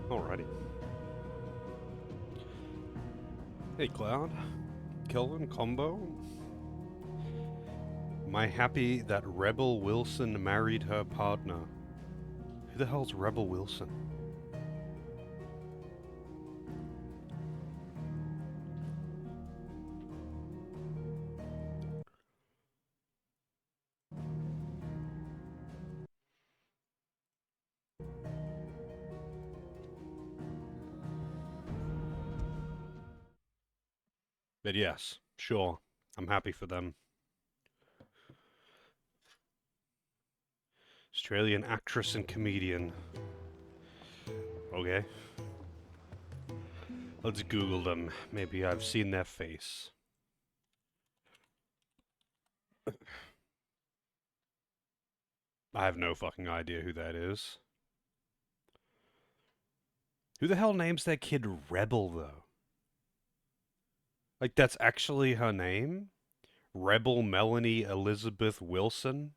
Alrighty. Hey, Cloud. Kelvin, Combo. Am I happy that Rebel Wilson married her partner? Who the hell's Rebel Wilson? But yes, sure. I'm happy for them. Australian actress and comedian. Okay. Let's Google them. Maybe I've seen their face. I have no fucking idea who that is. Who the hell names their kid Rebel, though? Like, that's actually her name? Rebel Melanie Elizabeth Wilson?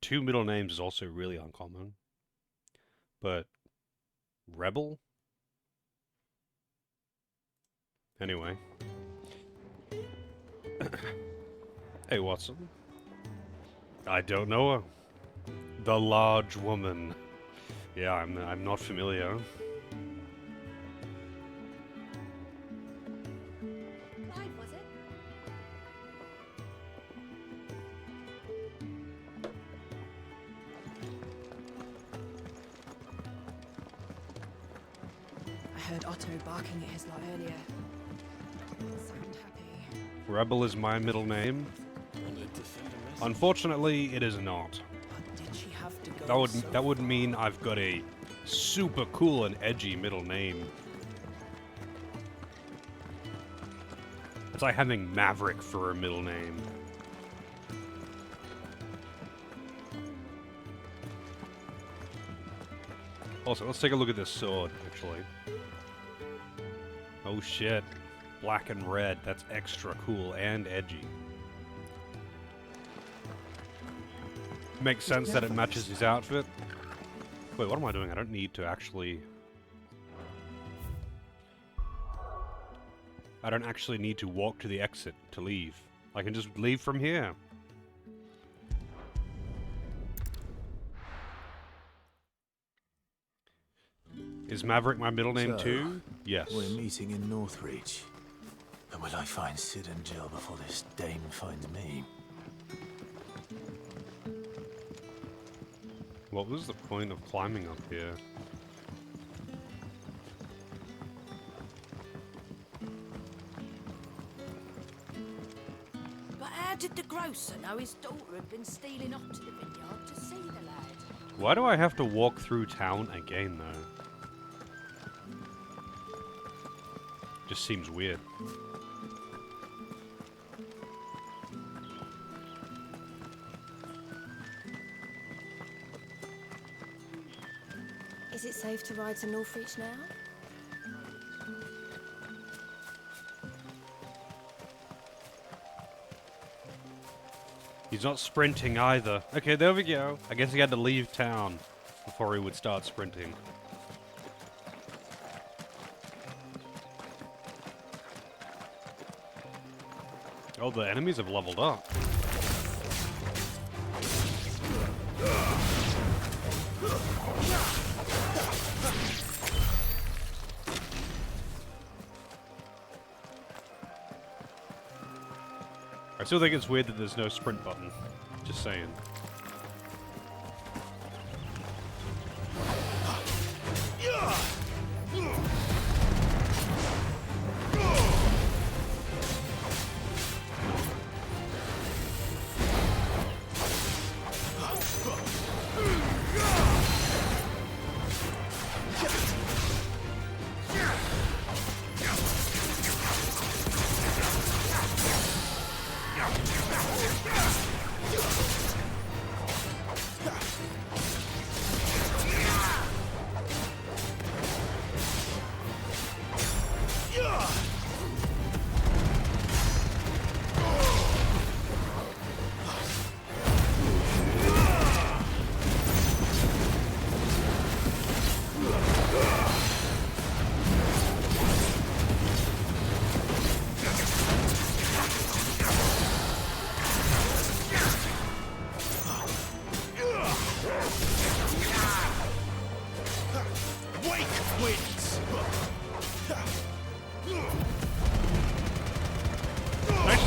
Two middle names is also really uncommon. But... Rebel? Anyway. Hey, Watson. I don't know her. The large woman. Yeah, I'm not familiar. Live, was it? I heard Otto barking at his lot earlier. Sound happy. Rebel is my middle name. Unfortunately, it is not. But did she have to go That would mean I've got a super cool and edgy middle name. It's like having Maverick for a middle name. Also, let's take a look at this sword, actually. Oh shit. Black and red. That's extra cool and edgy. Makes sense that it matches his outfit. Wait, what am I doing? I don't need to actually... I don't actually need to walk to the exit to leave. I can just leave from here. Is Maverick my middle name too? Yes. We're meeting in Northreach. And will I find Sid and Jill before this dame finds me? What was the point of climbing up here? But how did the grocer know his daughter had been stealing off to the vineyard to see the lad? Why do I have to walk through town again, though? Just seems weird. Is it safe to ride to Northreach now? He's not sprinting either. Okay, there we go. I guess he had to leave town before he would start sprinting. Oh, the enemies have leveled up. I still think it's weird that there's no sprint button. Just saying.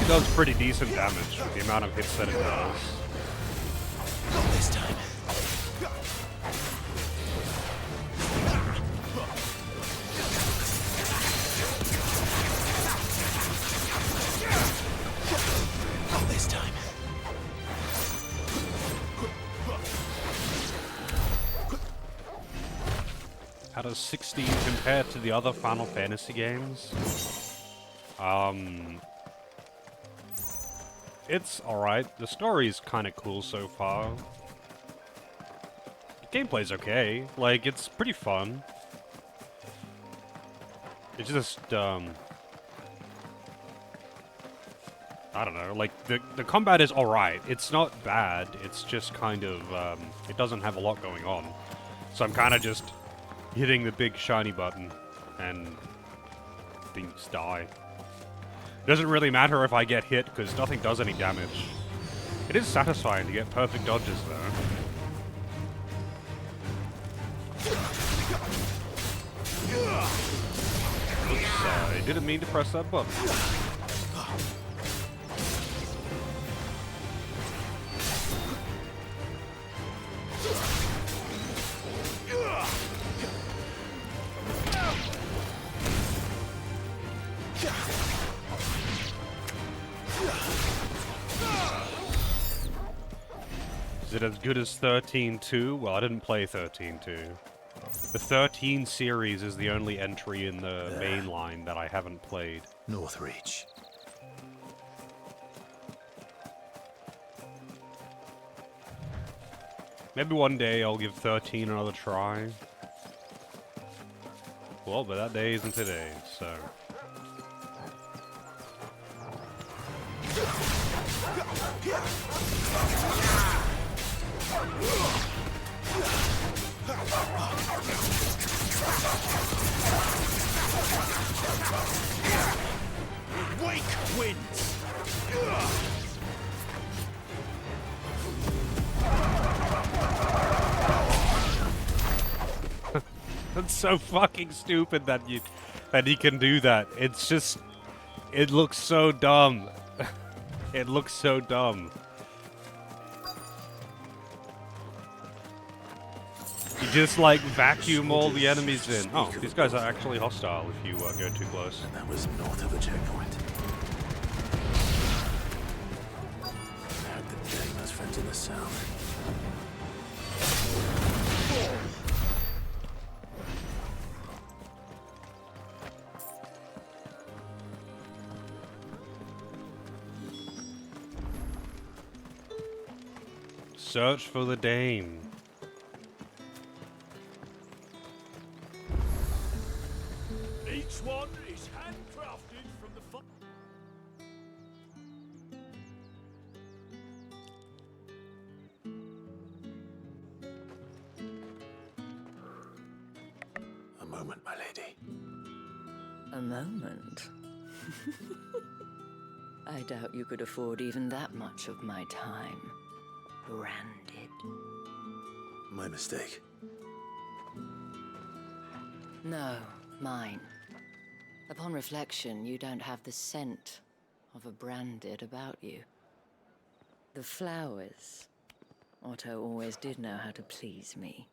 does pretty decent damage for the amount of hits that it does. Not this time. Not this time. How does 16 compare to the other Final Fantasy games? It's alright. The story's kinda cool so far. The gameplay's okay. Like, it's pretty fun. It's just, I don't know, like, the combat is alright. It's not bad, it's just kind of, it doesn't have a lot going on. So I'm kinda just hitting the big shiny button, and things die. Doesn't really matter if I get hit, because nothing does any damage. It is satisfying to get perfect dodges, though. Oops, I didn't mean to press that button. Is it as good as 13-2? Well, I didn't play 13-2. The 13 series is the only entry in the main line that I haven't played. Northreach. Maybe one day I'll give 13 another try. Well, but that day isn't today, so... Wake winds. That's so fucking stupid that he can do that. It's just... It looks so dumb. It looks so dumb. You just, like, vacuum all the enemies in. Oh, these guys are actually hostile if you go too close. And that was north of the checkpoint. I heard the Dame has friends in the south. Search for the Dame. Each one is handcrafted from the A moment, my lady. A moment? I doubt you could afford even that much of my time. Branded. My mistake. No, mine. Upon reflection, you don't have the scent of a branded about you. The flowers. Otto always did know how to please me.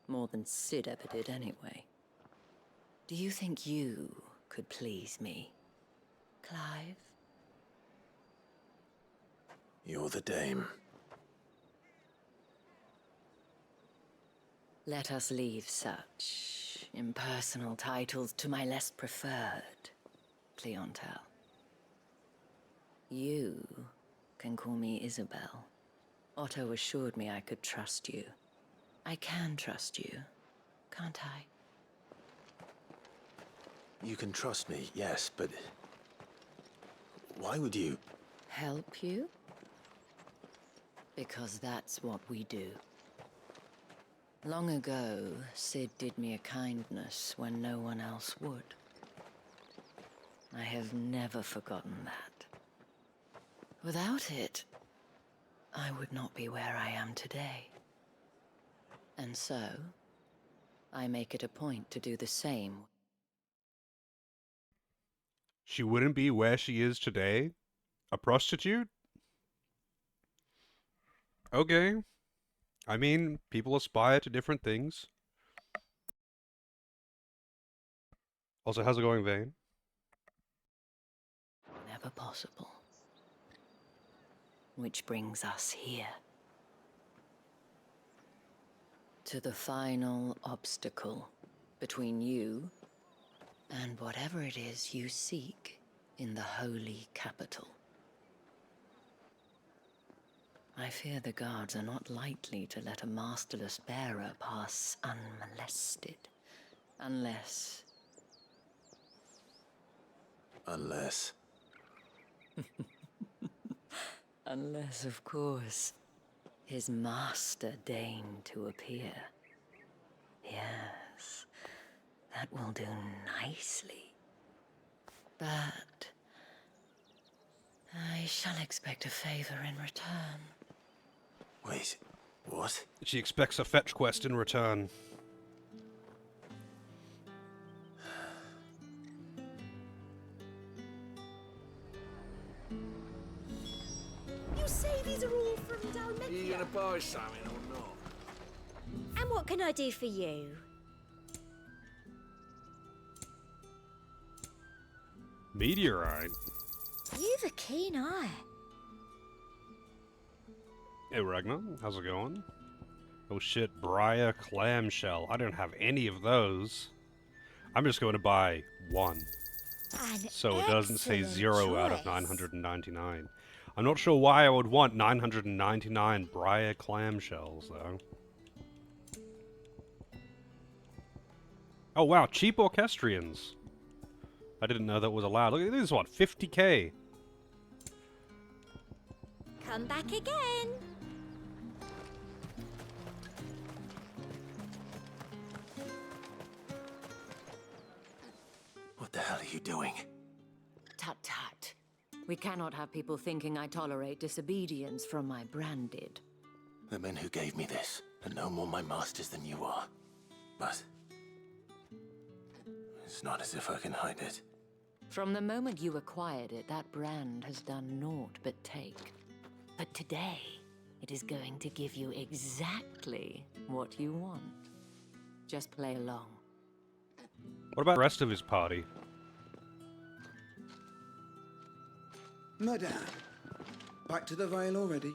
More than Sid ever did anyway. Do you think you could please me, Clive? You're the Dame. Let us leave such impersonal titles to my less preferred, Cleontel. You can call me Isabel. Otto assured me I could trust you. I can trust you, can't I? You can trust me, yes, but... why would you? Help you? Because that's what we do. Long ago, Sid did me a kindness when no one else would. I have never forgotten that. Without it, I would not be where I am today. And so, I make it a point to do the same. She wouldn't be where she is today A prostitute? Okay. I mean, people aspire to different things. Also, how's it going, Vane? Never possible. Which brings us here. To the final obstacle between you and whatever it is you seek in the holy capital. I fear the guards are not likely to let a masterless bearer pass unmolested. Unless... Unless. Unless, of course, his master deigned to appear. Yes, that will do nicely. But... I shall expect a favor in return. Wait, what? She expects a fetch quest in return. You say these are all from Dalmecchia? Are you gonna buy something or not? And what can I do for you? Meteorite? You've a keen eye. Hey, Ragnar, how's it going? Oh shit, Briar Clamshell. I don't have any of those. I'm just going to buy one. An So it doesn't say excellent 0 out of choice. 999. I'm not sure why I would want 999 Briar Clamshells, though. Oh wow, cheap orchestrions. I didn't know that was allowed. Look at this one, 50k. Come back again. What the hell are you doing? Tut tut. We cannot have people thinking I tolerate disobedience from my branded. The men who gave me this are no more my masters than you are. But it's not as if I can hide it. From the moment you acquired it, that brand has done naught but take. But today, it is going to give you exactly what you want. Just play along. What about the rest of his party? Madame, back to the Vale already?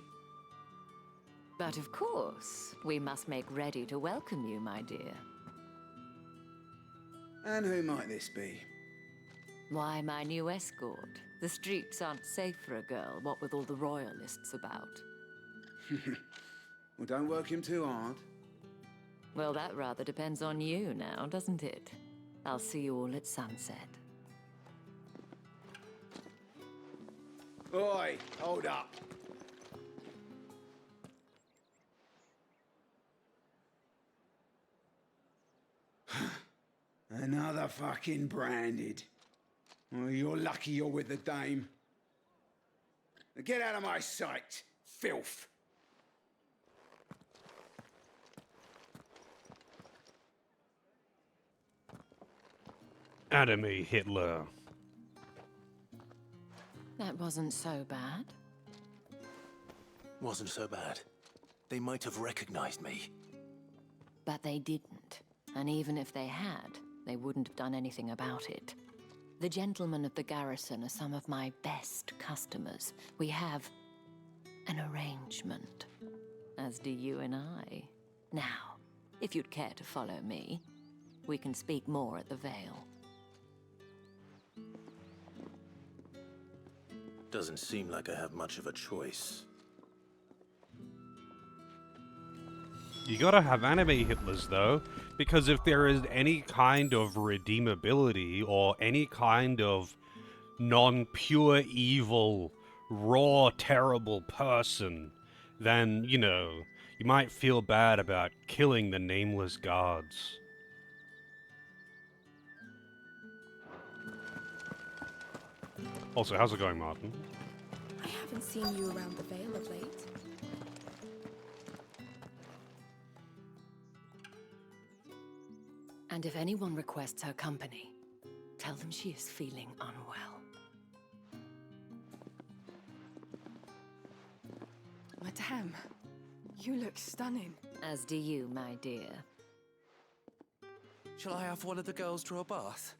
But of course, we must make ready to welcome you, my dear. And who might this be? Why, my new escort. The streets aren't safe for a girl, what with all the royalists about. Well, don't work him too hard. Well, that rather depends on you now, doesn't it? I'll see you all at sunset. Oi, hold up. Another fucking branded. Oh, you're lucky you're with the dame. Get out of my sight, filth. Enemy Hitler. That wasn't so bad. Wasn't so bad. They might have recognized me. But they didn't. And even if they had, they wouldn't have done anything about it. The gentlemen of the garrison are some of my best customers. We have an arrangement, as do you and I. Now, if you'd care to follow me, we can speak more at the Vale. Doesn't seem like I have much of a choice. You gotta have anime Hitlers, though, because if there is any kind of redeemability or any kind of non-pure evil, raw, terrible person, then, you know, you might feel bad about killing the nameless guards. Also, how's it going, Martin? I haven't seen you around the Vale of late. And if anyone requests her company, tell them she is feeling unwell. Madame, you look stunning. As do you, my dear. Shall I have one of the girls draw a bath?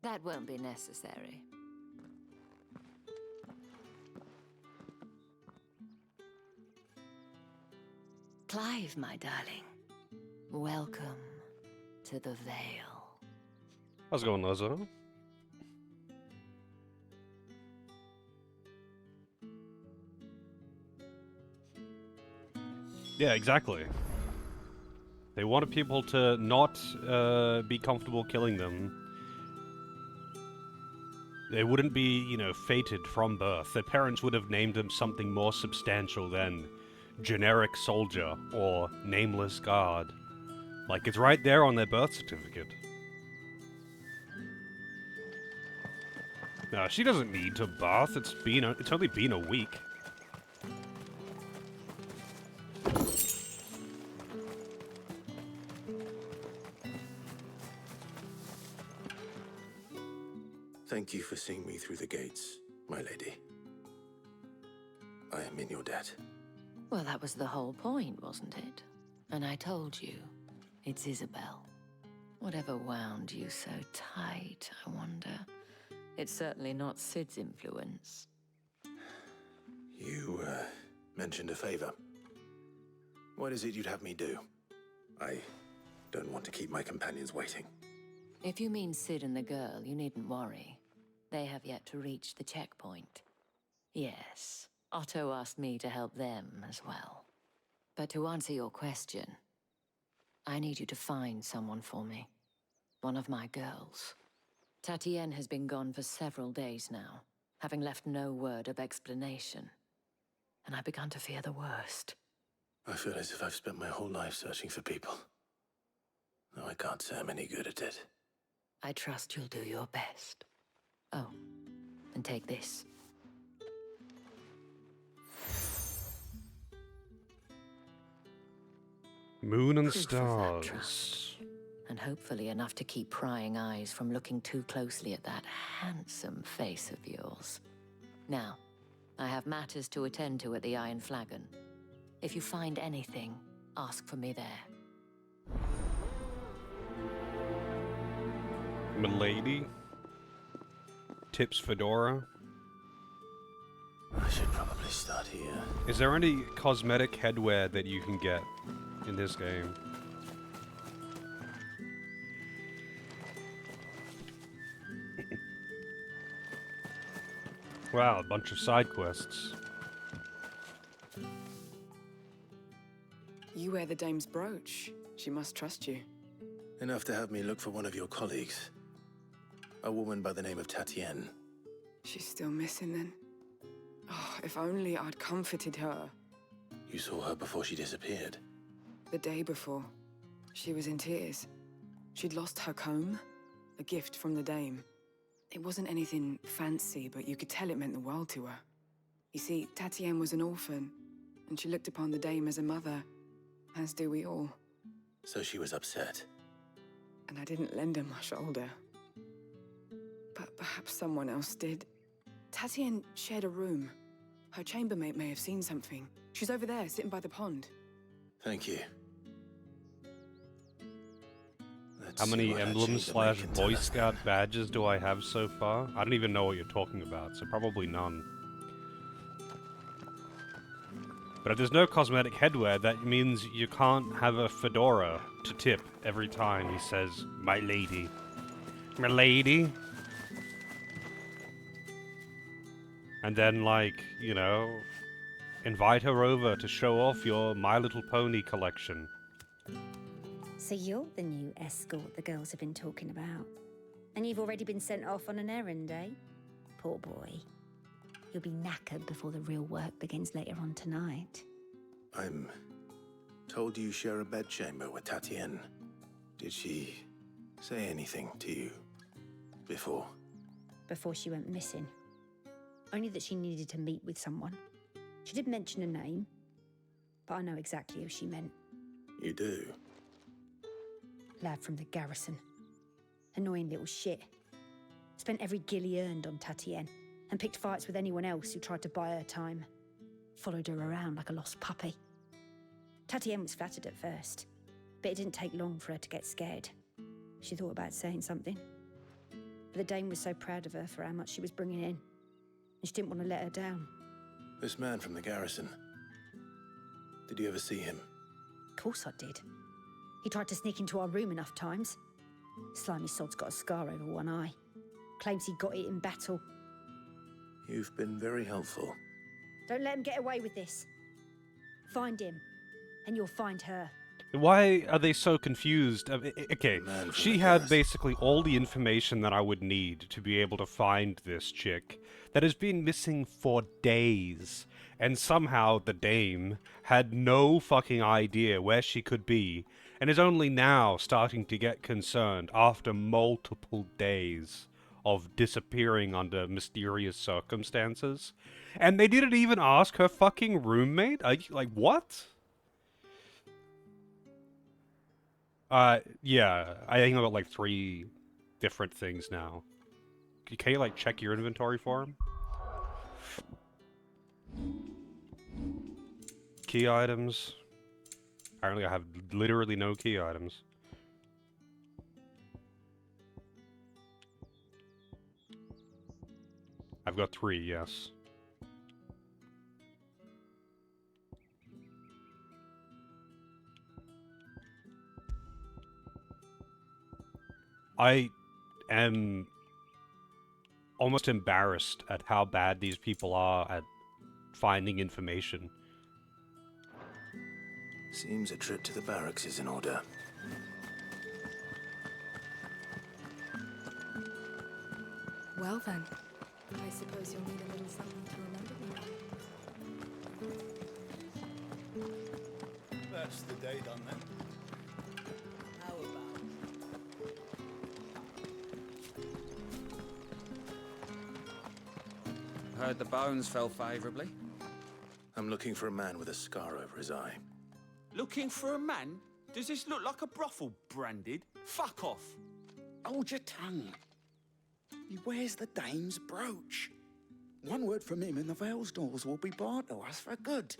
That won't be necessary. Clive, my darling. Welcome to the Vale. How's it going, Lazo? Yeah, exactly. They wanted people to not be comfortable killing them. They wouldn't be, you know, fated from birth. Their parents would have named them something more substantial than generic soldier or nameless guard. Like, it's right there on their birth certificate. No, she doesn't need to bath. It's only been a week. Thank you for seeing me through the gates, my lady. I am in your debt. Well, that was the whole point, wasn't it? And I told you, it's Isabel. Whatever wound you so tight, I wonder. It's certainly not Sid's influence. You, mentioned a favor. What is it you'd have me do? I don't want to keep my companions waiting. If you mean Sid and the girl, you needn't worry. They have yet to reach the checkpoint. Yes, Otto asked me to help them as well. But to answer your question, I need you to find someone for me. One of my girls. Tatienne has been gone for several days now, having left no word of explanation. And I've begun to fear the worst. I feel as if I've spent my whole life searching for people. Though I can't say I'm any good at it. I trust you'll do your best. Oh, and take this. Moon and Proof of that stars. trust. And hopefully enough to keep prying eyes from looking too closely at that handsome face of yours. Now, I have matters to attend to at the Iron Flagon. If you find anything, ask for me there. Milady. Tips Fedora. I should probably start here. Is there any cosmetic headwear that you can get in this game? Wow, a bunch of side quests. You wear the dame's brooch. She must trust you. Enough to have me look for one of your colleagues. A woman by the name of Tatienne. She's still missing then. Oh, if only I'd comforted her. You saw her before she disappeared. The day before, she was in tears. She'd lost her comb, a gift from the dame. It wasn't anything fancy, but you could tell it meant the world to her. You see, Tatienne was an orphan, and she looked upon the dame as a mother, as do we all. So she was upset. And I didn't lend her my shoulder. But perhaps someone else did. Tatienne shared a room. Her chambermaid may have seen something. She's over there, sitting by the pond. Thank you. Let's How see many what that emblems chambermaid slash can tell Boy us. Scout badges do I have so far? I don't even know what you're talking about, so probably none. But if there's no cosmetic headwear, that means you can't have a fedora to tip every time he says, "My lady." My lady? And then, like, you know, invite her over to show off your My Little Pony collection. So you're the new escort the girls have been talking about. And you've already been sent off on an errand, eh? Poor boy. You'll be knackered before the real work begins later on tonight. I'm told you share a bedchamber with Tatienne. Did she say anything to you before? Before she went missing. Only that she needed to meet with someone. She did mention a name, but I know exactly who she meant. You do? Lad from the garrison. Annoying little shit. Spent every guil he earned on Tatienne, and picked fights with anyone else who tried to buy her time. Followed her around like a lost puppy. Tatienne was flattered at first, but it didn't take long for her to get scared. She thought about saying something, but the dame was so proud of her for how much she was bringing in, and she didn't want to let her down. This man from the garrison. Did you ever see him? Of course I did. He tried to sneak into our room enough times. Slimy sod's got a scar over one eye. Claims he got it in battle. You've been very helpful. Don't let him get away with this. Find him, and you'll find her. Why are they so confused? Okay, Man from she the had garrison. basically all the information that I would need to be able to find this chick that has been missing for days, and somehow the dame had no fucking idea where she could be, and is only now starting to get concerned after multiple days of disappearing under mysterious circumstances. And they didn't even ask her fucking roommate? Like, what? Yeah, I think I've got like 3 different things now. Can you like check your inventory for them? Key items. Apparently I have literally no key items. I've got 3, yes. I am almost embarrassed at how bad these people are at finding information. Seems a trip to the barracks is in order. Well then, I suppose you'll need a little something to remember me by. That's the day done then. How about? Heard the bones fell favourably. I'm looking for a man with a scar over his eye. Looking for a man? Does this look like a brothel, Branded? Fuck off. Hold your tongue. He wears the dame's brooch. One word from him and the Vale's doors will be barred to us for good.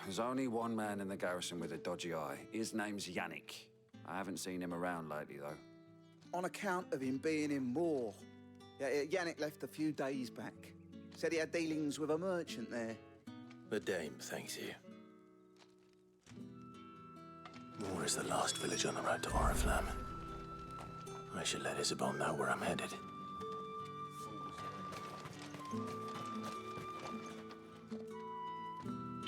There's only one man in the garrison with a dodgy eye. His name's Yannick. I haven't seen him around lately, though. On account of him being in Moor. Yeah, Yannick left a few days back. Said he had dealings with a merchant there. The dame thanks you. Moor is the last village on the road to Oriflamme. I should let Isabel know where I'm headed.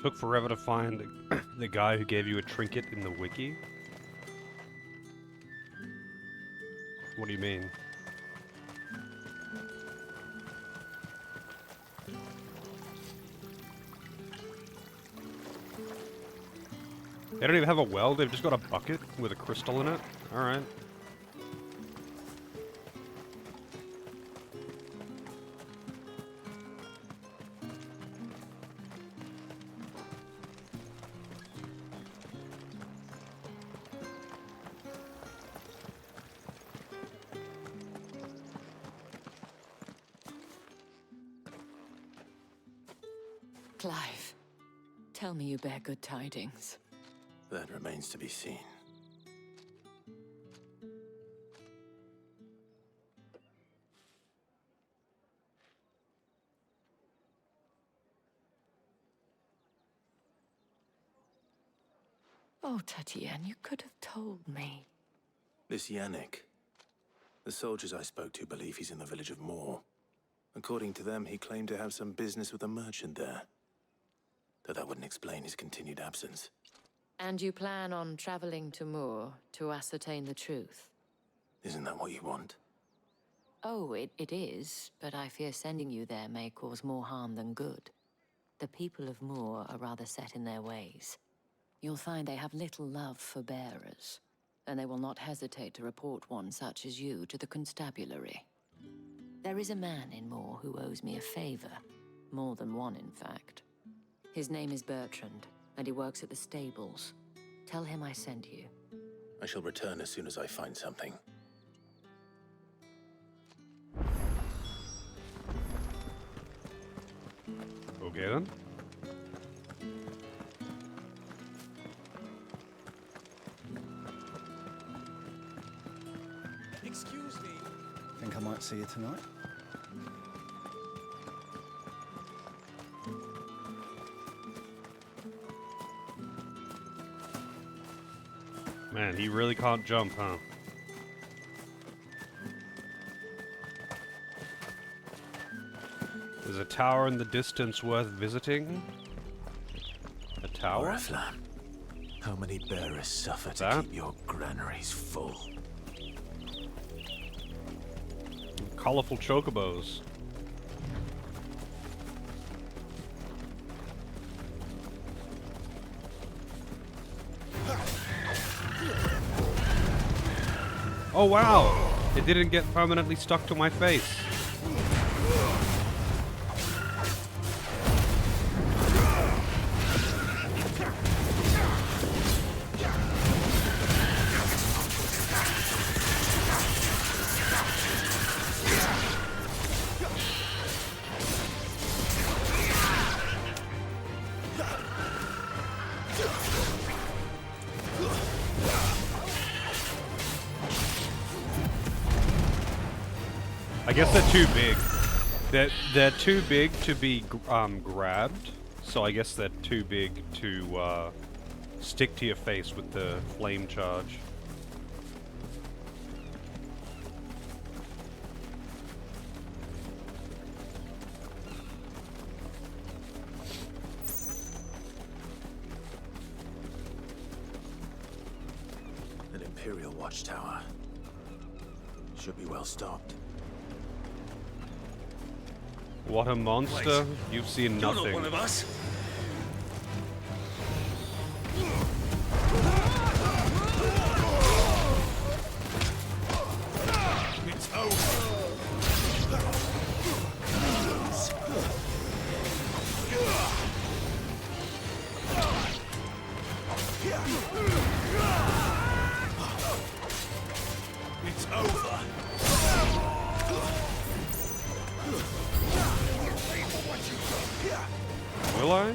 Took forever to find the guy who gave you a trinket in the wiki? What do you mean? They don't even have a well, they've just got a bucket with a crystal in it? Alright. Clive, tell me you bear good tidings. That remains to be seen. Oh, Tatienne, you could have told me. This Yannick. The soldiers I spoke to believe he's in the village of Moor. According to them, he claimed to have some business with a merchant there. Though that wouldn't explain his continued absence. And you plan on traveling to Moor to ascertain the truth? Isn't that what you want? Oh, it is, but I fear sending you there may cause more harm than good. The people of Moor are rather set in their ways. You'll find they have little love for bearers, and they will not hesitate to report one such as you to the constabulary. There is a man in Moor who owes me a favor. More than one, in fact. His name is Bertrand, and he works at the stables. Tell him I sent you. I shall return as soon as I find something. Okay then. Excuse me. Think I might see you tonight? Man, he really can't jump, huh? There's a tower in the distance worth visiting. A tower? Oriflamme, how many bearers suffer to That? keep your granaries full? Colorful chocobos. Oh wow! It didn't get permanently stuck to my face. I guess they're too big. They're too big to be grabbed, so I guess they're too big to stick to your face with the flame charge. An Imperial watchtower. Should be well stocked. What a monster! You've seen nothing. You're not one of us. It's over. It's over. Will I?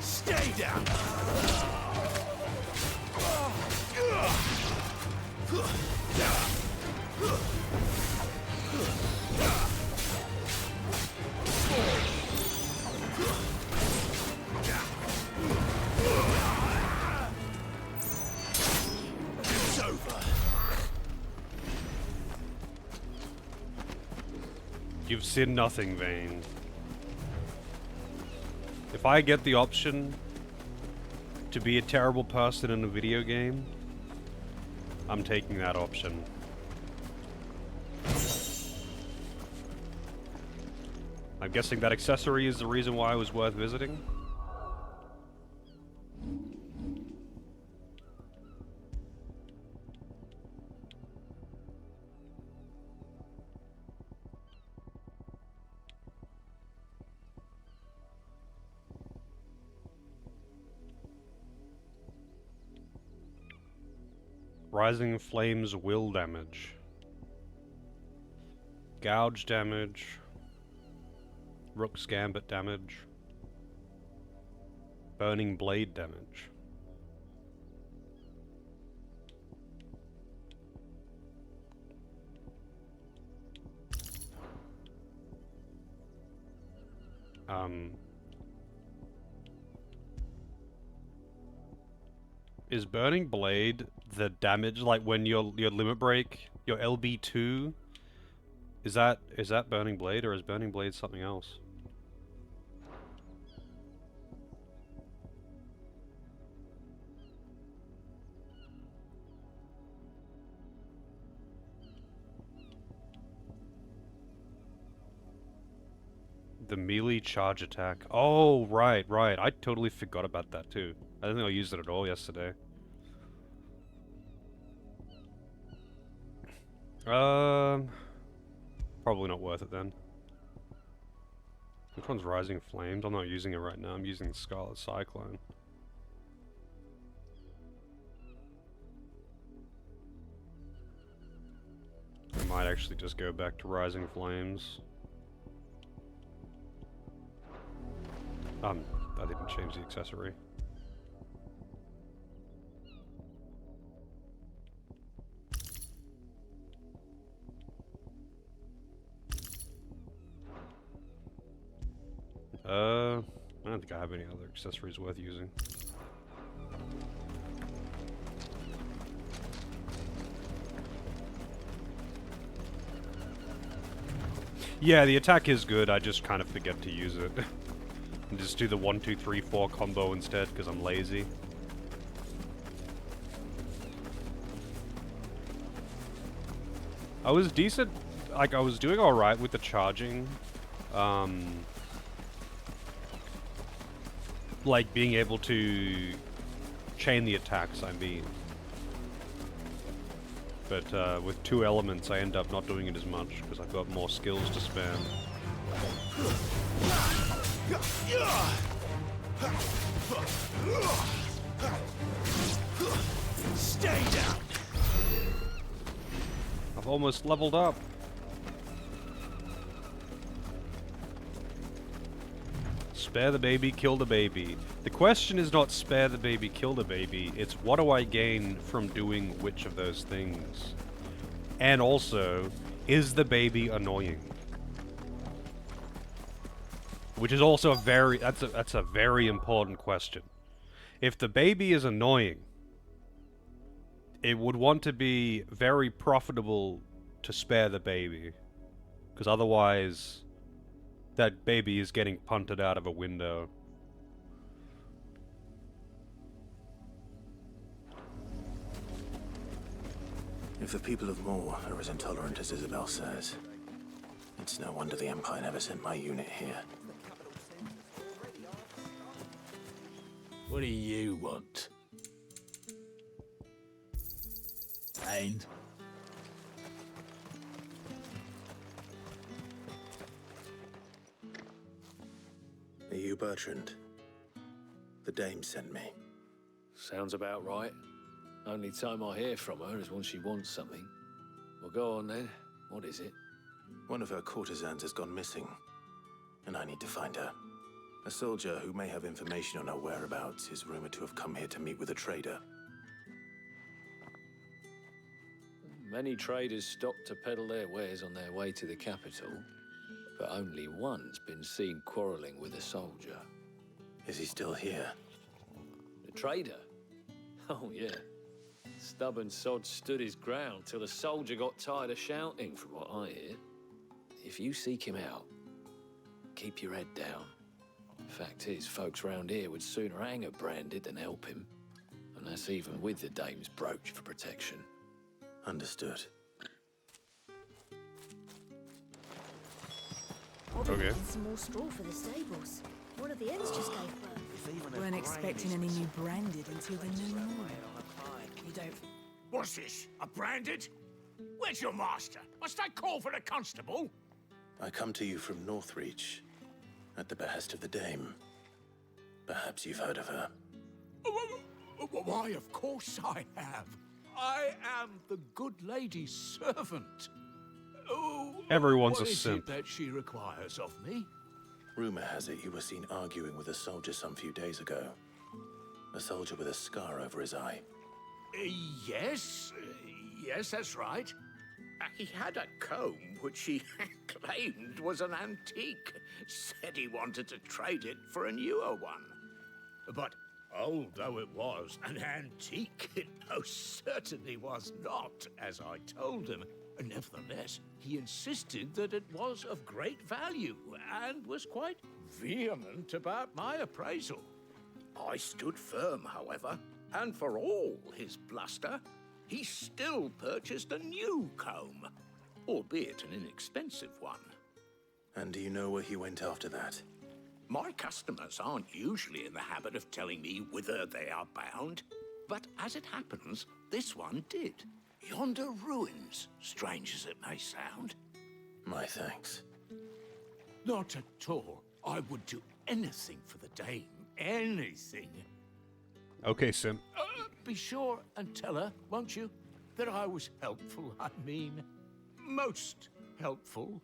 Stay down. It's over. You've seen nothing, Vayne. If I get the option to be a terrible person in a video game, I'm taking that option. I'm guessing that accessory is the reason why it was worth visiting. Rising Flames will damage. Gouge damage. Rook's Gambit damage. Burning Blade damage. Is Burning Blade the damage, like when your limit break, your LB2, is that Burning Blade, or is Burning Blade something else? The melee charge attack. Oh, right. I totally forgot about that too. I don't think I used it at all yesterday. Probably not worth it then. Which one's Rising Flames? I'm not using it right now. I'm using Scarlet Cyclone. I might actually just go back to Rising Flames. I didn't change the accessory. I don't think I have any other accessories worth using. Yeah, the attack is good, I just kind of forget to use it. And just do the 1, 2, 3, 4 combo instead, because I'm lazy. I was decent, like, I was doing alright with the charging. Like, being able to chain the attacks, I mean. But with 2 elements, I end up not doing it as much, because I've got more skills to spam. Stay down! I've almost leveled up. Spare the baby, kill the baby. The question is not spare the baby, kill the baby. It's what do I gain from doing which of those things? And also, is the baby annoying? Which is also a very, that's a very important question. If the baby is annoying, it would want to be very profitable to spare the baby. Because otherwise, that baby is getting punted out of a window. If the people of Moor are as intolerant as Isabel says, it's no wonder the Empire never sent my unit here. What do you want? And? Are you Bertrand? The dame sent me. Sounds about right. Only time I hear from her is when she wants something. Well, go on then. What is it? One of her courtesans has gone missing, and I need to find her. A soldier who may have information on her whereabouts is rumored to have come here to meet with a trader. Many traders stop to peddle their wares on their way to the capital, but only one's been seen quarreling with a soldier. Is he still here? The trader? Oh, yeah. Stubborn sod stood his ground till the soldier got tired of shouting, from what I hear. If you seek him out, keep your head down. Fact is, folks round here would sooner hang a branded than help him. And that's even with the dame's brooch for protection. Understood. Okay. Some more straw for the stables. One of the ends just gave birth. Weren't expecting any new branded until the new moon. You don't... What's this? A branded? Where's your master? Must I call for the constable? I come to you from Northreach, at the behest of the dame. Perhaps you've heard of her. Why, of course I have. I am the good lady's servant. Oh, Everyone's what a is simp. it that she requires of me? Rumor has it you were seen arguing with a soldier some few days ago. A soldier with a scar over his eye. Yes, that's right. He had a comb which he claimed was an antique. Said he wanted to trade it for a newer one. But old though it was, an antique it most certainly was not, as I told him. Nevertheless, he insisted that it was of great value and was quite vehement about my appraisal. I stood firm, however, and for all his bluster, he still purchased a new comb, albeit an inexpensive one. And do you know where he went after that? My customers aren't usually in the habit of telling me whither they are bound, but as it happens, this one did. Yonder ruins, strange as it may sound. My thanks. Not at all. I would do anything for the dame. Anything. Okay, Sim. Be sure and tell her, won't you, that I was helpful, I mean. most helpful.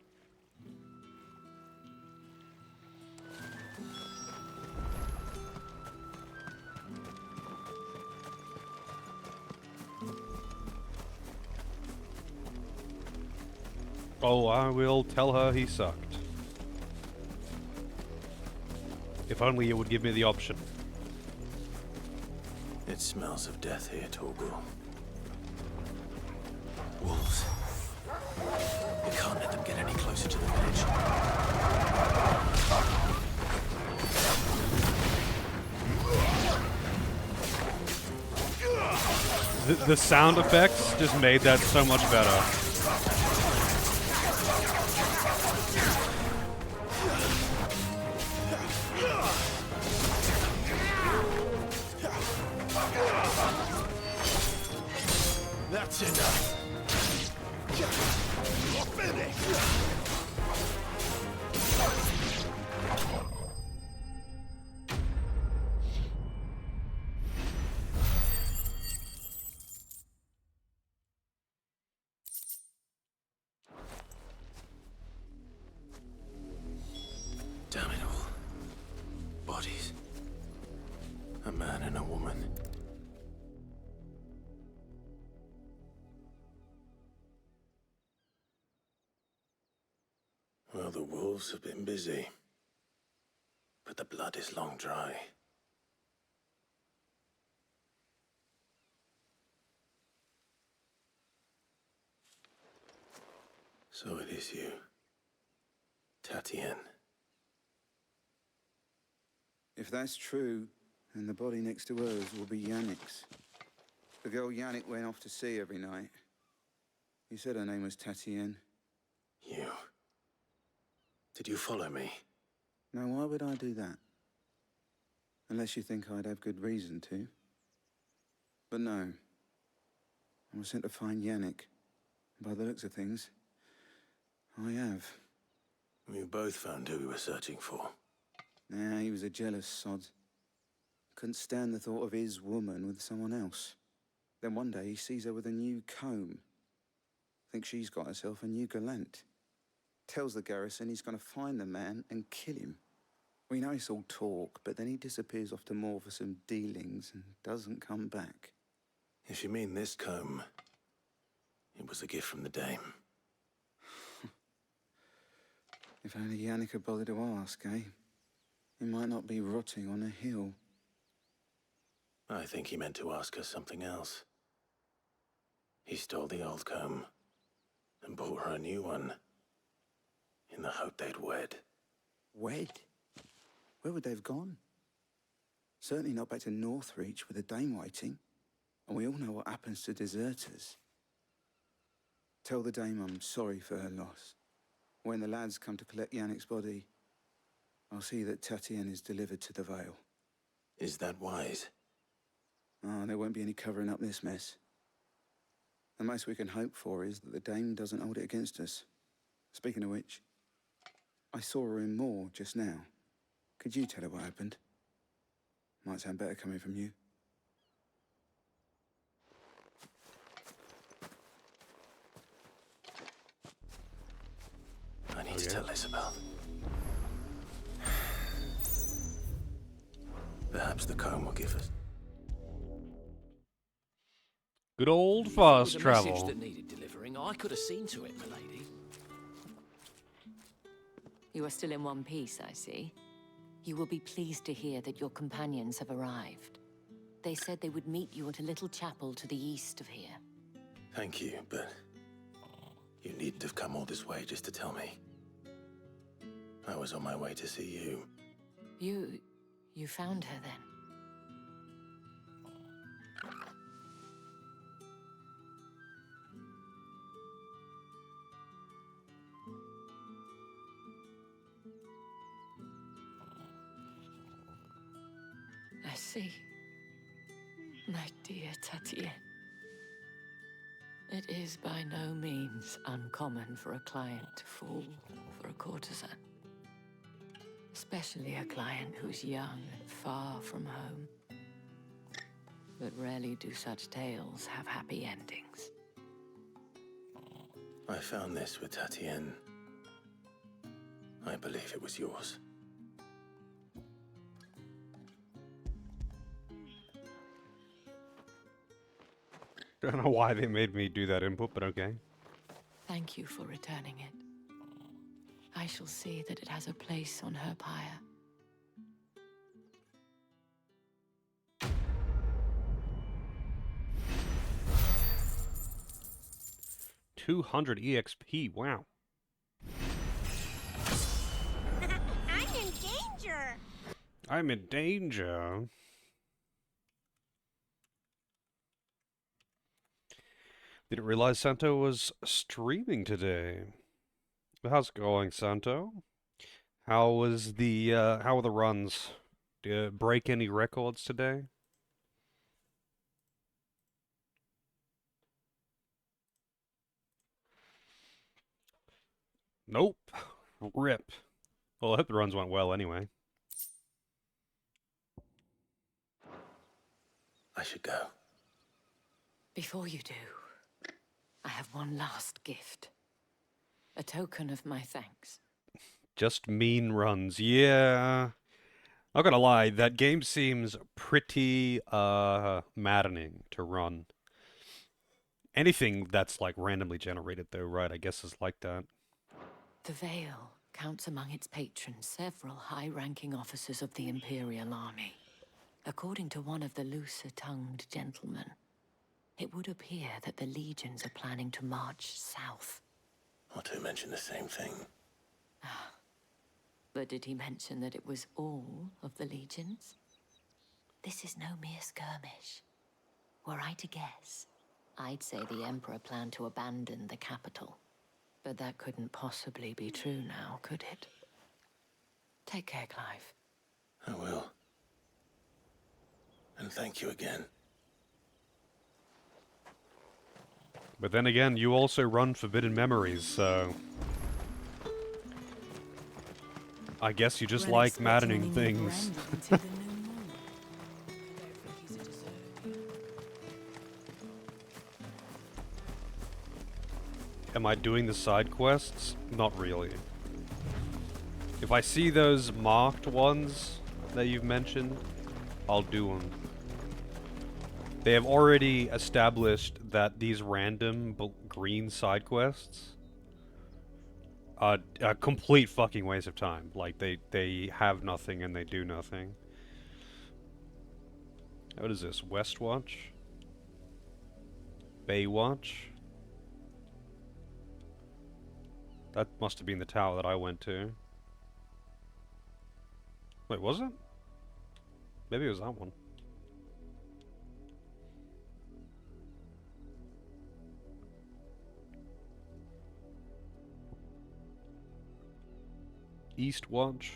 Oh, I will tell her he sucked. If only it would give me the option. It smells of death here, Torgal. Wolves. We can't let them get any closer to the village. The sound effects just made that so much better. That's enough. You're finished. Damn it all. Bodies. A man and a woman. Well, the wolves have been busy. But the blood is long dry. So it is you, Tatienne. If that's true, then the body next to hers will be Yannick's. The girl Yannick went off to sea every night. You said her name was Tatienne. You. Did you follow me? Now, why would I do that? Unless you think I'd have good reason to. But no. I was sent to find Yannick. By the looks of things, I have. We both found who we were searching for. Nah, he was a jealous sod. Couldn't stand the thought of his woman with someone else. Then one day he sees her with a new comb. Thinks she's got herself a new gallant. Tells the garrison he's going to find the man and kill him. We know it's all talk, but then he disappears off to Moor for some dealings and doesn't come back. If you mean this comb, it was a gift from the dame. If only Yannick had bothered to ask, eh? He might not be rotting on a hill. I think he meant to ask her something else. He stole the old comb and bought her a new one in the hope they'd wed. Wed? Where would they have gone? Certainly not back to Northreach with a dame waiting. And we all know what happens to deserters. Tell the dame I'm sorry for her loss. When the lads come to collect Yannick's body, I'll see that Tatienne is delivered to the Vale. Is that wise? Oh, there won't be any covering up this mess. The most we can hope for is that the dame doesn't hold it against us. Speaking of which, I saw her in Moor just now. Could you tell her what happened? Might sound better coming from you. I need to tell Isabel. Perhaps the comb will give us. Good old If it was fast a travel. message that needed delivering, I could have seen to it, milady. You are still in one piece, I see. You will be pleased to hear that your companions have arrived. They said they would meet you at a little chapel to the east of here. Thank you, but you needn't have come all this way just to tell me. I was on my way to see you. You found her then? I see. My dear Tatienne. It is by no means uncommon for a client to fall for a courtesan. Especially a client who's young and far from home. But rarely do such tales have happy endings. I found this with Tatienne. I believe it was yours. Don't know why they made me do that input, but okay. Thank you for returning it. I shall see that it has a place on her pyre. 200 EXP, wow. I'm in danger! I'm in danger. Didn't realize Santo was streaming today. How's it going, Santo? How was the how were the runs? Did you break any records today? Nope. Rip. Well, I hope the runs went well anyway. I should go. Before you do, I have one last gift. A token of my thanks. Just mean runs, yeah. Not gonna lie, that game seems pretty maddening to run. Anything that's like randomly generated though, right, I guess is like that. The Vale counts among its patrons several high-ranking officers of the Imperial Army. According to one of the looser-tongued gentlemen, it would appear that the legions are planning to march south. Otto mentioned the same thing. But did he mention that it was all of the legions? This is no mere skirmish. Were I to guess, I'd say the Emperor planned to abandon the capital. But that couldn't possibly be true now, could it? Take care, Clive. I will. And thank you again. But then again, you also run Forbidden Memories, so... I guess you just like maddening things. Am I doing the side quests? Not really. If I see those marked ones that you've mentioned, I'll do them. They have already established that these random green side quests are a complete fucking waste of time. Like, they have nothing and they do nothing. What is this? Westwatch? Baywatch? That must have been the tower that I went to. Wait, was it? Maybe it was that one. Eastwatch.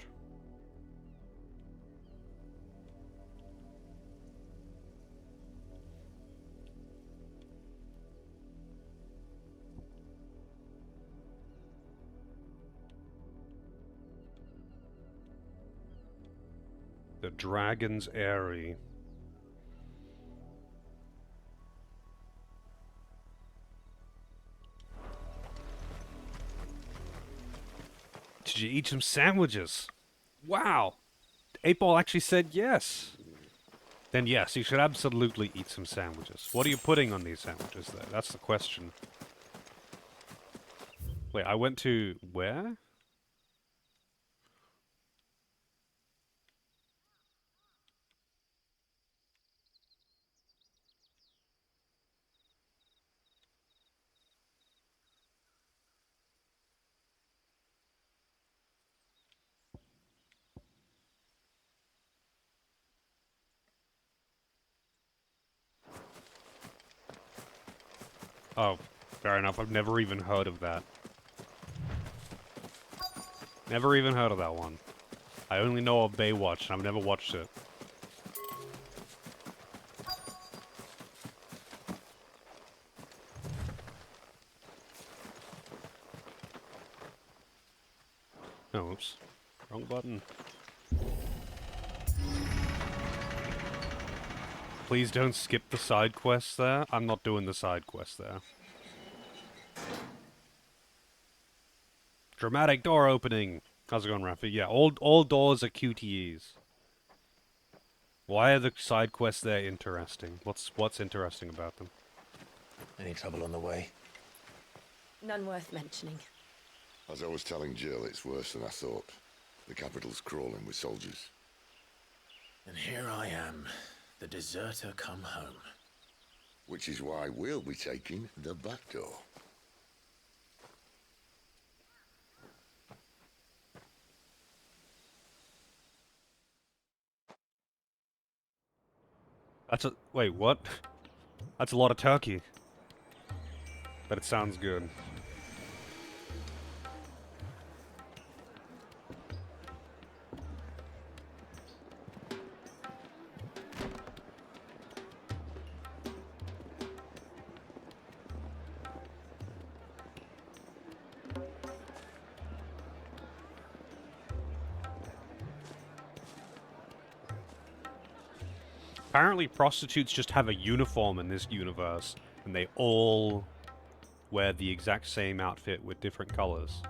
The Dragon's Eyrie. Did you eat some sandwiches? Wow! 8-Ball actually said yes. Then yes, you should absolutely eat some sandwiches. What are you putting on these sandwiches though? That's the question. Wait, I went to where? Oh, fair enough. I've never even heard of that. Never even heard of that one. I only know of Baywatch, and I've never watched it. Oh, oops. Wrong button. Please don't skip the side quests there. I'm not doing the side quests there. Dramatic door opening. How's it going, Rafi? Yeah, all doors are QTEs. Why are the side quests there interesting? What's interesting about them? Any trouble on the way? None worth mentioning. As I was telling Jill, it's worse than I thought. The capital's crawling with soldiers. And here I am, the deserter come home. Which is why we'll be taking the back door. Wait, what? That's a lot of turkey. But it sounds good. Apparently prostitutes just have a uniform in this universe, and they all wear the exact same outfit with different colors.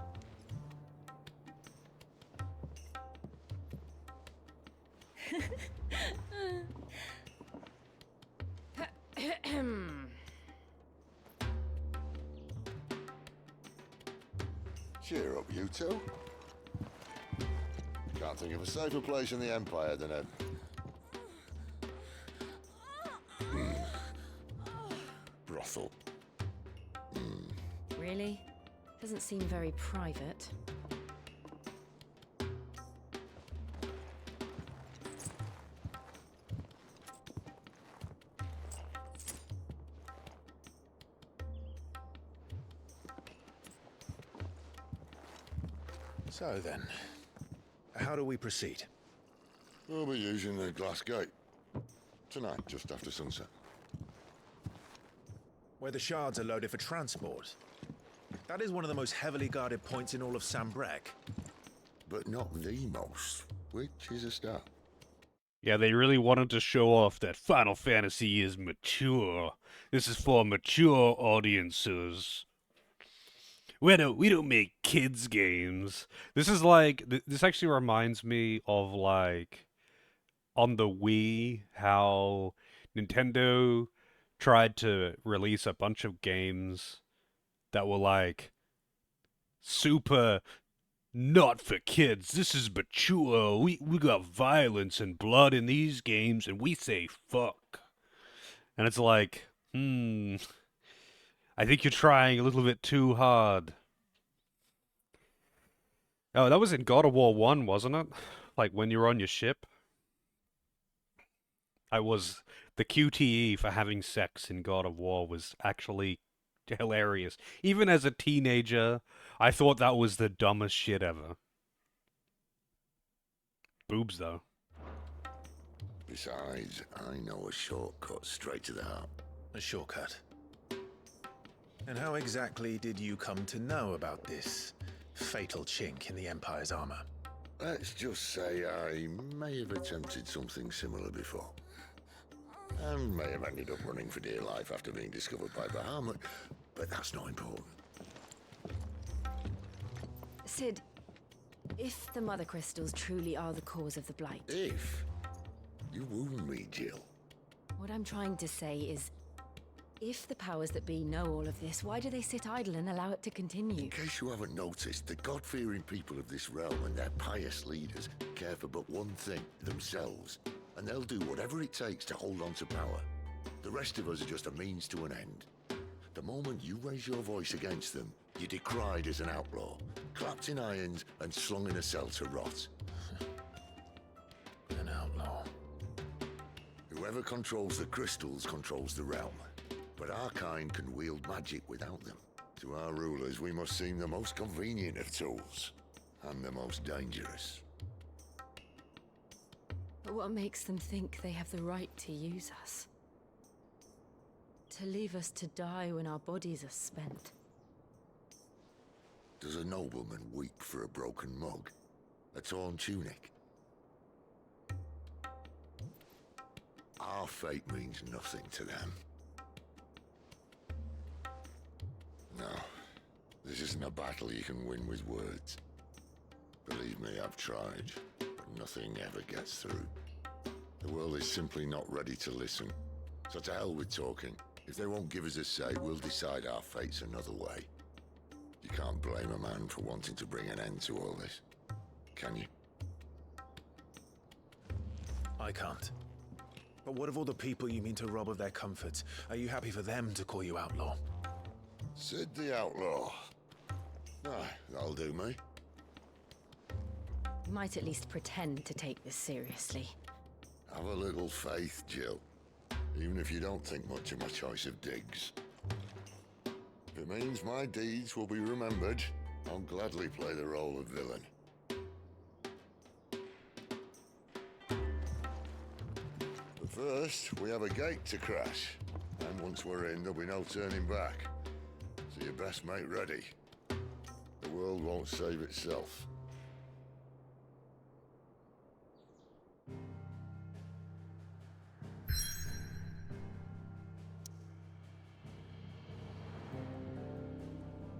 Cheer up, you two. Can't think of a safer place in the Empire than a... brothel. Really? Doesn't seem very private. So then, how do we proceed? We'll be using the glass gate. Tonight, just after sunset. Where the shards are loaded for transport. That is one of the most heavily guarded points in all of Sambrek. But not the most, which is a start. Yeah, they really wanted to show off that Final Fantasy is mature. This is for mature audiences. We don't make kids games. This is like, this actually reminds me of like, on the Wii, how Nintendo tried to release a bunch of games that were like, super not for kids. This is mature. We got violence and blood in these games, and we say fuck. And it's like, I think you're trying a little bit too hard. Oh, that was in God of War 1, wasn't it? Like, when you were on your ship? The QTE for having sex in God of War was actually hilarious. Even as a teenager, I thought that was the dumbest shit ever. Boobs, though. Besides, I know a shortcut straight to the heart. A shortcut. And how exactly did you come to know about this fatal chink in the Empire's armor? Let's just say I may have attempted something similar before. And may have ended up running for dear life after being discovered by Bahamut, but that's not important. Sid, if the Mother Crystals truly are the cause of the Blight... If? You wound me, Jill. What I'm trying to say is, if the powers that be know all of this, why do they sit idle and allow it to continue? In case you haven't noticed, the God-fearing people of this realm and their pious leaders care for but one thing, themselves. And they'll do whatever it takes to hold on to power. The rest of us are just a means to an end. The moment you raise your voice against them, you're decried as an outlaw, clapped in irons and slung in a cell to rot. An outlaw. Whoever controls the crystals controls the realm. But our kind can wield magic without them. To our rulers, we must seem the most convenient of tools, and the most dangerous. But what makes them think they have the right to use us? To leave us to die when our bodies are spent? Does a nobleman weep for a broken mug? A torn tunic? Our fate means nothing to them. No, This isn't a battle you can win with words. Believe me, I've tried, but nothing ever gets through. The world is simply not ready to listen. So to hell with talking. If they won't give us a say, we'll decide our fates another way. You can't blame a man for wanting to bring an end to all this, can you? I can't. But what of all the people you mean to rob of their comforts? Are you happy for them to call you outlaw? Sid the Outlaw. Ah, that'll do me. You might at least pretend to take this seriously. Have a little faith, Jill. Even if you don't think much of my choice of digs. If it means my deeds will be remembered, I'll gladly play the role of villain. But first, we have a gate to crash. And once we're in, there'll be no turning back. So you best make ready. The world won't save itself.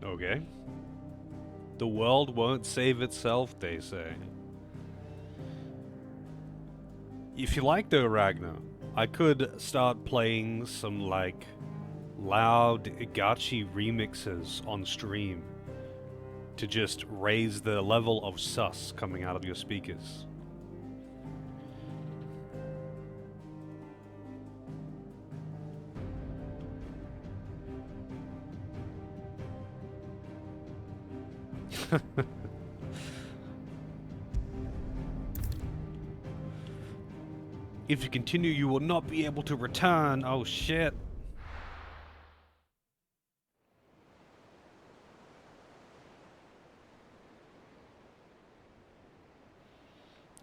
Okay. The world won't save itself, they say. If you like though, Ragnar, I could start playing some, like, loud gachi remixes on stream to just raise the level of sus coming out of your speakers. If you continue, you will not be able to return. Oh shit.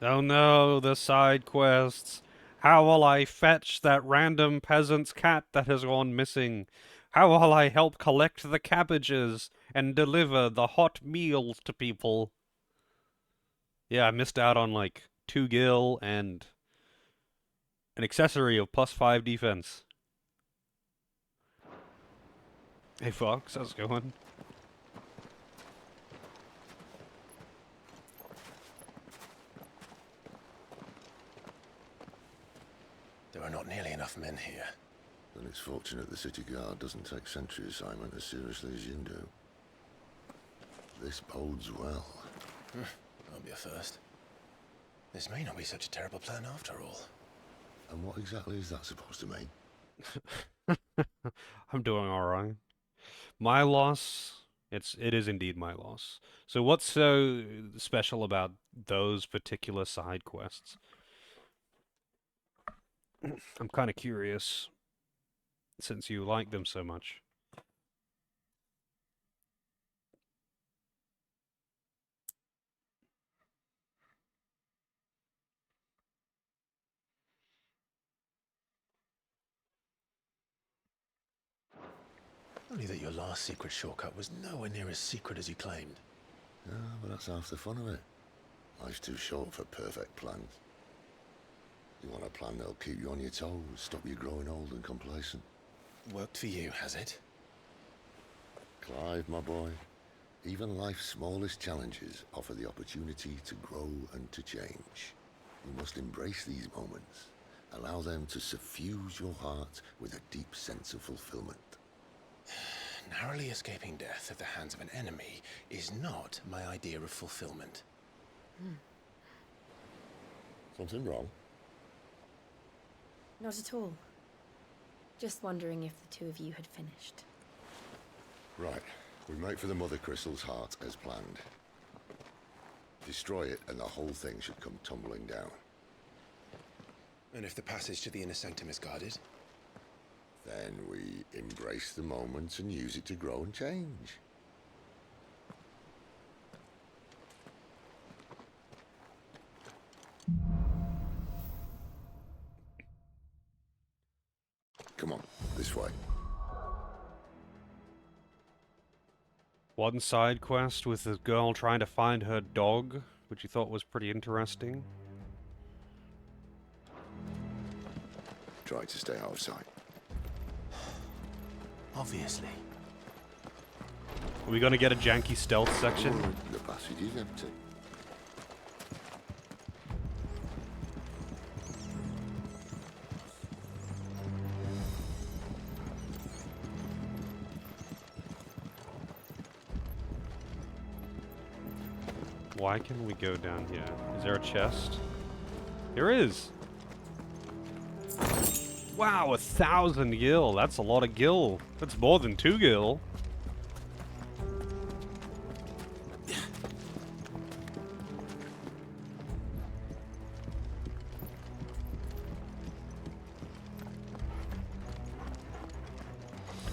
Oh no, the side quests. How will I fetch that random peasant's cat that has gone missing? How will I help collect the cabbages and deliver the hot meals to people? Yeah, I missed out on like 2 gil and an accessory of +5 defense. Hey Fox, how's it going? There are not nearly enough men here. Then it's fortunate the city guard doesn't take sentry assignment as seriously as you do. This bodes well. That'll be a first. This may not be such a terrible plan after all. And what exactly is that supposed to mean? I'm doing alright. My loss, it is indeed my loss. So what's so special about those particular side quests? I'm kind of curious, since you like them so much. Only that your last secret shortcut was nowhere near as secret as you claimed. Yeah, but that's half the fun of it. Life's too short for perfect plans. You want a plan that'll keep you on your toes, stop you growing old and complacent. Worked for you, has it? Clive, my boy, even life's smallest challenges offer the opportunity to grow and to change. You must embrace these moments. Allow them to suffuse your heart with a deep sense of fulfillment. Narrowly escaping death at the hands of an enemy is not my idea of fulfillment. Something wrong? Not at all. Just wondering if the two of you had finished. Right. We make for the Mother Crystal's heart as planned. Destroy it and the whole thing should come tumbling down. And if the passage to the inner sanctum is guarded? Then we embrace the moment and use it to grow and change. Come on, this way. One side quest with this girl trying to find her dog, which you thought was pretty interesting. Try to stay out of sight. Obviously. Are we gonna get a janky stealth section? The passage is empty. Why can we go down here? Is there a chest? There is! Wow, 1,000 gil! That's a lot of gil! That's more than 2 gil!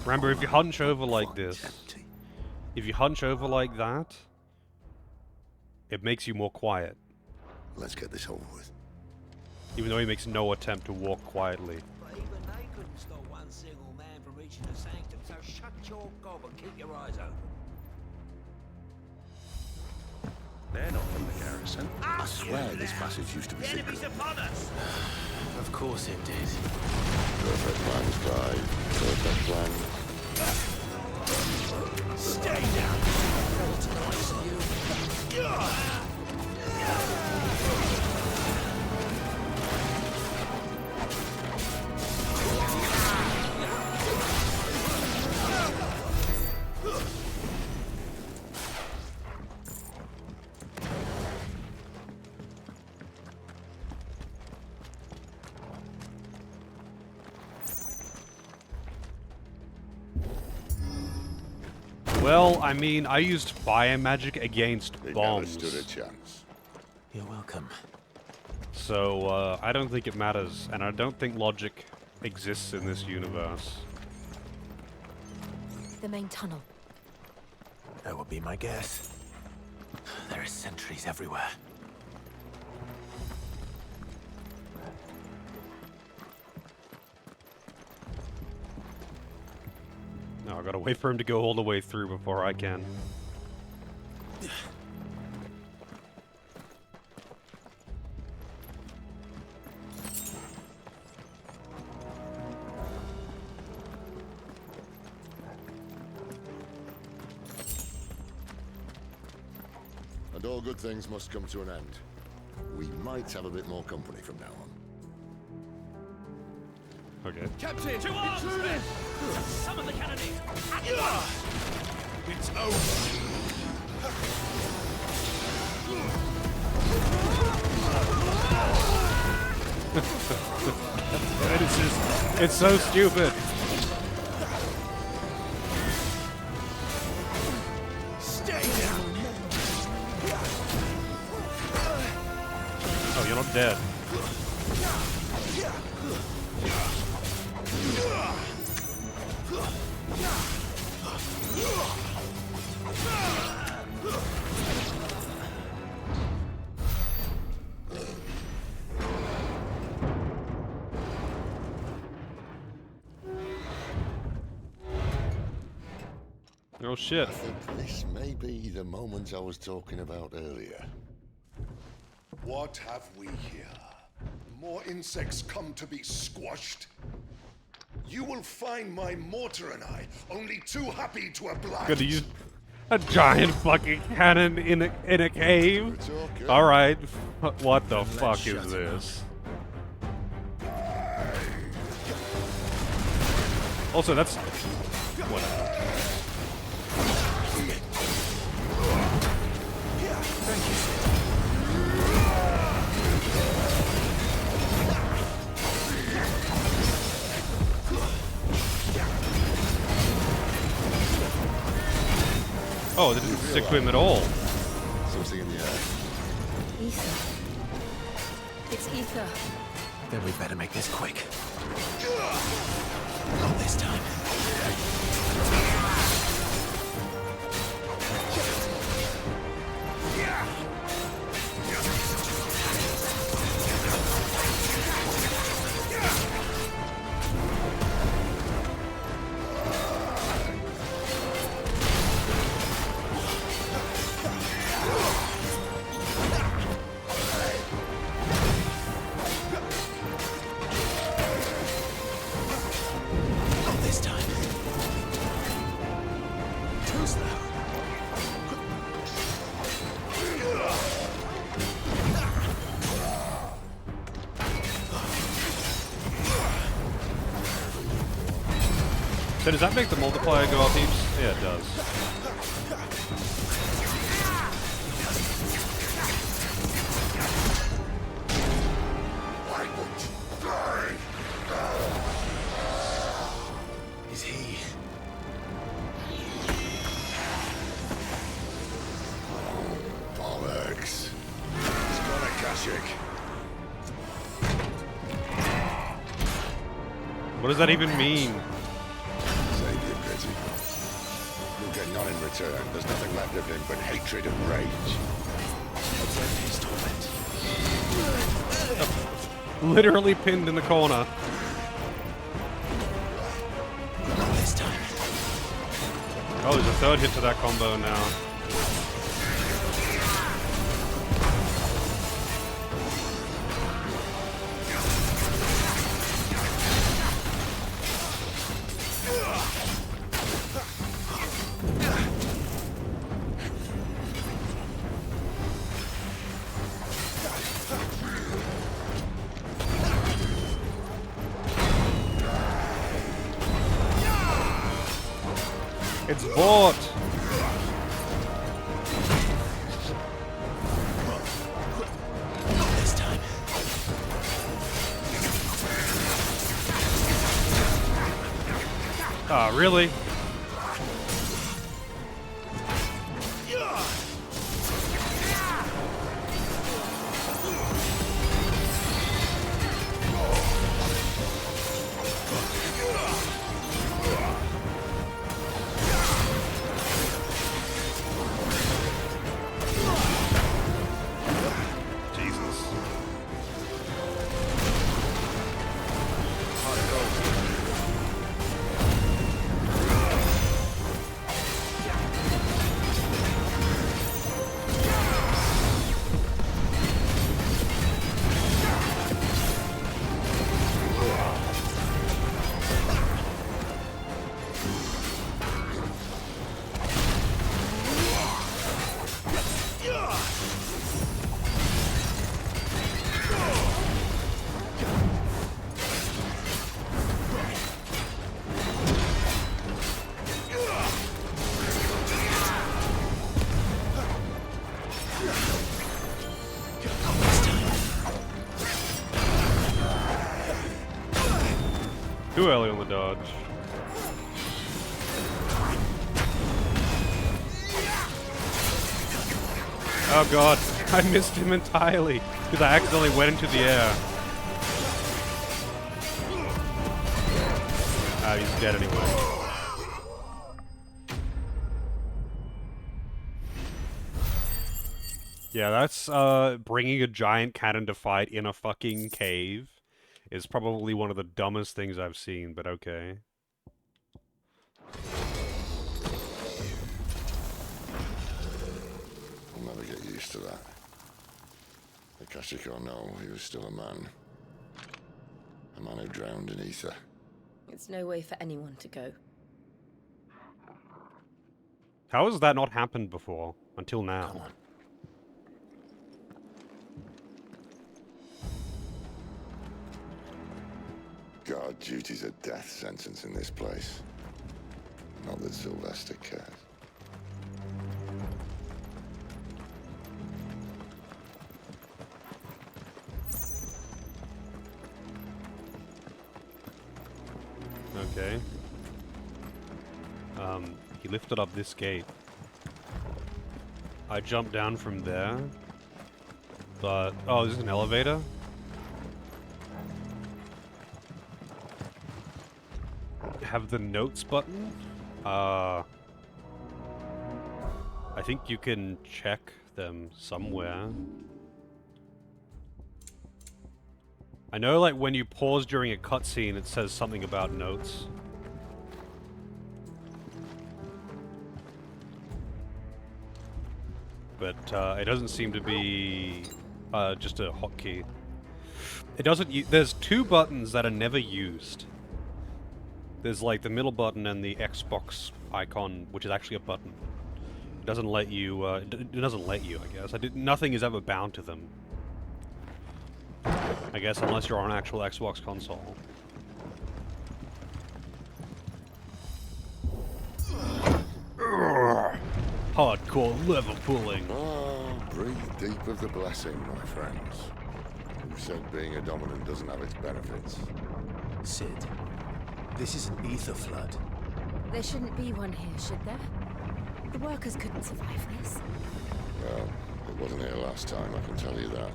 Remember, if you hunch over like this, if you hunch over like that, it makes you more quiet. Let's get this over with. Even though he makes no attempt to walk quietly. But even they couldn't stop one single man from reaching the sanctum, so shut your gob and keep your eyes open. They're not from the garrison. I swear this passage used to be secret. Enemies upon us! Of course it did. Perfect plans, Clive. Perfect plans. Stay down! Well, I mean, I used fire magic against They never bombs. stood a chance. You're welcome. So, I don't think it matters, and I don't think logic exists in this universe. The main tunnel. That would be my guess. There are sentries everywhere. No, I gotta wait for him to go all the way through before I can. And all good things must come to an end. We might have a bit more company from now on. Okay. Captain! To arms, men! Summon the cannoneer! It's over. It's so stupid. Stay down! Oh, you're not dead. Oh shit. I think this may be the moment I was talking about earlier. What have we here? More insects come to be squashed? You will find my mortar and I only too happy to oblige. Gonna use a giant fucking cannon in a cave? Okay. Alright. What the fuck is this? Also, that's... Whatever. Oh, they didn't stick to him at all. Something in the air. Ether. It's ether. Then we better make this quick. Not this time. Not this time. Too slow. So does that make the multiplier go up heaps? Yeah, it does. Is he? Bollocks. It's got a Kashyyyk. What does that even mean? Save you pity. You'll get none in return. There's nothing left of him but hatred and rage. Observe his torment. Literally pinned in the corner. Not this time. Oh, there's a third hit to that combo now. It's bought! This time. Ah, really? Too early on the dodge. Oh god, I missed him entirely because I accidentally went into the air. Ah, he's dead anyway. Yeah, that's bringing a giant cannon to fight in a fucking cave is probably one of the dumbest things I've seen, but okay. I'll never get used to that. The Kashyyyk or no, he was still a man. A man who drowned in ether. It's no way for anyone to go. How has that not happened before, until now? Come on. God, duty's a death sentence in this place. Not that Sylvester cares. Okay. He lifted up this gate. I jumped down from there. But, oh, is this an elevator? Have the notes button? I think you can check them somewhere. I know, like, when you pause during a cutscene, it says something about notes. But, it doesn't seem to be, just a hotkey. It doesn't there's two buttons that are never used. There's, like, the middle button and the Xbox icon, which is actually a button. It doesn't let you, it doesn't let you, I guess. Nothing is ever bound to them. I guess unless you're on an actual Xbox console. Hardcore lever pulling. Ah, breathe deep of the blessing, my friends. Who said being a dominant doesn't have its benefits? Sid, this is an ether flood. There shouldn't be one here, should there? The workers couldn't survive this. Well, it wasn't here last time, I can tell you that.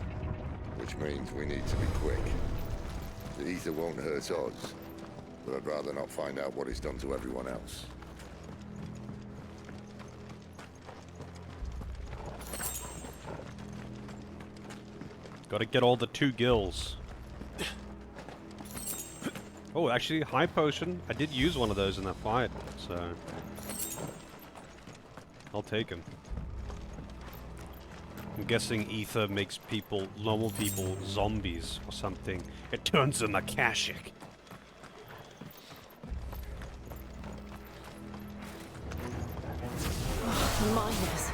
Which means we need to be quick. The ether won't hurt us, but I'd rather not find out what it's done to everyone else. Gotta get all the 2 gills. Oh, actually, high potion. I did use one of those in that fight, so I'll take him. I'm guessing ether makes people, normal people, zombies or something. It turns them akashic. Miners.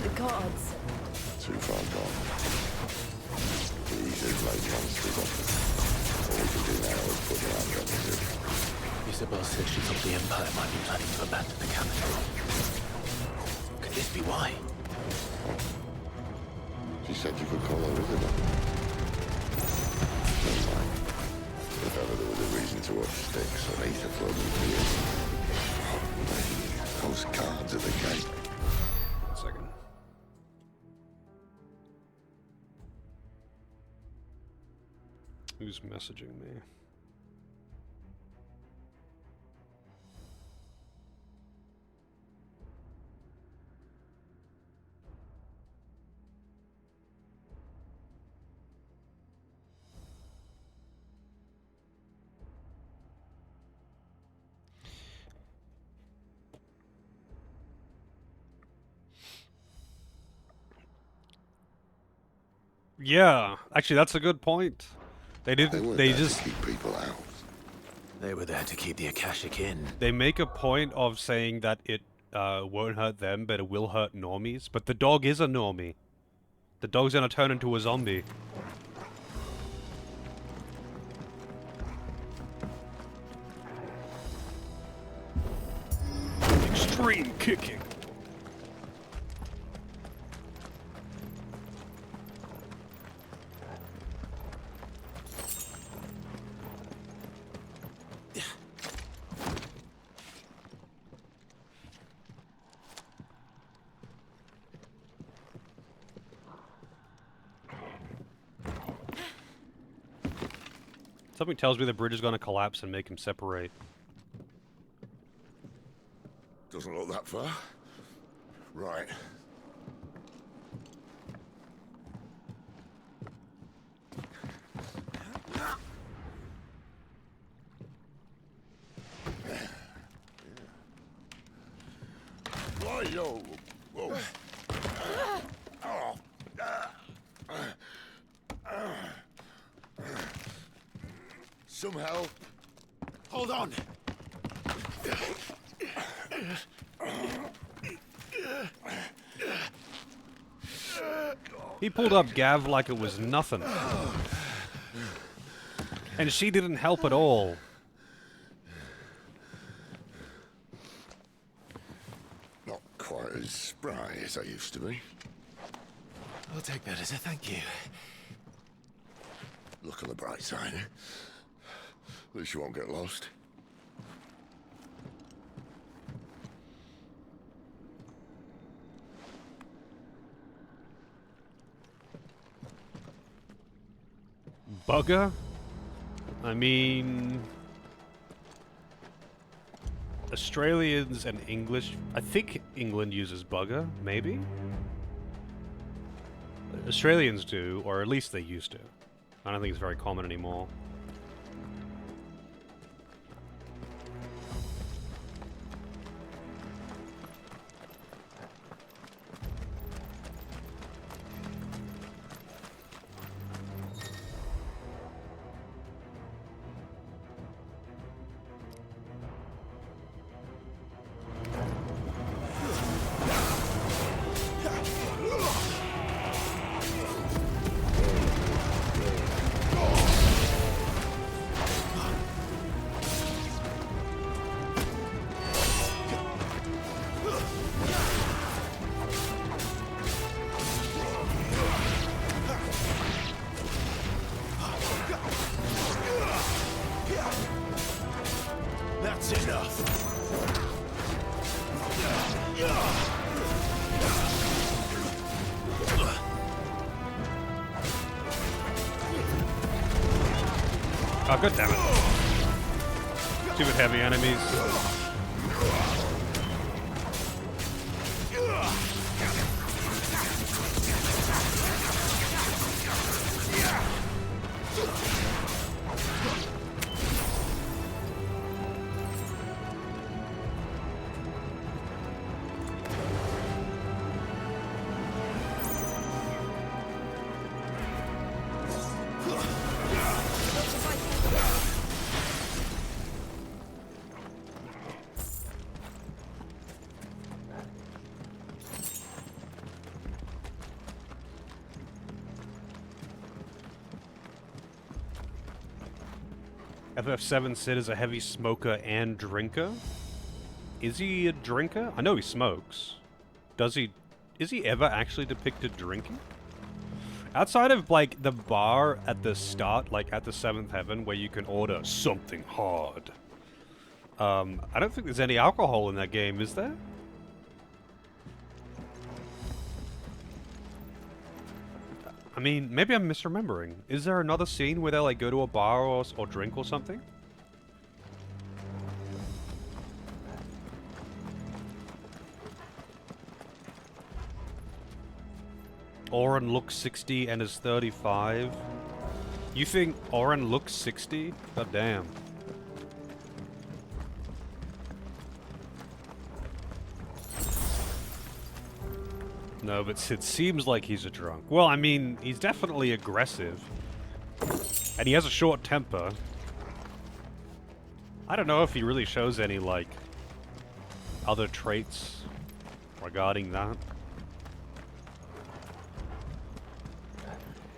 The gods. Too far gone. The ether's made monsters of them. All we can do now is put our hands on it. Isabel said she thought the Empire might be planning to abandon the capital. Could this be why? She said you could call her Isabel. Never mind. If ever there was a reason to watch sticks, an ether flood would be it. Oh, man. Those guards at the gate. 1 second. Who's messaging me? Yeah, actually, that's a good point. They didn't. They just keep people out. They were there to keep the Akashic in. They make a point of saying that it won't hurt them, but it will hurt normies. But the dog is a normie. The dog's gonna turn into a zombie. Extreme kicking. Something tells me the bridge is going to collapse and make him separate. Doesn't look that far. Right. Why, yo? Whoa. Some help. Hold on. He pulled up Gav like it was nothing. And she didn't help at all. Not quite as spry as I used to be. I'll take that as a thank you. Look on the bright side, eh? At least you won't get lost. Bugger? I mean... Australians and English... I think England uses bugger, maybe? Australians do, or at least they used to. I don't think it's very common anymore. Oh, god damn it. Stupid heavy enemies. FF7 Sid is a heavy smoker and drinker. Is he a drinker? I know he smokes. Is he ever actually depicted drinking? Outside of, like, the bar at the start, like, at the 7th Heaven, where you can order something hard. I don't think there's any alcohol in that game, is there? I mean, maybe I'm misremembering. Is there another scene where they, like, go to a bar or drink or something? Oren looks 60 and is 35. You think Oren looks 60? God damn. No, but it seems like he's a drunk. Well, I mean, he's definitely aggressive. And he has a short temper. I don't know if he really shows any, like, other traits regarding that.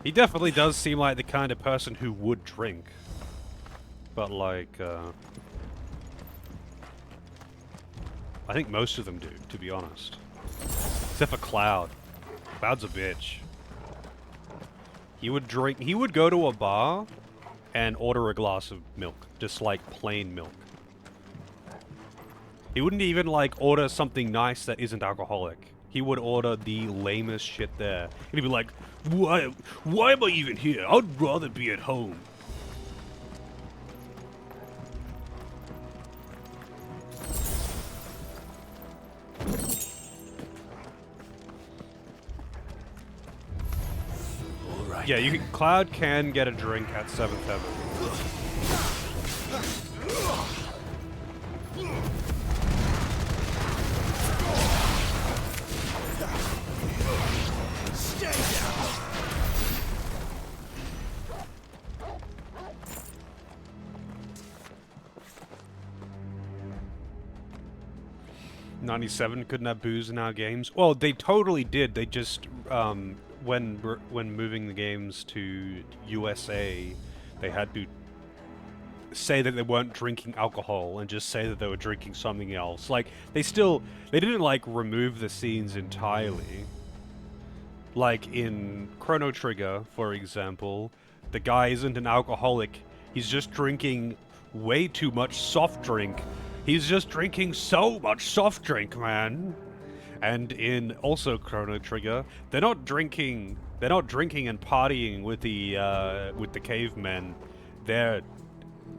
He definitely does seem like the kind of person who would drink. But, like, I think most of them do, to be honest. Except for Cloud. Cloud's a bitch. He would go to a bar and order a glass of milk. Just like plain milk. He wouldn't even like order something nice that isn't alcoholic. He would order the lamest shit there. And he'd be like, why am I even here? I'd rather be at home. Yeah, Cloud can get a drink at 7th Heaven. Stay down. 97 couldn't have booze in our games. Well, they totally did. They just when moving the games to USA, they had to say that they weren't drinking alcohol and just say that they were drinking something else. Like, they didn't, like, remove the scenes entirely. Like, in Chrono Trigger, for example, the guy isn't an alcoholic. He's just drinking way too much soft drink. He's just drinking so much soft drink, man. And in also Chrono Trigger, they're not drinking and partying with the cavemen. They're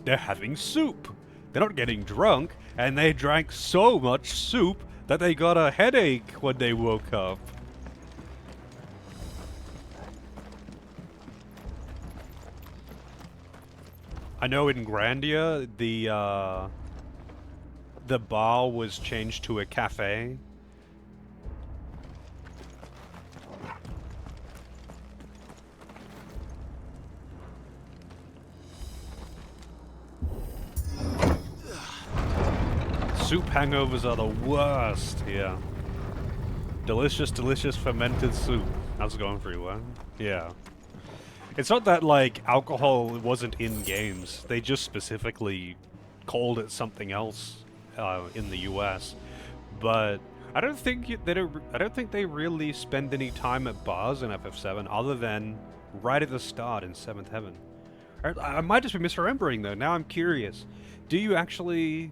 having soup. They're not getting drunk, and they drank so much soup that they got a headache when they woke up. I know in Grandia, the bar was changed to a cafe. Soup hangovers are the worst here. Delicious, delicious fermented soup. How's it going for you, what? Yeah. It's not that, like, alcohol wasn't in games. They just specifically called it something else in the US. But I don't think they really spend any time at bars in FF7 other than right at the start in 7th Heaven. I might just be misremembering, though. Now I'm curious. Do you actually,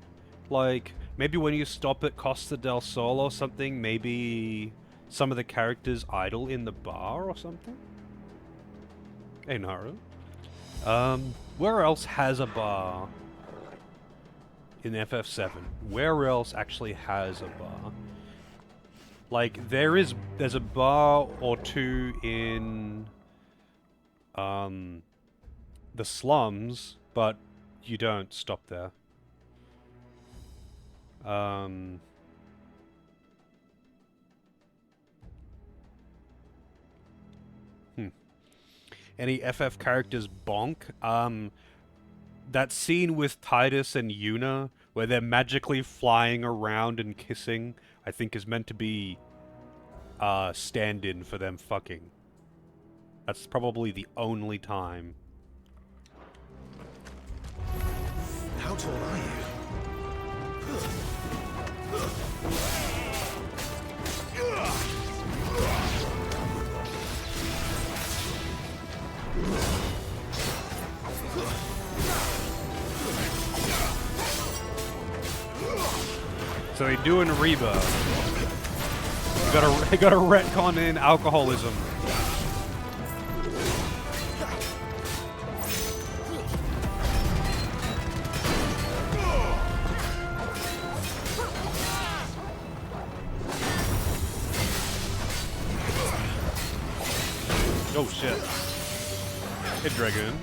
like, maybe when you stop at Costa del Sol or something, maybe some of the characters idle in the bar or something? Hey, Naru. Where else has a bar? In FF7. Where else actually has a bar? Like, there's a bar or two in, the slums, but you don't stop there. Any FF characters bonk? That scene with Titus and Yuna, where they're magically flying around and kissing, I think is meant to be, stand-in for them fucking. That's probably the only time. How tall are you? So they do in Reba. You gotta retcon in alcoholism. Oh shit. Hey Dragoon.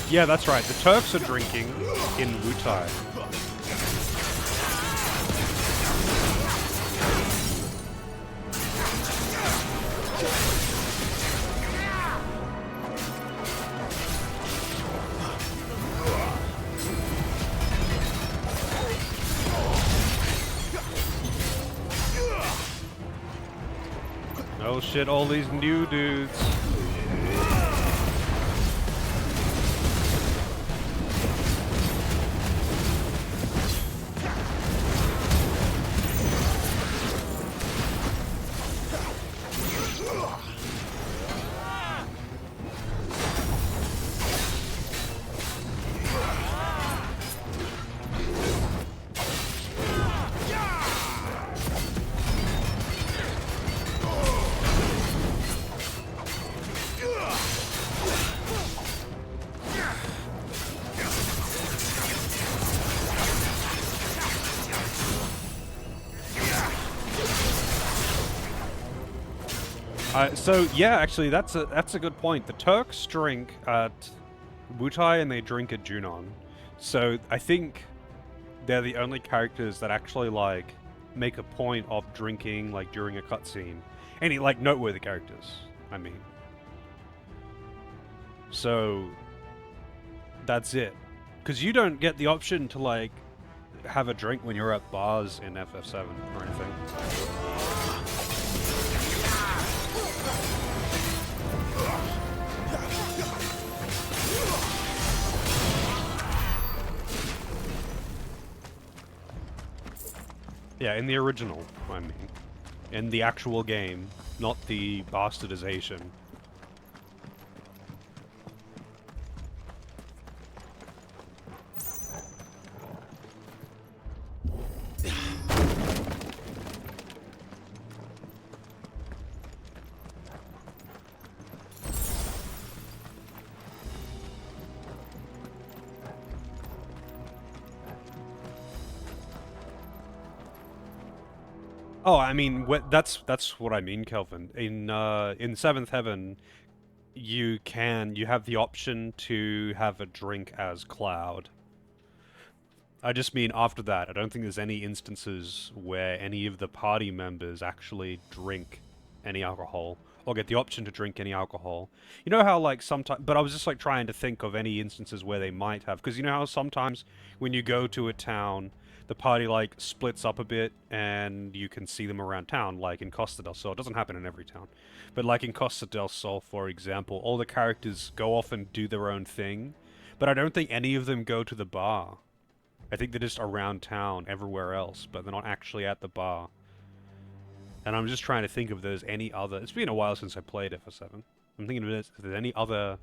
Yeah, that's right. The Turks are drinking in Wutai. Oh shit, all these new dudes. So yeah, actually, that's a good point. The Turks drink at Wutai and they drink at Junon. So I think they're the only characters that actually like make a point of drinking like during a cutscene. Any like noteworthy characters, I mean. So that's it. Because you don't get the option to like have a drink when you're at bars in FF7 or anything. Yeah, in the original, I mean. In the actual game, not the bastardization. Oh, I mean, that's what I mean, Kelvin. In Seventh Heaven, you have the option to have a drink as Cloud. I just mean after that. I don't think there's any instances where any of the party members actually drink any alcohol or get the option to drink any alcohol. You know how like sometimes, but I was just like trying to think of any instances where they might have, because you know how sometimes when you go to a town, the party like splits up a bit and you can see them around town, like in Costa del Sol. It doesn't happen in every town, but like in Costa del Sol, for example, all the characters go off and do their own thing, but I don't think any of them go to the bar. I think they're just around town everywhere else, but they're not actually at the bar. And I'm just trying to think if there's any other... It's been a while since I played FF7. I'm thinking if there's any other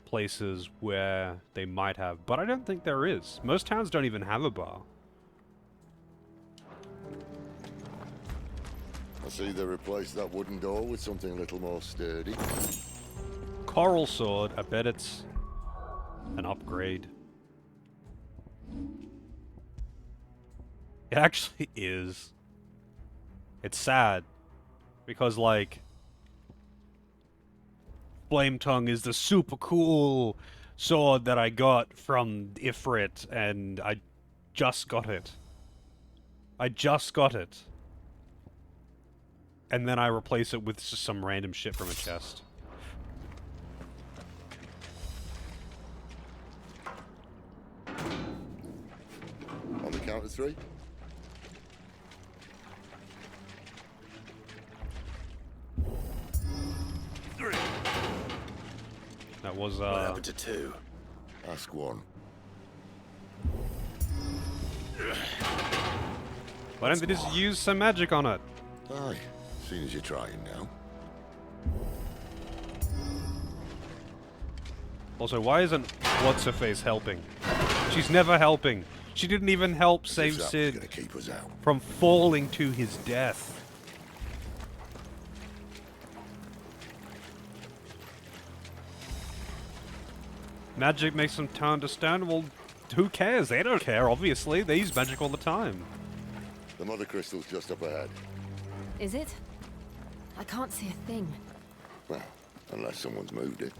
places where they might have, but I don't think there is. Most towns don't even have a bar. I see they replaced that wooden door with something a little more sturdy. coral sword. I bet it's an upgrade. It actually is. It's sad. Because, like, Flame Tongue is the super cool sword that I got from Ifrit, and I just got it. I just got it. And then I replace it with just some random shit from a chest. On the count of 3. That was, What happened to 2? Ask 1. Why don't they just use some magic on it? Aye, seeing as you're trying now. Also, why isn't What's-Her-Face helping? She's never helping. She didn't even help save that was Sid gonna keep us out. from falling to his death. Magic makes them turn to stone. Well, who cares? They don't care, obviously. They use magic all the time. The mother crystal's just up ahead. Is it? I can't see a thing. Well, unless someone's moved it.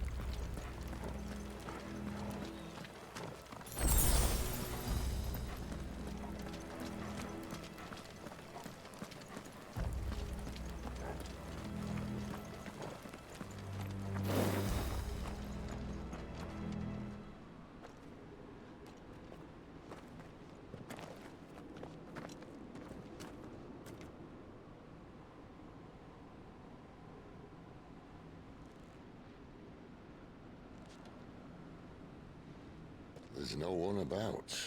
There's no one about.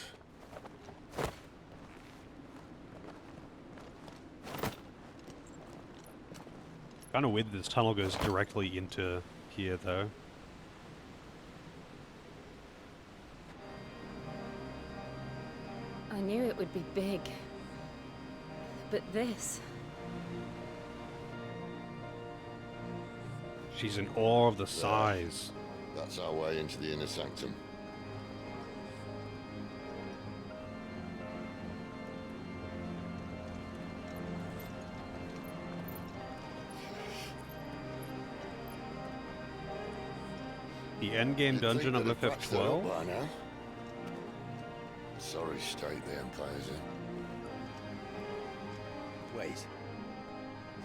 Kind of weird that this tunnel goes directly into here, though. I knew it would be big. But this... She's in awe of the size. That's our way into the inner sanctum. The endgame dungeon of FF12? By now. Sorry state the Empire's in. Wait.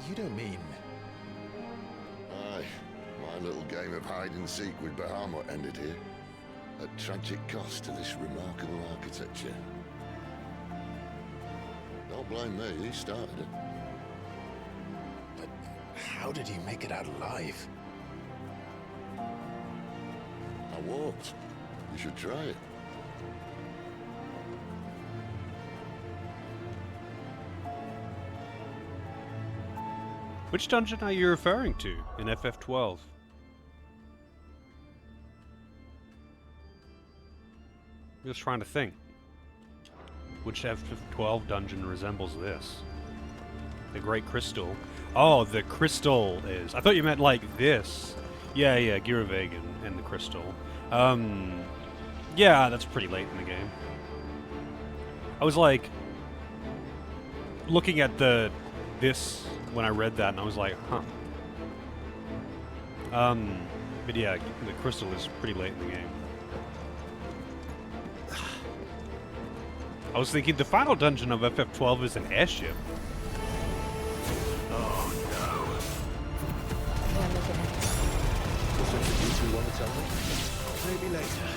You don't mean... Aye. My little game of hide-and-seek with Bahamut ended here. At tragic cost to this remarkable architecture. Don't blame me, he started it. But how did you make it out alive? I walked. You should try it. Which dungeon are you referring to in FF12? I'm just trying to think. Which FF12 dungeon resembles this? The Great Crystal. Oh, the Crystal is... I thought you meant like this. Yeah, Giraveg and the Crystal. Yeah, that's pretty late in the game. I was like... looking at this when I read that, and I was like, huh. But yeah, the Crystal is pretty late in the game. I was thinking the final dungeon of FF12 is an airship. Oh no. Yeah, look at it. Something you two want to tell me? Maybe later.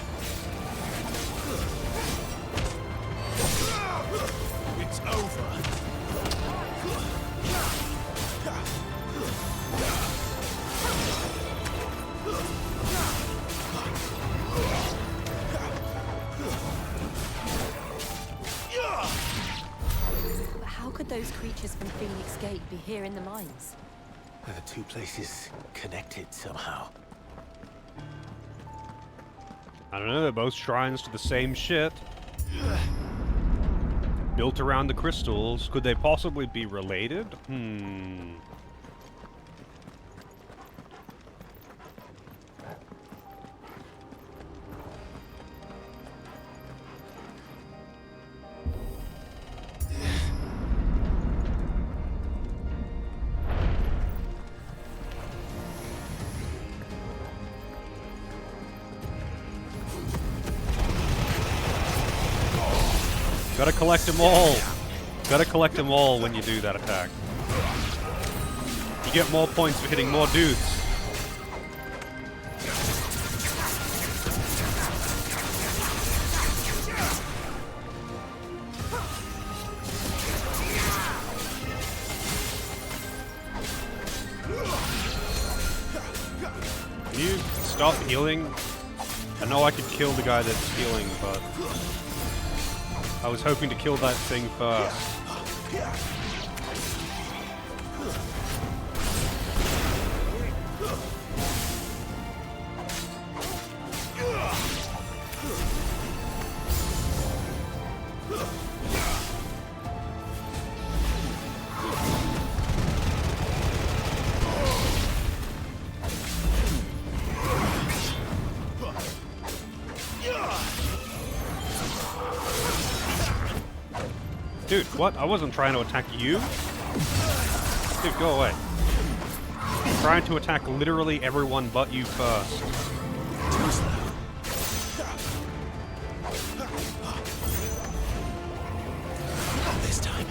It's over. But how could those creatures from Phoenix Gate be here in the mines? Are the two places connected somehow? I don't know, they're both shrines to the same shit. Built around the crystals. Could they possibly be related? Gotta collect them all. Gotta collect them all when you do that attack. You get more points for hitting more dudes. Can you stop healing? I know I could kill the guy that's healing, but I was hoping to kill that thing first. Dude, what? I wasn't trying to attack you. Dude, go away. I'm trying to attack literally everyone but you first. Not this time.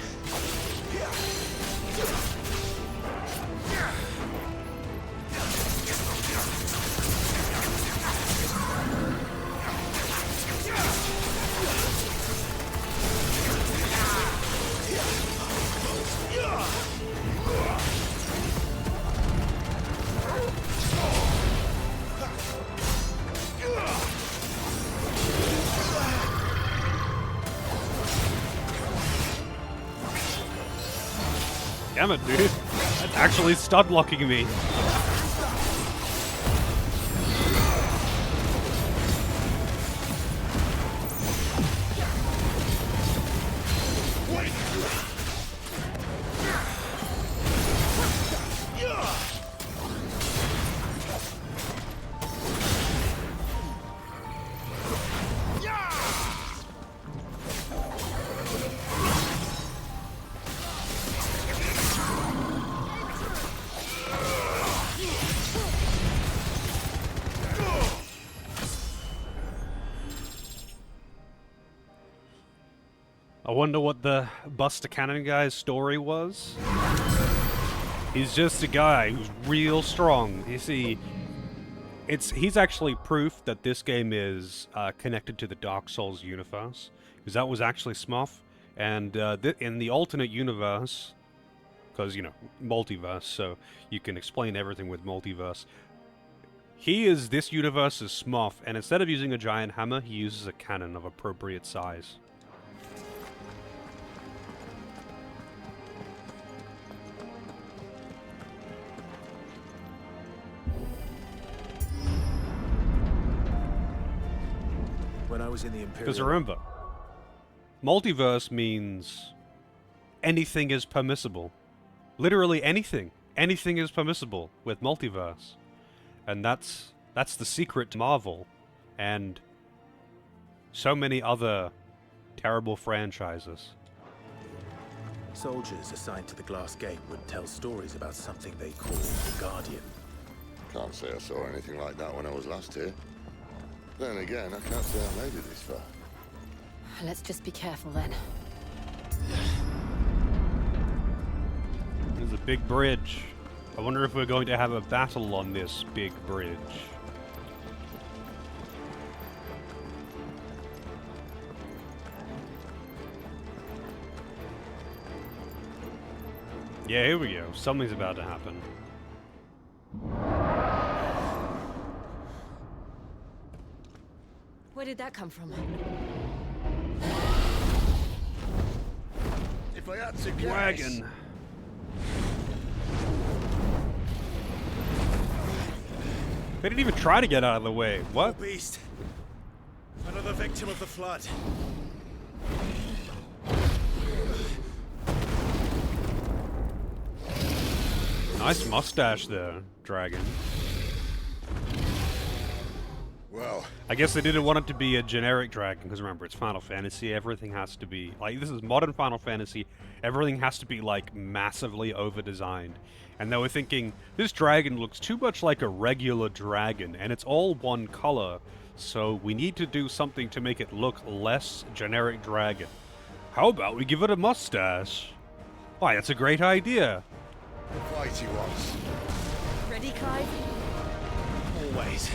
Damn it, dude. That's actually stud blocking me. I wonder what the Buster Cannon guy's story was. He's just a guy who's real strong. You see, he's actually proof that this game is connected to the Dark Souls universe, because that was actually Smough, and in the alternate universe, because, you know, multiverse, so you can explain everything with multiverse. He is this universe's Smough, and instead of using a giant hammer, he uses a cannon of appropriate size. When I was in the Imperial... Because remember, multiverse means anything is permissible. Literally anything. Anything is permissible with multiverse. And that's the secret to Marvel. And so many other terrible franchises. Soldiers assigned to the Glass Gate would tell stories about something they called the Guardian. Can't say I saw anything like that when I was last here. Then again, I can't say I made it this far. Let's just be careful then. There's a big bridge. I wonder if we're going to have a battle on this big bridge. Yeah, here we go. Something's about to happen. Where did that come from? If I had to guess... Dragon. They didn't even try to get out of the way. What? Beast. Another victim of the flood. Nice mustache there, dragon. Well, I guess they didn't want it to be a generic dragon, because remember, it's Final Fantasy, everything has to be, like, this is modern Final Fantasy, everything has to be, like, massively over-designed. And they were thinking, this dragon looks too much like a regular dragon, and it's all one color, so we need to do something to make it look less generic dragon. How about we give it a mustache? Why, that's a great idea. Fight he was. Ready, Clive? Always.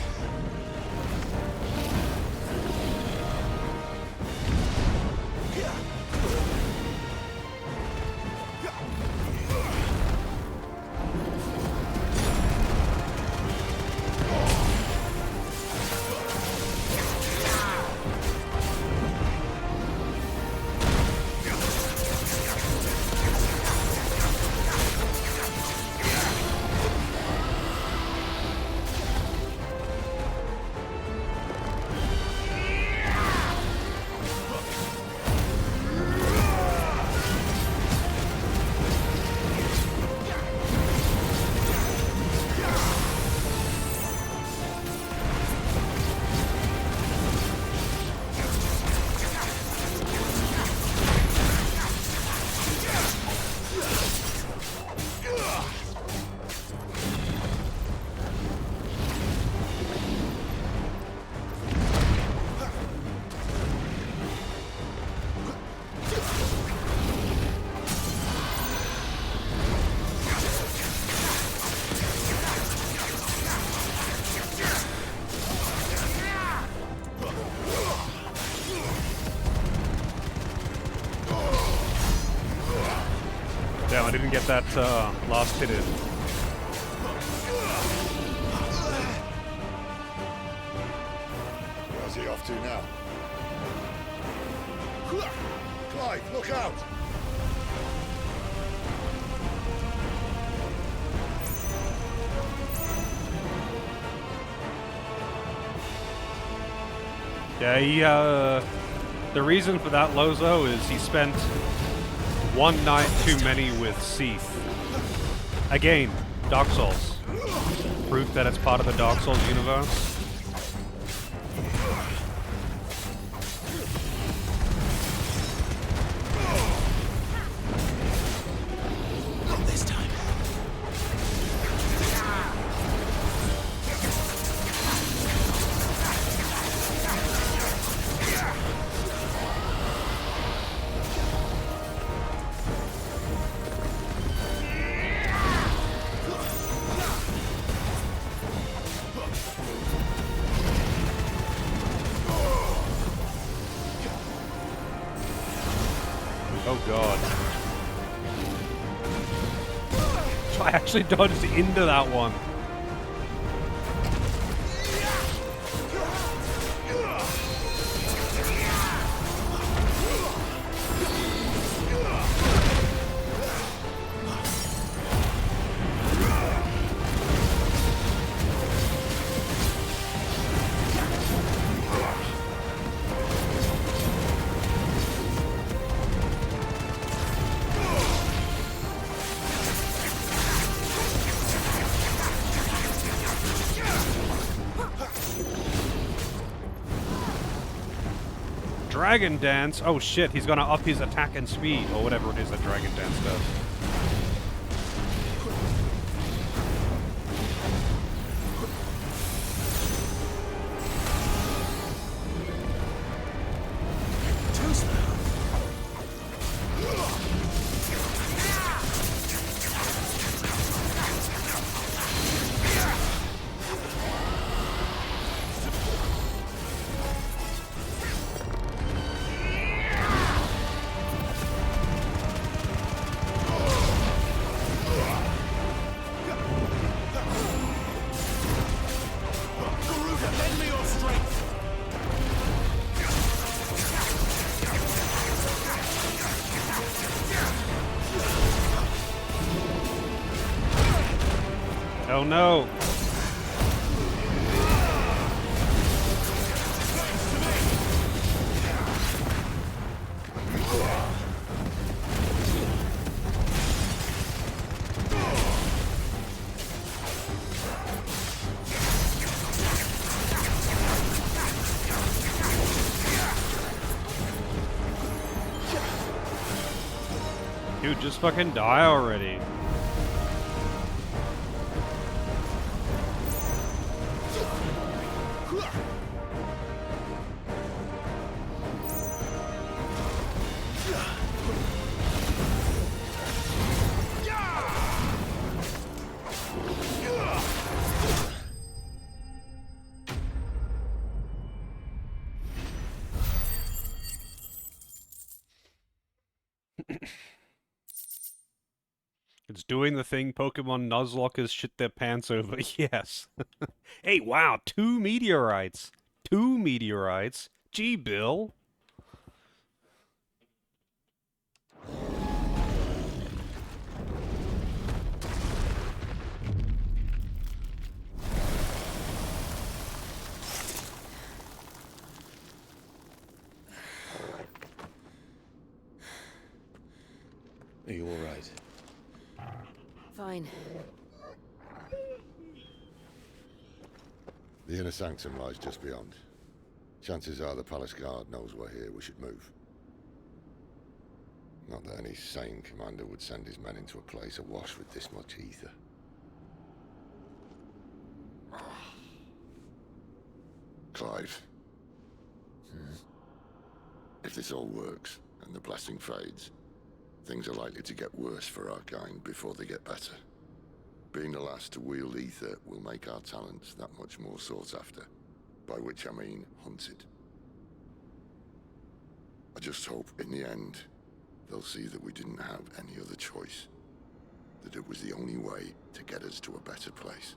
Damn, I didn't get that last hit in. Where's he off to now? Clive, look out! Yeah, the reason for that, Lozo, is he spent one night too many with Seath. Again, Dark Souls. Proof that it's part of the Dark Souls universe. Not this time. Oh god. I actually dodged into that one. Dragon Dance? Oh shit, he's gonna up his attack and speed, or whatever it is that Dragon Dance does. Too slow. Oh no! Dude, just fucking die already. Yeah. It's doing the thing Pokemon Nuzlockers shit their pants over. Yes. Hey, wow, 2 meteorites. 2 meteorites. Gee, Bill. Are you all right? Fine. The inner sanctum lies just beyond. Chances are the palace guard knows we're here. We should move. Not that any sane commander would send his men into a place awash with this much ether. Clive. If this all works, and the blessing fades, things are likely to get worse for our kind before they get better. Being the last to wield ether will make our talents that much more sought after. By which I mean hunted. I just hope, in the end, they'll see that we didn't have any other choice. That it was the only way to get us to a better place.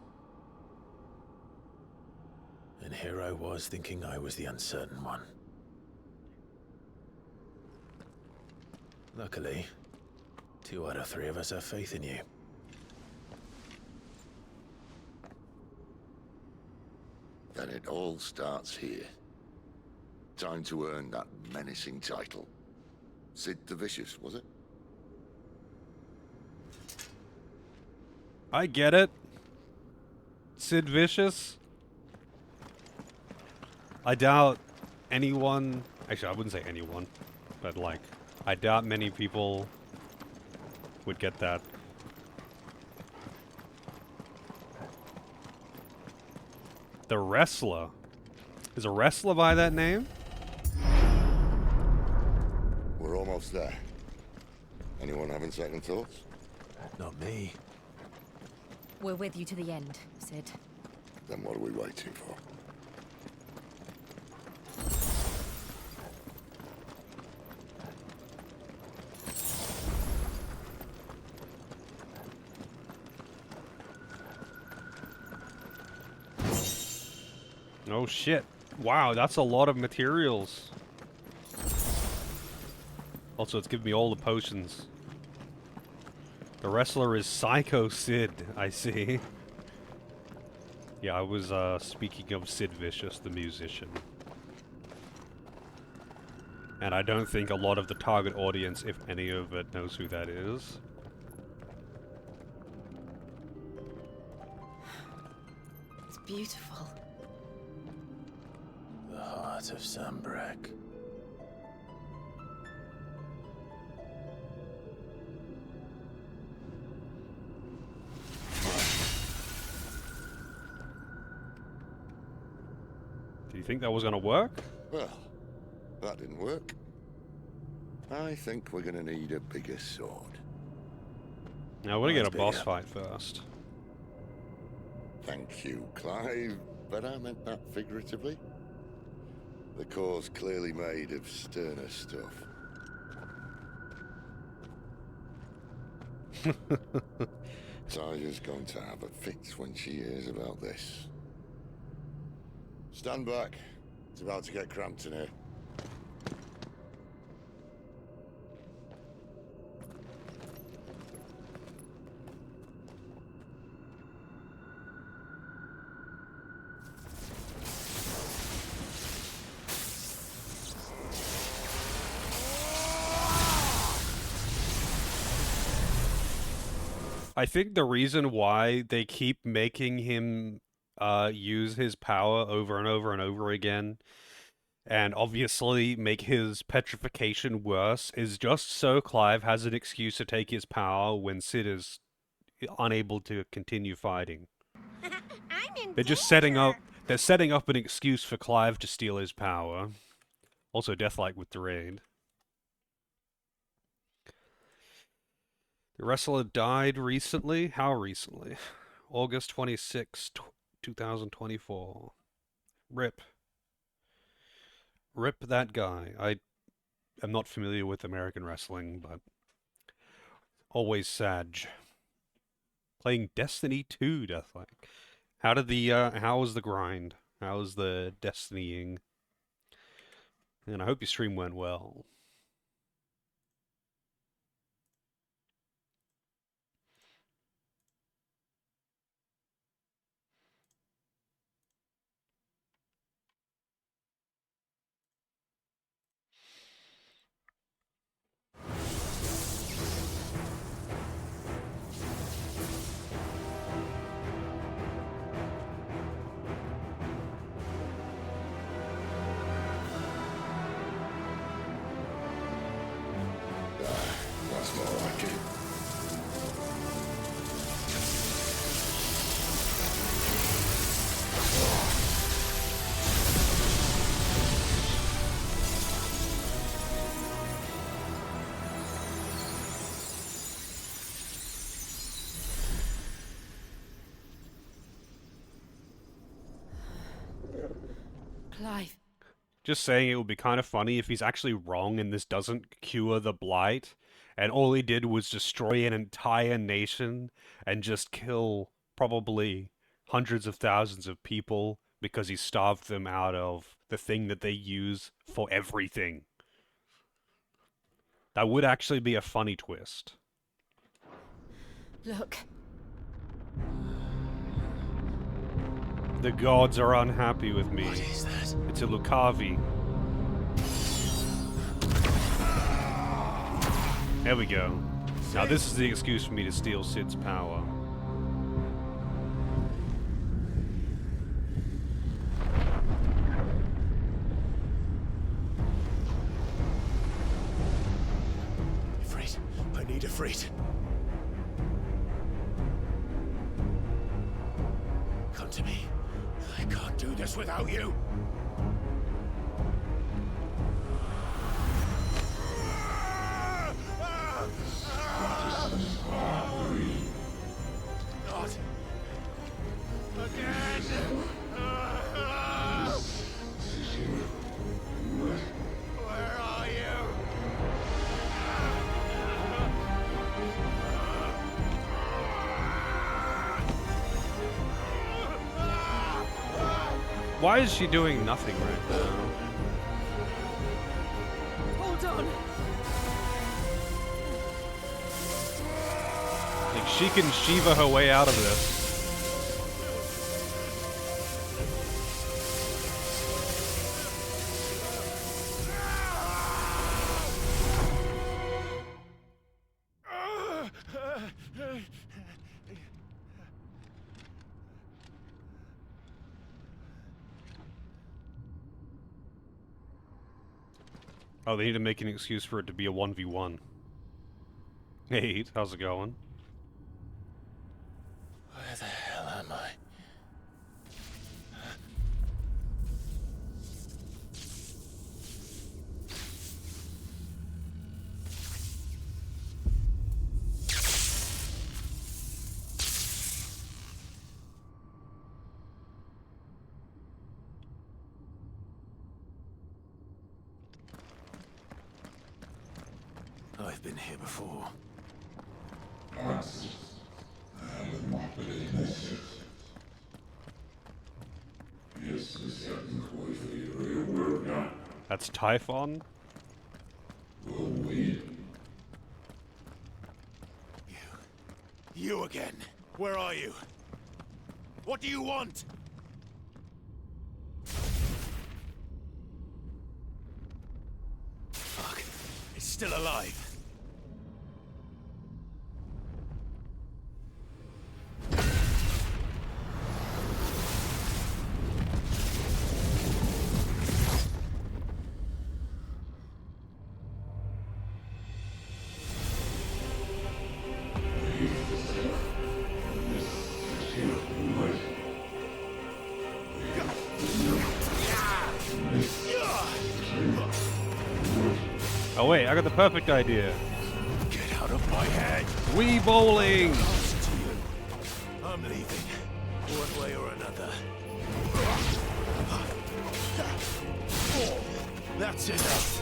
And here I was thinking I was the uncertain one. Luckily, 2 out of 3 of us have faith in you. Then it all starts here. Time to earn that menacing title. Sid the Vicious, was it? I get it. Sid Vicious. I doubt anyone... Actually, I wouldn't say anyone. But, like, I doubt many people would get that. The Wrestler. Is a wrestler by that name? We're almost there. Anyone having second thoughts? Not me. We're with you to the end, Sid. Then what are we waiting for? Oh shit. Wow, that's a lot of materials. Also, it's giving me all the potions. The wrestler is Psycho Sid, I see. Yeah, I was speaking of Sid Vicious, the musician. And I don't think a lot of the target audience, if any of it, knows who that is. It's beautiful. The heart of Sambrak. Do you think that was gonna work? Well, that didn't work. I think we're gonna need a bigger sword. Now, we're gonna get a boss fight first. Thank you, Clive, but I meant that figuratively. The core's clearly made of sterner stuff. Taja's going to have a fit when she hears about this. Stand back. It's about to get cramped in here. I think the reason why they keep making him use his power over and over and over again, and obviously make his petrification worse, is just so Clive has an excuse to take his power when Sid is unable to continue fighting. They're just setting up an excuse for Clive to steal his power. Also, Deathlike with Drained. The wrestler died recently? How recently? August 26, 2024. RIP. RIP that guy. I am not familiar with American wrestling, but always sad. Playing Destiny 2 Deathlike. How was the grind? How was the Destinying? And I hope your stream went well. That's more like it. Clive. Just saying, it would be kind of funny if he's actually wrong and this doesn't cure the blight, and all he did was destroy an entire nation and just kill probably hundreds of thousands of people because he starved them out of the thing that they use for everything. That would actually be a funny twist. Look. The gods are unhappy with me. What is that? It's a Lucavi. There we go. Now this is the excuse for me to steal Sid's power. Ifrit, I need Ifrit. Come to me. I can't do this without you. Not again. Where are you? Why is she doing nothing right now? Hold on. Like, she can Shiva her way out of this. Oh, they need to make an excuse for it to be a 1v1. Hey, how's it going? Where the hell am I? I've been here before. That's Typhon? You again. Where are you? What do you want? Fuck. It's still alive. Oh wait, I got the perfect idea. Get out of my head. Wii bowling! I'm leaving. One way or another. That's enough.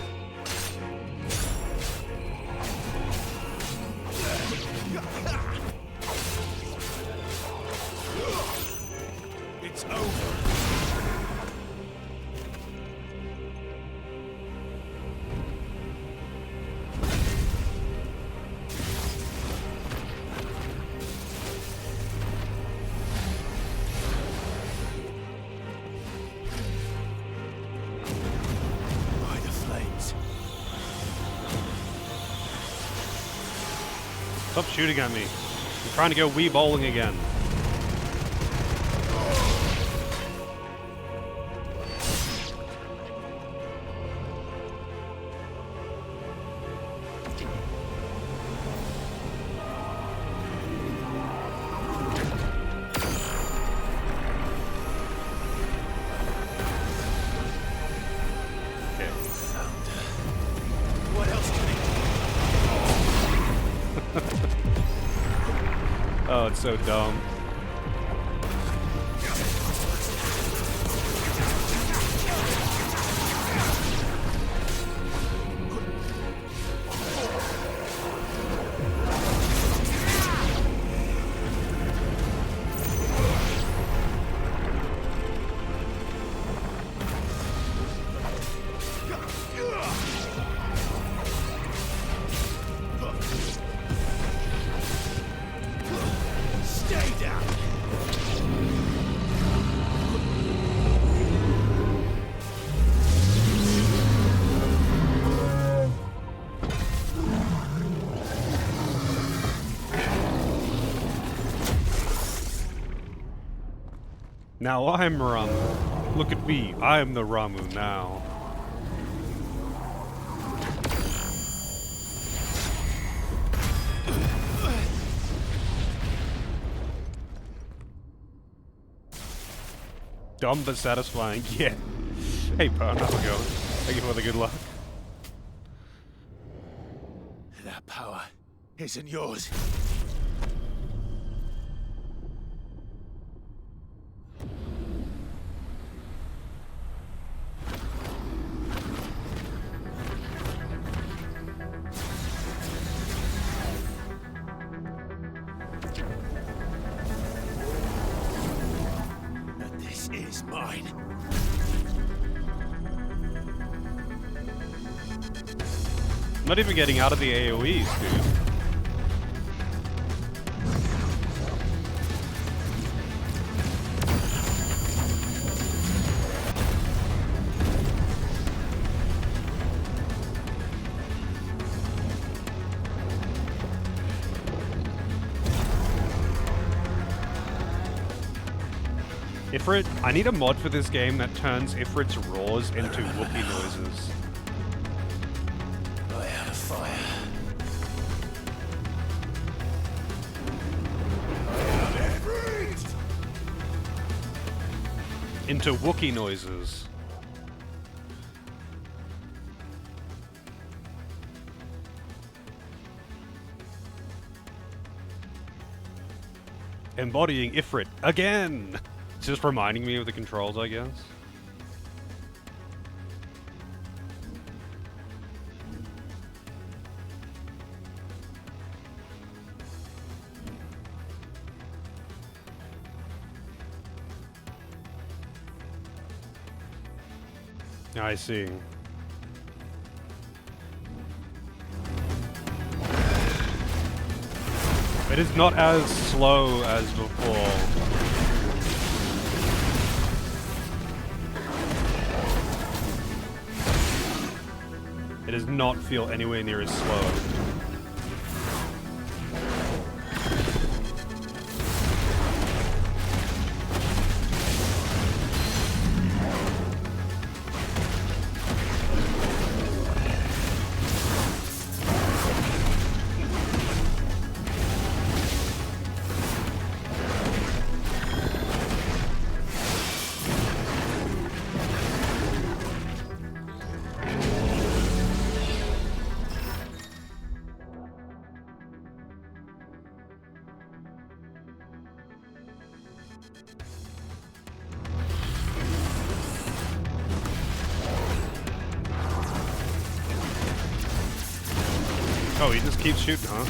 Stop shooting at me. I'm trying to go Wii bowling again. Oh, it's so dumb. Stay down! Now I'm Ramu. Look at me, I'm the Ramu now. Dumb but satisfying, yeah. Hey, Pun, how's it going? Thank you for the good luck. That power isn't yours. But this is mine. I'm not even getting out of the AoEs, dude. Ifrit, I need a mod for this game that turns Ifrit's roars into Wookiee noises. I have fire. I have breathed. Into Wookiee noises. Embodying Ifrit again! It's just reminding me of the controls, I guess. I see. It is not as slow as before. It does not feel anywhere near as slow. Oh, he just keeps shooting, huh?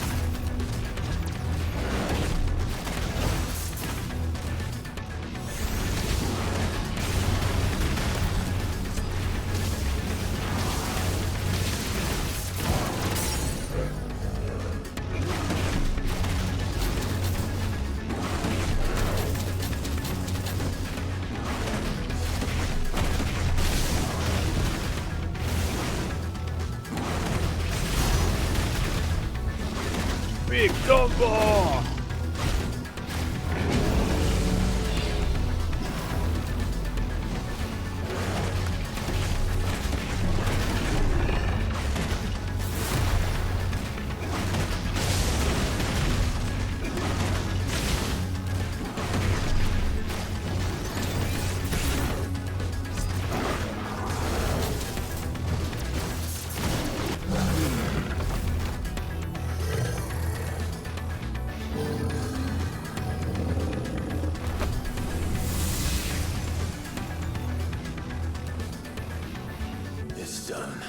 big number! It's done.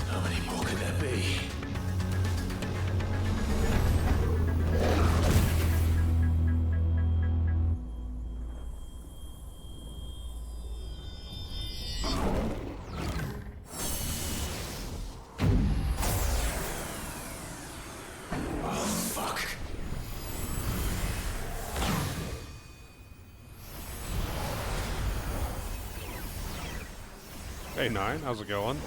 How many more could there be? Hey, Nine, how's it going?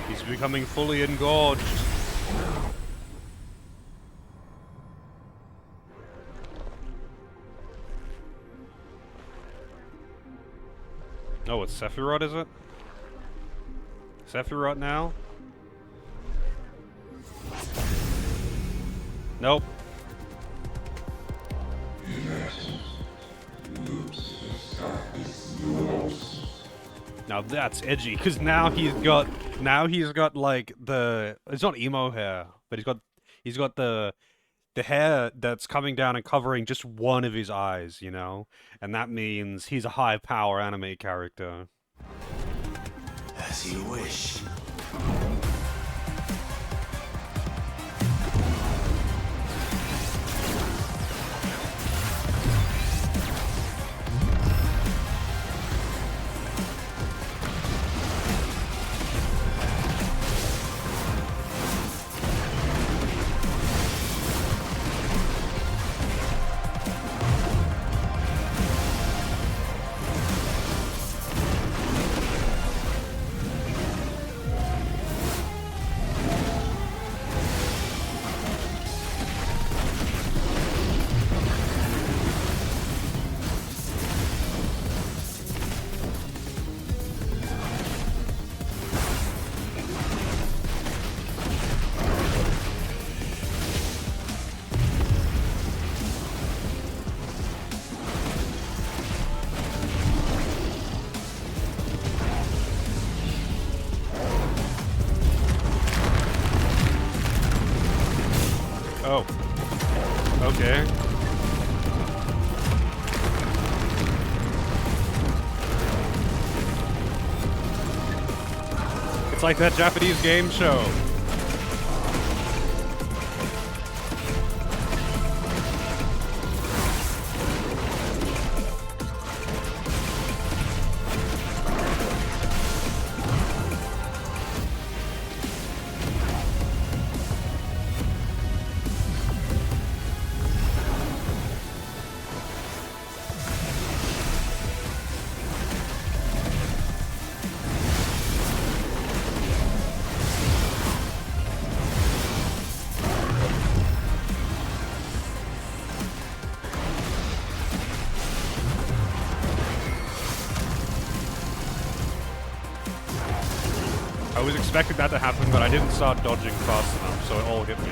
He's becoming fully engorged. Oh, it's Sephiroth, is it? Sephiroth now? Nope. Now that's edgy, because now he's got like it's not emo hair, but he's got the hair that's coming down and covering just one of his eyes, you know? And that means he's a high power anime character. As you wish. Oh. Okay. It's like that Japanese game show. I was expecting that to happen, but I didn't start dodging fast enough, so it all hit me.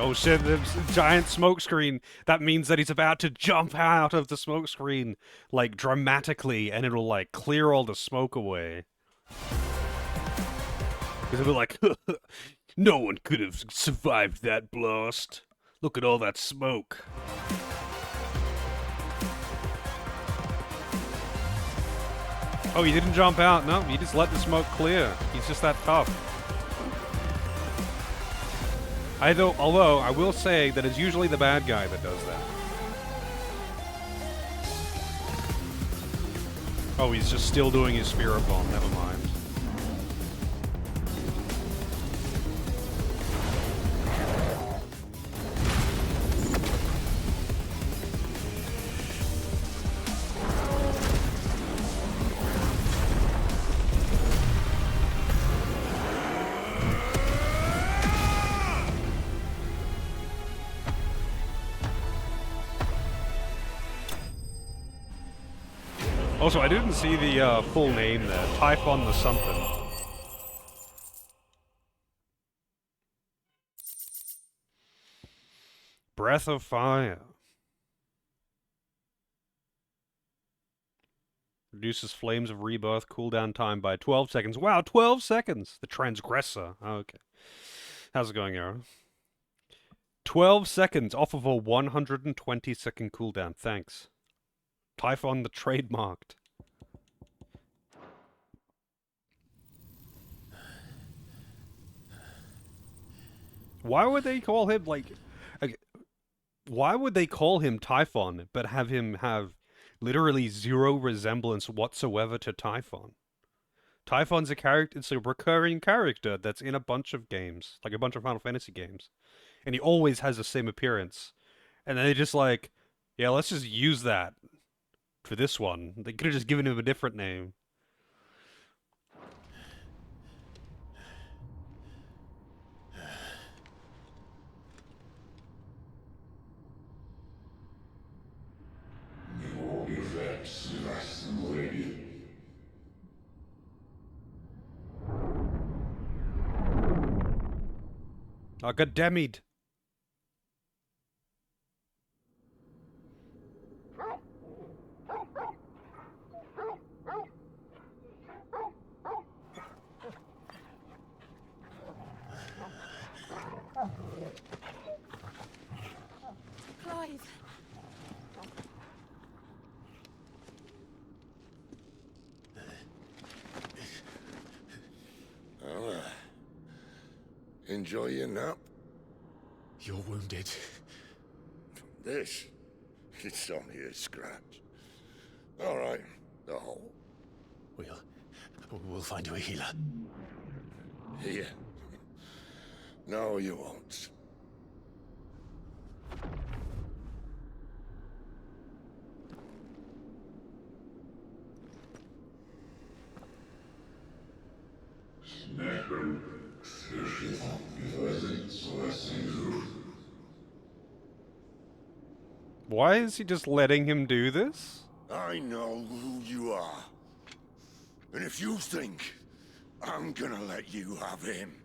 Oh shit, there's a giant smoke screen. That means that he's about to jump out of the smoke screen, like, dramatically, and it'll, like, clear all the smoke away. Because it'll be like, no one could have survived that blast. Look at all that smoke. Oh, he didn't jump out. No, he just let the smoke clear. He's just that tough. Although, I will say that it's usually the bad guy that does that. Oh, he's just still doing his spirit bomb. Never mind. Also, I didn't see the full name there. Typhon the something. Breath of Fire. Reduces flames of rebirth cooldown time by 12 seconds. Wow, 12 seconds! The Transgressor. Oh, okay. How's it going, Arrow? 12 seconds off of a 120-second cooldown. Thanks. Typhon the trademarked. Why would they call him, like... Why would they call him Typhon, but have him have literally zero resemblance whatsoever to Typhon? Typhon's a character, it's a recurring character that's in a bunch of games, like a bunch of Final Fantasy games. And he always has the same appearance. And then they just like, yeah, let's just use that for this one. They could have just given him a different name. I got demied. Clive. Well, enjoy your nap. You're wounded. This? It's only a scratch. All right, the hole. We'll find you a healer. Here. No, you won't. Why is he just letting him do this? I know who you are. And if you think I'm gonna let you have him...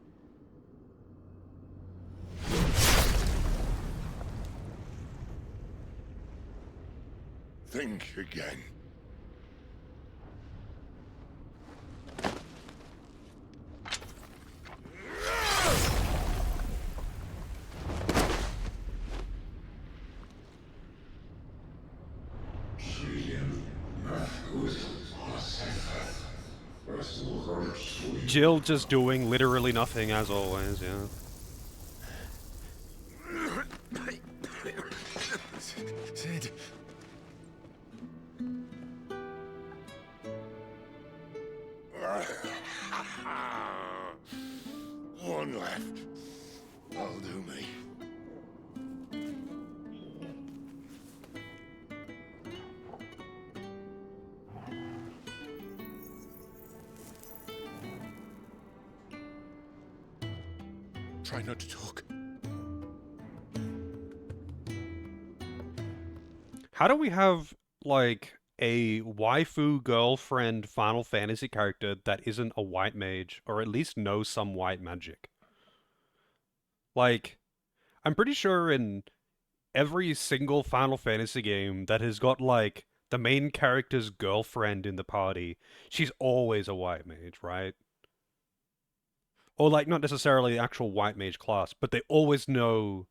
Think again. Jill just doing literally nothing as always, yeah. Sid. One left. That'll do me. Try not to talk. How do we have, like, a waifu girlfriend Final Fantasy character that isn't a white mage, or at least knows some white magic? Like, I'm pretty sure in every single Final Fantasy game that has got like the main character's girlfriend in the party, she's always a white mage, right? Or like not necessarily the actual white mage class, but they always know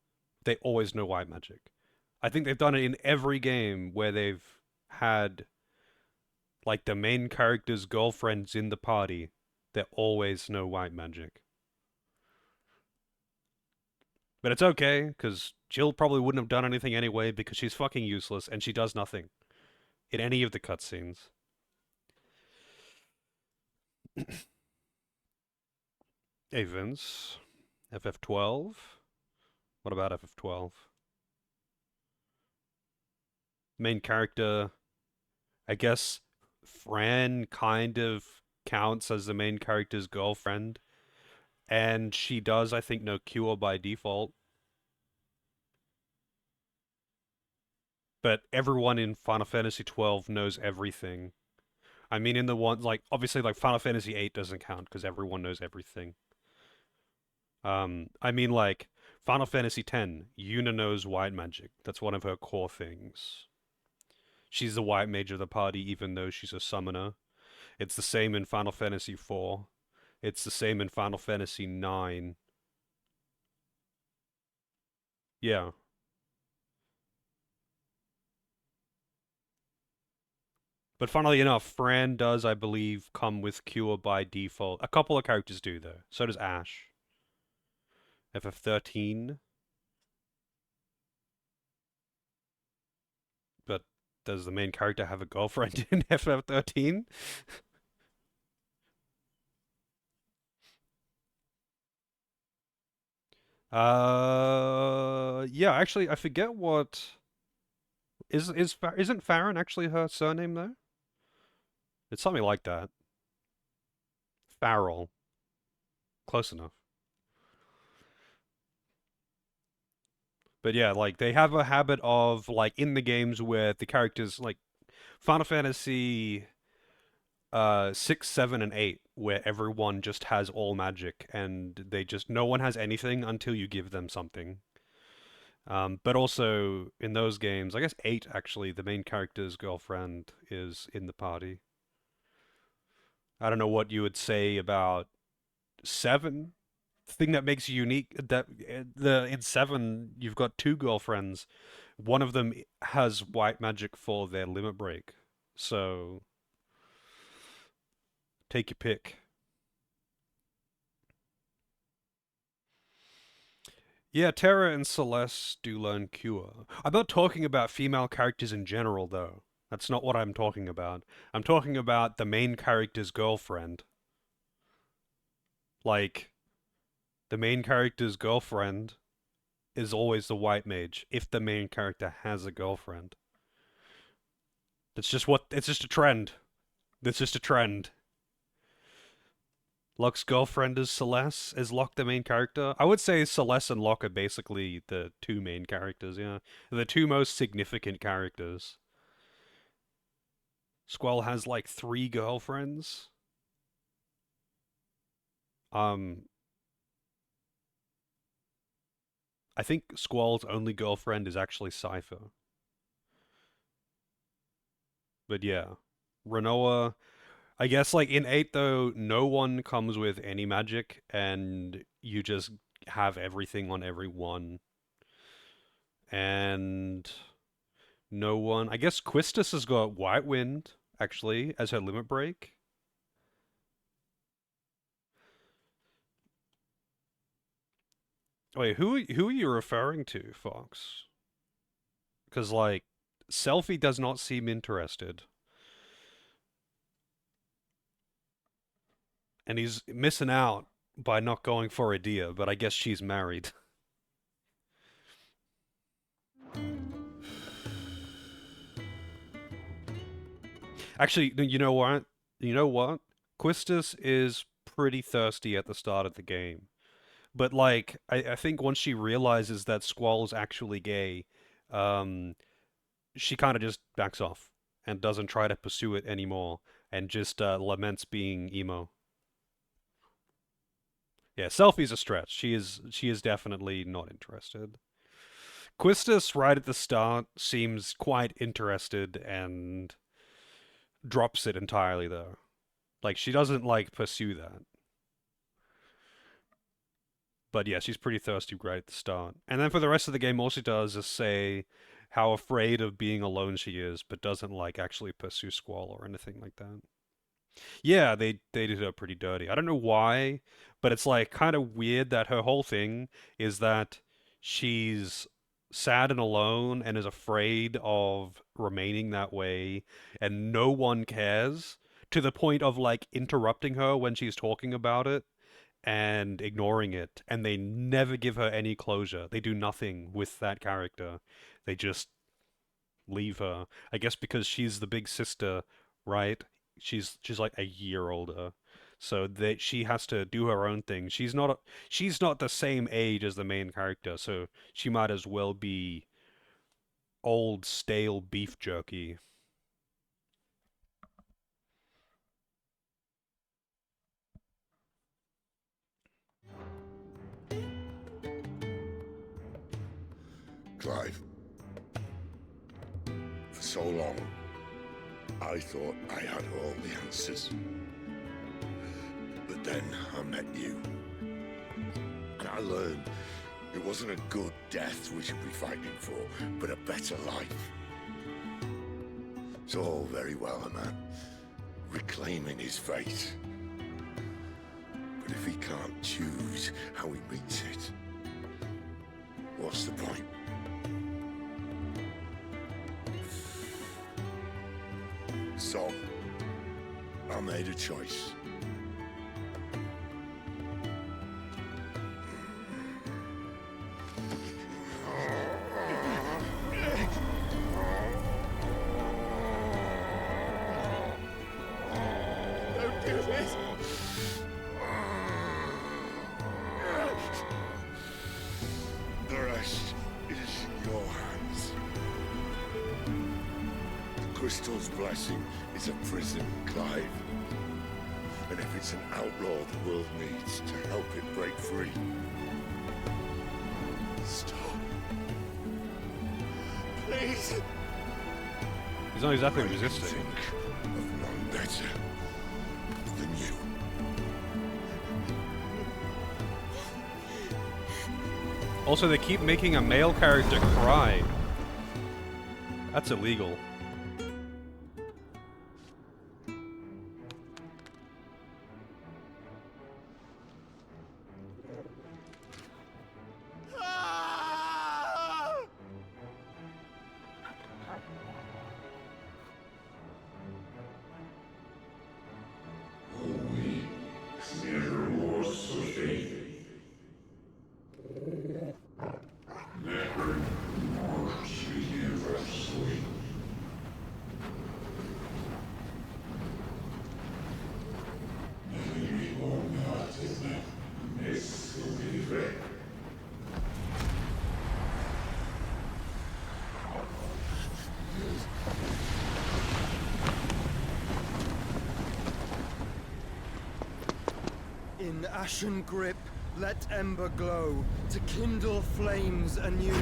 white magic. I think they've done it in every game where they've had like the main character's girlfriends in the party. They always know white magic. But it's okay, because Jill probably wouldn't have done anything anyway because she's fucking useless and she does nothing in any of the cutscenes. Hey Vince, FF12? What about FF12? Main character, I guess Fran kind of counts as the main character's girlfriend. And she does, I think, know Cure by default. But everyone in Final Fantasy XII knows everything. I mean, in the one, like, obviously, like, Final Fantasy VIII doesn't count because everyone knows everything. I mean, like, Final Fantasy X, Yuna knows white magic. That's one of her core things. She's the white mage of the party, even though she's a summoner. It's the same in Final Fantasy IV. It's the same in Final Fantasy IX. Yeah. But funnily enough, Fran does, I believe, come with Cure by default. A couple of characters do, though. So does Ash. FF13. But does the main character have a girlfriend in FF13? Yeah, actually, I forget what... Isn't Farron actually her surname, though? It's something like that. Farrell. Close enough. But yeah, like, they have a habit of, like, in the games where the characters, like, Final Fantasy 6, 7, and 8, where everyone just has all magic, and no one has anything until you give them something. But also, in those games, I guess 8, actually, the main character's girlfriend is in the party. I don't know what you would say about 7. The thing that makes you unique, that in 7, you've got 2 girlfriends. One of them has white magic for their limit break. So, take your pick. Yeah, Terra and Celeste do learn Cure. I'm not talking about female characters in general, though. That's not what I'm talking about. I'm talking about the main character's girlfriend. Like, the main character's girlfriend is always the white mage, if the main character has a girlfriend. It's just a trend. It's just a trend. Locke's girlfriend is Celeste. Is Locke the main character? I would say Celeste and Locke are basically the 2 main characters, yeah. The 2 most significant characters. Squall has like 3 girlfriends. I think Squall's only girlfriend is actually Cypher. But yeah. Renoa, I guess like in 8 though, no one comes with any magic and you just have everything on everyone. And no one, I guess Quistis has got White Wind actually as her limit break. Wait, who are you referring to, Fox? Because like Selfie does not seem interested. And he's missing out by not going for Adia, but I guess she's married. Actually, you know what? You know what? Quistis is pretty thirsty at the start of the game. But like, I think once she realizes that Squall's actually gay, she kind of just backs off and doesn't try to pursue it anymore and just laments being emo. Yeah, Selfie's a stretch. She is definitely not interested. Quistis, right at the start, seems quite interested and drops it entirely, though. Like, she doesn't, like, pursue that. But yeah, she's pretty thirsty right at the start. And then for the rest of the game, all she does is say how afraid of being alone she is, but doesn't, like, actually pursue Squall or anything like that. Yeah, they did her pretty dirty. I don't know why, but it's, like, kind of weird that her whole thing is that she's sad and alone and is afraid of remaining that way, and no one cares, to the point of, like, interrupting her when she's talking about it and ignoring it, and they never give her any closure. They do nothing with that character. They just leave her. I guess because she's the big sister, right? She's like a year older. So that she has to do her own thing. She's not the same age as the main character, so she might as well be old stale beef jerky. Clive, for so long, I thought I had all the answers. But then I met you. And I learned it wasn't a good death we should be fighting for, but a better life. It's all very well, a man reclaiming his fate. But if he can't choose how he meets it, what's the point? So, I made a choice. Don't do this! The rest is in your hands. The crystal's blessing is a prison, Clive. And if it's an outlaw the world needs to help it break free. Stop. Please. He's not exactly I can resisting. think of none better than you. Also, they keep making a male character cry. That's illegal. In ashen grip, let ember glow, to kindle flames anew.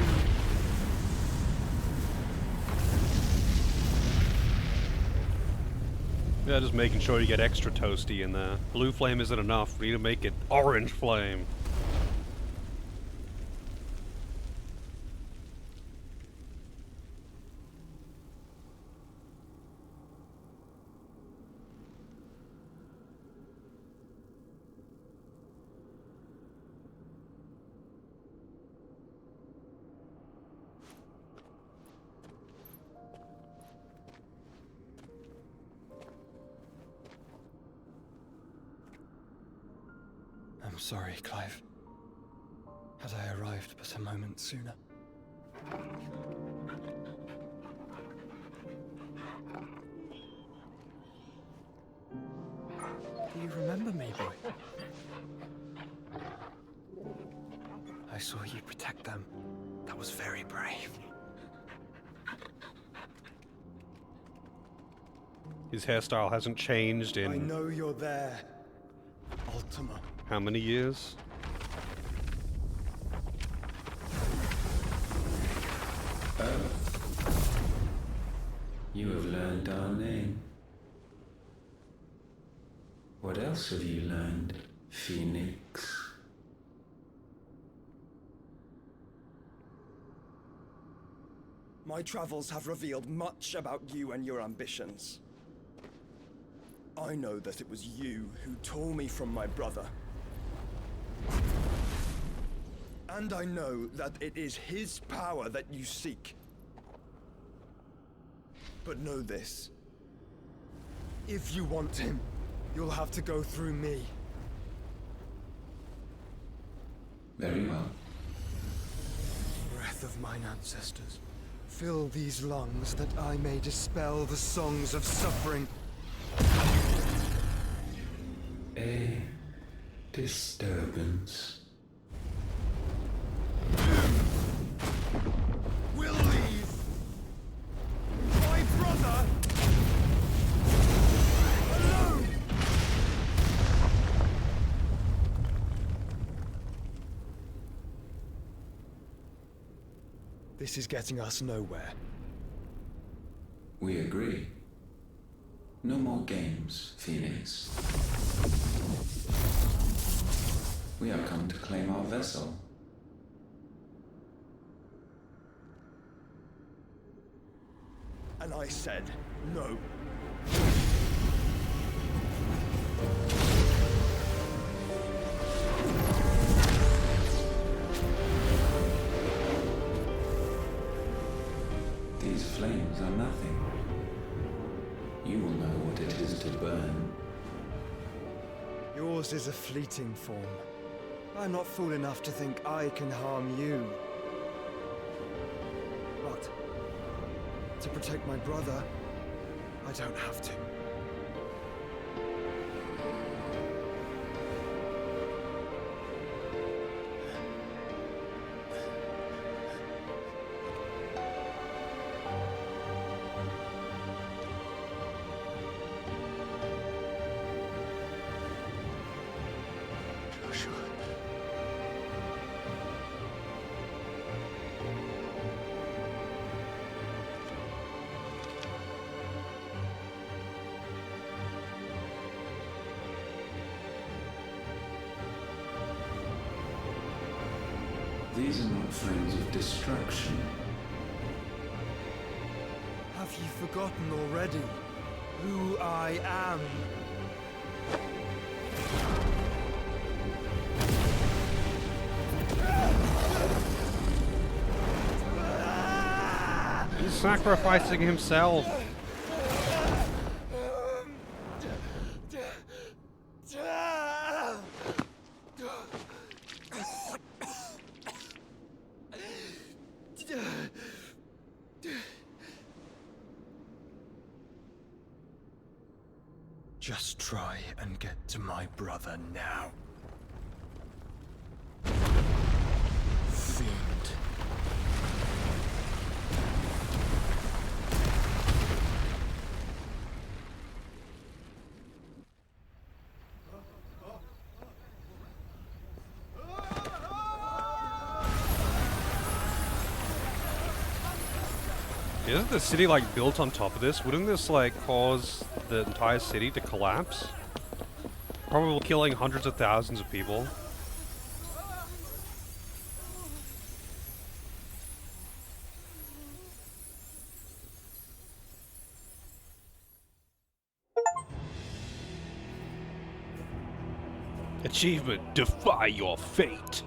Yeah, just making sure you get extra toasty in there. Blue flame isn't enough. We need to make it orange flame. I'm sorry, Clive. Had I arrived but a moment sooner. Do you remember me, boy? I saw you protect them. That was very brave. His hairstyle hasn't changed I in know you're there, Ultima. how many years? You have learned our name. What else have you learned, Phoenix? My travels have revealed much about you and your ambitions. I know that it was you who tore me from my brother. And I know that it is his power that you seek. But know this. If you want him, you'll have to go through me. Very well. Breath of mine ancestors, fill these lungs that I may dispel the songs of suffering. A disturbance. We'll leave. My brother alone. This is getting us nowhere. We agree. No more games, Phoenix. We have come to claim our vessel. And I said no. These flames are nothing. You will know what it is to burn. Yours is a fleeting form. I'm not fool enough to think I can harm you. But to protect my brother, I don't have to. These are not flames of destruction. Have you forgotten already who I am? He's sacrificing himself. Just try and get to my brother now. Fiend. Isn't the city like built on top of this? Wouldn't this like cause the entire city to collapse? Probably killing hundreds of thousands of people. Achievement, defy your fate.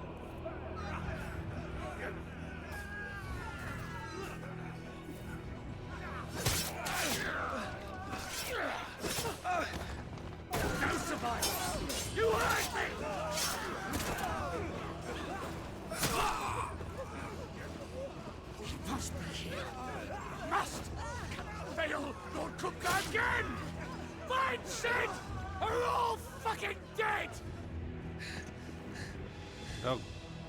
Oh,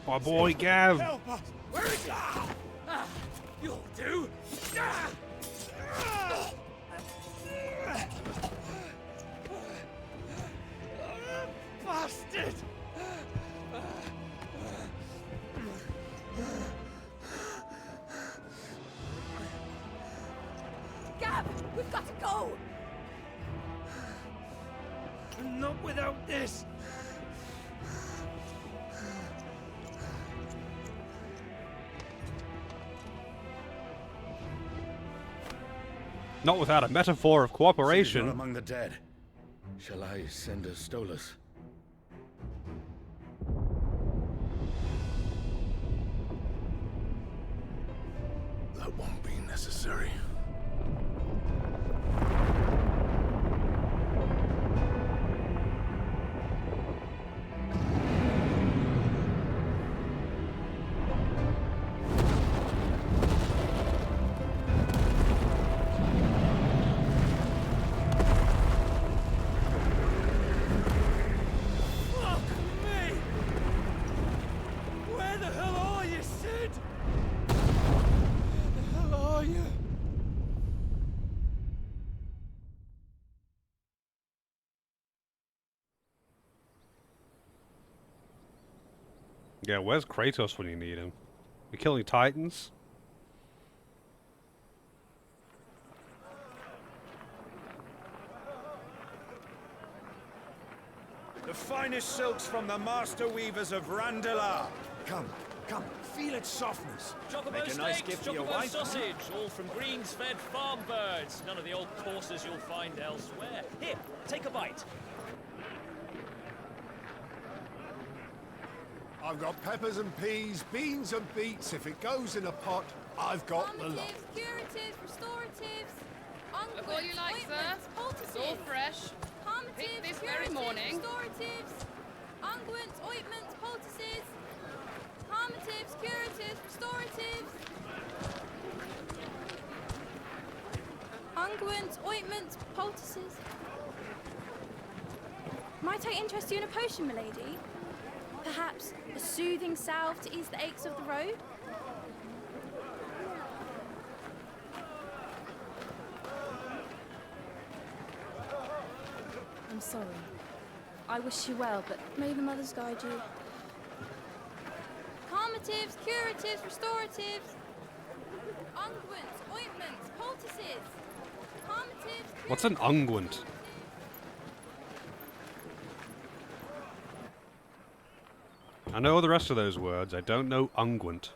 my boy Gav. Help us! Where is he? You'll do. Bastard! Gab! We've got to go! Not without this! Not without a metaphor of Sid is cooperation. not among the dead. Shall I send a Stolas? That won't be necessary. Fuck me! Where the hell are you, Sid? Where the hell are you? Yeah, where's Kratos when you need him? You killing Titans? The finest silks from the master weavers of Randalar. Come, come, feel its softness. Chocobo Make a nice steaks, gift for your chocobo wife. sausage, all from greens-fed farm birds. None of the old courses you'll find elsewhere. Here, take a bite. I've got peppers and peas, beans and beets. If it goes in a pot, I've got the lot. Curatives, restoratives, Look what you like, sir. It's all fresh. Picked this very morning. restoratives, unguents, ointments, poultices, harmatives, curatives, restoratives, unguents, ointments, poultices. Might I interest you in a potion, milady? Perhaps a soothing salve to ease the aches of the road? I'm sorry. I wish you well, but may the mothers guide you. Harmatives, curatives, restoratives, unguents, ointments, poultices, harmatives. What's an unguent? I know the rest of those words. I don't know unguent.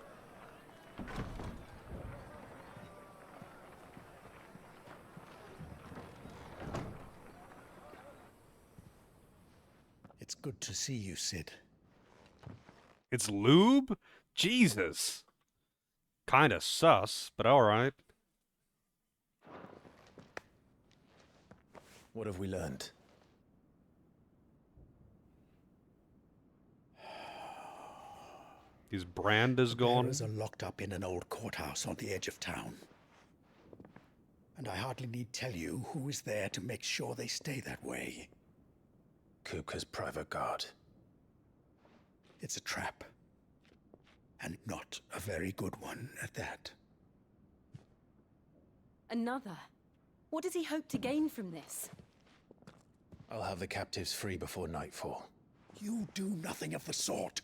It's good to see you, Sid. It's lube? Jesus. Kinda sus, but alright. What have we learned? His brand is gone. Bearers are locked up in an old courthouse on the edge of town. And I hardly need tell you who is there to make sure they stay that way. Kupka's private guard. It's a trap. And not a very good one at that. Another? What does he hope to gain from this? I'll have the captives free before nightfall. You do nothing of the sort.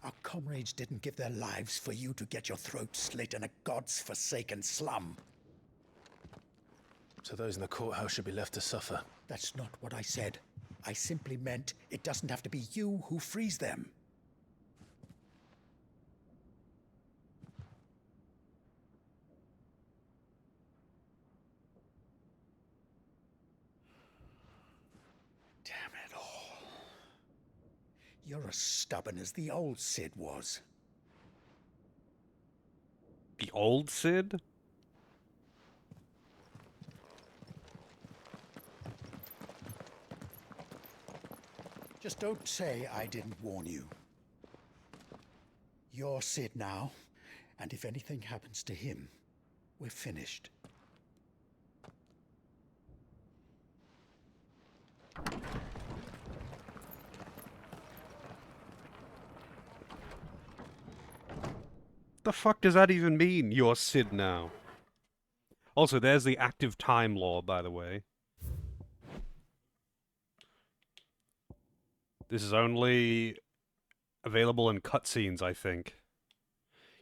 Our comrades didn't give their lives for you to get your throat slit in a god's forsaken slum. So those in the courthouse should be left to suffer. That's not what I said. I simply meant it doesn't have to be you who frees them. Damn it all. You're as stubborn as the old Sid was. The old Sid? Just don't say I didn't warn you. You're Sid now, and if anything happens to him, we're finished. The fuck does that even mean, you're Sid now? Also, there's the active time law, by the way. This is only available in cutscenes, I think.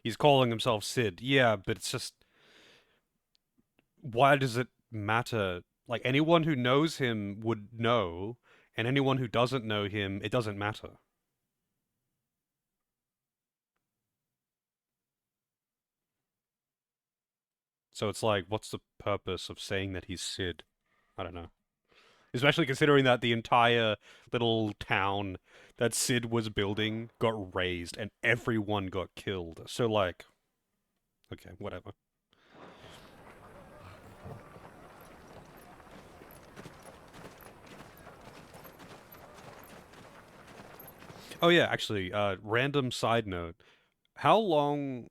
He's calling himself Sid. Yeah, but it's just... Why does it matter. Like, anyone who knows him would know, and anyone who doesn't know him, it doesn't matter. So it's like, what's the purpose of saying that he's Sid? I don't know. Especially considering that the entire little town that Sid was building got razed and everyone got killed. So, like, okay, whatever. Oh yeah, actually, random side note. How long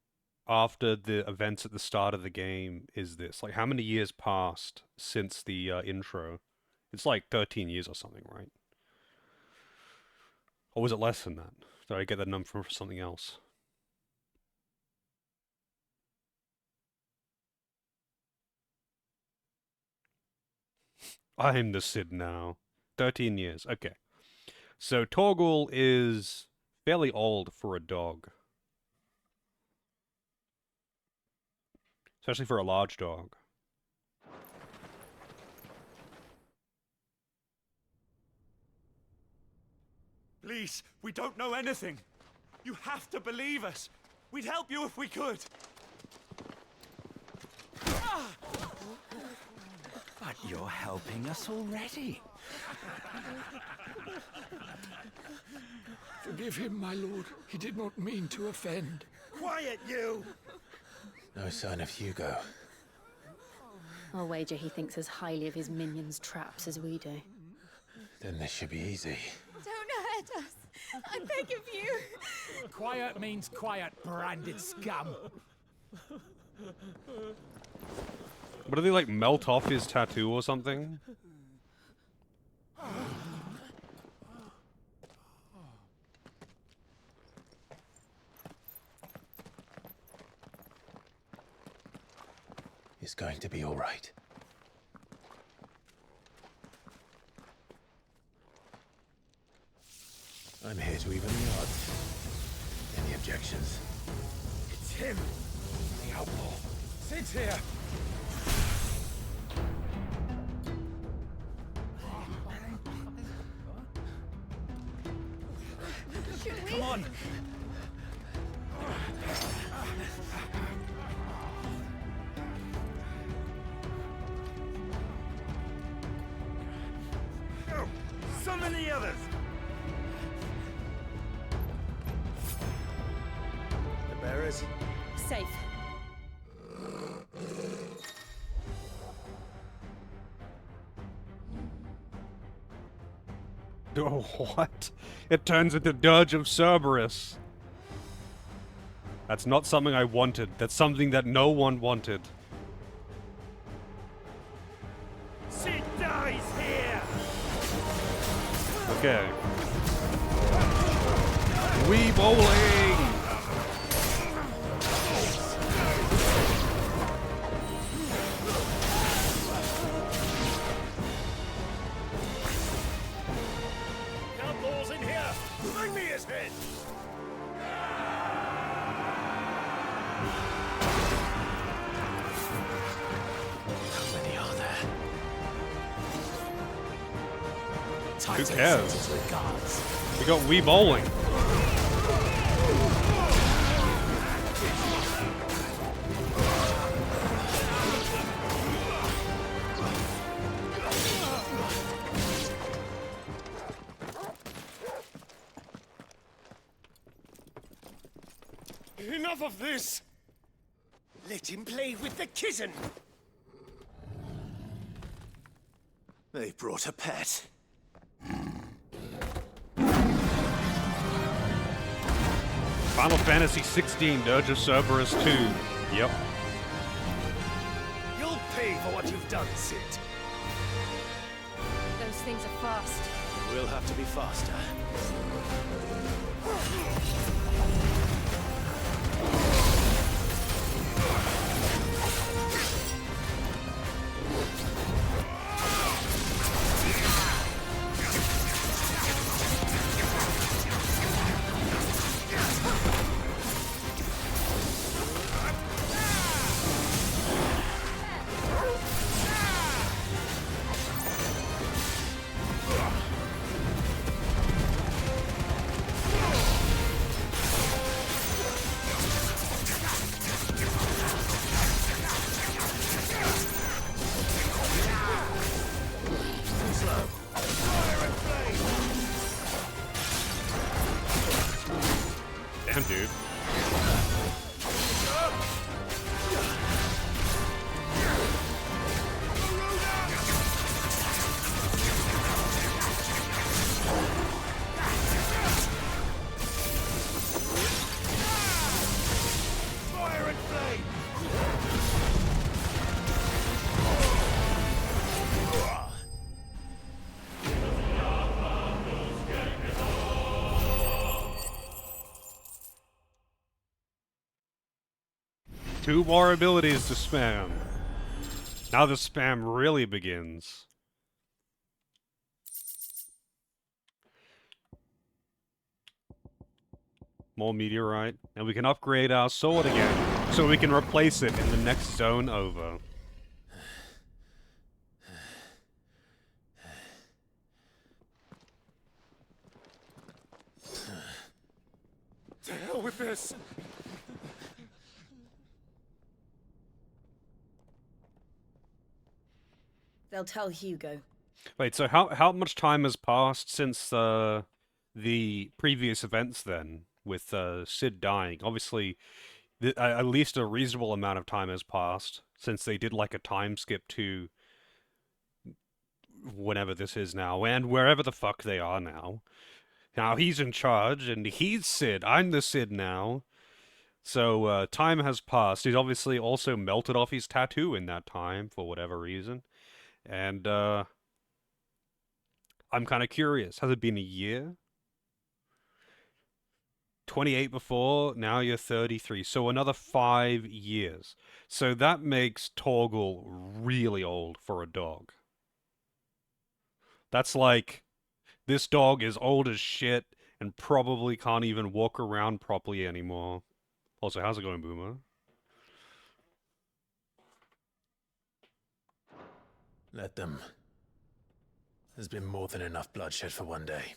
after the events at the start of the game is this? Like, how many years passed since the intro? It's like 13 years or something, right? Or was it less than that? Did I get that number from something else? I'm the Cid now. 13 years, okay. So Torgal is fairly old for a dog. Especially for a large dog. Please, we don't know anything. You have to believe us. We'd help you if we could. But you're helping us already. Forgive him, my lord. He did not mean to offend. Quiet, you! No sign of Hugo. I'll wager he thinks as highly of his minions' traps as we do. Then this should be easy. Don't hurt us. I beg of you. Quiet means quiet, branded scum. What do they, like, melt off his tattoo or something? It's going to be all right. I'm here to even the odds. Any objections? It's him, the outlaw. Sid's here. Come on! Oh, so many others! The bearers? Safe. Oh, what? It turns into Dirge of Cerberus. That's not something I wanted. That's something that no one wanted. Sid dies here! Okay. We bowling! Outlaws in here! Bring me his head! How many are there? Who cares? We got Wii Bowling. Enough of this! Let him play with the kitten! They've brought a pet. Final Fantasy 16 Dirge of Cerberus 2. Yep. You'll pay for what you've done, Sid. Those things are fast. We'll have to be faster. Damn, dude. Fire and flame! Two more abilities to spam. Now the spam really begins. More meteorite, and we can upgrade our sword again, so we can replace it in the next zone over. To hell with this! They'll tell Hugo. Wait, so how much time has passed since the previous events then, with Sid dying? Obviously, at least a reasonable amount of time has passed since they did like a time skip to whenever this is now, and wherever the fuck they are now. Now he's in charge, and he's Sid. I'm the Sid now. So time has passed. He's obviously also melted off his tattoo in that time for whatever reason. And I'm kind of curious. Has it been a year? 28 before, now you're 33. So another 5 years. So that makes Torgal really old for a dog. That's like, this dog is old as shit and probably can't even walk around properly anymore. Also, how's it going, Boomer? Let them. There's been more than enough bloodshed for one day.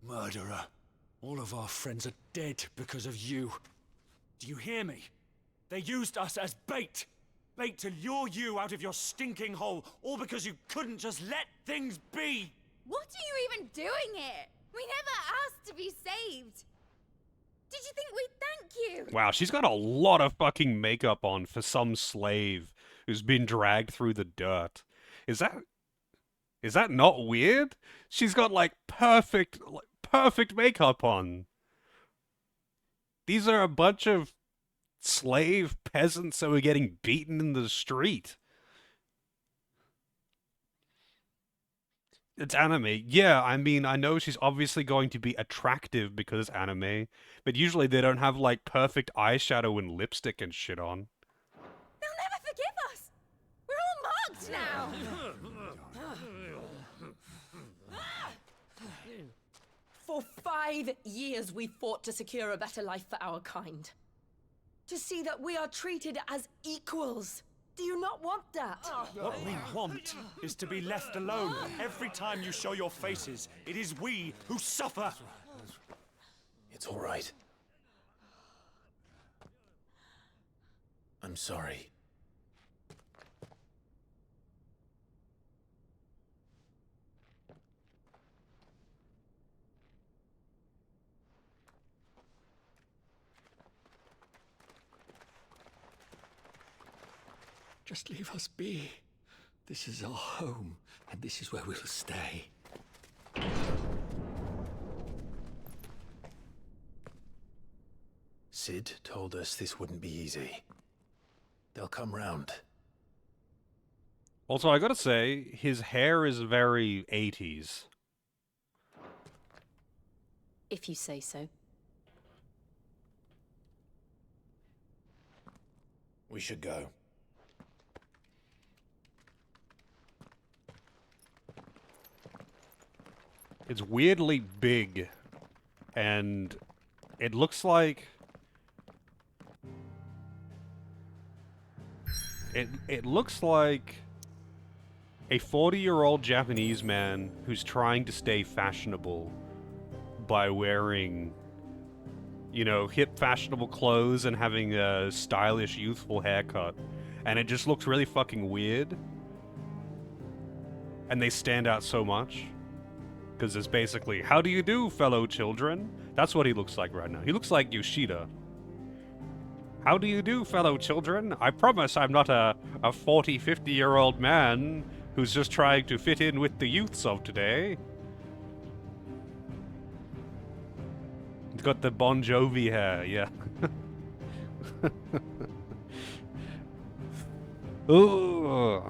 Murderer. All of our friends are dead because of you. Do you hear me? They used us as bait. Bait to lure you out of your stinking hole, all because you couldn't just let things be. What are you even doing here? We never asked to be saved. Did you think we'd thank you? Wow, she's got a lot of fucking makeup on for some slave who's been dragged through the dirt. Is that not weird? She's got like perfect makeup on. These are a bunch of slave peasants that were getting beaten in the street. It's anime. Yeah, I mean, I know she's obviously going to be attractive because it's anime, but usually they don't have like perfect eyeshadow and lipstick and shit on. They'll never forgive us. We're all marked now. For 5 years we fought to secure a better life for our kind. To see that we are treated as equals. Do you not want that? What we want is to be left alone. Every time you show your faces, it is we who suffer. It's all right. I'm sorry. Just leave us be. This is our home, and this is where we'll stay. Sid told us this wouldn't be easy. They'll come round. Also, I gotta say, his hair is very 80s. If you say so. We should go. It's weirdly big and It looks like... It looks like a 40-year-old Japanese man who's trying to stay fashionable by wearing, you know, hip fashionable clothes and having a stylish youthful haircut. And it just looks really fucking weird. And they stand out so much. Because it's basically, how do you do, fellow children? That's what he looks like right now. He looks like Yoshida. How do you do, fellow children? I promise I'm not a 40, 50-year-old man who's just trying to fit in with the youths of today. He's got the Bon Jovi hair, yeah. Ooh.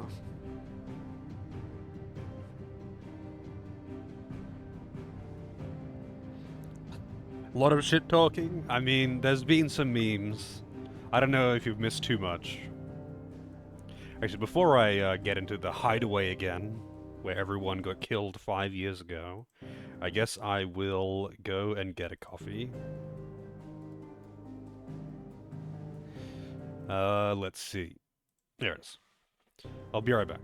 A lot of shit talking. I mean, there's been some memes. I don't know if you've missed too much. Actually, before I get into the hideaway again, where everyone got killed 5 years ago, I guess I will go and get a coffee. Let's see. There it is. I'll be right back.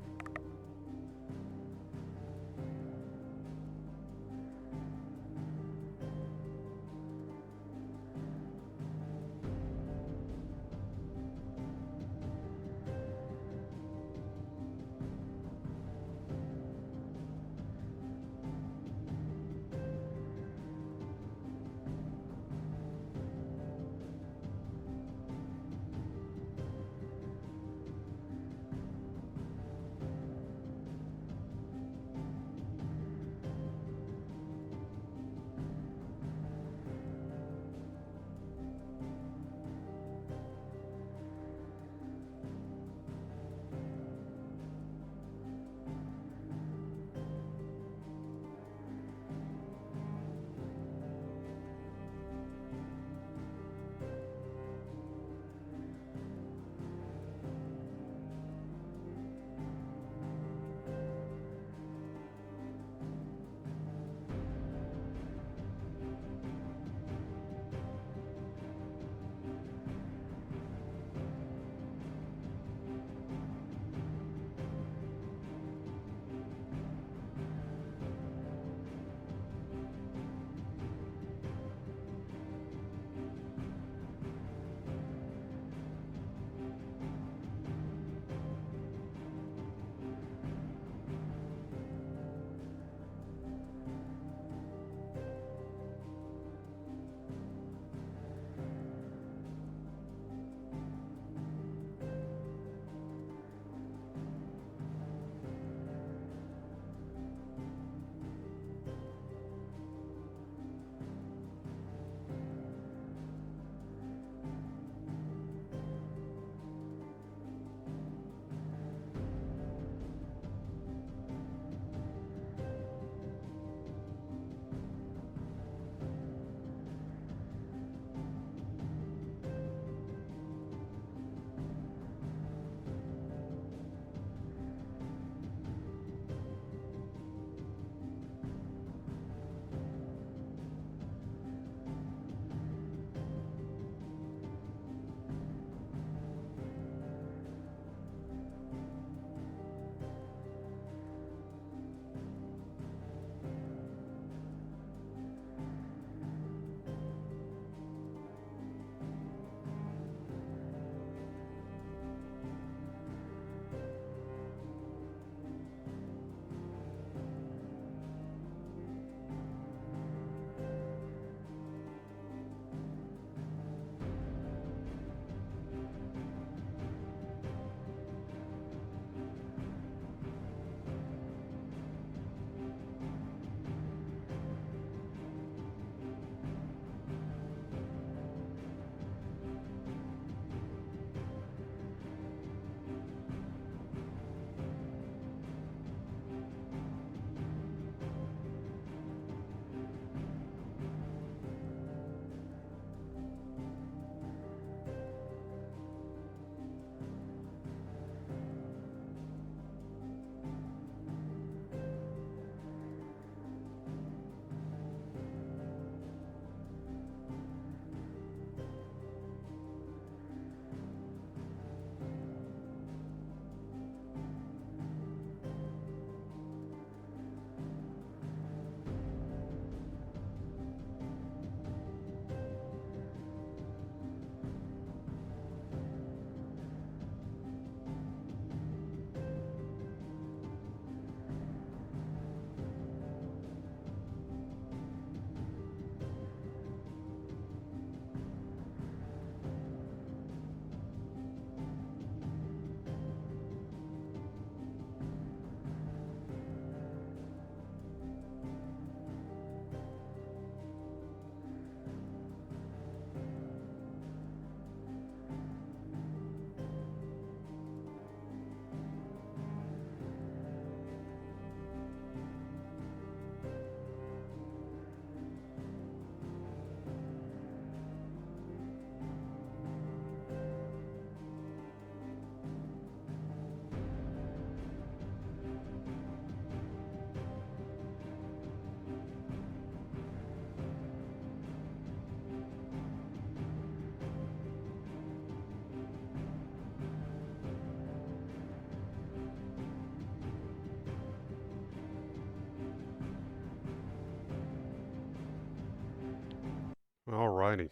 tiny.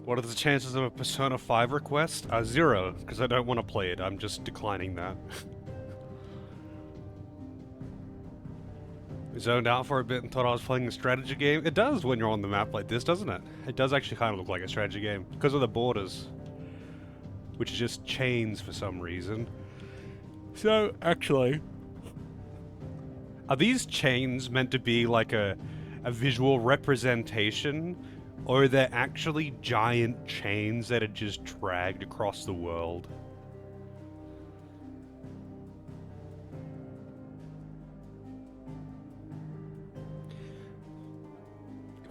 What are the chances of a Persona 5 request? 0, because I don't want to play it. I'm just declining that. Zoned out for a bit and thought I was playing a strategy game. It does when you're on the map like this, doesn't it? It does actually kind of look like a strategy game. Because of the borders. Which is just chains for some reason. So, actually... Are these chains meant to be like a visual representation? Or are they actually giant chains that are just dragged across the world?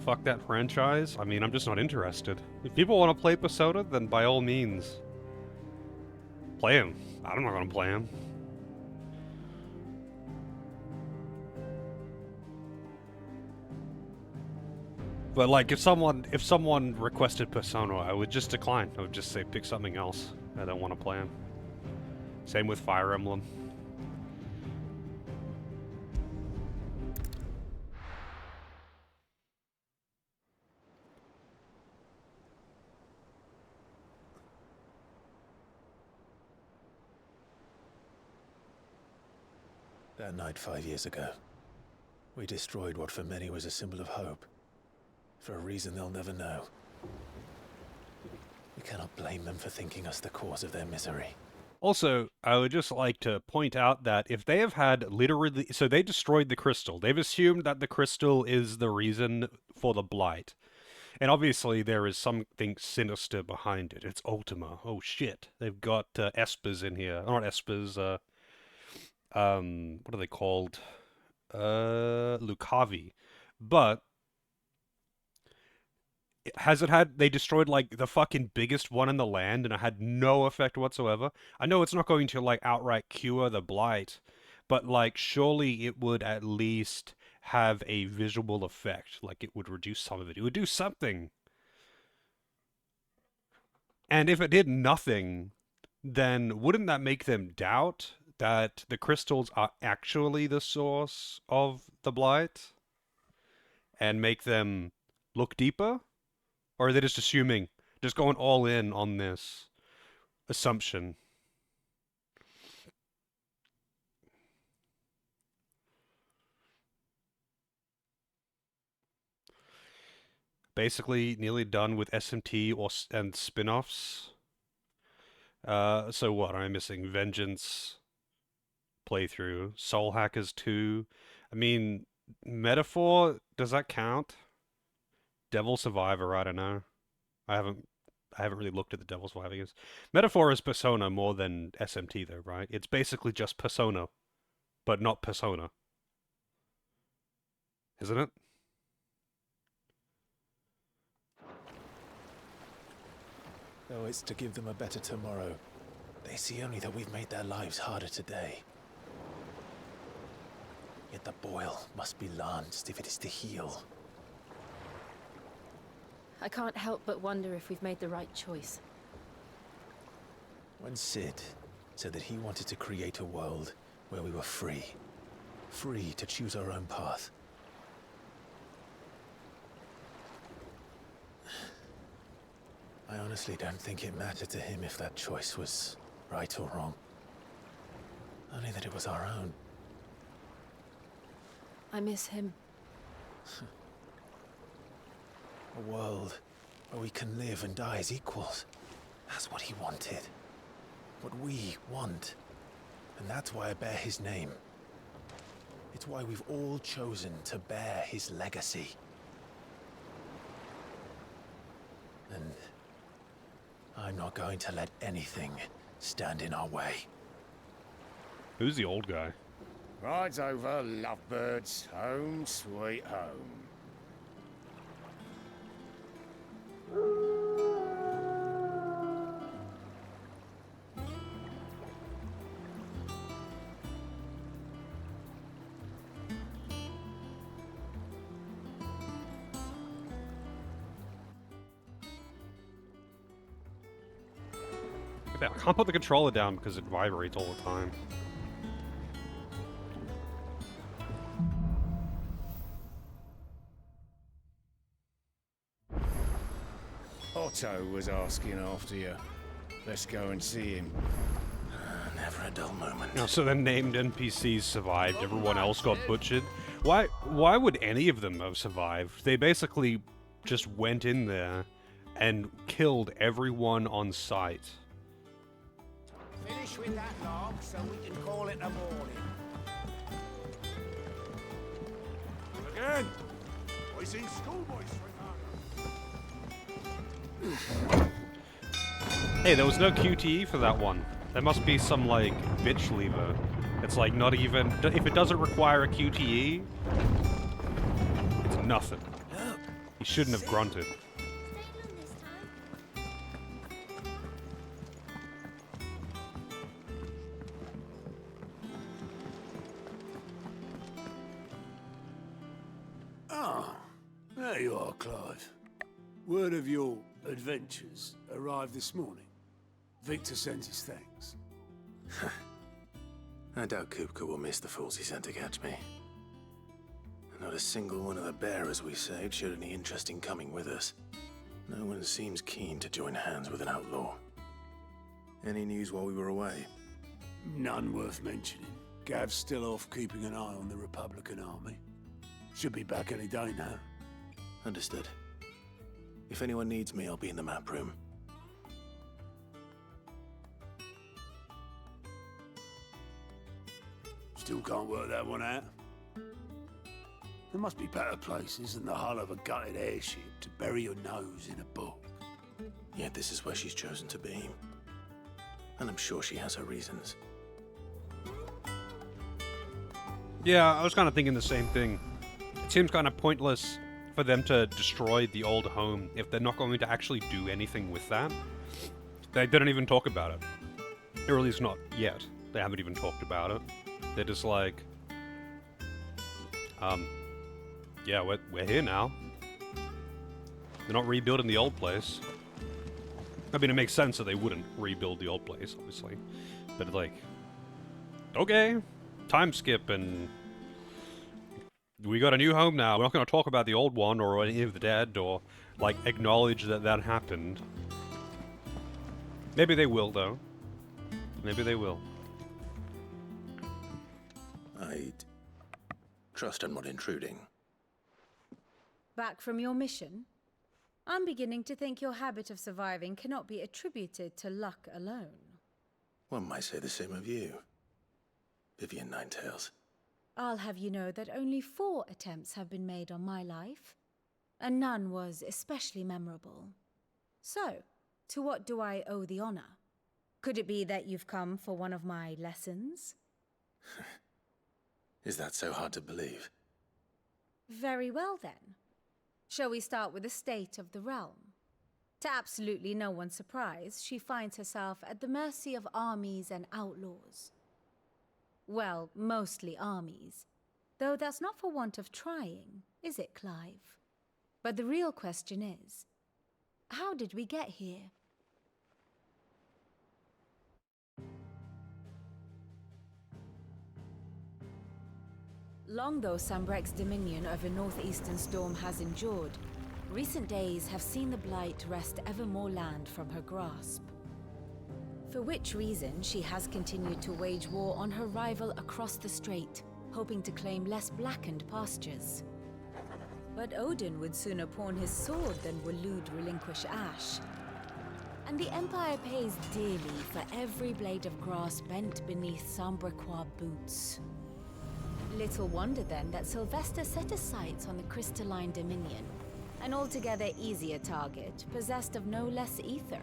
Fuck that franchise. I mean, I'm just not interested. If people want to play Persona, then by all means. Play him. I'm not gonna play him. But like, if someone requested Persona, I would just decline. I would just say pick something else. I don't want to play him. Same with Fire Emblem. That night 5 years ago, we destroyed what for many was a symbol of hope. For a reason they'll never know. We cannot blame them for thinking us the cause of their misery. Also, I would just like to point out that if they have had literally... So they destroyed the crystal. They've assumed that the crystal is the reason for the blight. And obviously there is something sinister behind it. It's Ultima. Oh shit. They've got espers in here. Not espers, what are they called? Lucavi. But... they destroyed, like, the fucking biggest one in the land, and it had no effect whatsoever? I know it's not going to, like, outright cure the blight, but, like, surely it would at least have a visual effect. Like, it would reduce some of it. It would do something. And if it did nothing, then wouldn't that make them doubt that the crystals are actually the source of the blight? And make them look deeper? Or are they just assuming, just going all in on this assumption? Basically, nearly done with SMT and spin-offs. So what am I missing? Vengeance playthrough, Soul Hackers 2. I mean, Metaphor, does that count? Devil Survivor, I don't know. I haven't really looked at the Devil Survivor games. Metaphor is Persona more than SMT though, right? It's basically just Persona, but not Persona. Isn't it? Though it's to give them a better tomorrow, they see only that we've made their lives harder today. Yet the boil must be lanced if it is to heal. I can't help but wonder if we've made the right choice. When Sid said that he wanted to create a world where we were free. Free to choose our own path. I honestly don't think it mattered to him if that choice was right or wrong. Only that it was our own. I miss him. A world where we can live and die as equals. That's what he wanted. What we want. And that's why I bear his name. It's why we've all chosen to bear his legacy. And I'm not going to let anything stand in our way. Who's the old guy? Rides over, lovebirds, home sweet home. Yeah, I can't put the controller down because it vibrates all the time. Otto was asking after you. Let's go and see him. Never a dull moment. You know, so the named NPCs survived, everyone else got butchered. Why would any of them have survived? They basically just went in there and killed everyone on sight. Finish with that log so we can call it a morning. Again! I seen schoolboys Hey, there was no QTE for that one. There must be some, like, bitch lever. It's like not even... If it doesn't require a QTE, it's nothing. He shouldn't have grunted. Ah, there you are, Clive. Word of your adventures arrived this morning. Victor sends his thanks. I doubt Kupka will miss the fools he sent to catch me. Not a single one of the bearers we saved showed any interest in coming with us. No one seems keen to join hands with an outlaw. Any news while we were away? None worth mentioning. Gav's still off keeping an eye on the Republican army. Should be back any day now. Understood. If anyone needs me, I'll be in the map room. Still can't work that one out. There must be better places than the hull of a gutted airship to bury your nose in a book. Yet this is where she's chosen to be. And I'm sure she has her reasons. Yeah, I was kind of thinking the same thing. It seems kind of pointless for them to destroy the old home if they're not going to actually do anything with that. They didn't even talk about it. Or at least not yet. They haven't even talked about it. They're just like, yeah, we're here now. They're not rebuilding the old place. I mean, it makes sense that they wouldn't rebuild the old place, obviously. But like, okay, time skip and we got a new home now. We're not going to talk about the old one or any of the dead or, like, acknowledge that that happened. Maybe they will, though. Maybe they will. I'd trust I'm not intruding. Back from your mission? I'm beginning to think your habit of surviving cannot be attributed to luck alone. One might say the same of you, Vivian Ninetails. I'll have you know that only 4 attempts have been made on my life, and none was especially memorable. So, to what do I owe the honor? Could it be that you've come for one of my lessons? Is that so hard to believe? Very well then. Shall we start with the state of the realm? To absolutely no one's surprise, she finds herself at the mercy of armies and outlaws. Well, mostly armies. Though that's not for want of trying, is it, Clive? But the real question is, how did we get here? Long though Sambrek's dominion over northeastern Storm has endured, recent days have seen the Blight wrest ever more land from her grasp. For which reason she has continued to wage war on her rival across the strait, hoping to claim less blackened pastures. But Odin would sooner pawn his sword than Waloed relinquish Ash. And the Empire pays dearly for every blade of grass bent beneath Sambrequois boots. Little wonder then that Sylvester set his sights on the crystalline dominion, an altogether easier target, possessed of no less ether.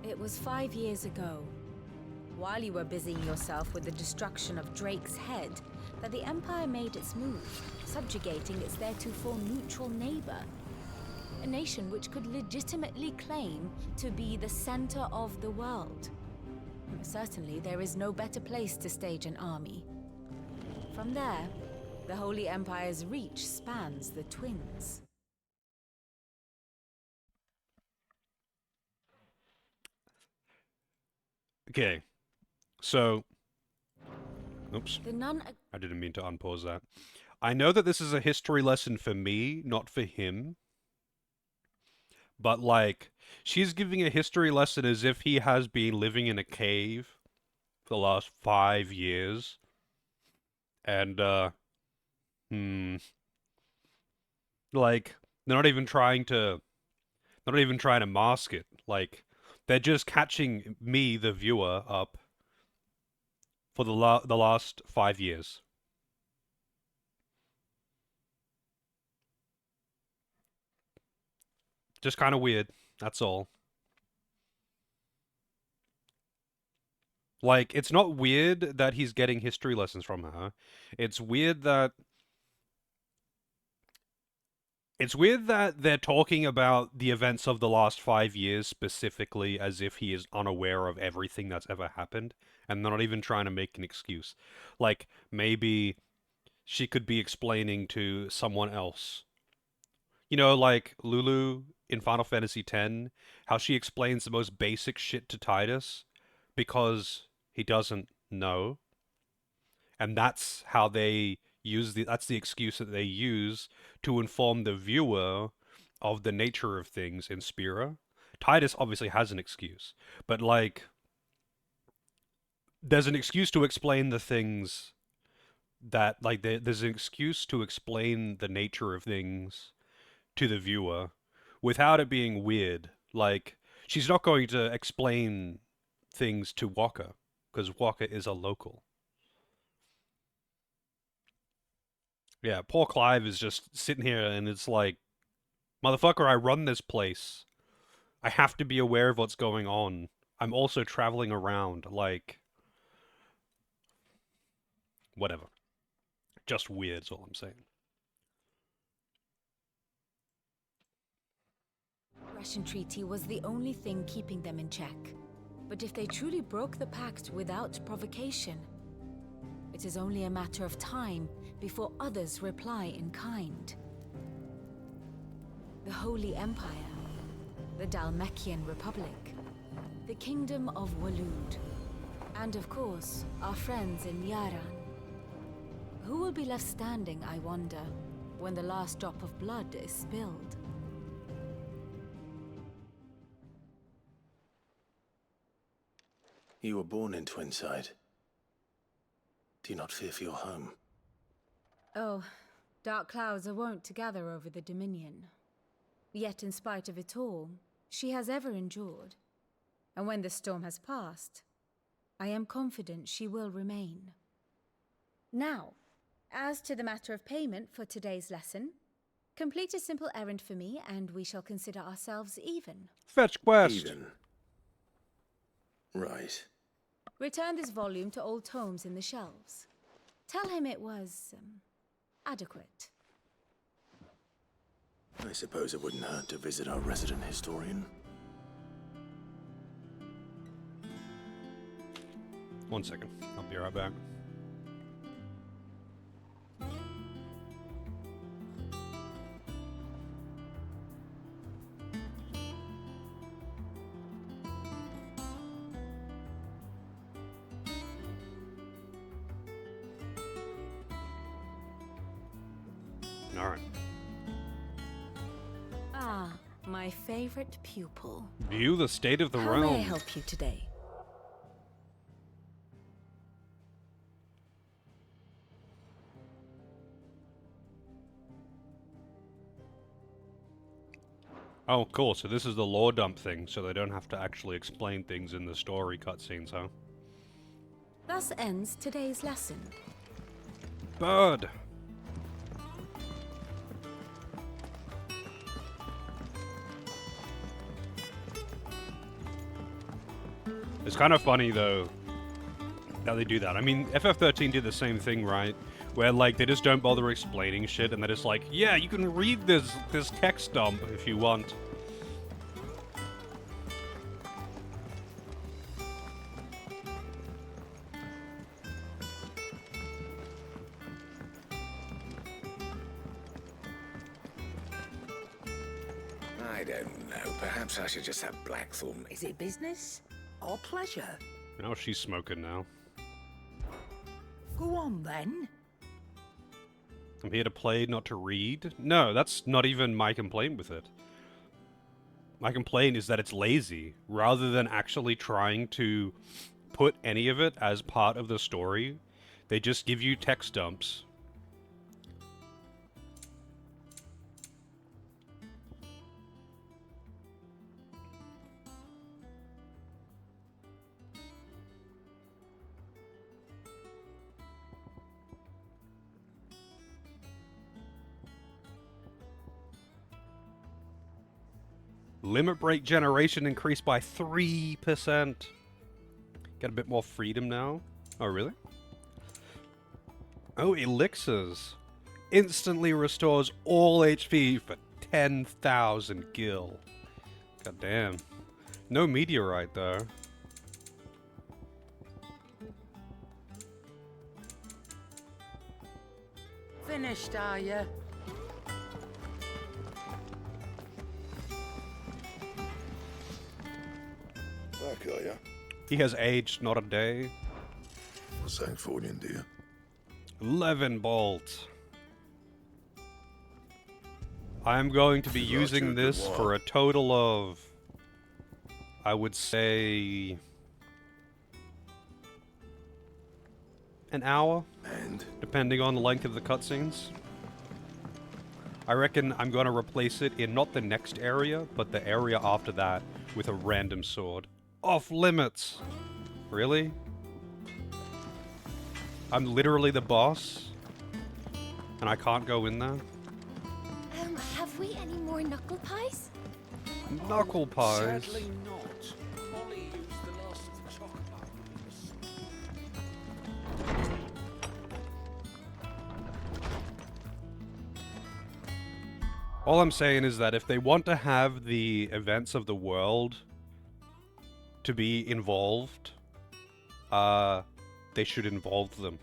It was 5 years ago, while you were busying yourself with the destruction of Drake's head, that the Empire made its move, subjugating its theretofore neutral neighbor. A nation which could legitimately claim to be the center of the world. Certainly, there is no better place to stage an army. From there, the Holy Empire's reach spans the Twins. Okay, so... Oops. The nun... I didn't mean to unpause that. I know that this is a history lesson for me, not for him. But, like, she's giving a history lesson as if he has been living in a cave for the last 5 years. And, like, they're not even trying to mask it. Like, they're just catching me, the viewer, up for the last 5 years. Just kind of weird. That's all. Like, it's not weird that he's getting history lessons from her. It's weird that they're talking about the events of the last 5 years specifically as if he is unaware of everything that's ever happened, and they're not even trying to make an excuse. Like, maybe she could be explaining to someone else. You know, like Lulu in Final Fantasy X, how she explains the most basic shit to Tidus because he doesn't know. And that's how they that's the excuse that they use to inform the viewer of the nature of things in Spira. Tidus obviously has an excuse, but like there's an excuse to explain the things that like there's an excuse to explain the nature of things to the viewer without it being weird. Like, she's not going to explain things to Walker because Walker is a local. Yeah, poor Clive is just sitting here and it's like, motherfucker, I run this place. I have to be aware of what's going on. I'm also traveling around, like... Whatever. Just weird is all I'm saying. The Russian treaty was the only thing keeping them in check. But if they truly broke the pact without provocation, it is only a matter of time before others reply in kind. The Holy Empire, the Dalmekian Republic, the Kingdom of Waloed, and of course, our friends in Yaran. Who will be left standing, I wonder, when the last drop of blood is spilled? You were born in Twinside. Do you not fear for your home? Oh, dark clouds are wont to gather over the Dominion. Yet in spite of it all, she has ever endured. And when the storm has passed, I am confident she will remain. Now, as to the matter of payment for today's lesson, complete a simple errand for me and we shall consider ourselves even. Fetch quest! Even. Right. Return this volume to old tomes in the shelves. Tell him it was, adequate. I suppose it wouldn't hurt to visit our resident historian. One second. I'll be right back. Alright. Ah, my favorite pupil. View the state of the How realm. may I help you today? Oh, cool. So this is the lore dump thing, so they don't have to actually explain things in the story cutscenes, huh? Thus ends today's lesson. Bird! It's kind of funny, though, that they do that. I mean, FF13 did the same thing, right? Where, like, they just don't bother explaining shit, and they're just like, yeah, you can read this text dump if you want. I don't know. Perhaps I should just have Blackthorn. Is it business or pleasure? Now she's smoking now. Go on then. I'm here to play, not to read. No, that's not even my complaint with it. My complaint is that it's lazy, rather than actually trying to put any of it as part of the story. They just give you text dumps. Limit break generation increased by 3%. Get a bit more freedom now. Oh, really? Oh, elixirs. Instantly restores all HP for 10,000 gil. God damn. No meteorite, though. Finished, are you? Back, are ya? He has aged not a day. Sanctfordian, dear. 11 bolts. I'm going to be using this for a total of, I would say, an hour, depending on the length of the cutscenes. I reckon I'm going to replace it in not the next area, but the area after that with a random sword. Off limits! Really? I'm literally the boss, and I can't go in there? Have we any more knuckle pies? Knuckle pies? Sadly not. Molly used the last of the chocolate. All I'm saying is that if they want to have the events of the world to be involved, they should involve them.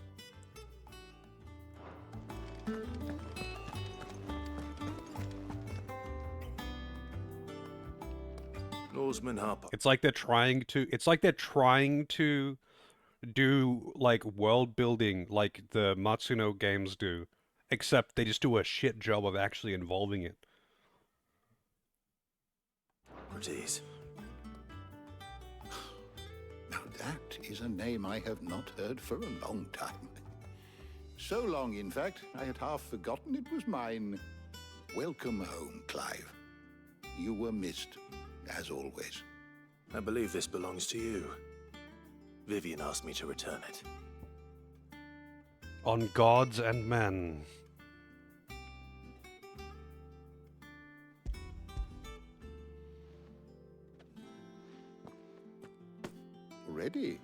Norseman Harper. It's like they're trying to do like world building like the Matsuno games do, except they just do a shit job of actually involving it. Jeez. Now that is a name I have not heard for a long time. So long, in fact, I had half forgotten it was mine. Welcome home, Clive. You were missed, as always. I believe this belongs to you. Vivian asked me to return it. On gods and men. Ready?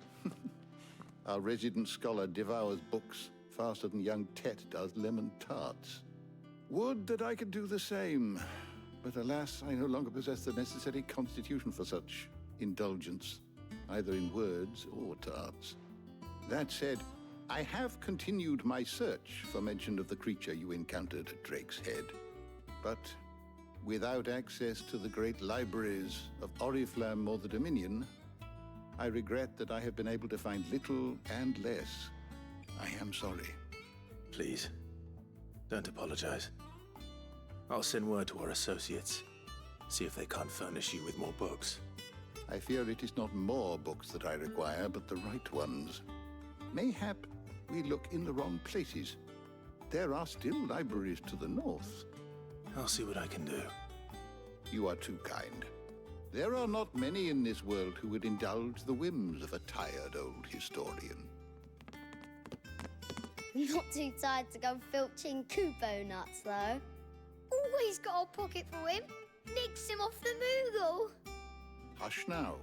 Our resident scholar devours books faster than young Tet does lemon tarts. Would that I could do the same, but alas, I no longer possess the necessary constitution for such indulgence, either in words or tarts. That said, I have continued my search for mention of the creature you encountered at Drake's Head, but without access to the great libraries of Oriflamme or the Dominion, I regret that I have been able to find little and less. I am sorry. Please, don't apologize. I'll send word to our associates. See if they can't furnish you with more books. I fear it is not more books that I require, but the right ones. Mayhap we look in the wrong places. There are still libraries to the north. I'll see what I can do. You are too kind. There are not many in this world who would indulge the whims of a tired old historian. Not too tired to go filching Kupo nuts, though. Always got a pocket for him. Nicks him off the Moogle. Hush now.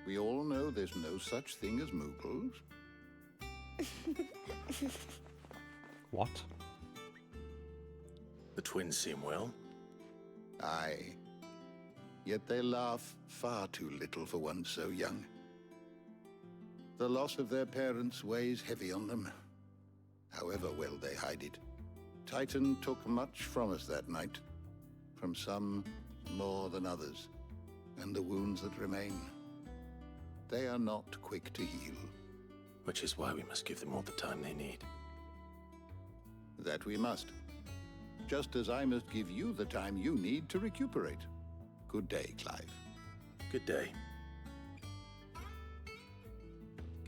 We all know there's no such thing as Moogles. What? The twins seem well. Aye. Yet they laugh far too little for one so young. The loss of their parents weighs heavy on them, however well they hide it. Titan took much from us that night, from some more than others, and the wounds that remain, they are not quick to heal. Which is why we must give them all the time they need. That we must. Just as I must give you the time you need to recuperate. Good day, Clive. Good day.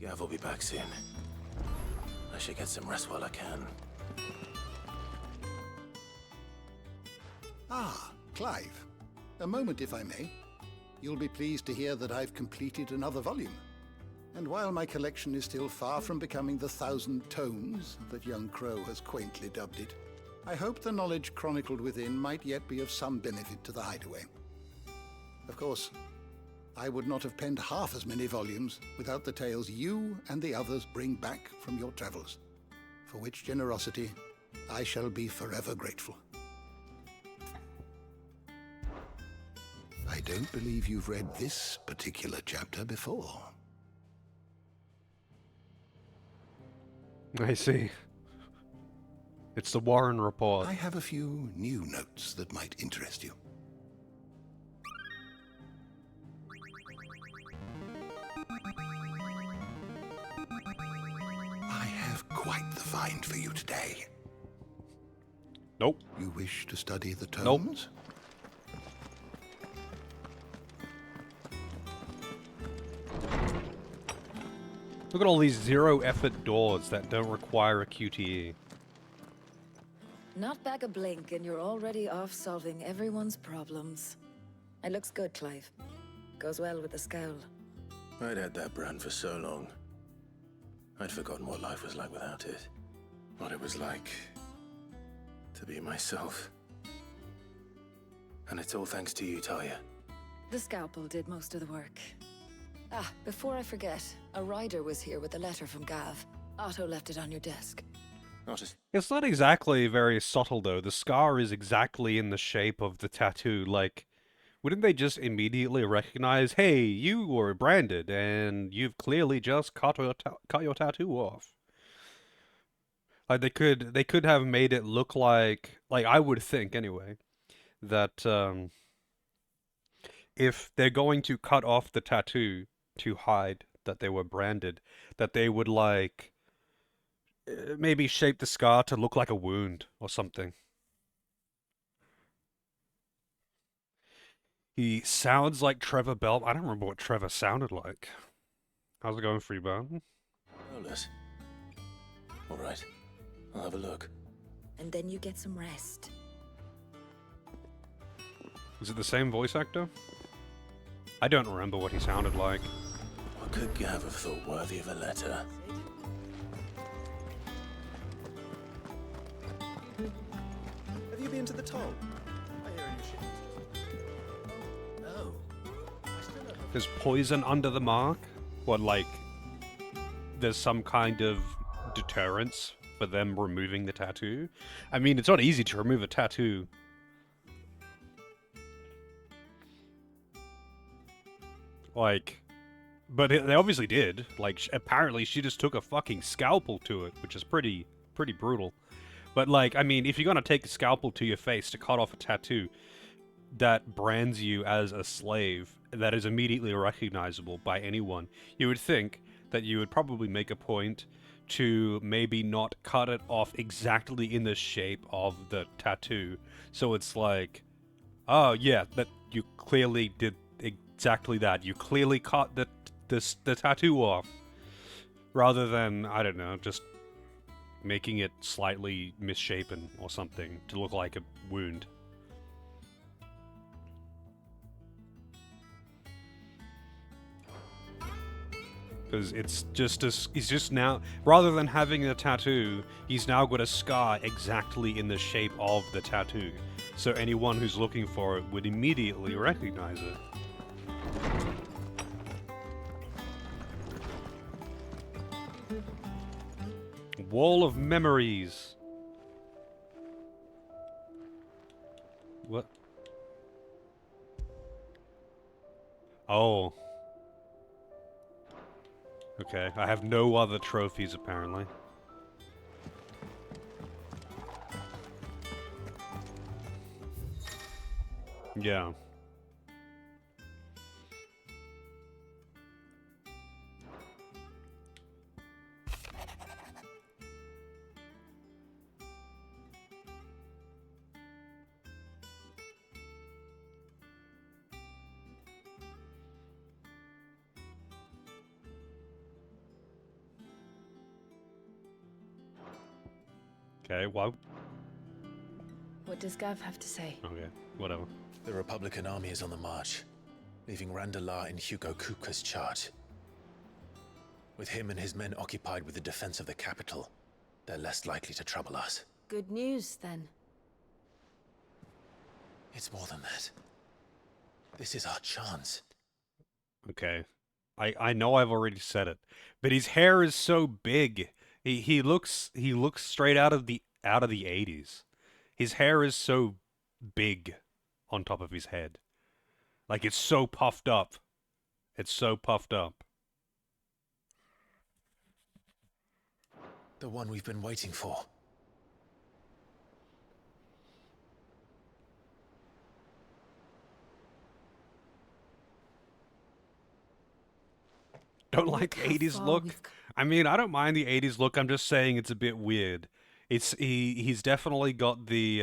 Gav will be back soon. I should get some rest while I can. Ah, Clive. A moment, if I may. You'll be pleased to hear that I've completed another volume. And while my collection is still far from becoming the 1,000 tomes that young Crow has quaintly dubbed it, I hope the knowledge chronicled within might yet be of some benefit to the Hideaway. Of course, I would not have penned half as many volumes without the tales you and the others bring back from your travels, for which generosity I shall be forever grateful. I don't believe you've read this particular chapter before. I see. It's the Warren Report. I have a few new notes that might interest you. I have quite the find for you today. Nope. You wish to study the tomes? Look at all these zero-effort doors that don't require a QTE. Not back a blink and you're already off solving everyone's problems. It looks good, Clive. Goes well with the scowl. I'd had that brand for so long. I'd forgotten what life was like without it. What it was like to be myself. And it's all thanks to you, Talia. The scalpel did most of the work. Ah, before I forget, a rider was here with a letter from Gav. Otto left it on your desk. It's not exactly very subtle, though. The scar is exactly in the shape of the tattoo. Like, wouldn't they just immediately recognize, hey, you were branded, and you've clearly just cut your tattoo off? Like, they could have made it look like I would think, anyway, that, if they're going to cut off the tattoo to hide that they were branded, that they would, like, maybe shape the scar to look like a wound or something. He sounds like Trevor Bell. I don't remember what Trevor sounded like. How's it going for you, Ben? Rollers. All right. I'll have a look. And then you get some rest. Is it the same voice actor? I don't remember what he sounded like. What could Gav have thought worthy of a letter? Have you been to the toll? I hear any shit. No. There's poison under the mark? What, like, there's some kind of deterrence for them removing the tattoo? I mean, it's not easy to remove a tattoo. Like, but they obviously did. Like, apparently she just took a fucking scalpel to it, which is pretty brutal. But, like, I mean, if you're gonna take a scalpel to your face to cut off a tattoo that brands you as a slave, that is immediately recognizable by anyone, you would think that you would probably make a point to maybe not cut it off exactly in the shape of the tattoo. So it's like, oh yeah, that you clearly did exactly that. You clearly cut the tattoo off. Rather than, I don't know, just making it slightly misshapen or something to look like a wound. Because it's just he's just now, rather than having a tattoo, he's now got a scar exactly in the shape of the tattoo. So anyone who's looking for it would immediately recognize it. Wall of Memories. What? Oh. Okay, I have no other trophies apparently. Yeah. Okay, well. What does Gav have to say? Okay, whatever. The Republican army is on the march, leaving Randalar in Hugo Kupka's charge. With him and his men occupied with the defense of the capital, they're less likely to trouble us. Good news, then. It's more than that. This is our chance. Okay. I know I've already said it, but his hair is so big. He looks straight out of the 80s. His hair is so big on top of his head. Like, it's so puffed up. It's so puffed up. The one we've been waiting for. Don't like the 80s look. I mean, I don't mind the 80s look. I'm just saying it's a bit weird. He's definitely got the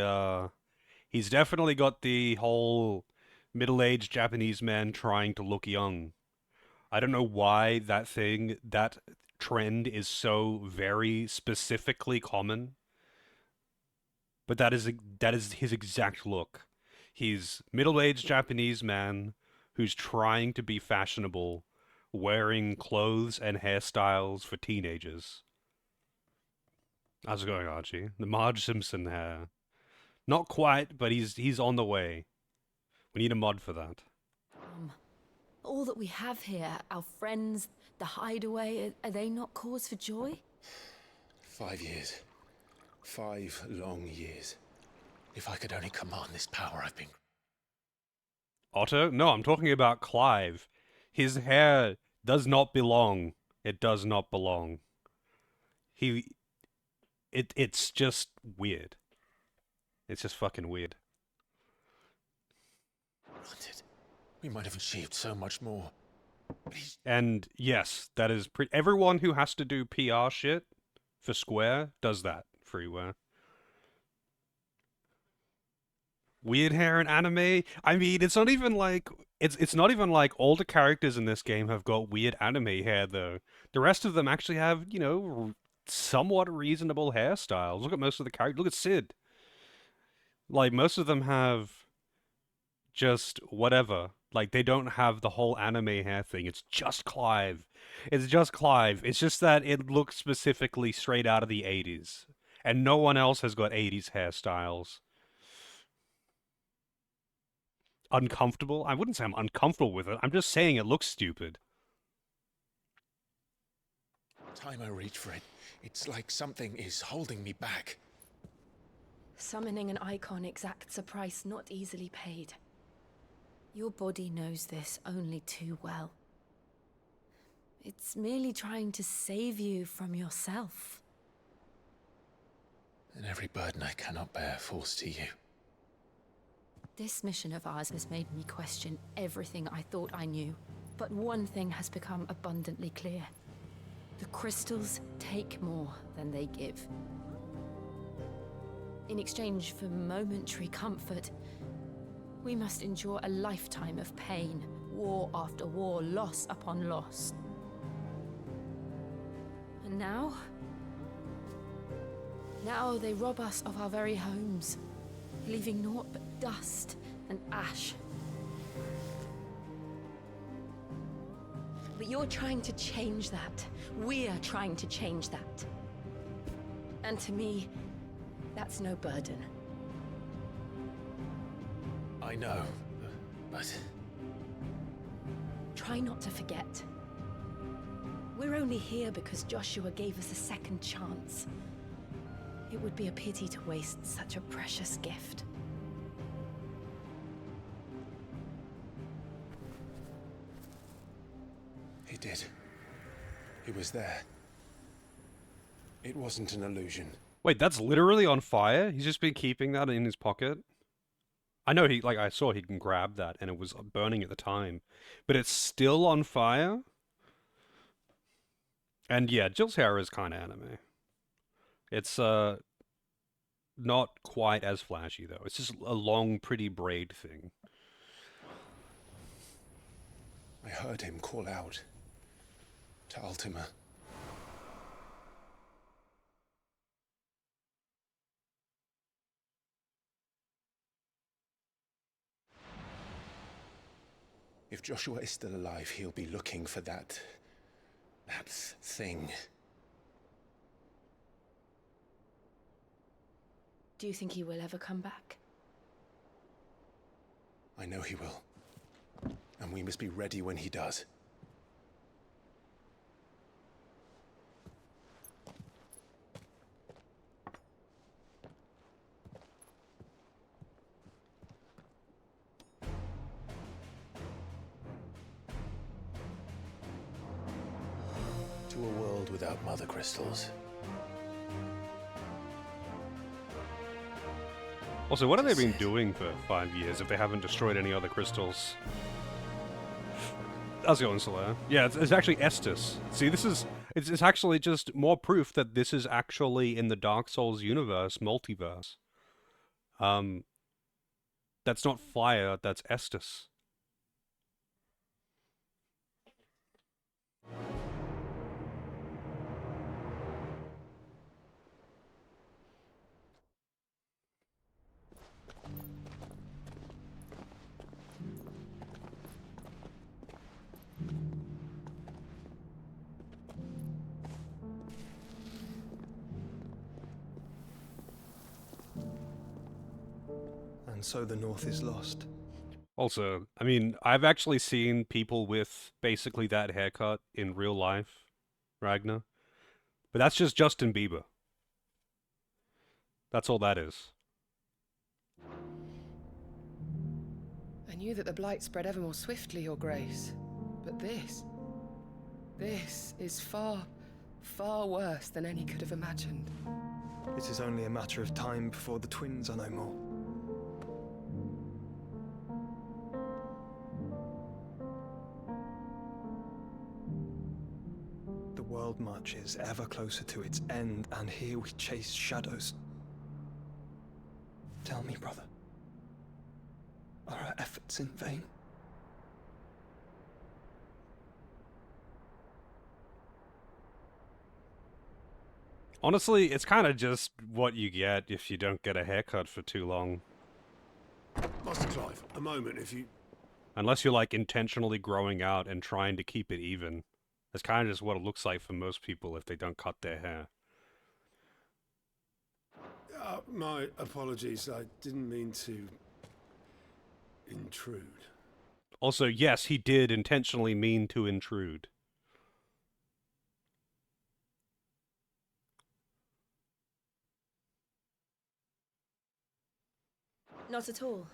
whole middle-aged Japanese man trying to look young. I don't know why that trend is so very specifically common. But that is his exact look. He's middle-aged Japanese man who's trying to be fashionable, wearing clothes and hairstyles for teenagers. How's it going, Archie? The Marge Simpson hair. Not quite, but he's on the way. We need a mod for that. All that we have here, our friends, the hideaway, are they not cause for joy? 5 years. 5 long years. If I could only command this power I've been... Otto? No, I'm talking about Clive. His hair does not belong. It does not belong. It's just weird. It's just fucking weird. Granted, we might have achieved so much more. And yes, that is everyone who has to do PR shit for Square does that freeware. Weird hair in anime. I mean, it's not even like all the characters in this game have got weird anime hair though. The rest of them actually have, you know, somewhat reasonable hairstyles. Look at most of the characters. Look at Sid. Like, most of them have just whatever. Like, they don't have the whole anime hair thing. It's just Clive. It's just Clive. It's just that it looks specifically straight out of the 80s. And no one else has got 80s hairstyles. Uncomfortable? I wouldn't say I'm uncomfortable with it. I'm just saying it looks stupid. Time I reach for it, it's like something is holding me back. Summoning an icon exacts a price not easily paid. Your body knows this only too well. It's merely trying to save you from yourself. And every burden I cannot bear falls to you. This mission of ours has made me question everything I thought I knew. But one thing has become abundantly clear. The crystals take more than they give. In exchange for momentary comfort, we must endure a lifetime of pain, war after war, loss upon loss. And now they rob us of our very homes, leaving naught but dust and ash. But you're trying to change that. We're trying to change that. And to me, that's no burden. I know, but... Try not to forget. We're only here because Joshua gave us a second chance. It would be a pity to waste such a precious gift. He did. He was there. It wasn't an illusion. Wait, that's literally on fire? He's just been keeping that in his pocket? I know I saw he can grab that and it was burning at the time. But it's still on fire? And yeah, Jill's hair is kind of anime. It's, not quite as flashy though. It's just a long, pretty braid thing. I heard him call out to Ultima. If Joshua is still alive, he'll be looking for that thing. Do you think he will ever come back? I know he will. And we must be ready when he does. To a world without mother crystals. Also, what have they been doing for 5 years if they haven't destroyed any other crystals? How's it going, Solaire? Yeah, it's actually Estus. See, it's actually just more proof that this is actually in the Dark Souls universe, multiverse. That's not fire, that's Estus. And so the North is lost. Also, I mean, I've actually seen people with basically that haircut in real life, Ragnar. But that's just Justin Bieber. That's all that is. I knew that the blight spread ever more swiftly, Your Grace. But this is far, far worse than any could have imagined. It is only a matter of time before the twins are no more. The world marches ever closer to its end, and here we chase shadows. Tell me, brother, are our efforts in vain? Honestly, it's kind of just what you get if you don't get a haircut for too long. Master Clive, a moment, if you... Unless you're, like, intentionally growing out and trying to keep it even. That's kind of just what it looks like for most people if they don't cut their hair. My apologies, I didn't mean to... intrude. Also, yes, he did intentionally mean to intrude. Not at all.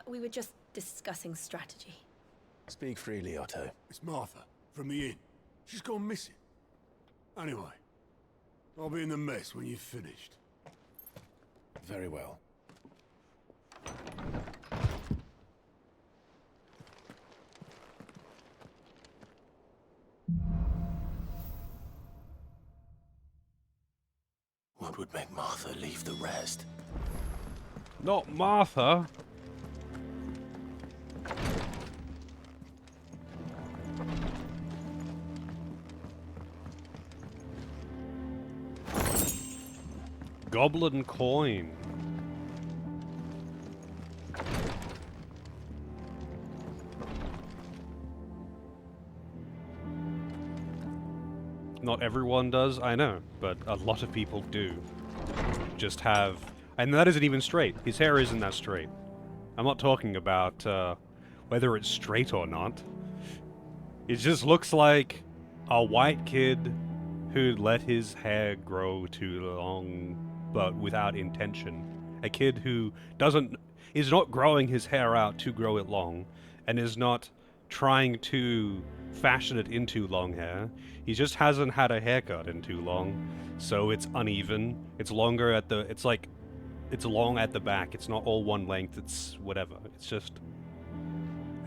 We were just discussing strategy. Speak freely, Otto. It's Martha, from the inn. She's gone missing. Anyway, I'll be in the mess when you've finished. Very well. What would make Martha leave the rest? Not Martha! Goblin coin. Not everyone does, I know, but a lot of people do. Just have... And that isn't even straight. His hair isn't that straight. I'm not talking about whether it's straight or not. It just looks like a white kid who let his hair grow too long, but without intention. A kid who is not growing his hair out to grow it long, and is not trying to fashion it into long hair. He just hasn't had a haircut in too long, so it's uneven. It's longer at the... It's long at the back. It's not all one length. It's whatever. It's just...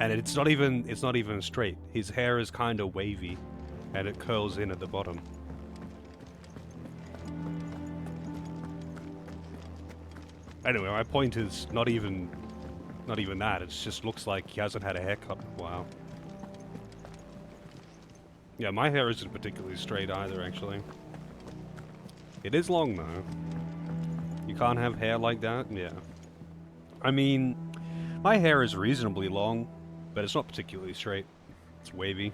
And it's not even straight. His hair is kind of wavy, and it curls in at the bottom. Anyway, my point is not even that. It just looks like he hasn't had a haircut in a while. Yeah, my hair isn't particularly straight either, actually. It is long, though. You can't have hair like that? Yeah. I mean, my hair is reasonably long. but it's not particularly straight. It's wavy.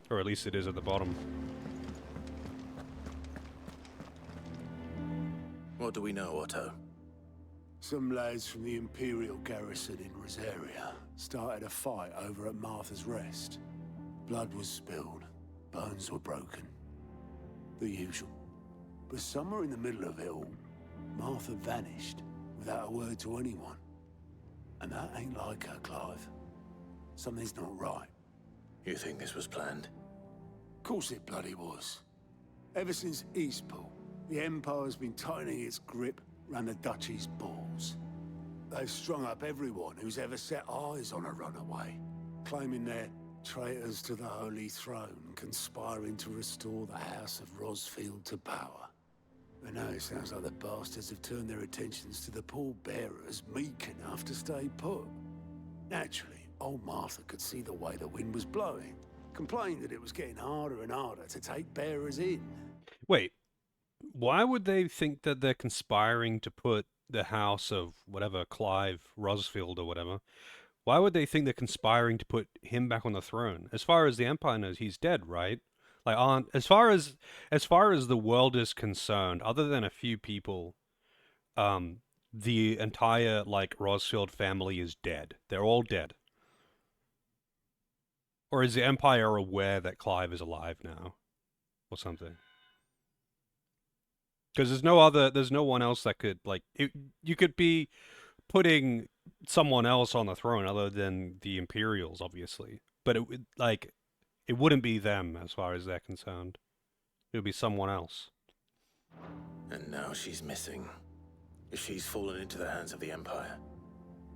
Or at least it is at the bottom. What do we know, Otto? Some lads from the Imperial garrison in Rosaria started a fight over at Martha's Rest. Blood was spilled, bones were broken. The usual. But somewhere in the middle of it all, Martha vanished without a word to anyone. And that ain't like her, Clive. Something's not right. You think this was planned? Course it bloody was. Ever since Eastpool, the Empire's been tightening its grip round the Duchy's balls. They've strung up everyone who's ever set eyes on a runaway, claiming they're traitors to the Holy Throne, conspiring to restore the House of Rosfield to power. But now it sounds like the bastards have turned their attentions to the pallbearers meek enough to stay put. Naturally, old Martha could see the way the wind was blowing, complained that it was getting harder and harder to take bearers in. Wait, why would they think that they're conspiring to put the house of whatever, Clive Rosfield or whatever? Why would they think they're conspiring to put him back on the throne? As far as the Empire knows, he's dead, right? Like, as far as the world is concerned, other than a few people, the entire like Rosfield family is dead. They're all dead. Or is the Empire aware that Clive is alive now, or something? Because there's no one else that could you could be putting someone else on the throne other than the Imperials, obviously, but it wouldn't be them as far as they're concerned. It would be someone else. And now she's missing. If she's fallen into the hands of the Empire,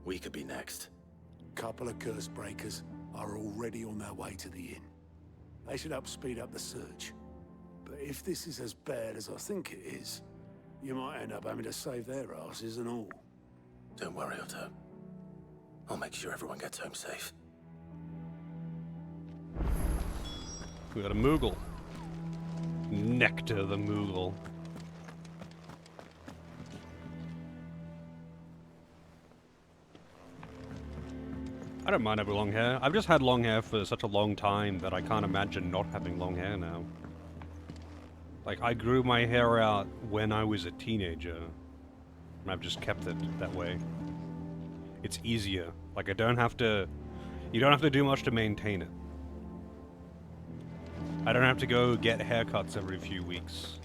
we could be next. Couple of curse breakers are already on their way to the inn. They should speed up the search. But if this is as bad as I think it is, you might end up having to save their asses and all. Don't worry, Otto. I'll make sure everyone gets home safe. We got a Moogle. Nectar the Moogle. I don't mind having long hair. I've just had long hair for such a long time that I can't imagine not having long hair now. Like, I grew my hair out when I was a teenager, and I've just kept it that way. It's easier. Like, you don't have to do much to maintain it. I don't have to go get haircuts every few weeks.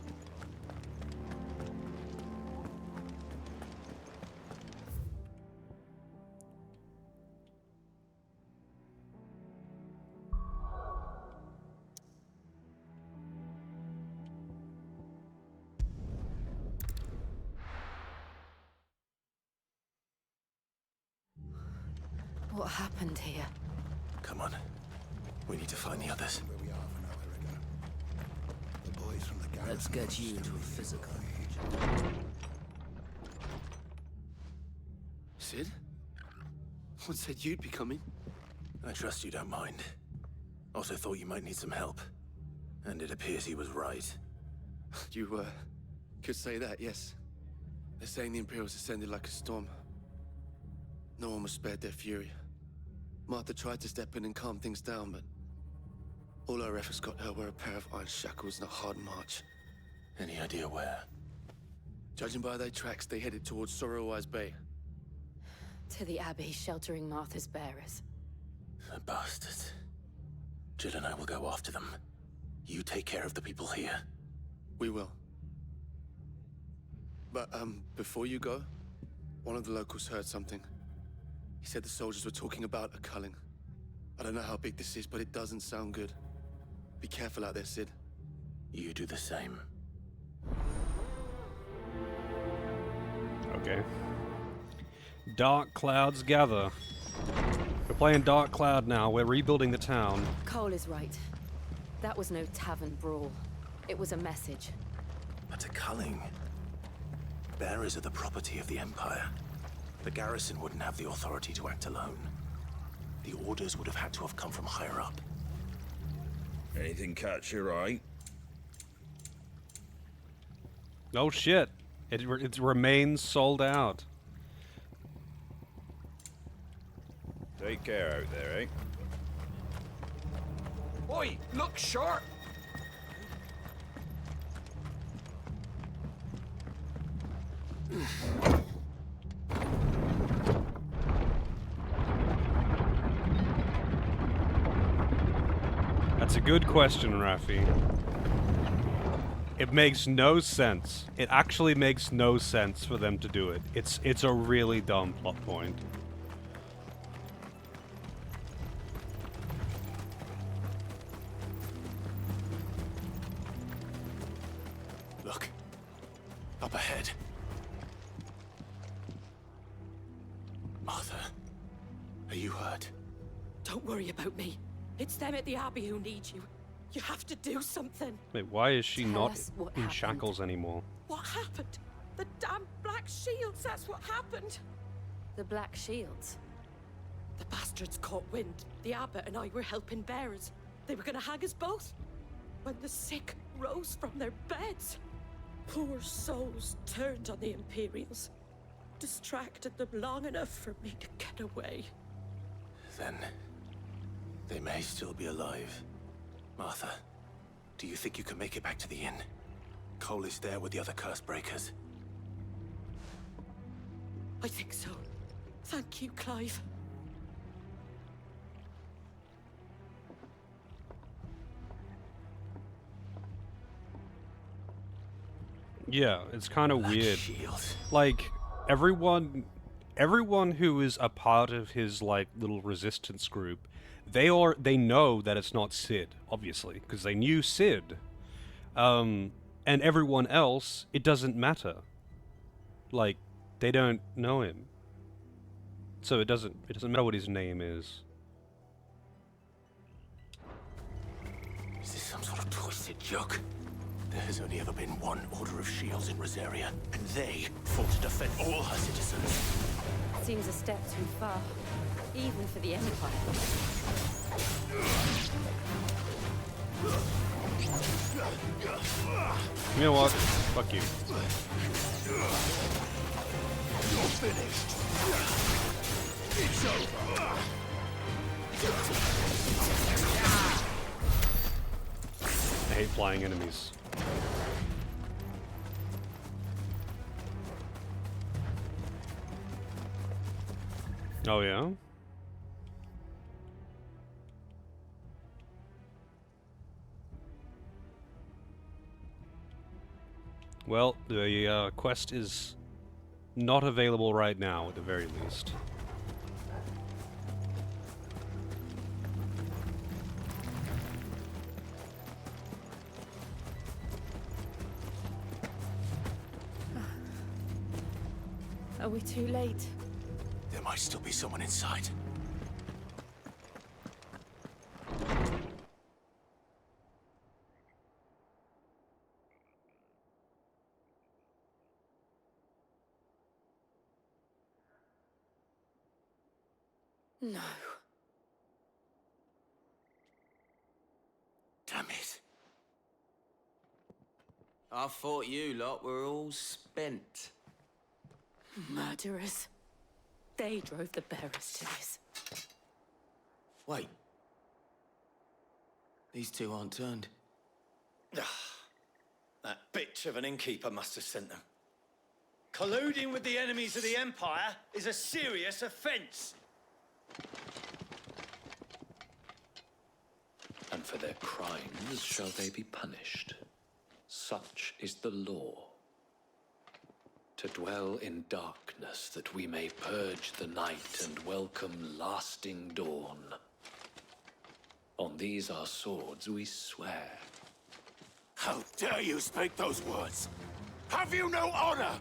What happened here? Come on. We need to find the others. Let's get you to a physical. Sid? What said you'd be coming? I trust you don't mind. Also thought you might need some help. And it appears he was right. You, could say that, yes. They're saying the Imperials ascended like a storm. No one was spared their fury. Martha tried to step in and calm things down, but all our efforts got her were a pair of iron shackles and a hard march. Any idea where? Judging by their tracks, they headed towards Sorrowwise Bay. To the Abbey sheltering Martha's bearers. The bastards. Jill and I will go after them. You take care of the people here. We will. But, before you go, one of the locals heard something. He said the soldiers were talking about a culling. I don't know how big this is, but it doesn't sound good. Be careful out there, Sid. You do the same. Okay. Dark clouds gather. We're playing Dark Cloud now. We're rebuilding the town. Cole is right. That was no tavern brawl. It was a message. But a culling. Bearers are the property of the Empire. The garrison wouldn't have the authority to act alone. The orders would have had to have come from higher up. Anything catch your eye? Oh shit. It remains sold out. Take care out there, eh? Oi, look sharp! That's a good question, Rafi. It makes no sense. It actually makes no sense for them to do it. It's a really dumb plot point. Look. Up ahead. Martha, are you hurt? Don't worry about me. It's them at the Abbey who need you. You have to do something. Wait, why is she Tell not us what in happened. shackles anymore? What happened? The damn Black Shields, that's what happened. The Black Shields? The bastards caught wind. The abbot and I were helping bearers. They were gonna hang us both. When the sick rose from their beds, poor souls turned on the Imperials. Distracted them long enough for me to get away. Then they may still be alive. Martha, do you think you can make it back to the inn? Cole is there with the other curse breakers. I think so. Thank you, Clive. Yeah, it's kind of weird. Like, everyone who is a part of his, like, little resistance group, they know that it's not Sid, obviously, because they knew Sid. And everyone else, it doesn't matter. Like, they don't know him. So it doesn't matter what his name is. Is this some sort of twisted joke? There has only ever been one Order of Shields in Rosaria, and they fought to defend all her citizens. Seems a step too far, even for the Empire. You know what? Fuck you. You're finished. It's over. I hate flying enemies. Oh yeah? Well, the quest is not available right now, at the very least. Are we too late? There might still be someone inside. No. Damn it. I thought you lot were all spent. Murderers. They drove the bearers to this. Wait. These two aren't turned. That bitch of an innkeeper must have sent them. Colluding with the enemies of the Empire is a serious offense. And for their crimes shall they be punished. Such is the law. To dwell in darkness that we may purge the night and welcome lasting dawn. On these our swords we swear. How dare you speak those words? Have you no honor?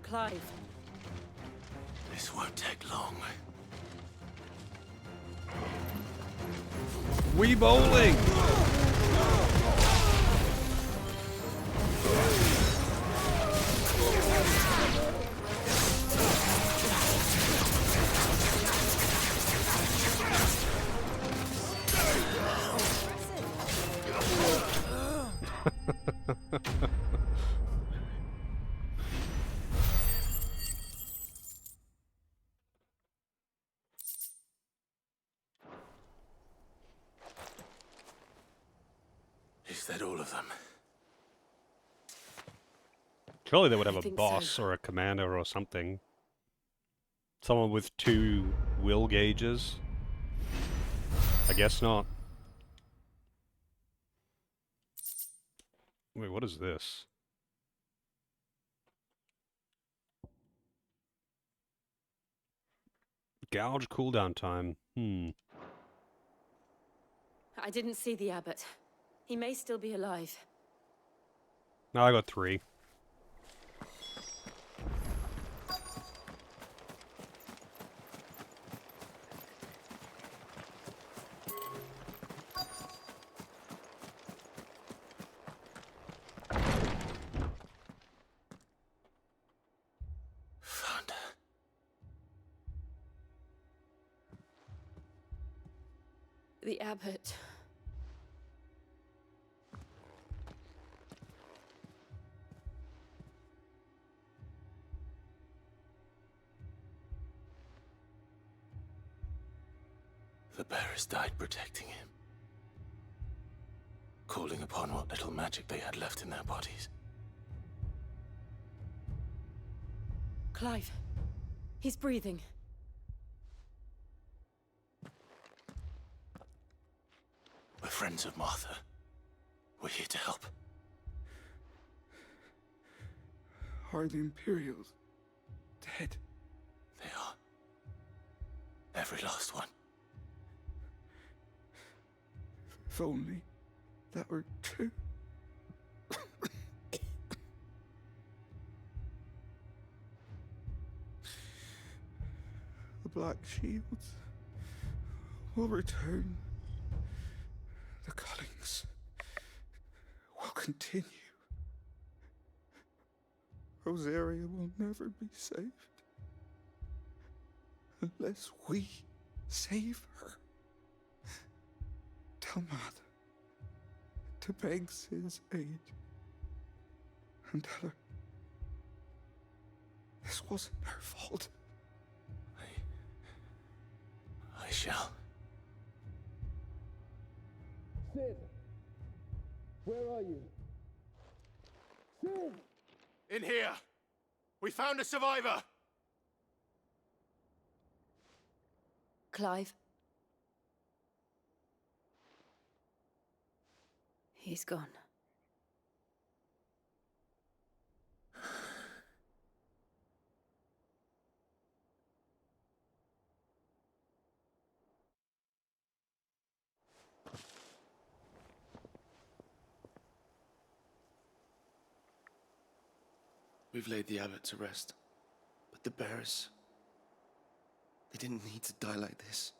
Clive. This won't take long. We bowling! that all of them? Surely they would have I a think boss so. or a commander or something. Someone with 2 will gauges. I guess not. Wait, what is this? Gouge cooldown time. I didn't see the abbot. He may still be alive. No, I got 3. Found her. The abbot. The bearers died protecting him, calling upon what little magic they had left in their bodies. Clive. He's breathing. We're friends of Martha. We're here to help. Are the Imperials dead? They are. Every last one. If only that were true. The Black Shields will return. The cullings will continue. Rosaria will never be saved unless we save her. Tell Mother to beg Sid's aid and tell her this wasn't her fault. I shall. Sid! Where are you? Sid! In here! We found a survivor! Clive. He's gone. We've laid the abbot to rest. But the bearers... they didn't need to die like this.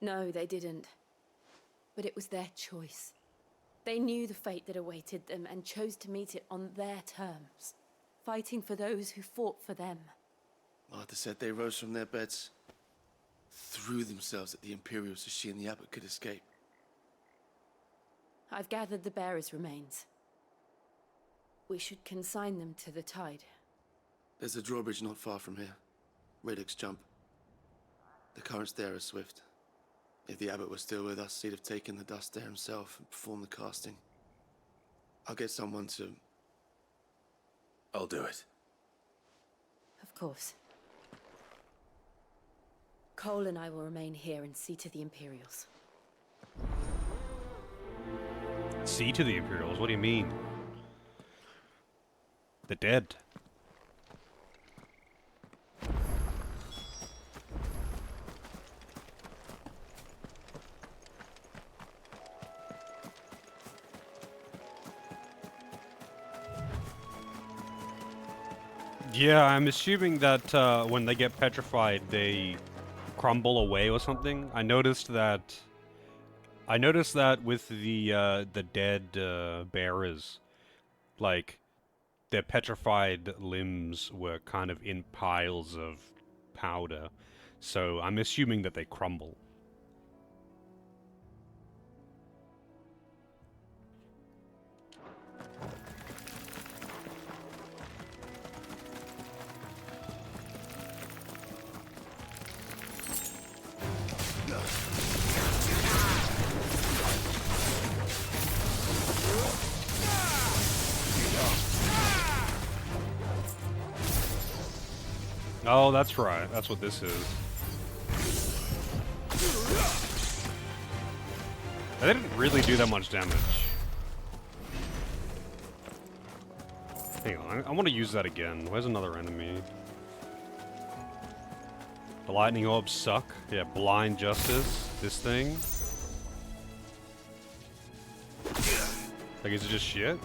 No, they didn't. But it was their choice. They knew the fate that awaited them and chose to meet it on their terms, fighting for those who fought for them. Martha said they rose from their beds, threw themselves at the Imperials so she and the abbot could escape. I've gathered the bearers' remains. We should consign them to the tide. There's a drawbridge not far from here. Radix jump. The currents there are swift. If the abbot was still with us, he'd have taken the dust there himself and performed the casting. I'll get someone to... I'll do it. Of course. Cole and I will remain here and see to the Imperials. See to the Imperials? What do you mean? The dead. Yeah, I'm assuming that when they get petrified, they crumble away or something. I noticed that with the dead bearers, like their petrified limbs were kind of in piles of powder. So I'm assuming that they crumble. Oh, that's right. That's what this is. They didn't really do that much damage. Hang on, I want to use that again. Where's another enemy? The lightning orbs suck. Yeah, blind justice. This thing. Like, is it just shit?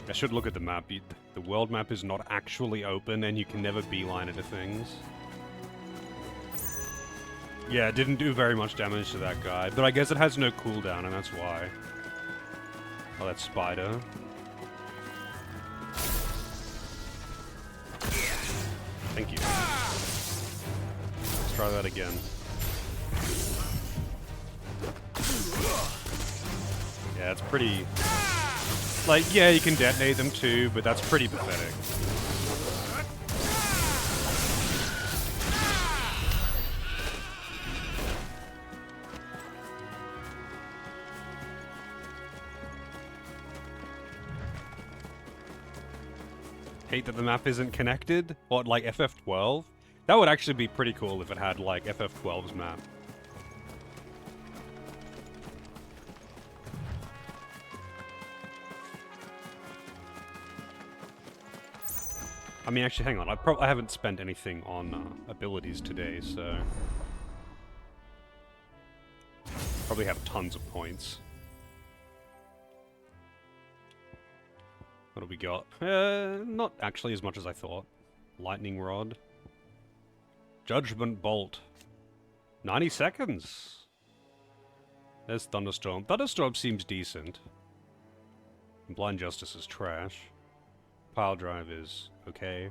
I should look at the map. The world map is not actually open and you can never beeline into things. Yeah, it didn't do very much damage to that guy, but I guess it has no cooldown and that's why. Oh, that spider. Thank you. Let's try that again. Yeah, it's pretty... Like, yeah, you can detonate them too, but that's pretty pathetic. Hate that the map isn't connected. What, like FF12? That would actually be pretty cool if it had, like, FF12's map. I mean, actually, hang on. I haven't spent anything on abilities today, so... Probably have tons of points. What do we got? Not actually as much as I thought. Lightning Rod. Judgment Bolt. 90 seconds! There's Thunderstorm. Thunderstorm seems decent. Blind Justice is trash. Pile Drive is okay.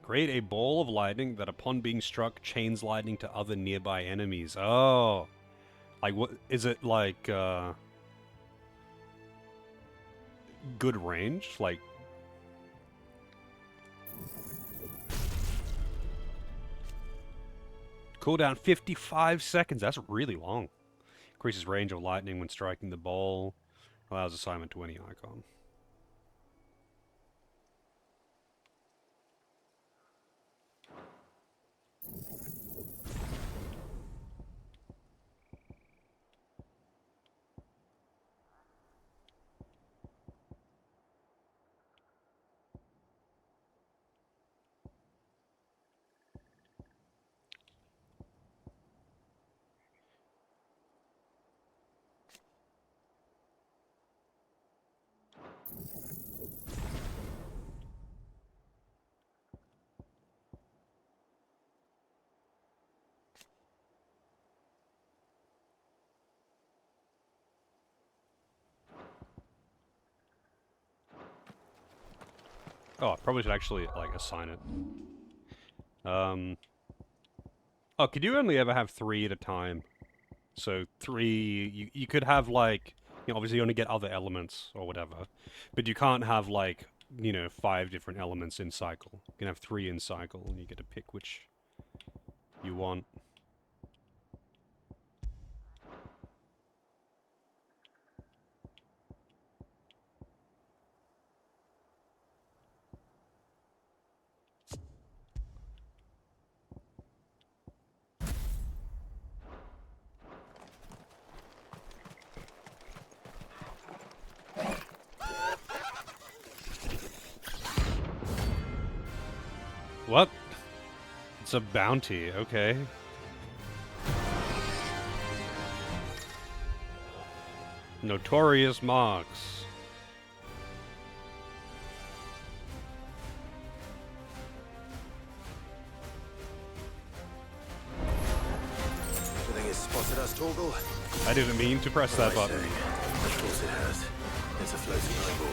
Create a ball of lightning that upon being struck chains lightning to other nearby enemies. Oh. Like what is it like good range? Like cooldown 55 seconds. That's really long. Increases range of lightning when striking the ball. Allows assignment to any icon. Oh, I probably should actually, like, assign it. Oh, could you only ever have 3 at a time? So 3, you could have, like, you know, obviously you only get other elements or whatever, but you can't have, like, you know, 5 different elements in cycle. You can have 3 in cycle, and you get to pick which you want. What? It's a bounty, okay. Notorious marks. You think it's spotted us, Torgal? I didn't mean to press that button. Of course it has. It's a floating eyeball.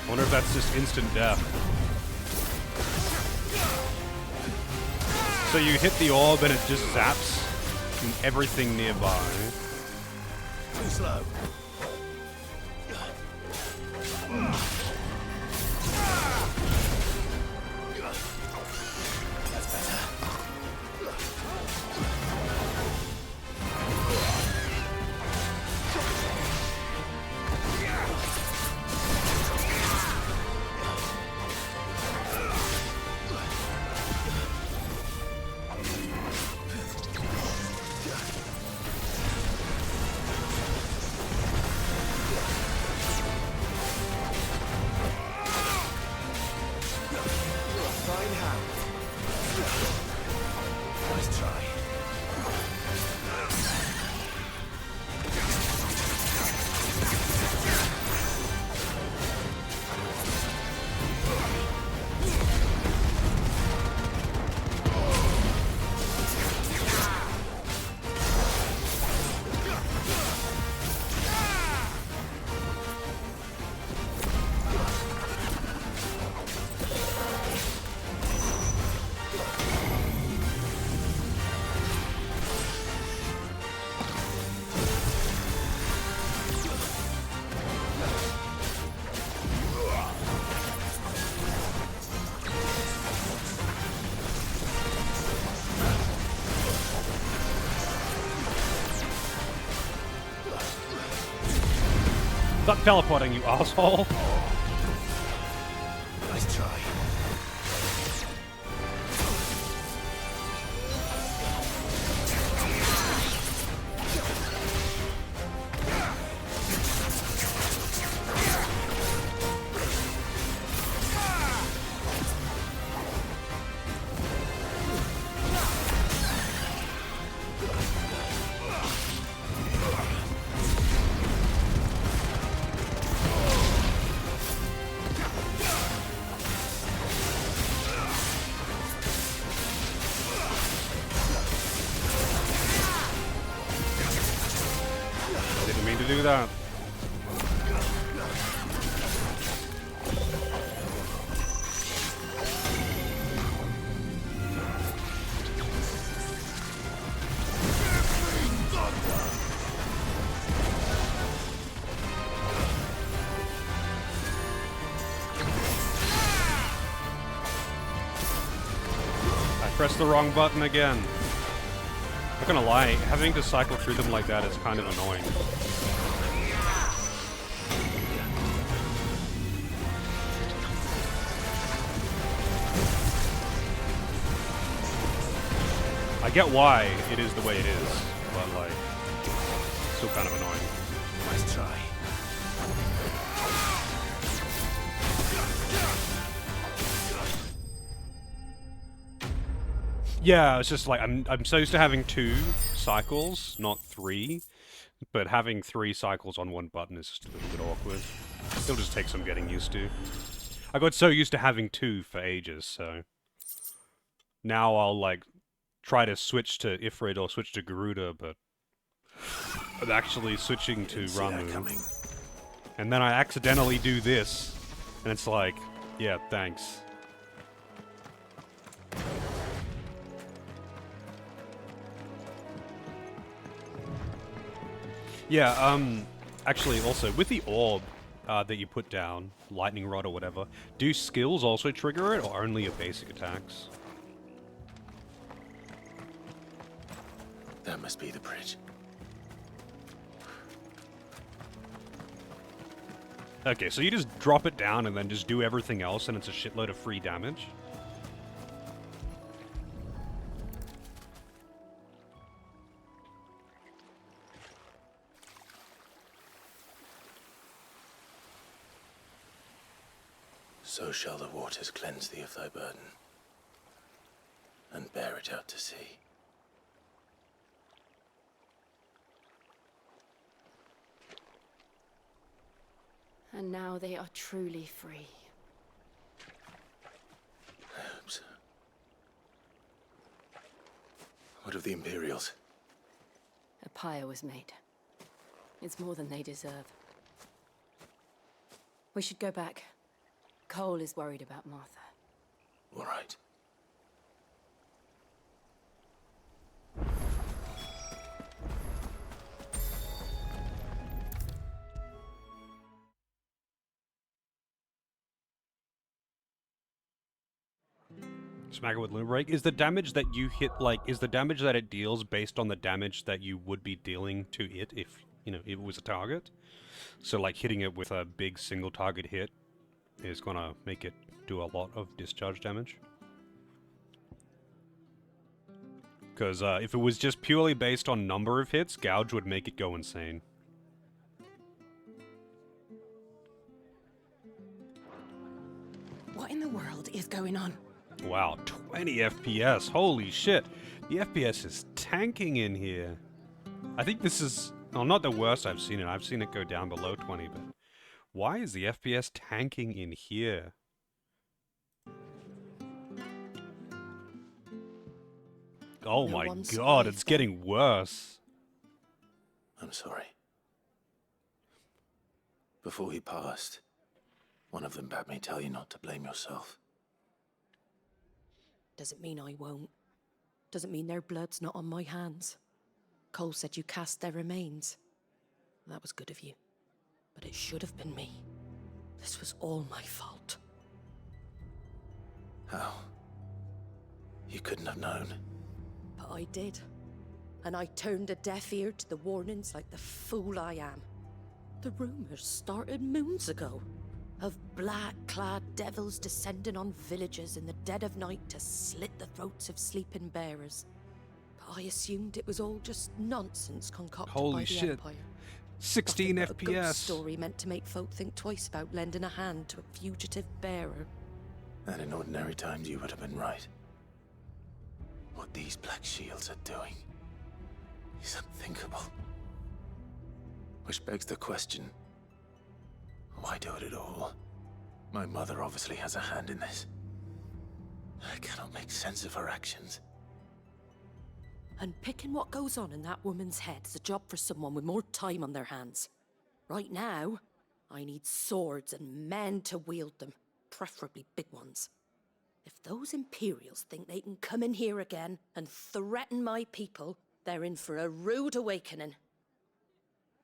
I wonder if that's just instant death. So you hit the orb and it just zaps? taking everything nearby. Too slow. That's better. Nice try. Stop teleporting, you asshole! Nice try. Didn't mean to do that. I pressed the wrong button again. Not gonna lie, having to cycle through them like that is kind of annoying. I get why it is the way it is, but like, still kind of annoying. Nice try. Yeah, it's just like I'm so used to having 2 cycles, not 3. But having 3 cycles on one button is just a little bit awkward. It'll just take some getting used to. I got so used to having 2 for ages, so now I'll like try to switch to Ifrit or switch to Garuda, but I'm actually switching to Ramu. And then I accidentally do this, and it's like, yeah, thanks. Yeah, actually also, with the orb that you put down, lightning rod or whatever, do skills also trigger it, or only your basic attacks? That must be the bridge. Okay, so you just drop it down and then just do everything else and it's a shitload of free damage? So shall the waters cleanse thee of thy burden, and bear it out to sea. And now they are truly free. I hope so. What of the Imperials? A pyre was made. It's more than they deserve. We should go back. Cole is worried about Martha. All right. Smack it with Limit Break. Is the damage that you hit, like, is the damage that it deals based on the damage that you would be dealing to it if, you know, it was a target? So, like, hitting it with a big single target hit is gonna make it do a lot of discharge damage? Because if it was just purely based on number of hits, Gouge would make it go insane. What in the world is going on? Wow, 20 FPS. Holy shit. The FPS is tanking in here. I think this is... well, not the worst I've seen it. I've seen it go down below 20, but... why is the FPS tanking in here? Oh my god, it's getting worse. I'm sorry. Before he passed, one of them bade me tell you not to blame yourself. Doesn't mean I won't. Doesn't mean their blood's not on my hands. Cole said you cast their remains. That was good of you. But it should have been me. This was all my fault. How? You couldn't have known. But I did. And I turned a deaf ear to the warnings like the fool I am. The rumors started moons ago. Of black-clad devils descending on villages in the dead of night to slit the throats of sleeping bearers. But I assumed it was all just nonsense concocted by the Empire. 16 Nothing but a FPS. ghost story meant to make folk think twice about lending a hand to a fugitive bearer. And in ordinary times you would have been right. What these Black Shields are doing is unthinkable. Which begs the question, why do it at all? My mother obviously has a hand in this. I cannot make sense of her actions. And picking what goes on in that woman's head is a job for someone with more time on their hands. Right now, I need swords and men to wield them, preferably big ones. If those Imperials think they can come in here again and threaten my people, they're in for a rude awakening.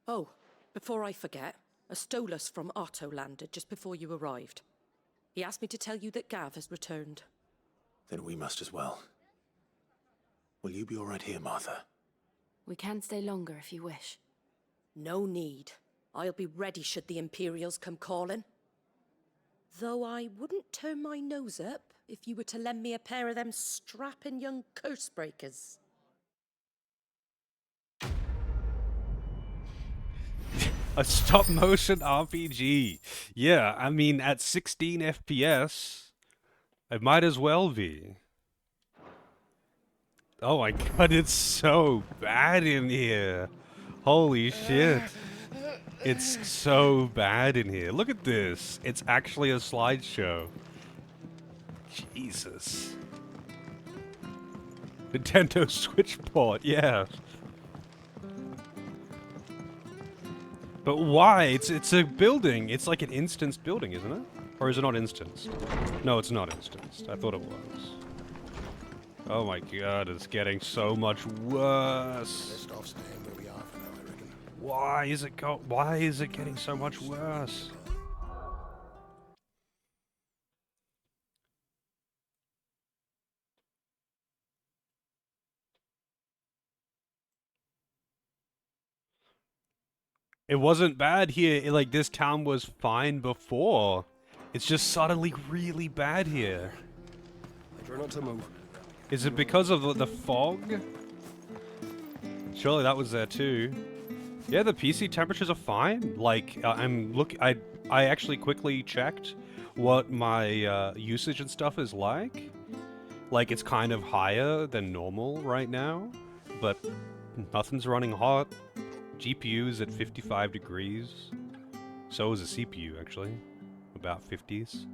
Oh, before I forget, a Stolas from Otto landed just before you arrived. He asked me to tell you that Gav has returned. Then we must as well. Will you be all right here, Martha? We can stay longer if you wish. No need. I'll be ready should the Imperials come calling. Though I wouldn't turn my nose up if you were to lend me a pair of them strapping young curse breakers. A stop-motion RPG. Yeah, I mean, at 16 FPS, it might as well be. Oh my god, it's so bad in here. Holy shit. It's so bad in here. Look at this. It's actually a slideshow. Jesus. Nintendo Switch port, yeah. But why? It's a building. It's like an instanced building, isn't it? Or is it not instanced? No, it's not instanced. I thought it was. Oh my god, it's getting so much worse. Best off staying where we are for now, I reckon. Why is it getting so much worse? It wasn't bad here. Like, this town was fine before. It's just suddenly really bad here. I try not to move. Is it because of the fog? Surely that was there too. Yeah, the PC temperatures are fine. Like, I actually quickly checked what my usage and stuff is like. Like, it's kind of higher than normal right now, but nothing's running hot. GPU is at 55 degrees. So is the CPU, actually. About 50s.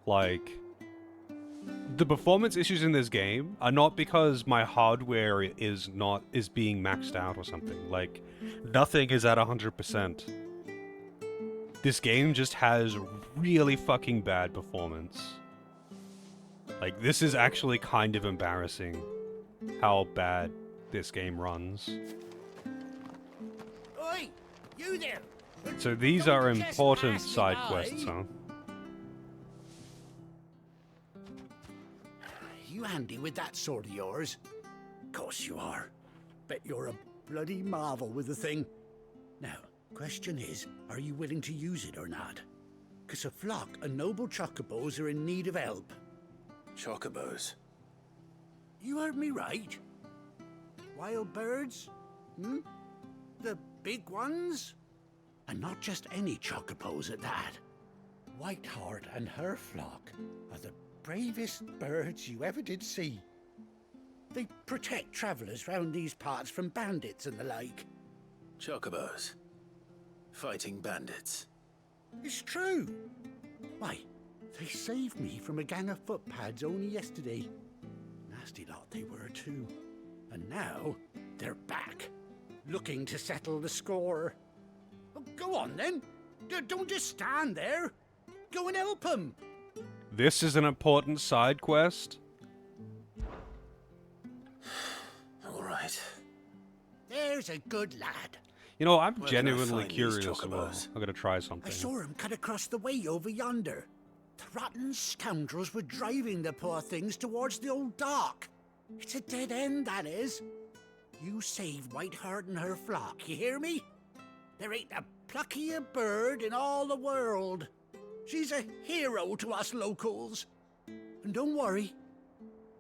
Like, the performance issues in this game are not because my hardware is being maxed out or something. Like, nothing is at 100%. This game just has really fucking bad performance. Like, this is actually kind of embarrassing how bad this game runs. Oi! You there! So these are important side quests, huh? You handy with that sword of yours? Course you are. Bet you're a bloody marvel with the thing. Now, question is, are you willing to use it or not? 'Cause a flock of noble chocobos are in need of help. Chocobos? You heard me right. Wild birds? Hmm? The big ones? And not just any chocobos at that. Whiteheart and her flock are the bravest birds you ever did see. They protect travellers round these parts from bandits and the like. Chocobos. Fighting bandits. It's true. Why, they saved me from a gang of footpads only yesterday. Nasty lot they were too. And now, they're back, looking to settle the score. Oh, go on then. Don't just stand there. Go and help them. This is an important side quest. All right. There's a good lad. You know, I'm Where can I genuinely find these curious as well. chocobos? I'm gonna try I something. saw him cut across the way over yonder. The rotten scoundrels were driving the poor things towards the old dock. It's a dead end, that is. You save Whiteheart and her flock, you hear me? There ain't a pluckier bird in all the world. She's a hero to us locals. And don't worry,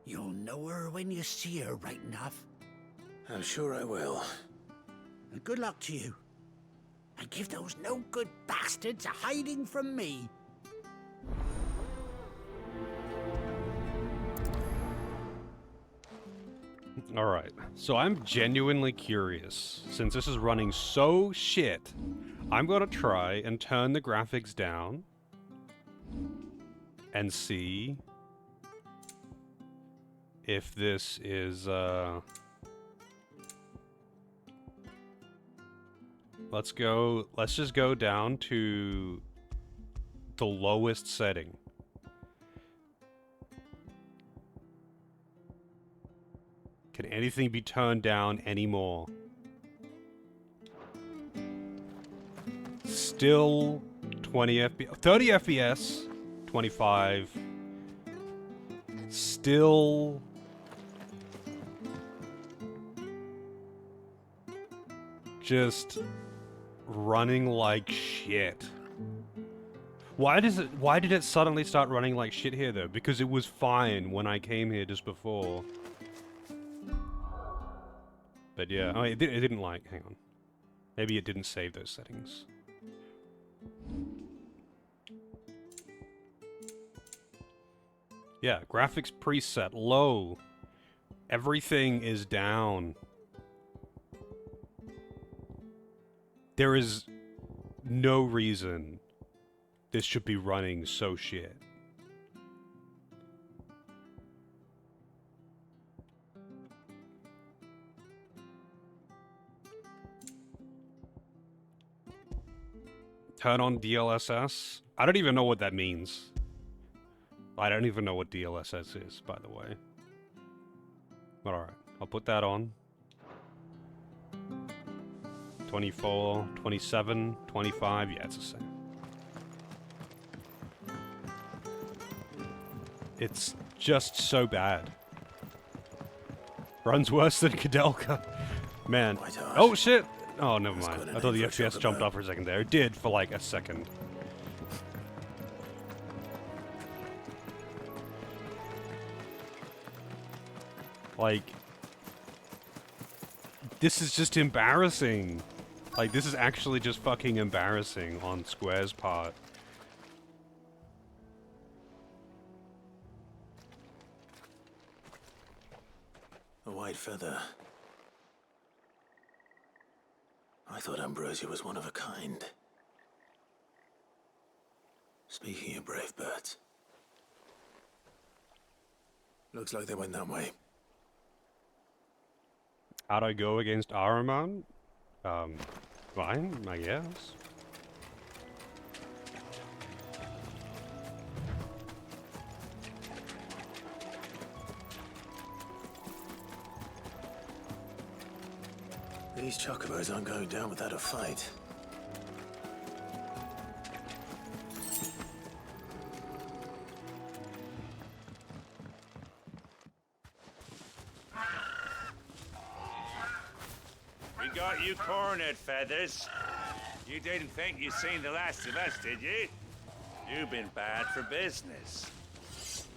you'll know her when you see her right enough. I'm sure I will. And good luck to you. And give those no-good bastards a hiding from me. Alright, so I'm genuinely curious. Since this is running so shit, I'm gonna try and turn the graphics down and see if this is, let's just go down to the lowest setting. Can anything be turned down anymore? Still 20 FPS, 30 FPS, 25. Still just running like shit. Why did it suddenly start running like shit here though? Because it was fine when I came here just before. But yeah, oh, it didn't like, hang on. Maybe it didn't save those settings. Yeah, graphics preset, low. Everything is down. There is no reason this should be running so shit. Turn on DLSS? I don't even know what that means. I don't even know what DLSS is, by the way. But alright, I'll put that on. 24, 27, 25, yeah, it's the same. It's just so bad. Runs worse than Kadelka. Man. Oh shit! Oh, never mind. I thought the FPS jumped off for a second there. It did for like a second. Like, this is just embarrassing. Like, this is actually just fucking embarrassing on Square's part. A white feather. I thought Ambrosia was one of a kind. Speaking of brave birds. Looks like they went that way. How'd I go against Ahriman? Fine, I guess. These chocobos aren't going down without a fight. got you cornered, Feathers. You didn't think you'd seen the last of us, did you? You've been bad for business.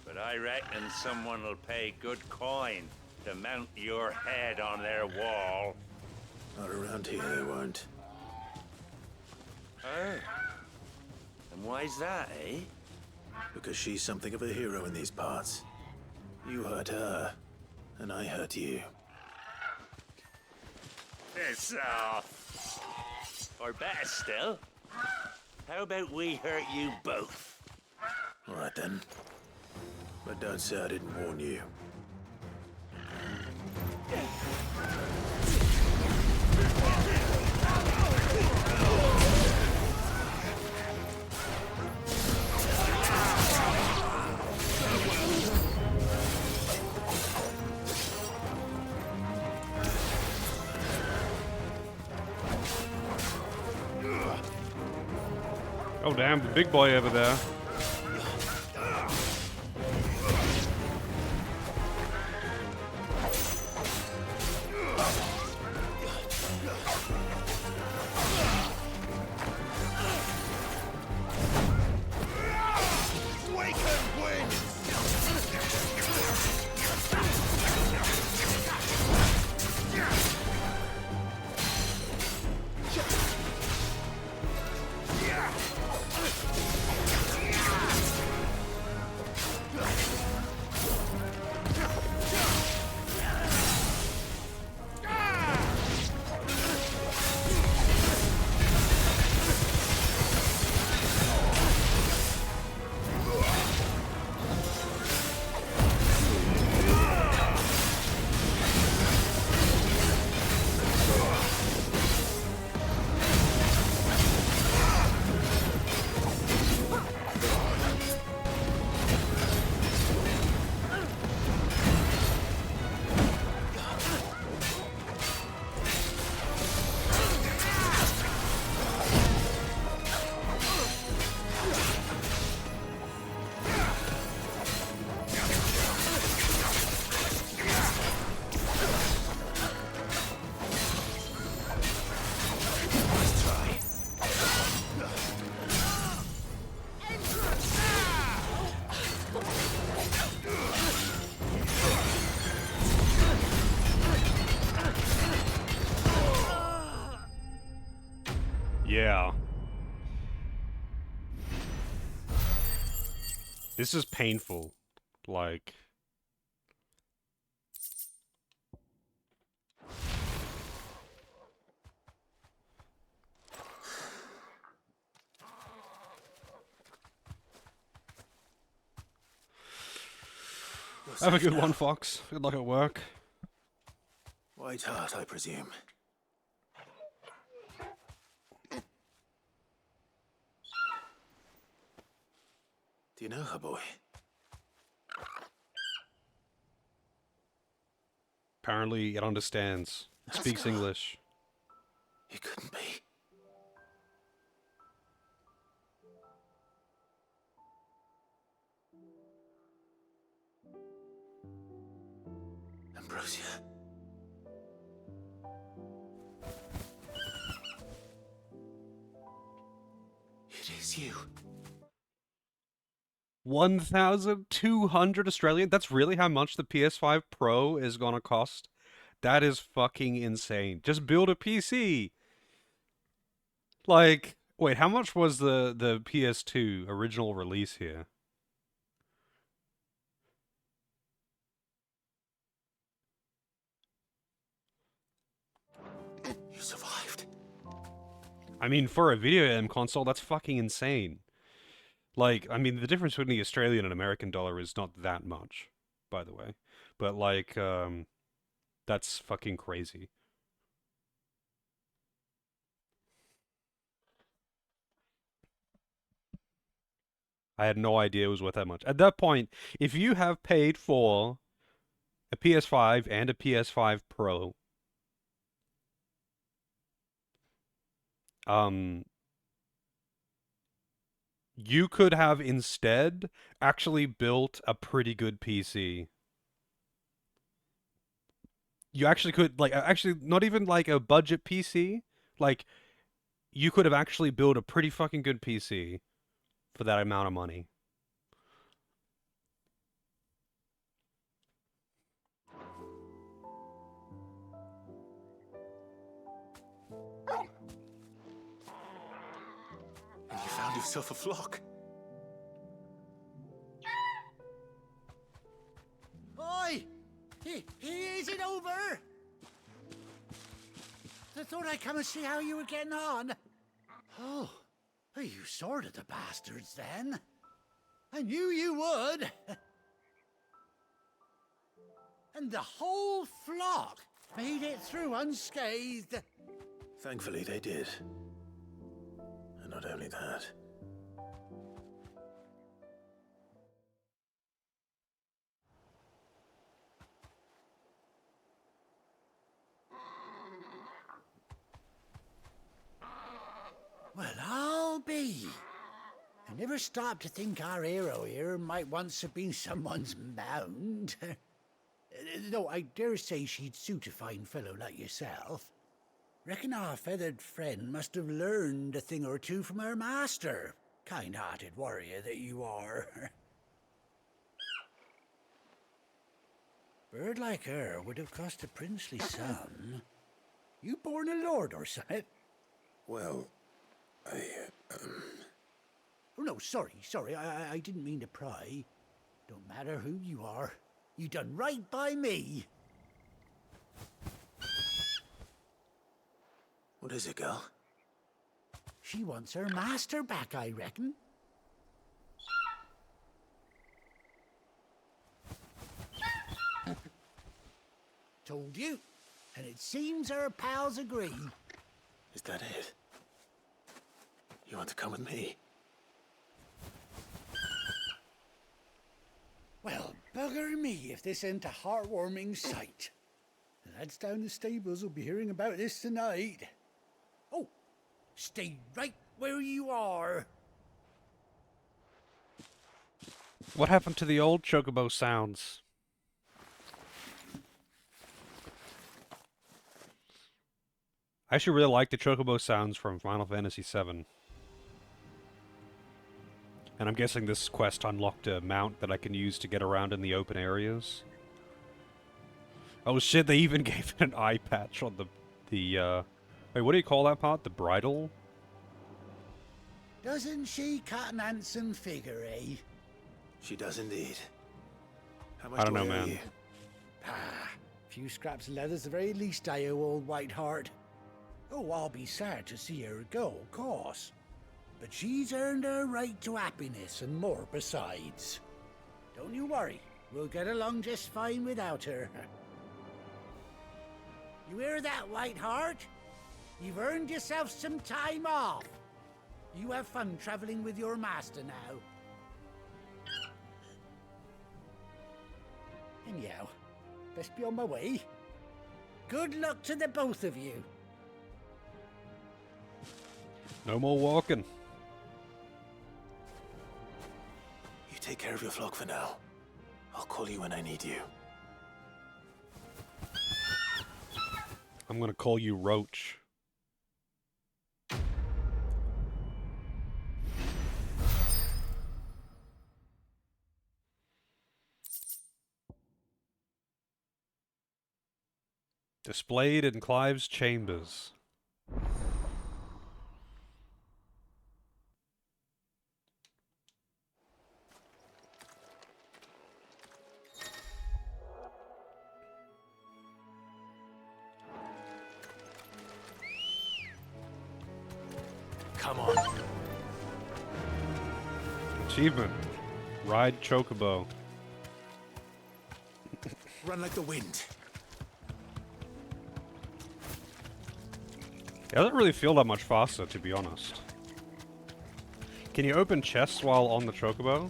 But I reckon someone will pay good coin to mount your head on their wall. Not around here, they won't. Oh. And why's that, eh? Because she's something of a hero in these parts. You hurt her, and I hurt you. Piss off. Or better still, how about we hurt you both? All right then. But don't say I didn't warn you. Oh damn, the big boy over there. Yeah. This is painful. Like... Have a good one, Fox. Good luck at work. White Hart, I presume. Do you know her, boy? Apparently it understands. It speaks English. It couldn't be. Ambrosia. It is you. 1,200 Australian? That's really how much the PS5 Pro is gonna cost? That is fucking insane. Just build a PC. Like, wait, how much was the PS2 original release here? You survived. I mean, for a video game console, that's fucking insane. Like, I mean, the difference between the Australian and American dollar is not that much, by the way. But, like, that's fucking crazy. I had no idea it was worth that much. At that point, if you have paid for a PS5 and a PS5 Pro, you could have instead actually built a pretty good PC. you actually could, like, actually, not even like a budget PC, like, you could have actually built a pretty fucking good PC for that amount of money. And you found yourself a flock. Oi! Is it over? I thought I'd come and see how you were getting on. Oh, you sorted the bastards then. I knew you would. And the whole flock made it through unscathed. Thankfully they did. And not only that. Well, I'll be. I never stopped to think our hero here might once have been someone's mount. Though I dare say she'd suit a fine fellow like yourself. Reckon our feathered friend must have learned a thing or two from her master. Kind-hearted warrior that you are. Bird like her would have cost a princely sum. You born a lord or something? Well, Oh, no, sorry. I didn't mean to pry. Don't matter who you are. You done right by me. What is it, girl? She wants her master back, I reckon. Told you. And it seems her pals agree. Is that it? You want to come with me? Well, bugger me if this ain't a heartwarming sight. The lads down the stables will be hearing about this tonight. Oh, stay right where you are. What happened to the old Chocobo sounds? I actually really like the Chocobo sounds from Final Fantasy VII. And I'm guessing this quest unlocked a mount that I can use to get around in the open areas. Oh shit, they even gave it an eye patch on the wait, what do you call that part? The bridle? Doesn't she cut an handsome figure, eh? She does indeed. How much I don't do know, owe man. you? Ah, a few scraps of leather's the very least I owe old Whiteheart. Oh, I'll be sad to see her go, of course. But she's earned her right to happiness and more besides. Don't you worry, we'll get along just fine without her. You hear that, Whiteheart? You've earned yourself some time off. You have fun traveling with your master now. Anyhow, best be on my way. Good luck to the both of you. No more walking. You take care of your flock for now. I'll call you when I need you. I'm gonna call you Roach. Displayed in Clive's chambers. Come on. Achievement. Ride Chocobo. Run like the wind. It doesn't really feel that much faster, to be honest. Can you open chests while on the Chocobo?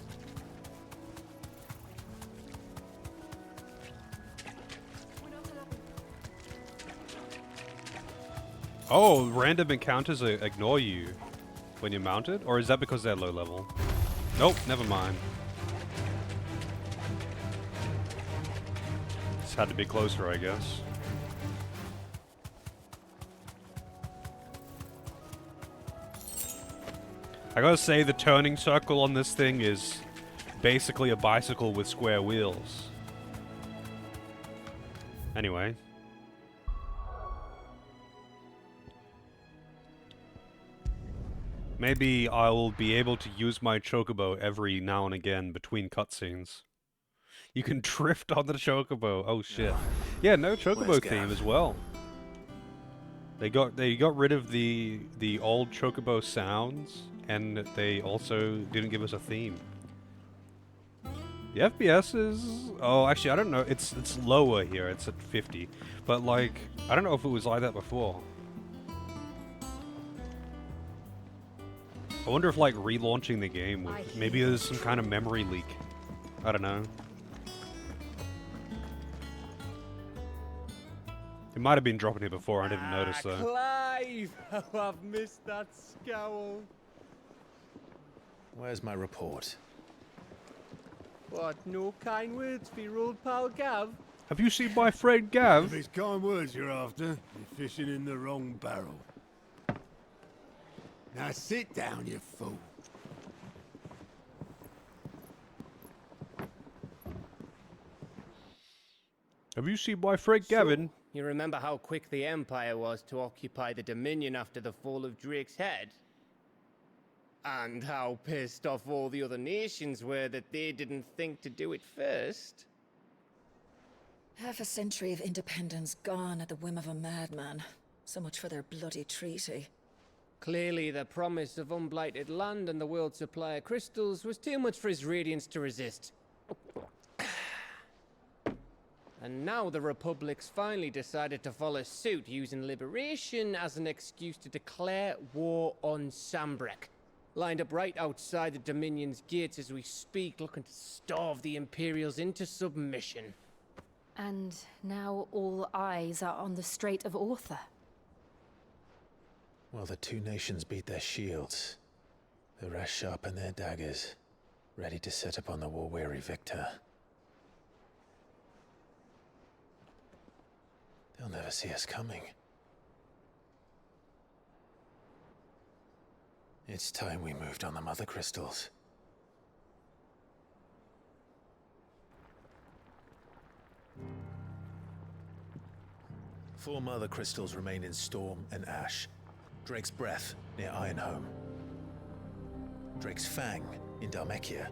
Oh, random encounters ignore you when you're mounted? Or is that because they're low level? Nope, never mind. Just had to be closer, I guess. I gotta say, the turning circle on this thing is basically a bicycle with square wheels. Anyway. Maybe I'll be able to use my chocobo every now and again between cutscenes. You can drift on the chocobo. Oh shit. Yeah, no chocobo theme as well. They got rid of the old chocobo sounds, and they also didn't give us a theme. The FPS is... Oh, actually, I don't know. It's lower here. It's at 50. But, like, I don't know if it was like that before. I wonder if, like, relaunching the game would... Maybe there's some kind of memory leak. I don't know. It might have been dropping it before. I didn't notice, though. Clive! Oh, I've missed that scowl. Where's my report? What, no kind words for your old pal Gav? Have you seen my friend Gav? If it's kind words you're after, you're fishing in the wrong barrel. Now sit down, you fool. Have you seen my friend Gavin? So, you remember how quick the Empire was to occupy the Dominion after the fall of Drake's head? And how pissed off all the other nations were that they didn't think to do it first? Half a century of independence gone at the whim of a madman. So much for their bloody treaty. Clearly, the promise of unblighted land and the world's supply of crystals was too much for his radiance to resist. And now the Republic's finally decided to follow suit, using liberation as an excuse to declare war on Sambrek. Lined up right outside the Dominion's gates as we speak, looking to starve the Imperials into submission. And now all eyes are on the Strait of Author. Well, the two nations beat their shields. The rest sharpen their daggers, ready to set upon the war-weary victor. They'll never see us coming. It's time we moved on the Mother Crystals. Four Mother Crystals remain in Storm and Ash. Drake's Breath near Ironhome. Drake's Fang in Dhalmekia.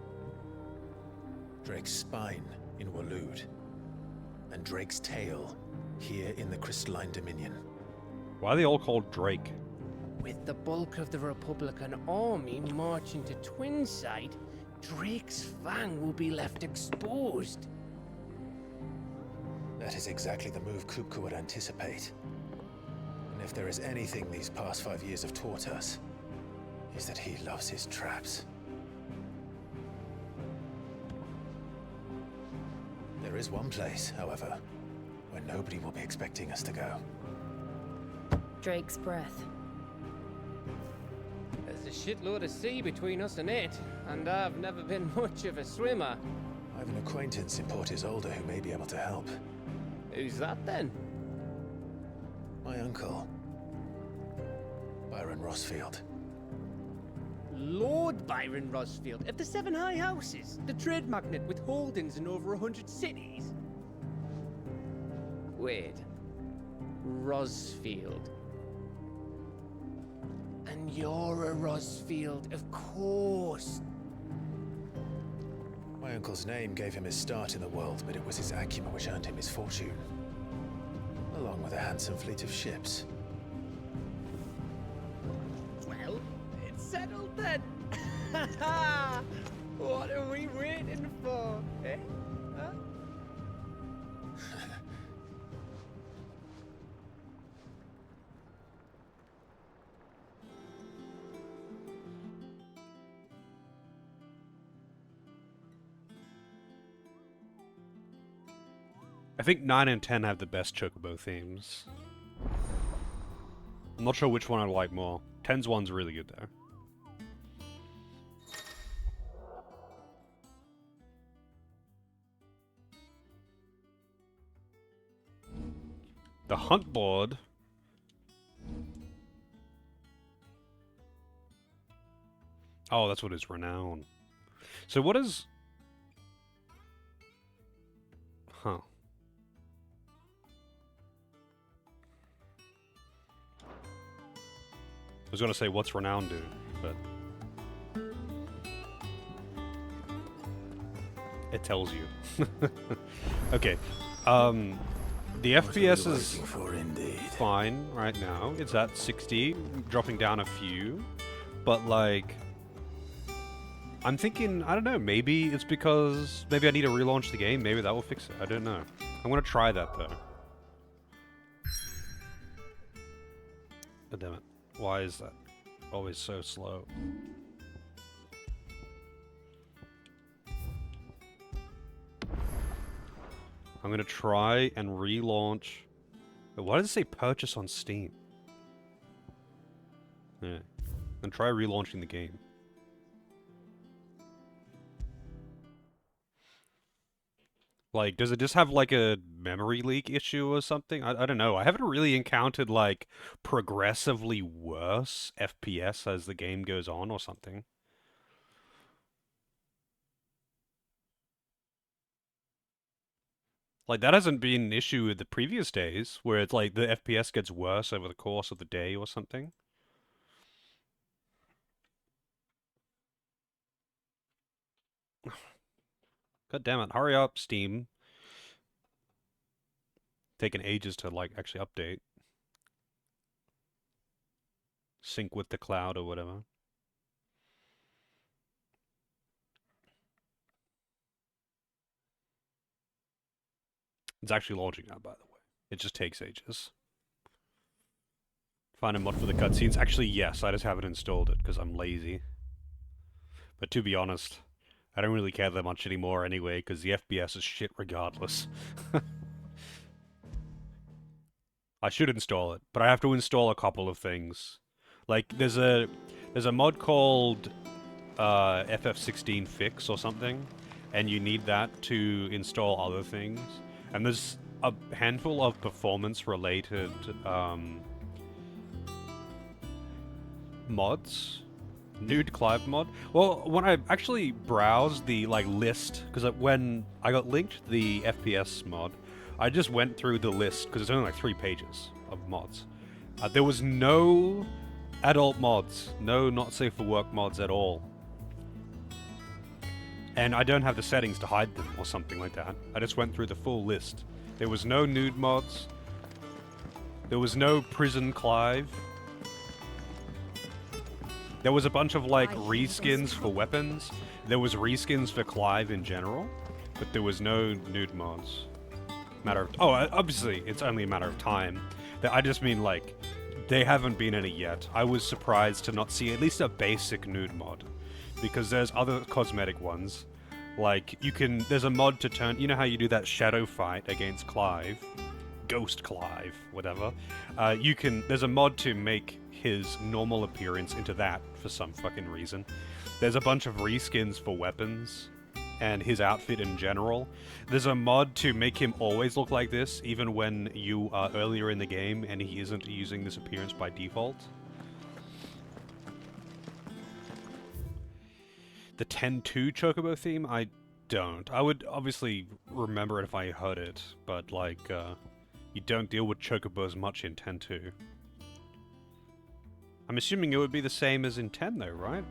Drake's Spine in Waloed. And Drake's Tail here in the Crystalline Dominion. Why are they all called Drake? With the bulk of the Republican army marching to Twinside, Drake's Fang will be left exposed. That is exactly the move Kupka would anticipate. And if there is anything these past 5 years have taught us, is that he loves his traps. There is one place, however, where nobody will be expecting us to go. Drake's Breath. There's a shitload of sea between us and it, and I've never been much of a swimmer. I have an acquaintance in Port Isolde who may be able to help. Who's that then? My uncle, Byron Rosfield. Lord Byron Rosfield of the Seven High Houses, the trade magnate with holdings in over 100 cities. Wait, Rosfield. And you're a Rosfield, of course. My uncle's name gave him his start in the world, but it was his acumen which earned him his fortune. Along with a handsome fleet of ships. Well, it's settled then. What are we waiting for, eh? Huh? I think 9 and 10 have the best Chocobo themes. I'm not sure which one I like more. 10's one's really good though. The hunt board. Oh, that's what is renown. So what is... Huh. I was gonna say, what's renown do? But... it tells you. Okay. The FPS is fine right now. It's at 60, dropping down a few. But, like... I'm thinking, I don't know, maybe it's because... Maybe I need to relaunch the game. Maybe that will fix it. I don't know. I'm gonna try that, though. Oh, damn it. Why is that always so slow? I'm gonna try and relaunch... Wait, why does it say purchase on Steam? Yeah. And try relaunching the game. Like, does it just have, like, a memory leak issue or something? I don't know. I haven't really encountered, like, progressively worse FPS as the game goes on or something. Like, that hasn't been an issue with the previous days, where it's like the FPS gets worse over the course of the day or something. God damn it, hurry up, Steam. Taking ages to, like, actually update. Sync with the cloud or whatever. It's actually launching now, by the way. It just takes ages. Find a mod for the cutscenes. Actually, yes, I just haven't installed it because I'm lazy. But to be honest, I don't really care that much anymore anyway, because the FPS is shit regardless. I should install it, but I have to install a couple of things. Like, there's a mod called FF16 Fix or something, and you need that to install other things. And there's a handful of performance-related mods. Nude Clive mod. Well, when I actually browsed the list, because when I got linked the FPS mod, I just went through the list because it's only like 3 pages of mods. There was no adult mods, no not safe for work mods at all. And I don't have the settings to hide them or something like that. I just went through the full list. There was no nude mods. There was no prison Clive. There was a bunch of, like, reskins for weapons. There was reskins for Clive in general, but there was no nude mods. Obviously, it's only a matter of time. I just mean, like, they haven't been any yet. I was surprised to not see at least a basic nude mod, because there's other cosmetic ones. Like, there's a mod to turn, you know how you do that shadow fight against Clive? Ghost Clive, whatever. There's a mod to make his normal appearance into that for some fucking reason. There's a bunch of reskins for weapons and his outfit in general. There's a mod to make him always look like this, even when you are earlier in the game and he isn't using this appearance by default. The 10-2 Chocobo theme? I don't. I would obviously remember it if I heard it, but, like, you don't deal with Chocobos much in 10-2. I'm assuming it would be the same as in 10, though, right?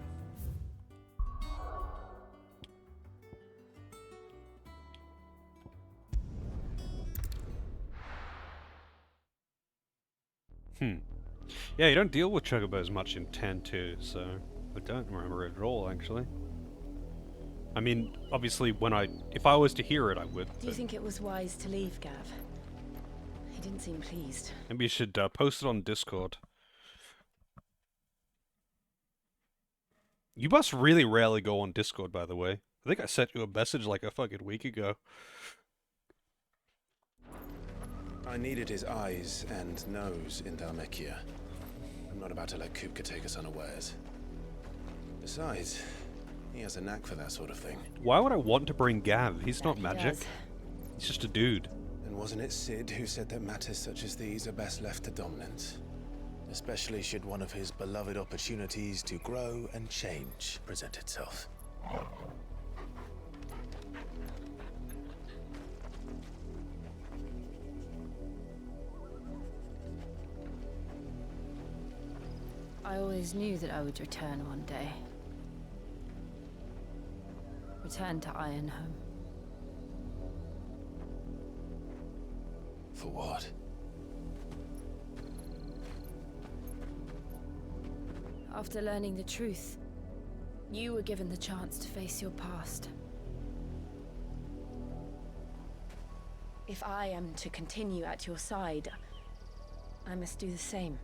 Yeah, you don't deal with Chocobos much in 10-2, so I don't remember it at all, actually. I mean, obviously, if I was to hear it, I would. Do you think it was wise to leave, Gav? He didn't seem pleased. Maybe you should post it on Discord. You must really rarely go on Discord, by the way. I think I sent you a message like a fucking week ago. I needed his eyes and nose in Dhalmekia. I'm not about to let Kupka take us unawares. Besides, he has a knack for that sort of thing. Why would I want to bring Gav? He's not magic. He's just a dude. And wasn't it Sid who said that matters such as these are best left to dominance? especially should one of his beloved opportunities to grow and change present itself. I always knew that I would return one day. Return to Ironhome. For what? After learning the truth, you were given the chance to face your past. If I am to continue at your side, I must do the same.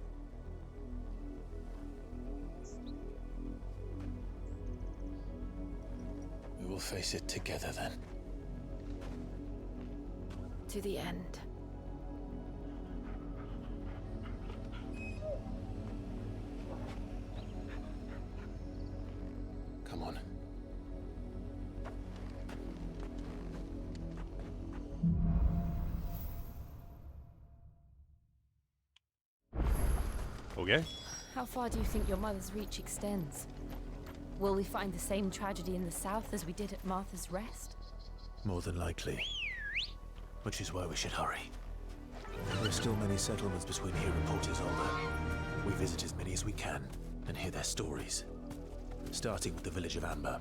We will face it together then. To the end. Come on. Okay. How far do you think your mother's reach extends? Will we find the same tragedy in the south as we did at Martha's Rest? More than likely. Which is why we should hurry. There are still many settlements between here and Port Isolde. We visit as many as we can and hear their stories. Starting with the village of Amber.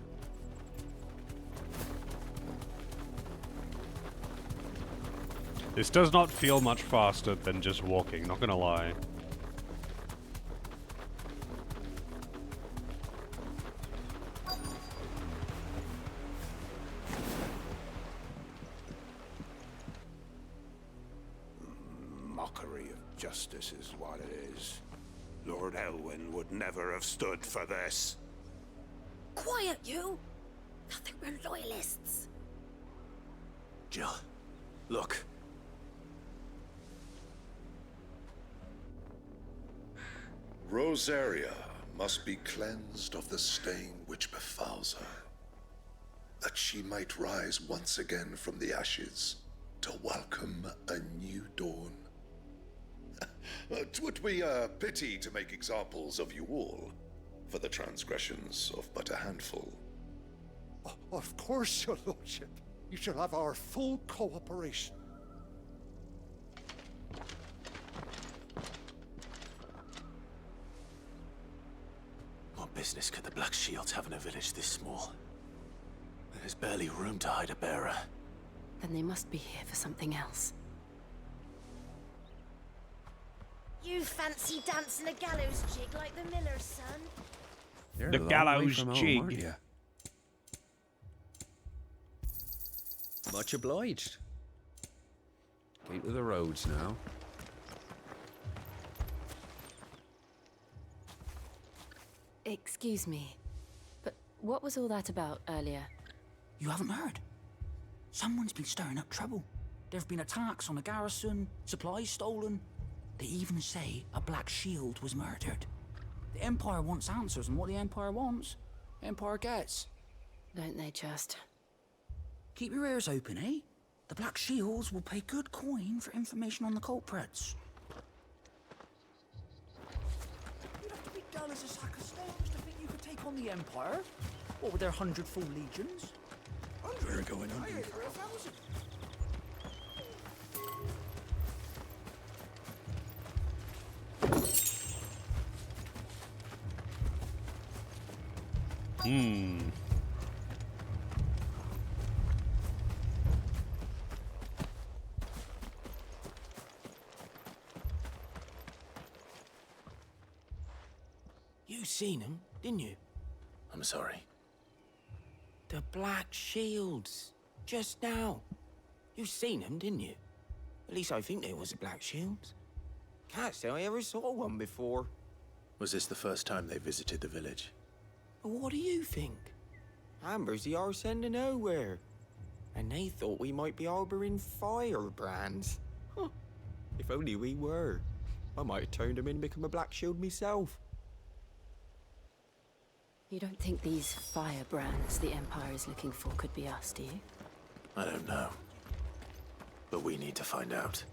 This does not feel much faster than just walking, not gonna lie. Mockery of justice is what it is. Lord Elwyn would never have stood for this. Quiet, you! Thought they were loyalists. Jill, look. Rosaria must be cleansed of the stain which befouls her, that she might rise once again from the ashes to welcome a new dawn. 'Twould be a pity to make examples of you all, for the transgressions of but a handful. Of course, your lordship. You shall have our full cooperation. What business could the Black Shields have in a village this small? There's barely room to hide a bearer. Then they must be here for something else. You fancy dancing a gallows jig like the miller's son? You're The a long way gallows from home, jig. aren't you? Much obliged. Keep to the roads now. Excuse me, but what was all that about earlier? You haven't heard? Someone's been stirring up trouble. There've been attacks on the garrison, supplies stolen. They even say a Black Shield was murdered. The Empire wants answers, and what the Empire wants, Empire gets. Don't they just? Keep your ears open, eh? The Black Shields will pay good coin for information on the culprits. You'd have to be dull as a sack of stones to think you could take on the Empire. What with their 100 full legions? We're going on. Higher for 1,000. You seen him, didn't you? I'm sorry. The Black Shields. Just now. You seen them, didn't you? At least I think there was a Black Shields. Can't say I ever saw one before. Was this the first time they visited the village? But what do you think? Amber's the arse end of nowhere. And they thought we might be harboring firebrands. Huh. If only we were. I might have turned them in and become a Black Shield myself. You don't think these firebrands the Empire is looking for could be us, do you? I don't know. But we need to find out.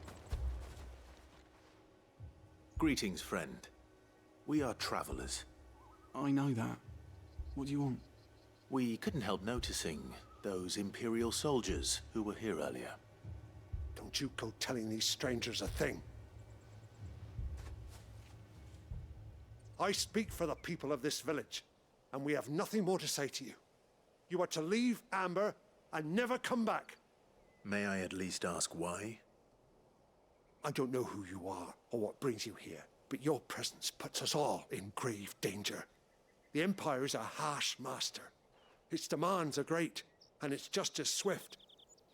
Greetings, friend. We are travelers. I know that. What do you want? We couldn't help noticing those Imperial soldiers who were here earlier. Don't you go telling these strangers a thing. I speak for the people of this village, and we have nothing more to say to you. You are to leave Amber and never come back. May I at least ask why? I don't know who you are or what brings you here, but your presence puts us all in grave danger. The Empire is a harsh master. Its demands are great, and its justice swift.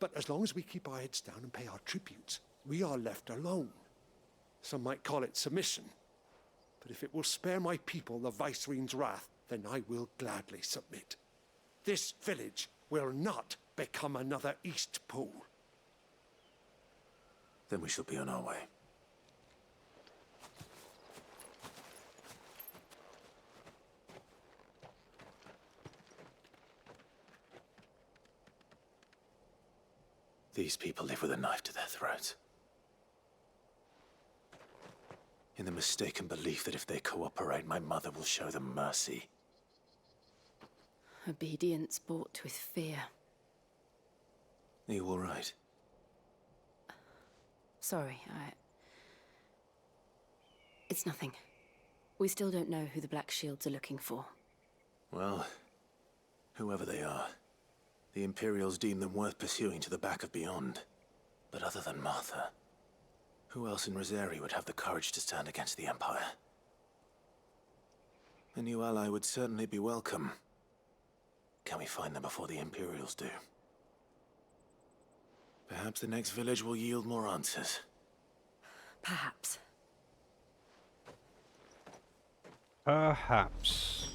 But as long as we keep our heads down and pay our tributes, we are left alone. Some might call it submission. But if it will spare my people the Viceroy's wrath, then I will gladly submit. This village will not become another East Pool. Then we shall be on our way. These people live with a knife to their throats. In the mistaken belief that if they cooperate, my mother will show them mercy. Obedience bought with fear. Are you all right? Sorry, It's nothing. We still don't know who the Black Shields are looking for. Well, whoever they are, the Imperials deem them worth pursuing to the back of beyond. But other than Martha, who else in Rosari would have the courage to stand against the Empire? A new ally would certainly be welcome. Can we find them before the Imperials do? Perhaps the next village will yield more answers. Perhaps. Perhaps.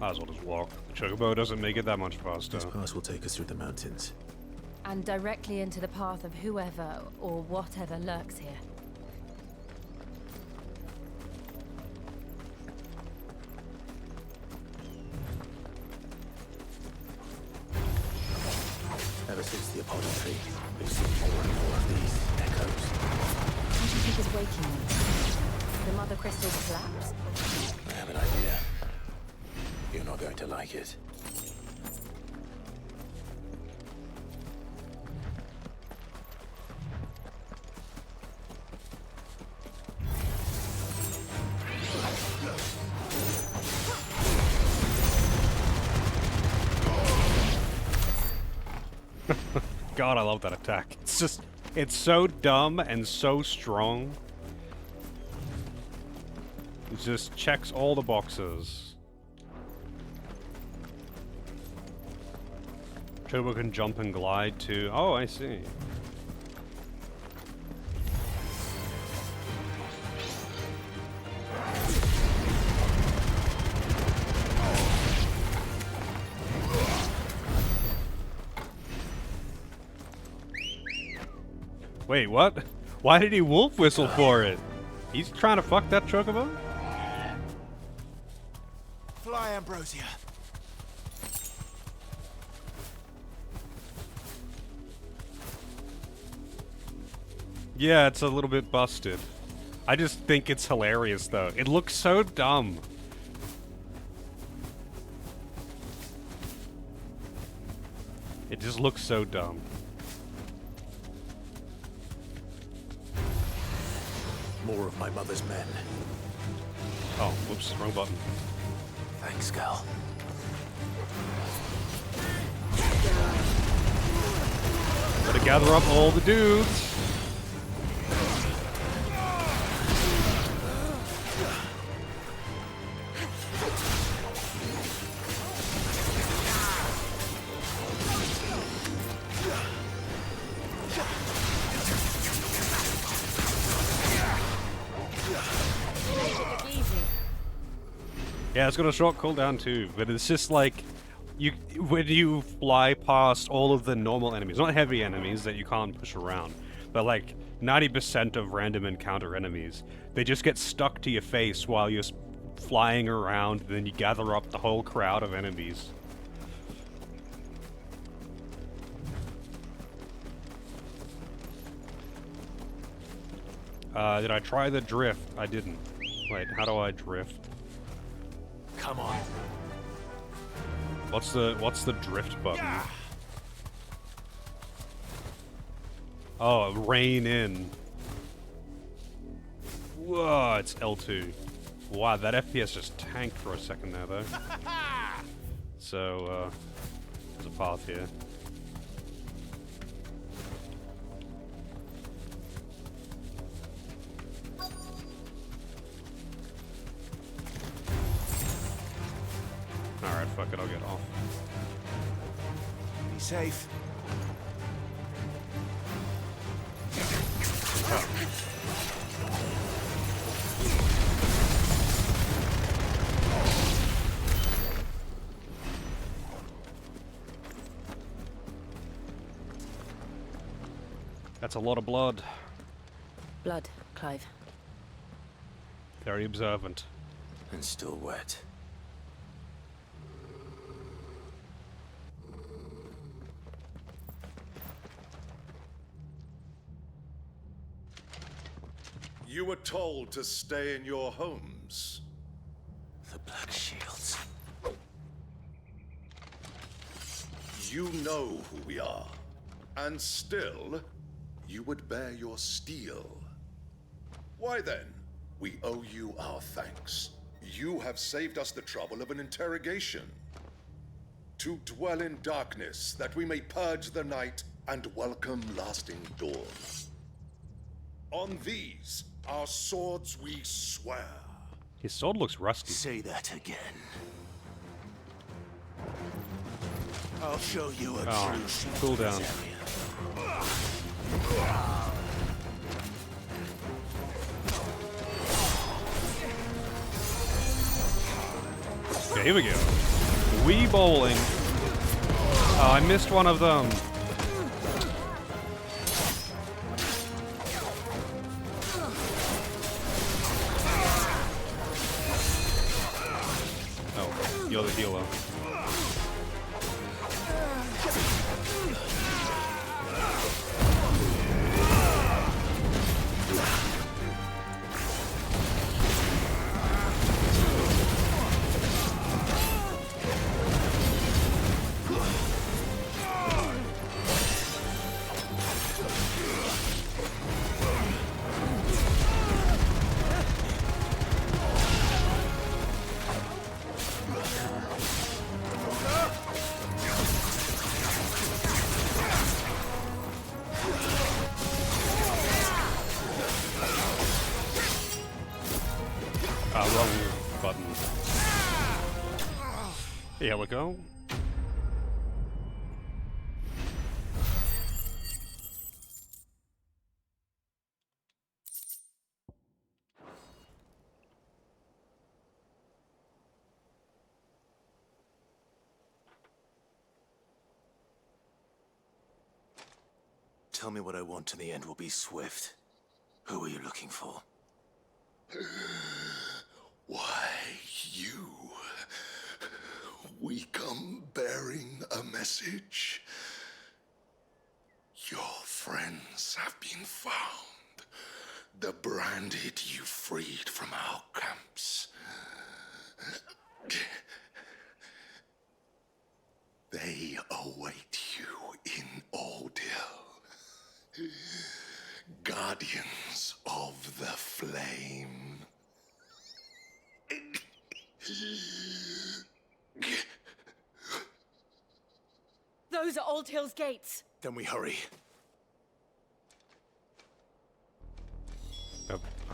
Might as well just walk. Chocobo doesn't make it that much faster. This pass will take us through the mountains. And directly into the path of whoever or whatever lurks here. Ever since the Apollo tree, we've seen more and more of these echoes. What do you think is waking them? The mother crystals collapse? I have an idea. You're not going to like it. God, I love that attack. It's just, it's so dumb and so strong. It just checks all the boxes. Chobo can jump and glide too. Oh, I see. Wait, what? Why did he wolf whistle for it? He's trying to fuck that Chocobo? Fly, Ambrosia. Yeah, it's a little bit busted. I just think it's hilarious, though. It looks so dumb. It just looks so dumb. More of my mother's men. Oh, whoops, wrong button. Thanks, Gal. Gotta gather up all the dudes. Yeah, it's got a short cooldown too, but it's just like when you fly past all of the normal enemies, not heavy enemies that you can't push around, but like 90% of random encounter enemies, they just get stuck to your face while you're flying around, and then you gather up the whole crowd of enemies. Did I try the drift? I didn't. Wait, how do I drift? Come on. What's the drift button? Oh, rein in. Whoa, it's L2. Wow, that FPS just tanked for a second there, though. So, there's a path here. Alright, fuck it, I'll get off. Be safe. That's a lot of blood. Blood, Clive. Very observant. And still wet. You were told to stay in your homes. The Black Shields. You know who we are. And still, you would bear your steel. Why then? We owe you our thanks. You have saved us the trouble of an interrogation. To dwell in darkness, that we may purge the night and welcome lasting dawn. On these, our swords we swear. His sword looks rusty. Say that again. I'll show you a true cool down. Okay, here we go. Wii bowling. Oh, I missed one of them. Oh, you're the healer. Wrong button. Here we go. Tell me what I want and the end will be swift. Who are you looking for? Why, you. We come bearing a message. Your friends have been found. The branded you freed from our camps. They await you in Ordeal. Guardians of the Flame. Those are Old Hill's gates. Then we hurry.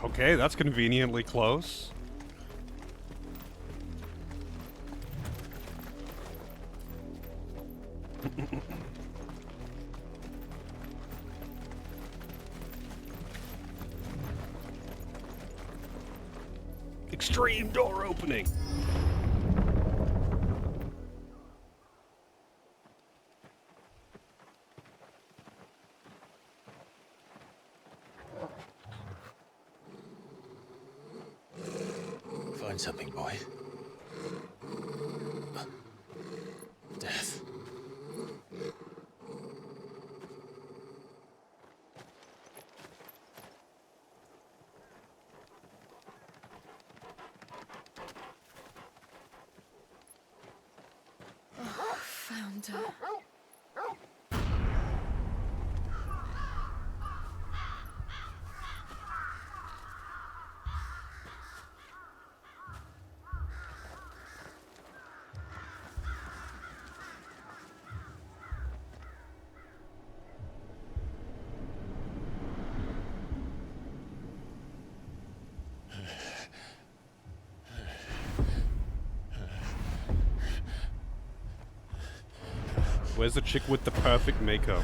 Okay, that's conveniently close. Extreme door opening. Find something, boy. Death. Santa. Where's the chick with the perfect makeup?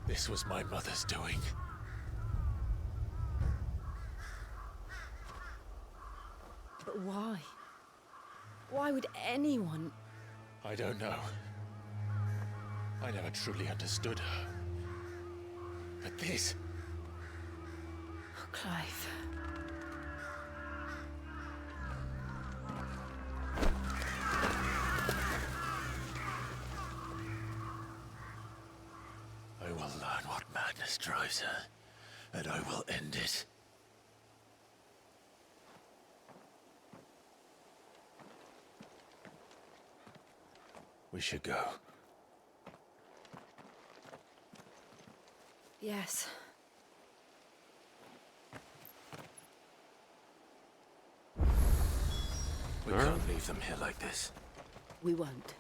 This was my mother's doing. But why? Why would anyone... I don't know. I never truly understood her. But this... Oh, Clive. I will learn what madness drives her, and I will end it. We should go. Yes. We can't leave them here like this. We won't.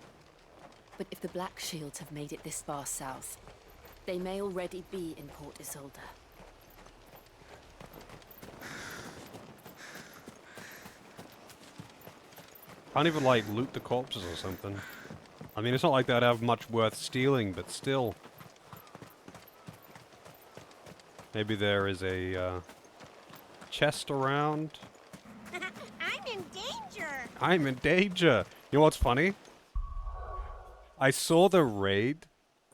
But if the Black Shields have made it this far south, they may already be in Port Isolde. Can't even, like, loot the corpses or something. I mean, it's not like they'd have much worth stealing, but still. Maybe there is a, chest around. I'm in danger. I'm in danger! You know what's funny? I saw the raid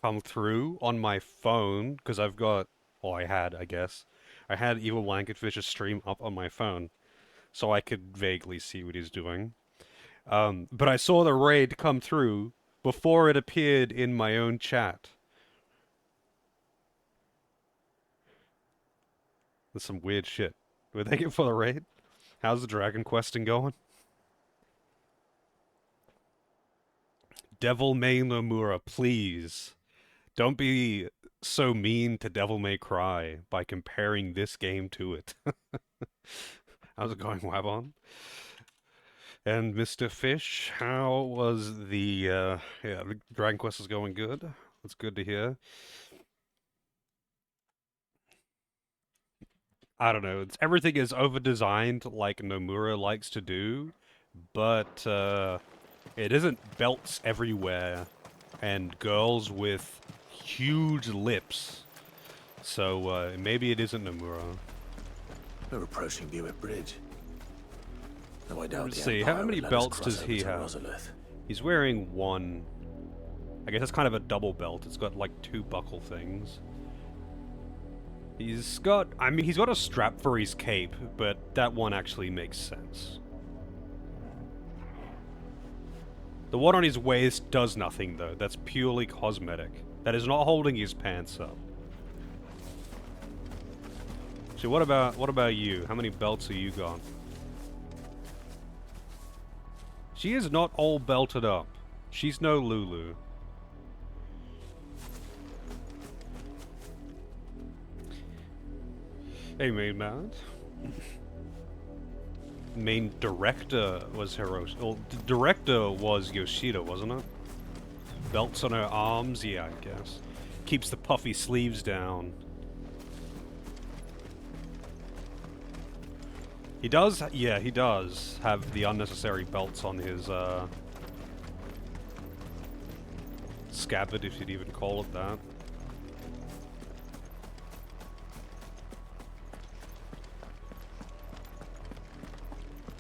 come through on my phone, because I've got... Well, I had, I guess. I had Evil Blanketfish's stream up on my phone, so I could vaguely see what he's doing. But I saw the raid come through before it appeared in my own chat. There's some weird shit. Were they get for the raid? How's the dragon questing going? Devil May Nomura, please. Don't be so mean to Devil May Cry by comparing this game to it. How's it going, Wabon? And Mr. Fish, how was the, yeah, the Dragon Quest is going good. That's good to hear. I don't know, everything is over-designed like Nomura likes to do, but, it isn't belts everywhere and girls with huge lips. So, maybe it isn't Nomura. We're approaching Buick Bridge. No, I doubt Let's see, how many belts does he have? He's wearing one. I guess it's kind of a double belt. It's got like two buckle things. He's got, I mean, he's got a strap for his cape, but that one actually makes sense. The one on his waist does nothing though. That's purely cosmetic. That is not holding his pants up. So what about you? How many belts are you got? She is not all belted up. She's no Lulu. Hey, main man. Main director was Hiroshi. Well, the director was Yoshida, wasn't it? Belts on her arms, yeah, I guess. Keeps the puffy sleeves down. He does, yeah, he does have the unnecessary belts on his, scabbard, if you'd even call it that.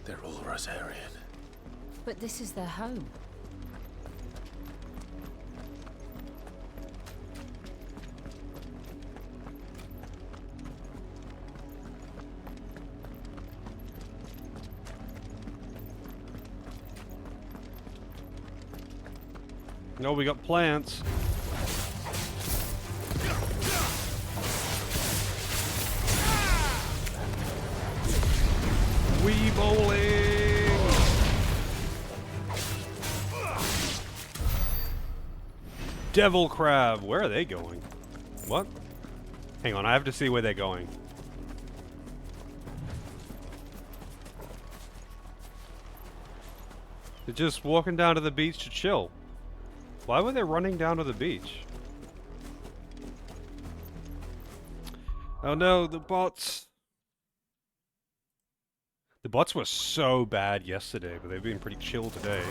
They're all Rosarian. But this is their home. No, we got plants. We bowling. Devil crab! Where are they going? What? Hang on, I have to see where they're going. They're just walking down to the beach to chill. Why were they running down to the beach? Oh no, the bots. The bots were so bad yesterday, but they've been pretty chill today.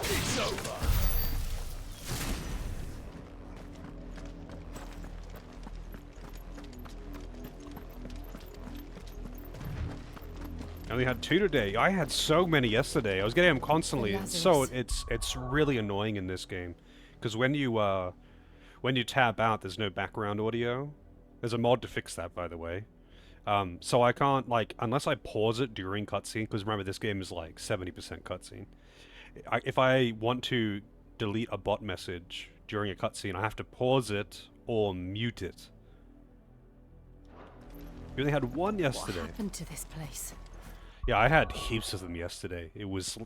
It's over. I only had 2 today. I had so many yesterday. I was getting them constantly. So it's really annoying in this game, because when you tap out, there's no background audio. There's a mod to fix that, by the way. So I can't, like, unless I pause it during cutscene, because remember this game is like 70% cutscene. If I want to delete a bot message during a cutscene, I have to pause it or mute it. We only had 1 yesterday. What happened to this place? Yeah, I had heaps of them yesterday. It was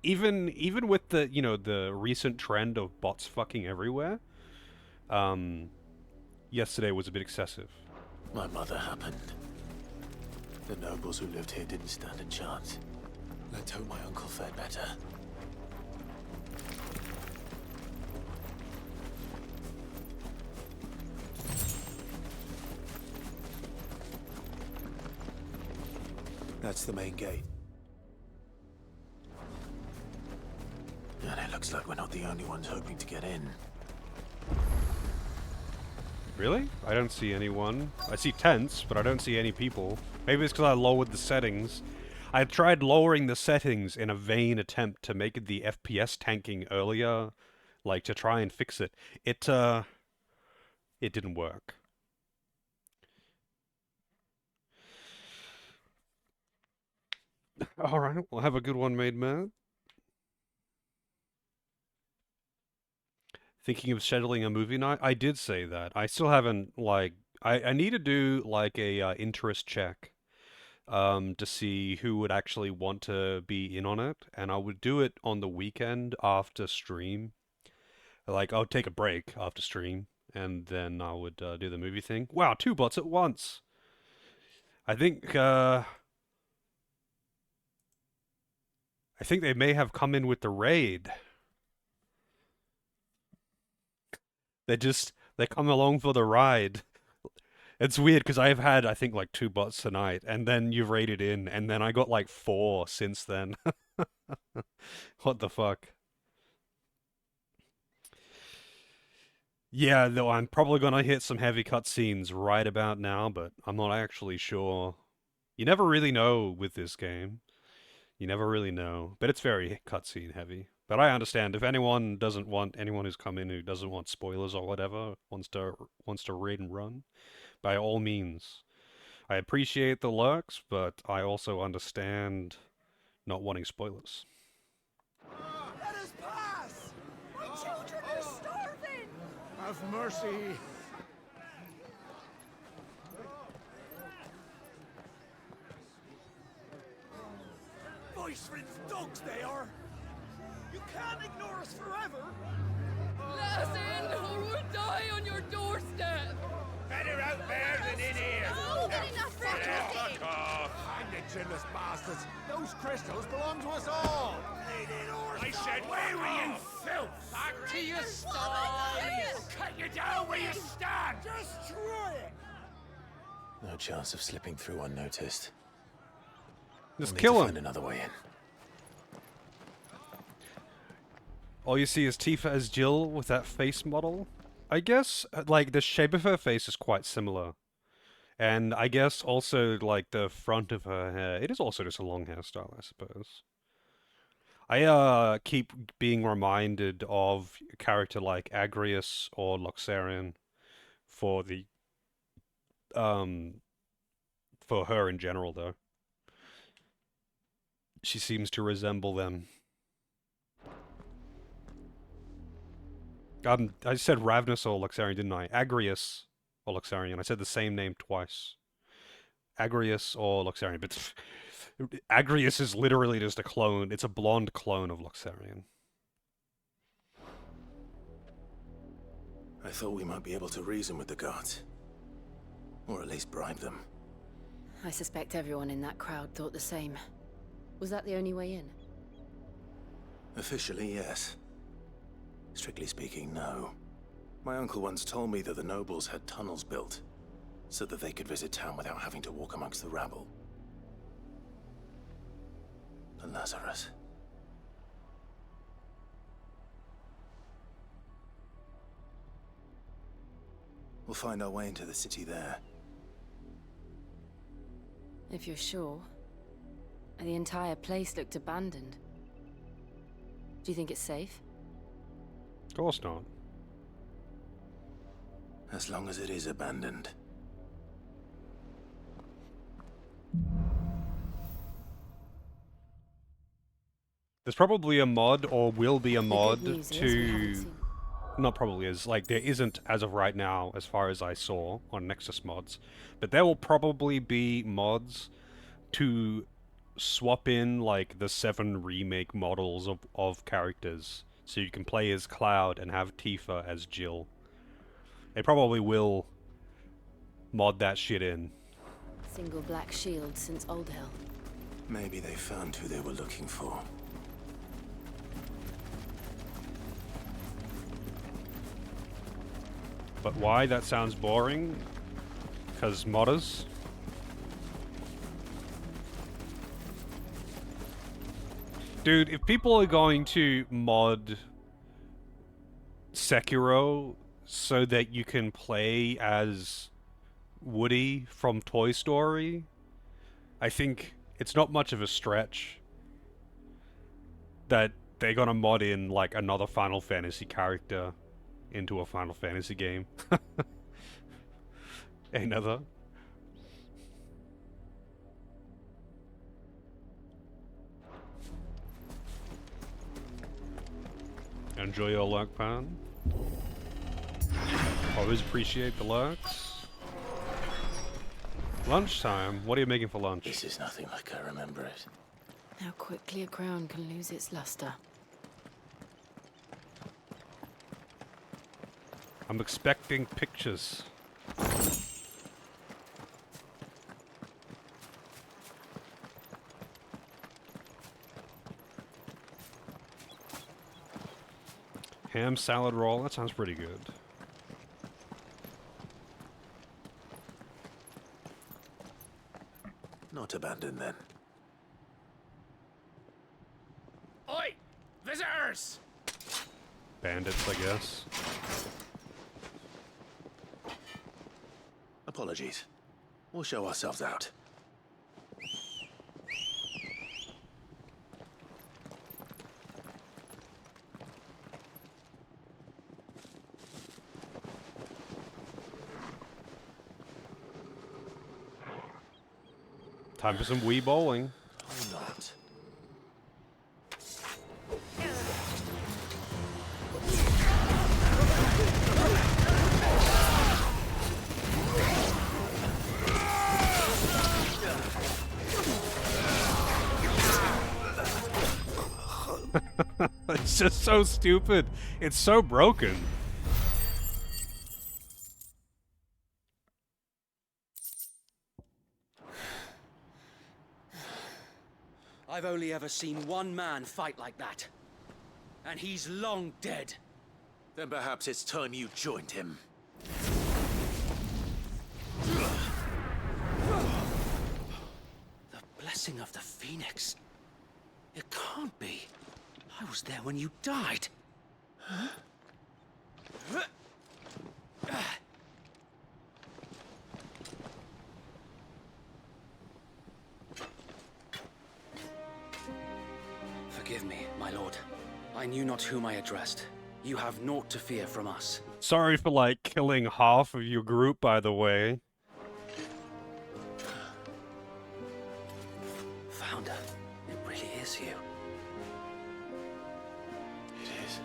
even with the, you know, the recent trend of bots fucking everywhere. Yesterday was a bit excessive. My mother happened. The nobles who lived here didn't stand a chance. Let's hope my uncle fared better. That's the main gate. And it looks like we're not the only ones hoping to get in. Really? I don't see anyone. I see tents, but I don't see any people. Maybe it's because I lowered the settings. I tried lowering the settings in a vain attempt to make the FPS tanking earlier, like to try and fix it. It didn't work. Alright, we'll have a good one made, man. Thinking of scheduling a movie night? I did say that. I still haven't, like... I need to do, like, a interest check to see who would actually want to be in on it. And I would do it on the weekend after stream. Like, I would take a break after stream, and then I would do the movie thing. Wow, 2 bots at once! I think they may have come in with the raid. They come along for the ride. It's weird because I've had, I think, like 2 bots tonight, and then you've raided in, and then I got like 4 since then. What the fuck? Yeah, though I'm probably gonna hit some heavy cutscenes right about now, but I'm not actually sure. You never really know with this game. You never really know, but it's very cutscene heavy. But I understand if anyone who's come in who doesn't want spoilers or whatever, wants to raid and run, by all means. I appreciate the lurks, but I also understand not wanting spoilers. Let us pass! My children are starving! Have mercy. Voice-rinsed dogs they are! You can't ignore us forever! Let us in, or we'll die on your doorstep! Better out there than in here! Oh, good enough for Fuck off! Hang the chinless bastards! Those crystals belong to us all! I said, where were you, filth? Back to your stall! Cut you down where you stand! Destroy it! No chance of slipping through unnoticed. Just We'll need kill to him. find another way in. All you see is Tifa as Jill with that face model. I guess, like, the shape of her face is quite similar. And I guess also, like, the front of her hair. It is also just a long hairstyle, I suppose. I keep being reminded of a character like Agrius or Loxarian for the, for her in general, though. She seems to resemble them. I said Ravnus or Loxarian, didn't I? Agrius or Loxarian. I said the same name twice. Agrius or Loxarian, but Agrius is literally just a clone. It's a blonde clone of Luxarian. I thought we might be able to reason with the guards. Or at least bribe them. I suspect everyone in that crowd thought the same. Was that the only way in? Officially, yes. Strictly speaking, no. My uncle once told me that the nobles had tunnels built, so that they could visit town without having to walk amongst the rabble. The Lazarus. We'll find our way into the city there. If you're sure. The entire place looked abandoned. Do you think it's safe? Of course not. As long as it is abandoned. There's probably a mod, or will be a mod, news is we to... haven't seen- Not probably is, like, there isn't as of right now, as far as I saw on Nexus mods. But there will probably be mods to swap in, like, the 7 remake models of characters. So you can play as Cloud and have Tifa as Jill. They probably will mod that shit in. Single black shield since Old Hill. Maybe they found who they were looking for. But why? That sounds boring. Because modders. Dude, if people are going to mod Sekiro so that you can play as Woody from Toy Story, I think it's not much of a stretch that they're gonna mod in, like, another Final Fantasy character into a Final Fantasy game. Another. Enjoy your lurk, pan. Always appreciate the lurks. Lunchtime. What are you making for lunch? This is nothing like I remember it. How quickly a crown can lose its luster. I'm expecting pictures. Ham salad roll, that sounds pretty good. Not abandoned then. Oi! Visitors! Bandits, I guess. Apologies. We'll show ourselves out. Time for some Wii bowling. Why not? It's just so stupid. It's so broken. I've only ever seen one man fight like that. And he's long dead. Then perhaps it's time you joined him. The blessing of the Phoenix. It can't be. I was there when you died. Huh? Forgive me, my lord. I knew not whom I addressed. You have naught to fear from us. Sorry for, like, killing half of your group, by the way. Founder, it really is you. It is.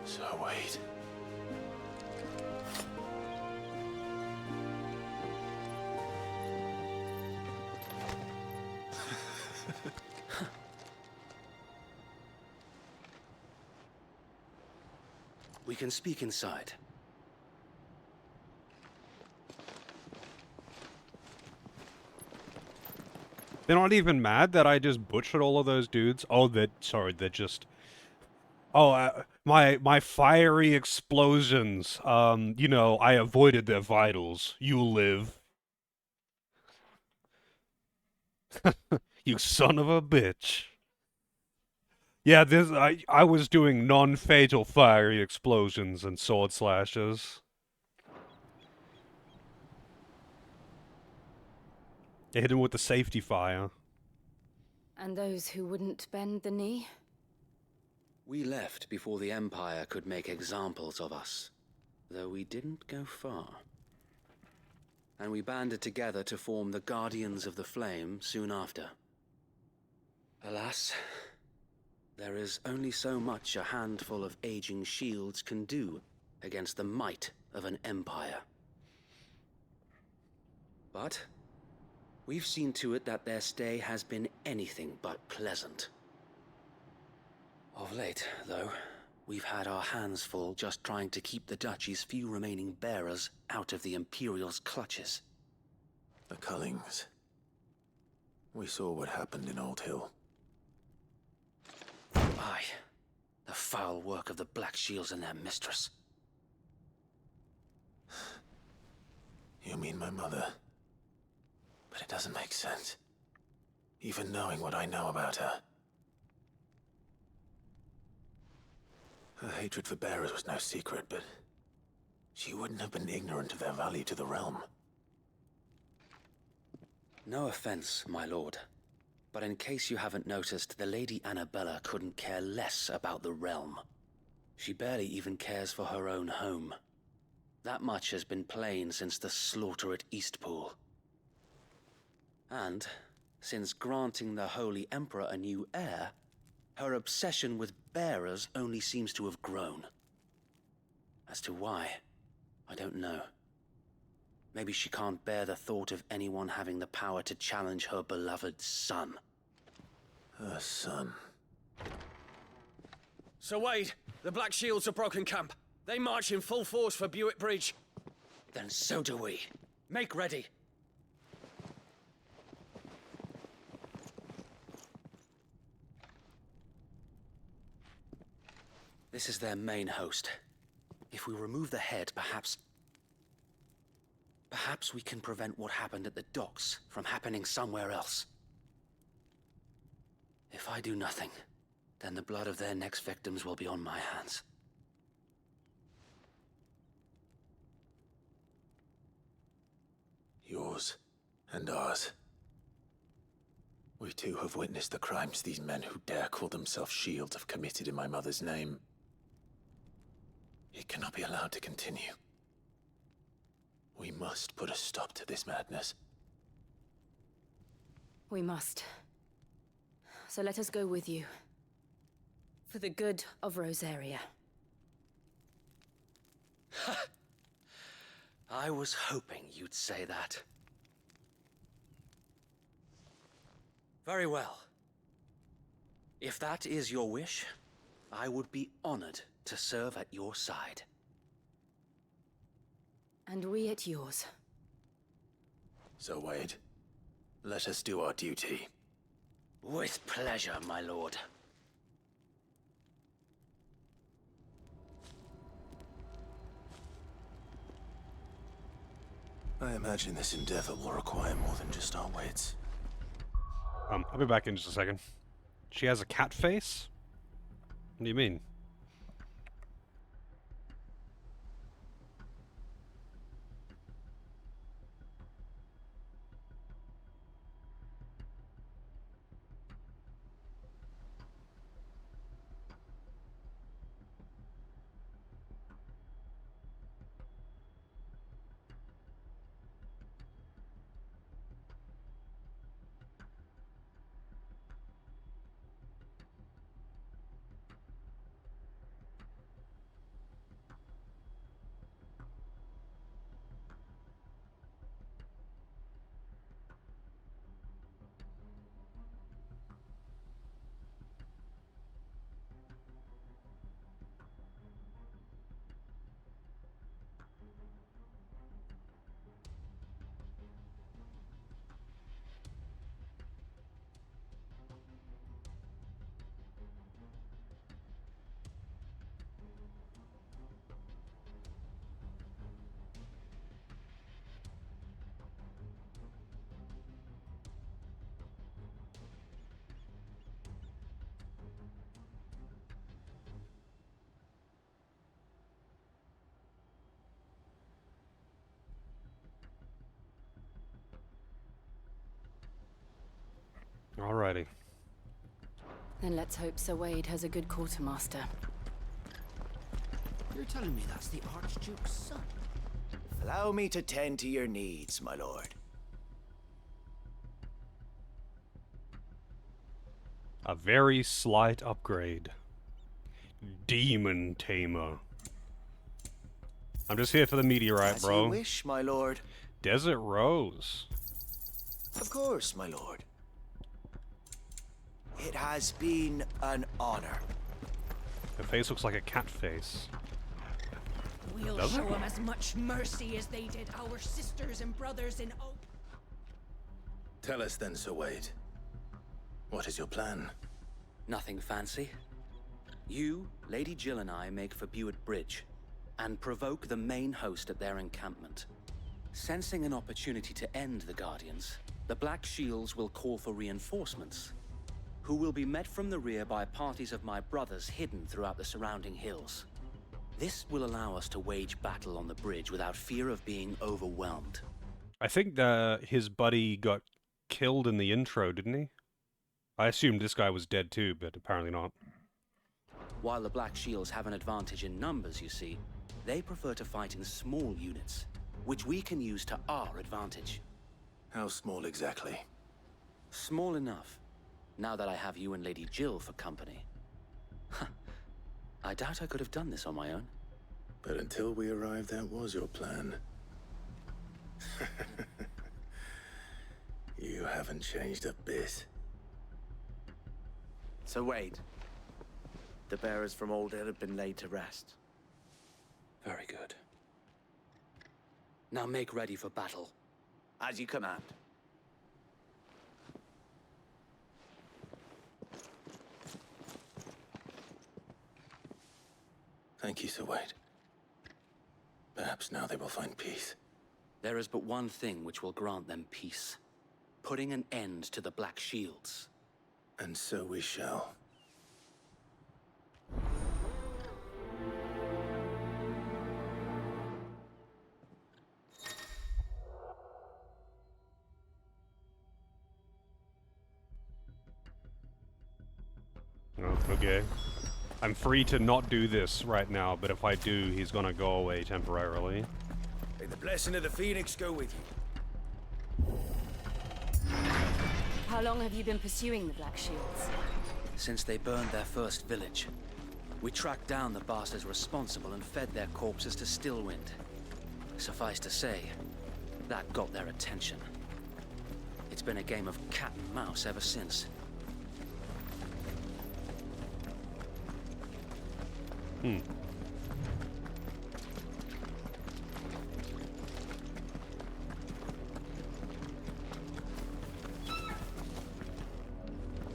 So wait. We can speak inside. They're not even mad that I just butchered all of those dudes. Oh, they're just. Oh, my fiery explosions. You know, I avoided their vitals. You live. You son of a bitch. Yeah, I was doing non-fatal fiery explosions and sword slashes. They hit him with the safety fire. And those who wouldn't bend the knee? We left before the Empire could make examples of us, though we didn't go far. And we banded together to form the Guardians of the Flame soon after. Alas, there is only so much a handful of aging shields can do against the might of an empire. But we've seen to it that their stay has been anything but pleasant. Of late, though, we've had our hands full just trying to keep the Duchy's few remaining bearers out of the Imperial's clutches. The Cullings. We saw what happened in Old Hill. Aye, the foul work of the Black Shields and their mistress. You mean my mother? But it doesn't make sense. Even knowing what I know about her. Her hatred for bearers was no secret, but she wouldn't have been ignorant of their value to the realm. No offense, my lord, but in case you haven't noticed, the Lady Annabella couldn't care less about the realm. She barely even cares for her own home. That much has been plain since the slaughter at Eastpool. And, since granting the Holy Emperor a new heir, her obsession with bearers only seems to have grown. As to why, I don't know. Maybe she can't bear the thought of anyone having the power to challenge her beloved son. Her son. Sir Wade, the Black Shields have broken camp. They march in full force for Buick Bridge. Then so do we. Make ready. This is their main host. If we remove the head, perhaps we can prevent what happened at the docks from happening somewhere else. If I do nothing, then the blood of their next victims will be on my hands. Yours and ours. We too have witnessed the crimes these men who dare call themselves shields have committed in my mother's name. It cannot be allowed to continue. We must put a stop to this madness. We must. So let us go with you. For the good of Rosaria. I was hoping you'd say that. Very well. If that is your wish, I would be honored to serve at your side. And we at yours. So, Wade, let us do our duty. With pleasure, my lord. I imagine this endeavor will require more than just our wits. I'll be back in just a second. She has a cat face? What do you mean? Alrighty. Then let's hope Sir Wade has a good quartermaster. You're telling me that's the Archduke's son? Allow me to tend to your needs, my lord. A very slight upgrade. Demon Tamer. I'm just here for the meteorite, As bro. you wish, my lord. Desert Rose. Of course, my lord. It has been an honor. Her face looks like a cat face. We'll Does show it? them as much mercy as they did our sisters and brothers in Oak. Tell us then, Sir Wade. What is your plan? Nothing fancy. You, Lady Jill and I make for Buett Bridge and provoke the main host at their encampment. Sensing an opportunity to end the Guardians, the Black Shields will call for reinforcements, who will be met from the rear by parties of my brothers hidden throughout the surrounding hills. This will allow us to wage battle on the bridge without fear of being overwhelmed. I think his buddy got killed in the intro, didn't he? I assumed this guy was dead too, but apparently not. While the Black Shields have an advantage in numbers, you see, they prefer to fight in small units, which we can use to our advantage. How small exactly? Small enough, now that I have you and Lady Jill for company. I doubt I could have done this on my own. But until we arrived, that was your plan. You haven't changed a bit. So Wade, the bearers from Old Hill have been laid to rest. Very good. Now make ready for battle. As you command. Thank you, Sir Wade. Perhaps now they will find peace. There is but one thing which will grant them peace. Putting an end to the Black Shields. And so we shall. Oh, okay. I'm free to not do this right now, but if I do, he's gonna go away temporarily. May the blessing of the Phoenix go with you. How long have you been pursuing the Black Shields? Since they burned their first village, we tracked down the bastards responsible and fed their corpses to Stillwind. Suffice to say, that got their attention. It's been a game of cat and mouse ever since.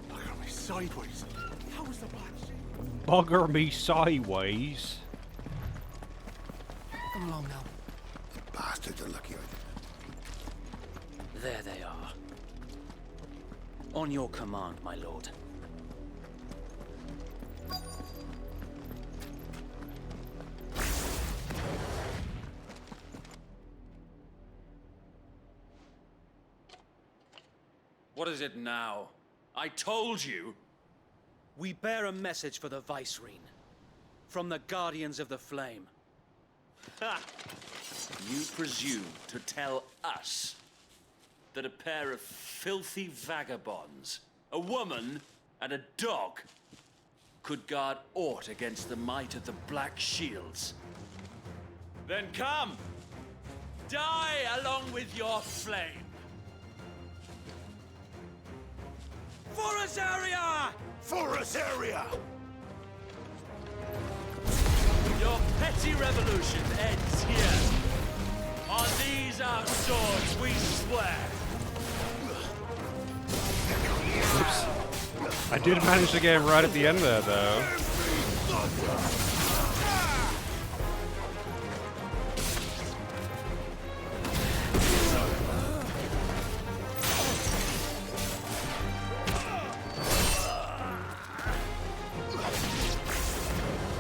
Bugger me sideways. How was the Black Shield? Bugger me sideways. Come along now. Bastards are lucky I did. There they are. On your command, my lord. What is it now? I told you! We bear a message for the Vicereine. From the Guardians of the Flame. Ha! You presume to tell us that a pair of filthy vagabonds, a woman and a dog, could guard aught against the might of the Black Shields? Then come! Die along with your flame! For us area! For us area! Your petty revolution ends here. On these our swords we swear. Oops. I did manage to get him right at the end there, though.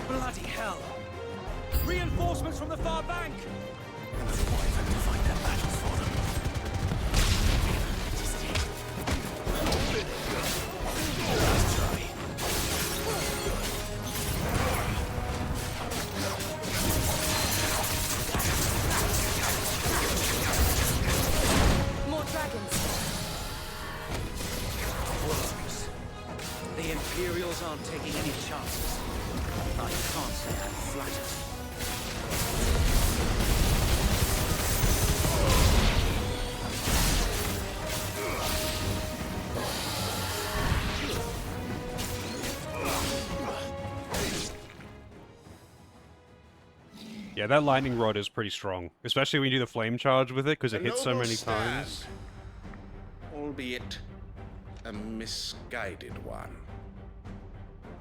Bloody hell! Reinforcements from the far bank! aren't taking any chances. I can't say I'm flattered. Yeah, that lightning rod is pretty strong, especially when you do the flame charge with it, because it hits so many times. Albeit a misguided one.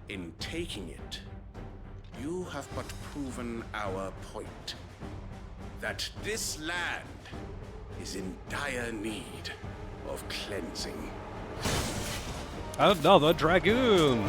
In taking it, you have but proven our point. That this land is in dire need of cleansing. Another dragoon!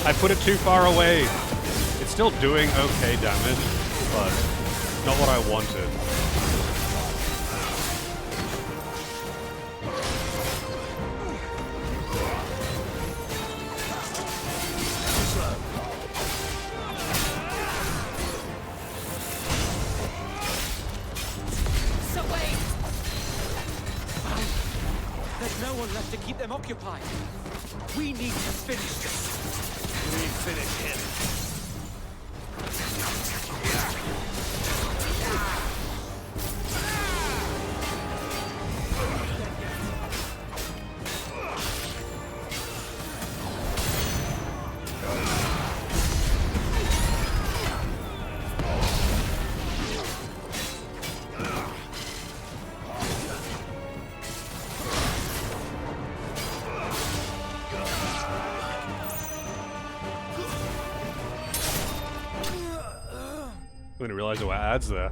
I put it too far away. It's still doing okay damage, but not what I wanted. So wait! There's no one left to keep them occupied. We need to finish this. We finish him. I didn't realize there were ads there.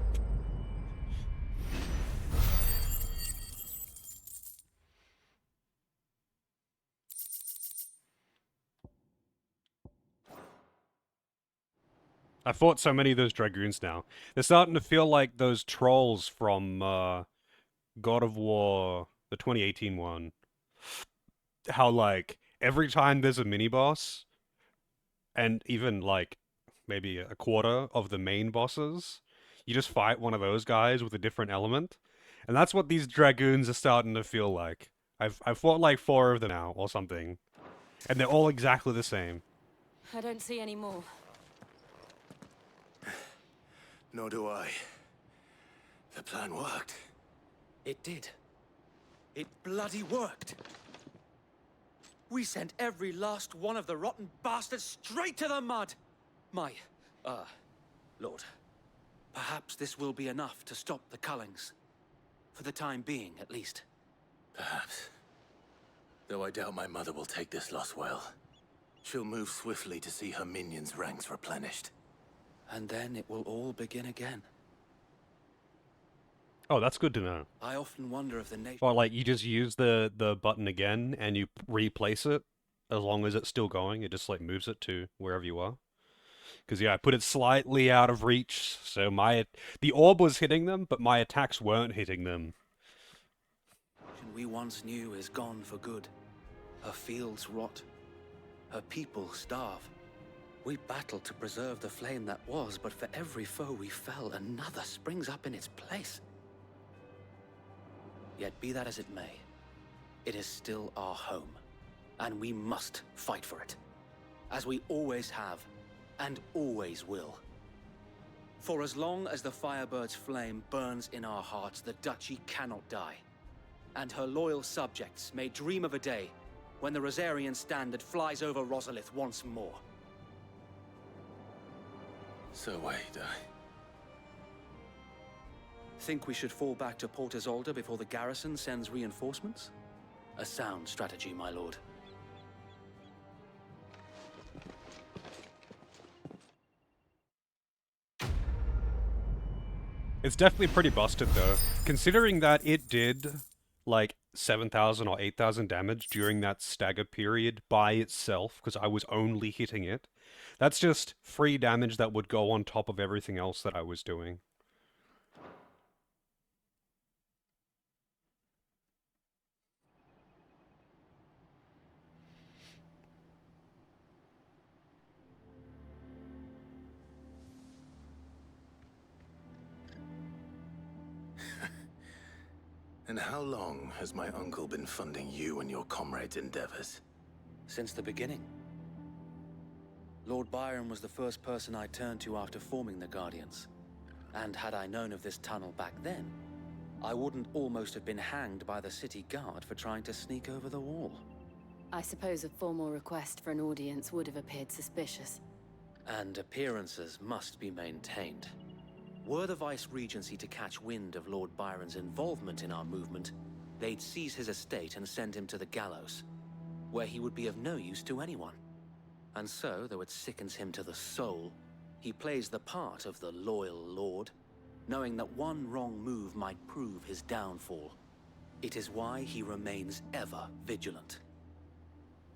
I fought so many of those dragoons now. They're starting to feel like those trolls from God of War, the 2018 one. How, like, every time there's a mini-boss, and even, like, maybe a quarter of the main bosses, you just fight one of those guys with a different element. And that's what these dragoons are starting to feel like. I've fought like 4 of them now, or something. And they're all exactly the same. I don't see any more. Nor do I. The plan worked. It did. It bloody worked. We sent every last one of the rotten bastards straight to the mud. Lord, perhaps this will be enough to stop the Cullings. For the time being, at least. Perhaps. Though I doubt my mother will take this loss well. She'll move swiftly to see her minions' ranks replenished. And then it will all begin again. Oh, that's good to know. I often wonder if the nation... Or like, you just use the button again, and you replace it, as long as it's still going, it just like moves it to wherever you are. Because yeah, I put it slightly out of reach, so the orb was hitting them, but my attacks weren't hitting them. We once knew is gone for good. Her fields rot. Her people starve. We battled to preserve the flame that was, but for every foe we fell, another springs up in its place. Yet be that as it may, it is still our home, and we must fight for it, as we always have, and always will. For as long as the Firebird's flame burns in our hearts, the Duchy cannot die, and her loyal subjects may dream of a day when the Rosarian standard flies over Rosalith once more. So wait, Think we should fall back to Port Isolde before the garrison sends reinforcements? A sound strategy, my lord. It's definitely pretty busted, though. Considering that it did, like, 7,000 or 8,000 damage during that stagger period by itself, because I was only hitting it. That's just free damage that would go on top of everything else that I was doing. And how long has my uncle been funding you and your comrades' endeavors? Since the beginning. Lord Byron was the first person I turned to after forming the Guardians. And had I known of this tunnel back then, I wouldn't almost have been hanged by the city guard for trying to sneak over the wall. I suppose a formal request for an audience would have appeared suspicious. And appearances must be maintained. Were the Vice-Regency to catch wind of Lord Byron's involvement in our movement, they'd seize his estate and send him to the gallows, where he would be of no use to anyone. And so, though it sickens him to the soul, he plays the part of the loyal lord, knowing that one wrong move might prove his downfall. It is why he remains ever vigilant.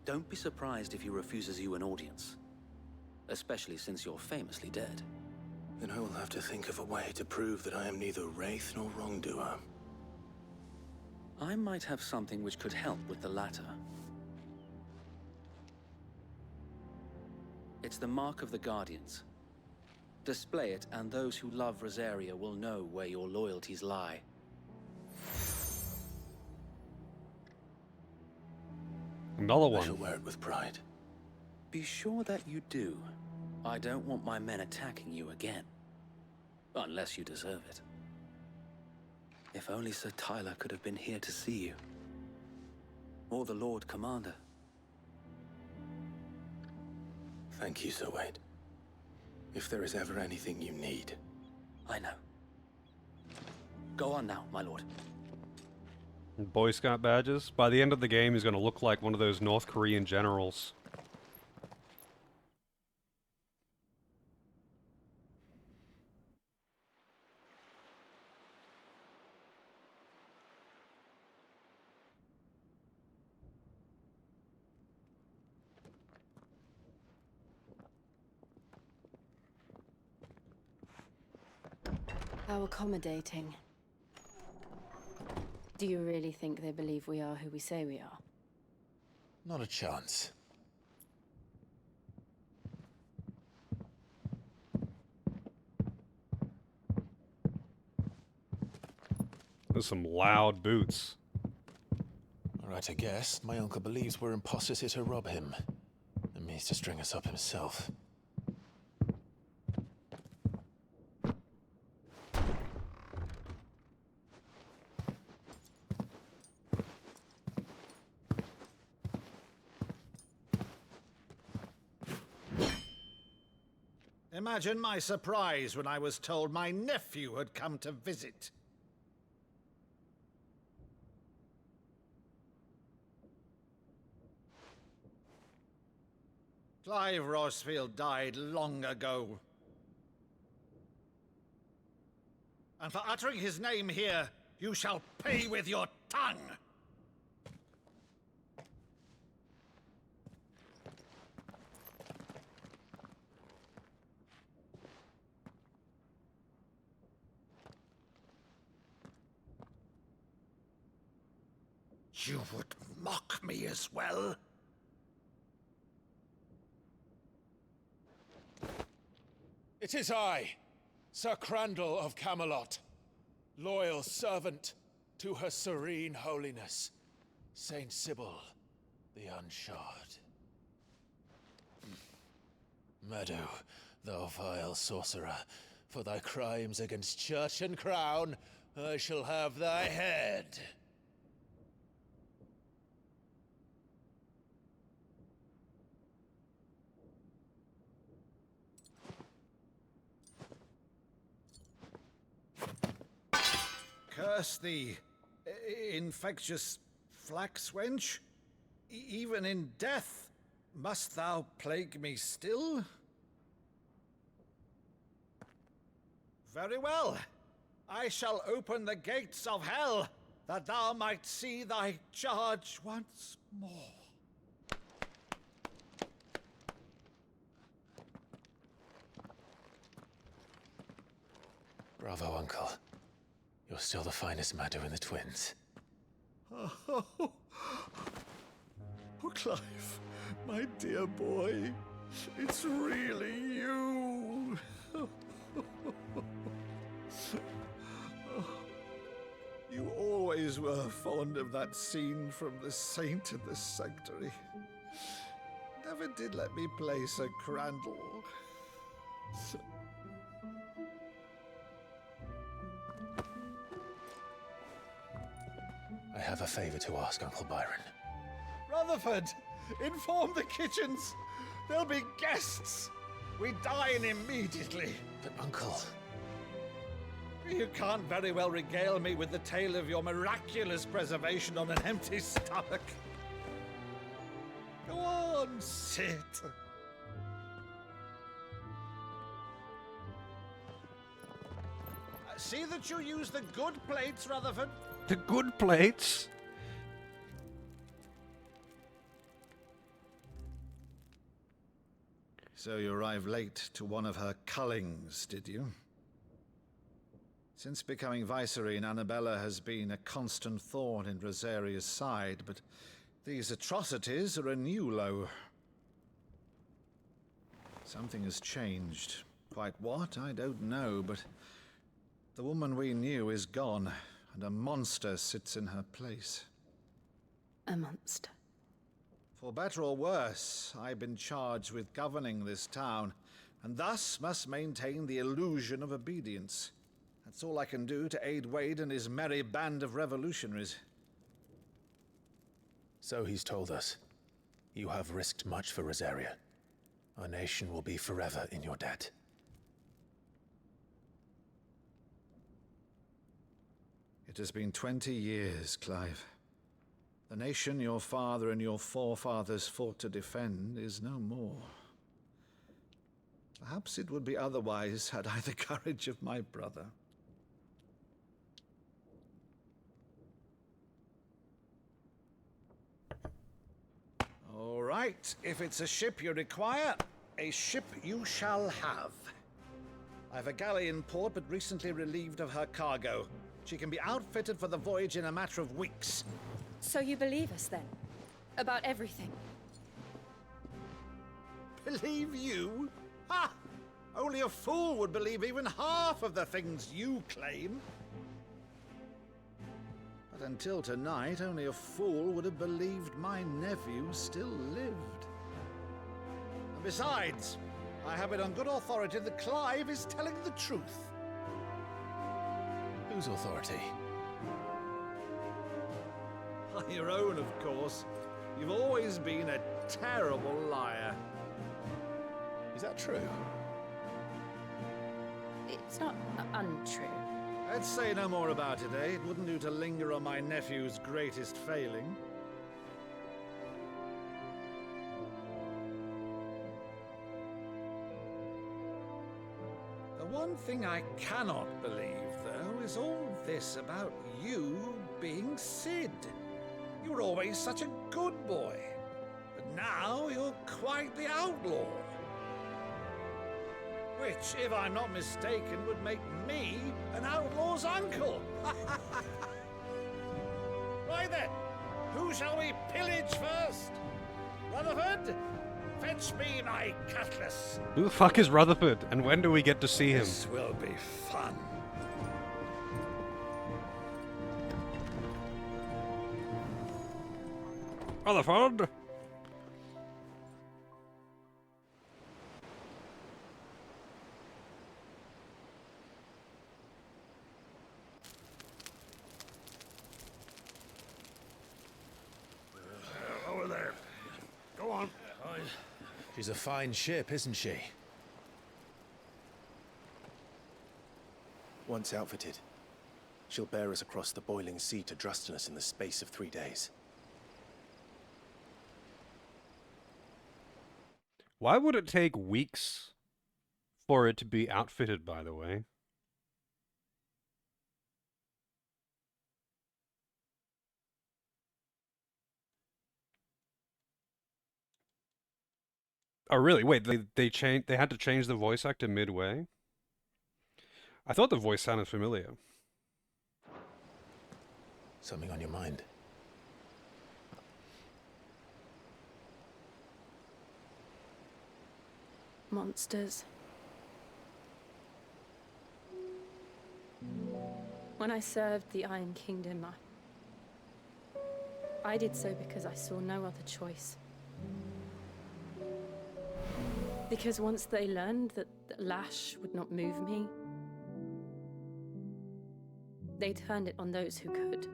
Don't be surprised if he refuses you an audience, especially since you're famously dead. Then I will have to think of a way to prove that I am neither wraith nor wrongdoer. I might have something which could help with the latter. It's the mark of the Guardians. Display it, and those who love Rosaria will know where your loyalties lie. Another one. I shall wear it with pride. Be sure that you do. I don't want my men attacking you again. Unless you deserve it. If only Sir Tyler could have been here to see you. Or the Lord Commander. Thank you, Sir Wade. If there is ever anything you need. I know. Go on now, my lord. Boy Scout badges. By the end of the game, he's going to look like one of those North Korean generals. How accommodating. Do you really think they believe we are who we say we are? Not a chance. There's some loud boots. Alright, I guess. My uncle believes we're imposters here to rob him. And means to string us up himself. Imagine my surprise when I was told my nephew had come to visit. Clive Rosfield died long ago. And for uttering his name here, you shall pay with your tongue! You would mock me as well? It is I, Sir Crandall of Camelot, loyal servant to her serene holiness, Saint Sybil the Unshod. Meadow, thou vile sorcerer, for thy crimes against church and crown, I shall have thy head. Curse thee, infectious flax wench. Even in death, must thou plague me still? Very well. I shall open the gates of hell, that thou might see thy charge once more. Bravo, Uncle. You're still the finest Madu in the twins. Oh, Clive, my dear boy, it's really you. You always were fond of that scene from The Saint in the Sanctuary. Never did let me play Sir Crandall. I have a favor to ask, Uncle Byron. Rutherford, inform the kitchens. There'll be guests. We dine immediately. But, Uncle... You can't very well regale me with the tale of your miraculous preservation on an empty stomach. Go on, sit. See that you use the good plates, Rutherford. The good plates? So you arrived late to one of her cullings, did you? Since becoming Vicereine, Annabella has been a constant thorn in Rosaria's side, but these atrocities are a new low. Something has changed. Quite what, I don't know, but the woman we knew is gone, and a monster sits in her place. A monster? For better or worse, I've been charged with governing this town, and thus must maintain the illusion of obedience. That's all I can do to aid Wade and his merry band of revolutionaries. So he's told us. You have risked much for Rosaria. Our nation will be forever in your debt. It has been 20 years, Clive. The nation your father and your forefathers fought to defend is no more. Perhaps it would be otherwise had I the courage of my brother. All right, if it's a ship you require, a ship you shall have. I've a galley in port, but recently relieved of her cargo. She can be outfitted for the voyage in a matter of weeks. So you believe us then? About everything? Believe you? Ha! Only a fool would believe even half of the things you claim. But until tonight, only a fool would have believed my nephew still lived. And besides, I have it on good authority that Clive is telling the truth. Whose authority? Your own, of course. You've always been a terrible liar. Is that true? It's not untrue. Let's say no more about it, eh? It wouldn't do to linger on my nephew's greatest failing. The one thing I cannot believe, though, is all this about you being Sid. You were always such a good boy, but now you're quite the outlaw. Which, if I'm not mistaken, would make me an outlaw's uncle. Right then, who shall we pillage first? Rutherford, fetch me my cutlass. Who the fuck is Rutherford, and when do we get to see him? This will be fun. Rutherford! Over there. Go on. She's a fine ship, isn't she? Once outfitted, she'll bear us across the boiling sea to Drustinus in the space of 3 days. Why would it take weeks for it to be outfitted, by the way? Oh, really? Wait, they had to change the voice actor midway? I thought the voice sounded familiar. Something on your mind? Monsters. When I served the Iron Kingdom, I did so because I saw no other choice. Because once they learned that the lash would not move me, they turned it on those who could.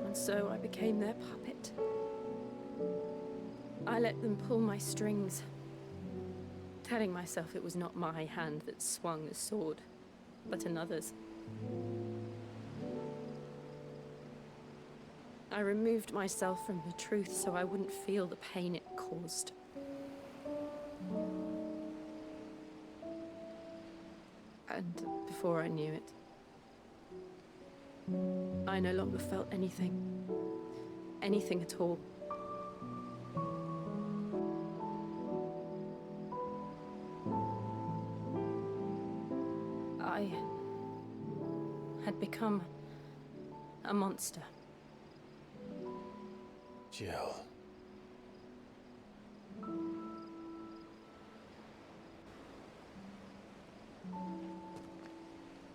And so I became their puppet. I let them pull my strings, telling myself it was not my hand that swung the sword, but another's. I removed myself from the truth so I wouldn't feel the pain it caused. And before I knew it, I no longer felt anything. Anything at all. I had become a monster. Jill.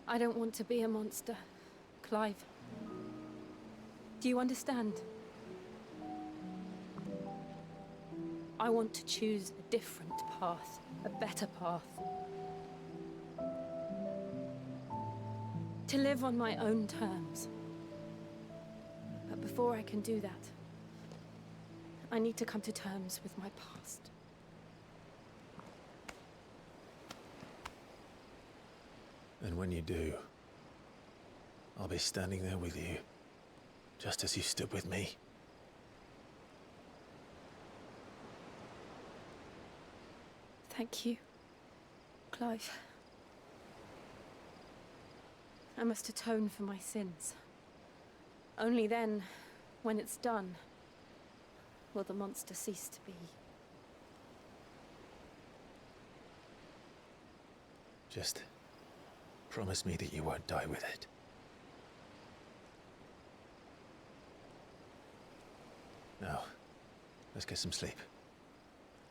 I don't want to be a monster, Clive. Do you understand? I want to choose a different path, a better path. To live on my own terms. But before I can do that, I need to come to terms with my past. And when you do, I'll be standing there with you, just as you stood with me. Thank you, Clive. I must atone for my sins. Only then, when it's done, will the monster cease to be. Just promise me that you won't die with it. Now, let's get some sleep.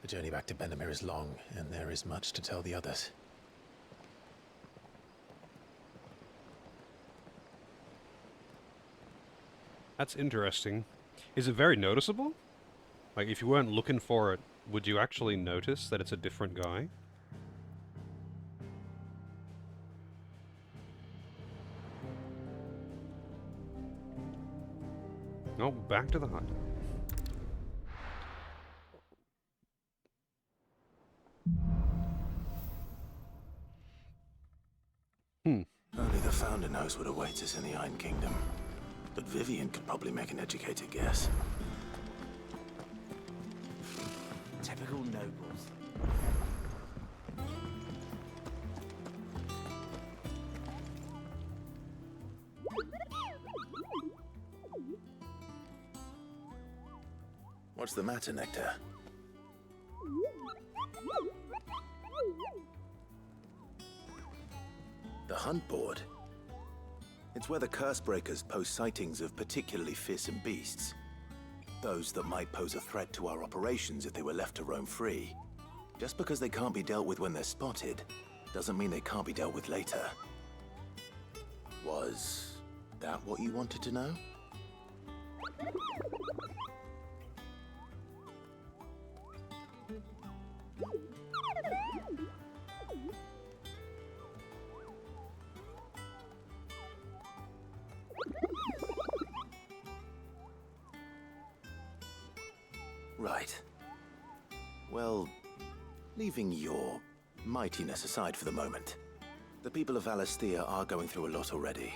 The journey back to Benamir is long, and there is much to tell the others. That's interesting. Is it very noticeable? Like, if you weren't looking for it, would you actually notice that it's a different guy? No, back to the hut. Only the Founder knows what awaits us in the Iron Kingdom. But Vivian could probably make an educated guess. Typical nobles. What's the matter, Nectar? The Hunt Board? It's where the Cursebreakers post sightings of particularly fearsome beasts. Those that might pose a threat to our operations if they were left to roam free. Just because they can't be dealt with when they're spotted, doesn't mean they can't be dealt with later. Was that what you wanted to know? Right. Well, leaving your mightiness aside for the moment, the people of Alastia are going through a lot already.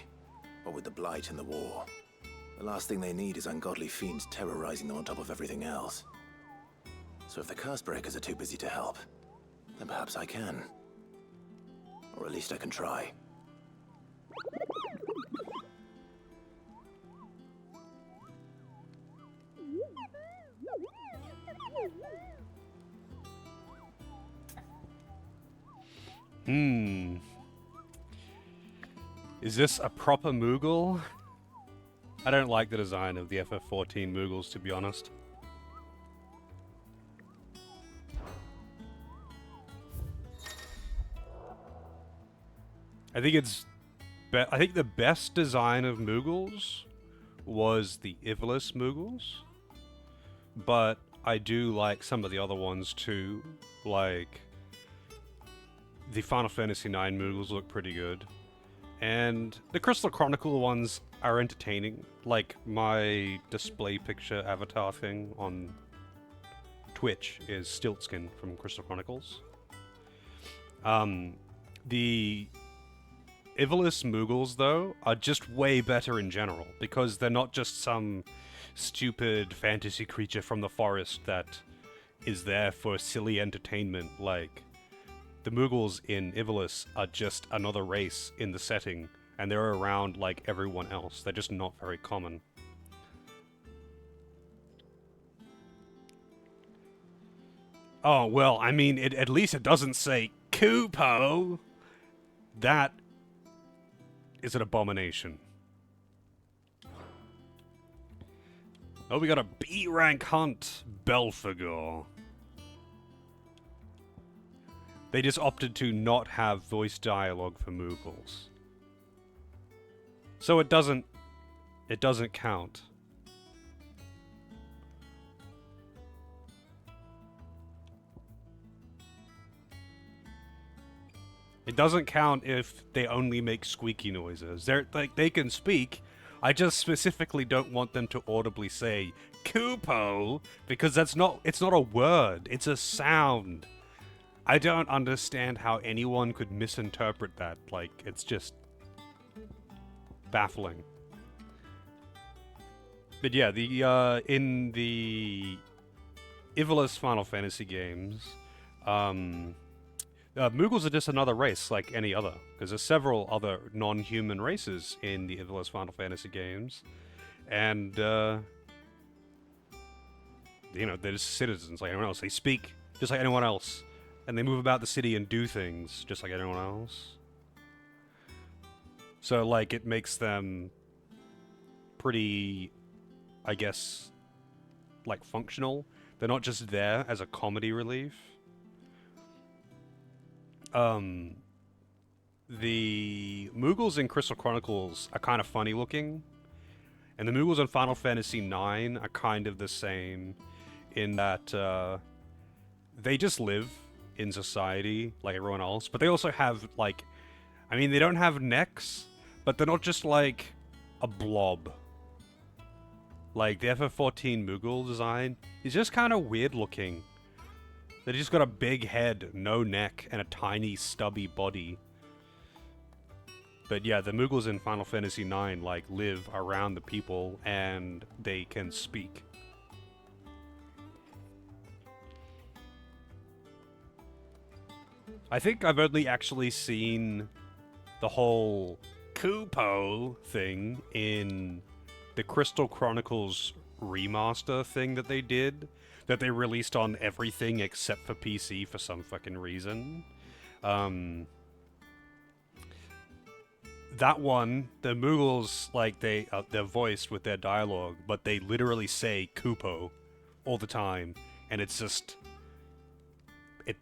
What with the Blight and the war, the last thing they need is ungodly fiends terrorizing them on top of everything else. So if the Cursebreakers are too busy to help, then perhaps I can. Or at least I can try. Is this a proper Moogle? I don't like the design of the FF14 Moogles, to be honest. I think the best design of Moogles was the Ivalice Moogles, but I do like some of the other ones too. Like the Final Fantasy IX Moogles look pretty good, and the Crystal Chronicle ones are entertaining. Like my display picture avatar thing on Twitch is Stiltskin from Crystal Chronicles. The Ivalice Moogles, though, are just way better in general, because they're not just some stupid fantasy creature from the forest that is there for silly entertainment. Like, the Moogles in Ivalice are just another race in the setting, and they're around like everyone else. They're just not very common. Oh, well, I mean, at least it doesn't say Kupo. That is an abomination. Oh, we got a B-rank hunt, Belphegor. They just opted to not have voice dialogue for Moogles. So it doesn't count. It doesn't count if they only make squeaky noises. They can speak. I just specifically don't want them to audibly say Kupo, because it's not a word, it's a sound. I don't understand how anyone could misinterpret that. Like, it's just baffling. But yeah, in the Ivalice Final Fantasy games, Moogles are just another race like any other, because there's several other non-human races in the Ivalice Final Fantasy games, and you know, they're just citizens like anyone else. They speak just like anyone else, and they move about the city and do things just like anyone else. So, like, it makes them pretty, I guess, like, functional. They're not just there as a comedy relief. The Moogles in Crystal Chronicles are kind of funny looking, and the Moogles in Final Fantasy IX are kind of the same in that they just live in society like everyone else, but they also have, like, I mean, they don't have necks, but they're not just like a blob. Like, the FF14 Moogle design is just kind of weird looking. They just got a big head, no neck, and a tiny stubby body. But yeah, the Moogles in Final Fantasy IX, like, live around the people, and they can speak. I think I've only actually seen the whole Kupo thing in the Crystal Chronicles remaster thing that they did, that they released on everything except for PC for some fucking reason. That one, the Moogles, like, they're voiced with their dialogue, but they literally say Kupo all the time, and it's just,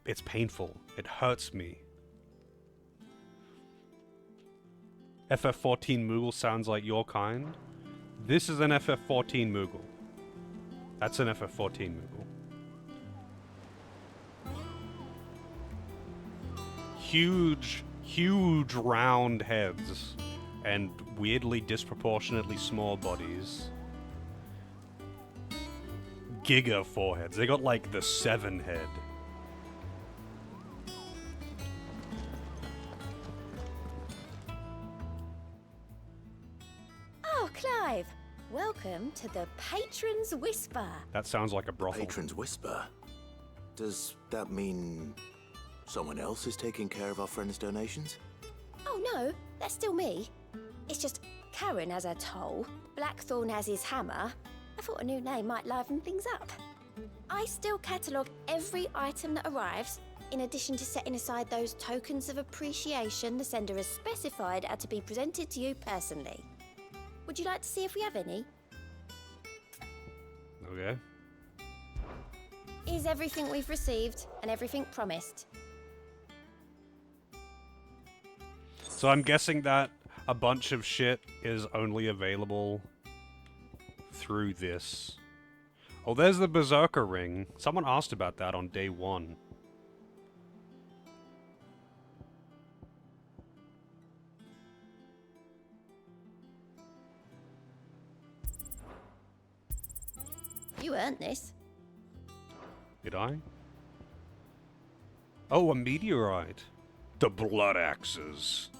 it's painful. It hurts me. FF14 Moogle sounds like your kind. This is an FF14 Moogle. That's an FF14 Moogle. Huge round heads and weirdly disproportionately small bodies. Giga foreheads. They got like the 7 head. Oh, Clive. Welcome to the Patron's Whisper. That sounds like a brothel. Patron's Whisper? Does that mean someone else is taking care of our friend's donations? Oh no, that's still me. It's just Karen has her toll, Blackthorn has his hammer. I thought a new name might liven things up. I still catalogue every item that arrives, In addition to setting aside those tokens of appreciation the sender has specified are to be presented to you personally. Would you like to see if we have any? Okay. Is everything we've received and everything promised? So I'm guessing that a bunch of shit is only available through this. Oh, there's the Berserker ring. Someone asked about that on day 1. You earned this. Did I? Oh, a meteorite. The blood axes.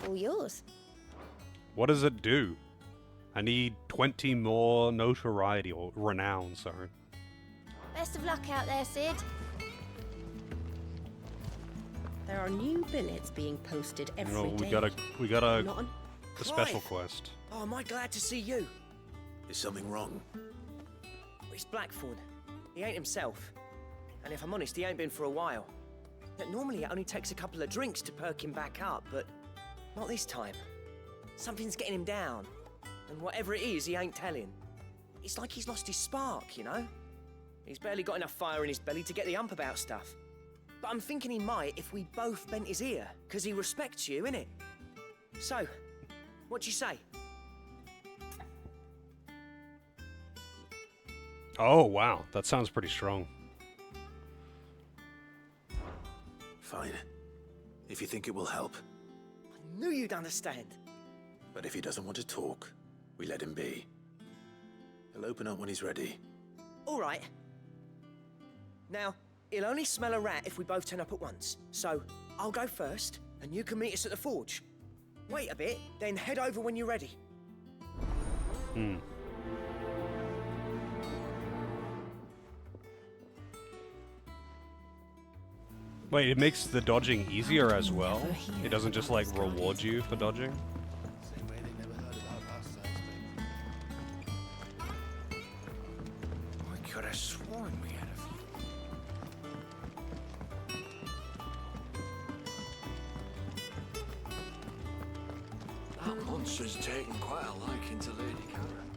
All yours. What does it do? I need 20 more notoriety, or renown, sorry. Best of luck out there, Sid. There are new billets being posted every No, we day. got a Not an- special Clive! quest. Oh, am I glad to see you? Is something wrong? It's Blackthorn. He ain't himself. And if I'm honest, he ain't been for a while. Yet normally it only takes a couple of drinks to perk him back up, but not this time. Something's getting him down. And whatever it is, he ain't telling. It's like he's lost his spark, you know? He's barely got enough fire in his belly to get the ump about stuff. But I'm thinking he might if we both bent his ear, because he respects you, innit? So, what do you say? Oh, wow. That sounds pretty strong. Fine. If you think it will help. I knew you'd understand. But if he doesn't want to talk, we let him be. He'll open up when he's ready. All right. Now, he'll only smell a rat if we both turn up at once. So, I'll go first, and you can meet us at the forge. Wait a bit, then head over when you're ready. Wait, it makes the dodging easier as well? It doesn't just, like, reward you for dodging? I could have sworn we had a few. That monster's taken quite a liking to Lady Karen.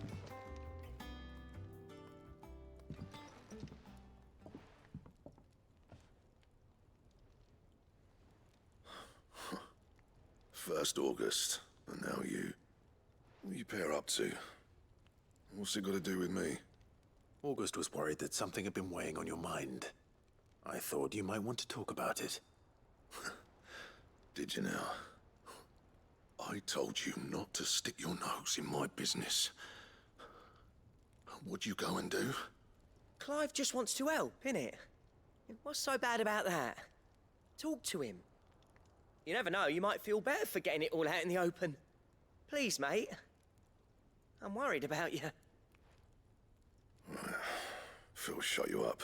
First August, and now you. What are you pair up to? What's it got to do with me? August was worried that something had been weighing on your mind. I thought you might want to talk about it. Did you now? I told you not to stick your nose in my business. What'd you go and do? Clive just wants to help, innit? What's so bad about that? Talk to him. You never know, you might feel better for getting it all out in the open. Please, mate. I'm worried about you. Phil shut you up.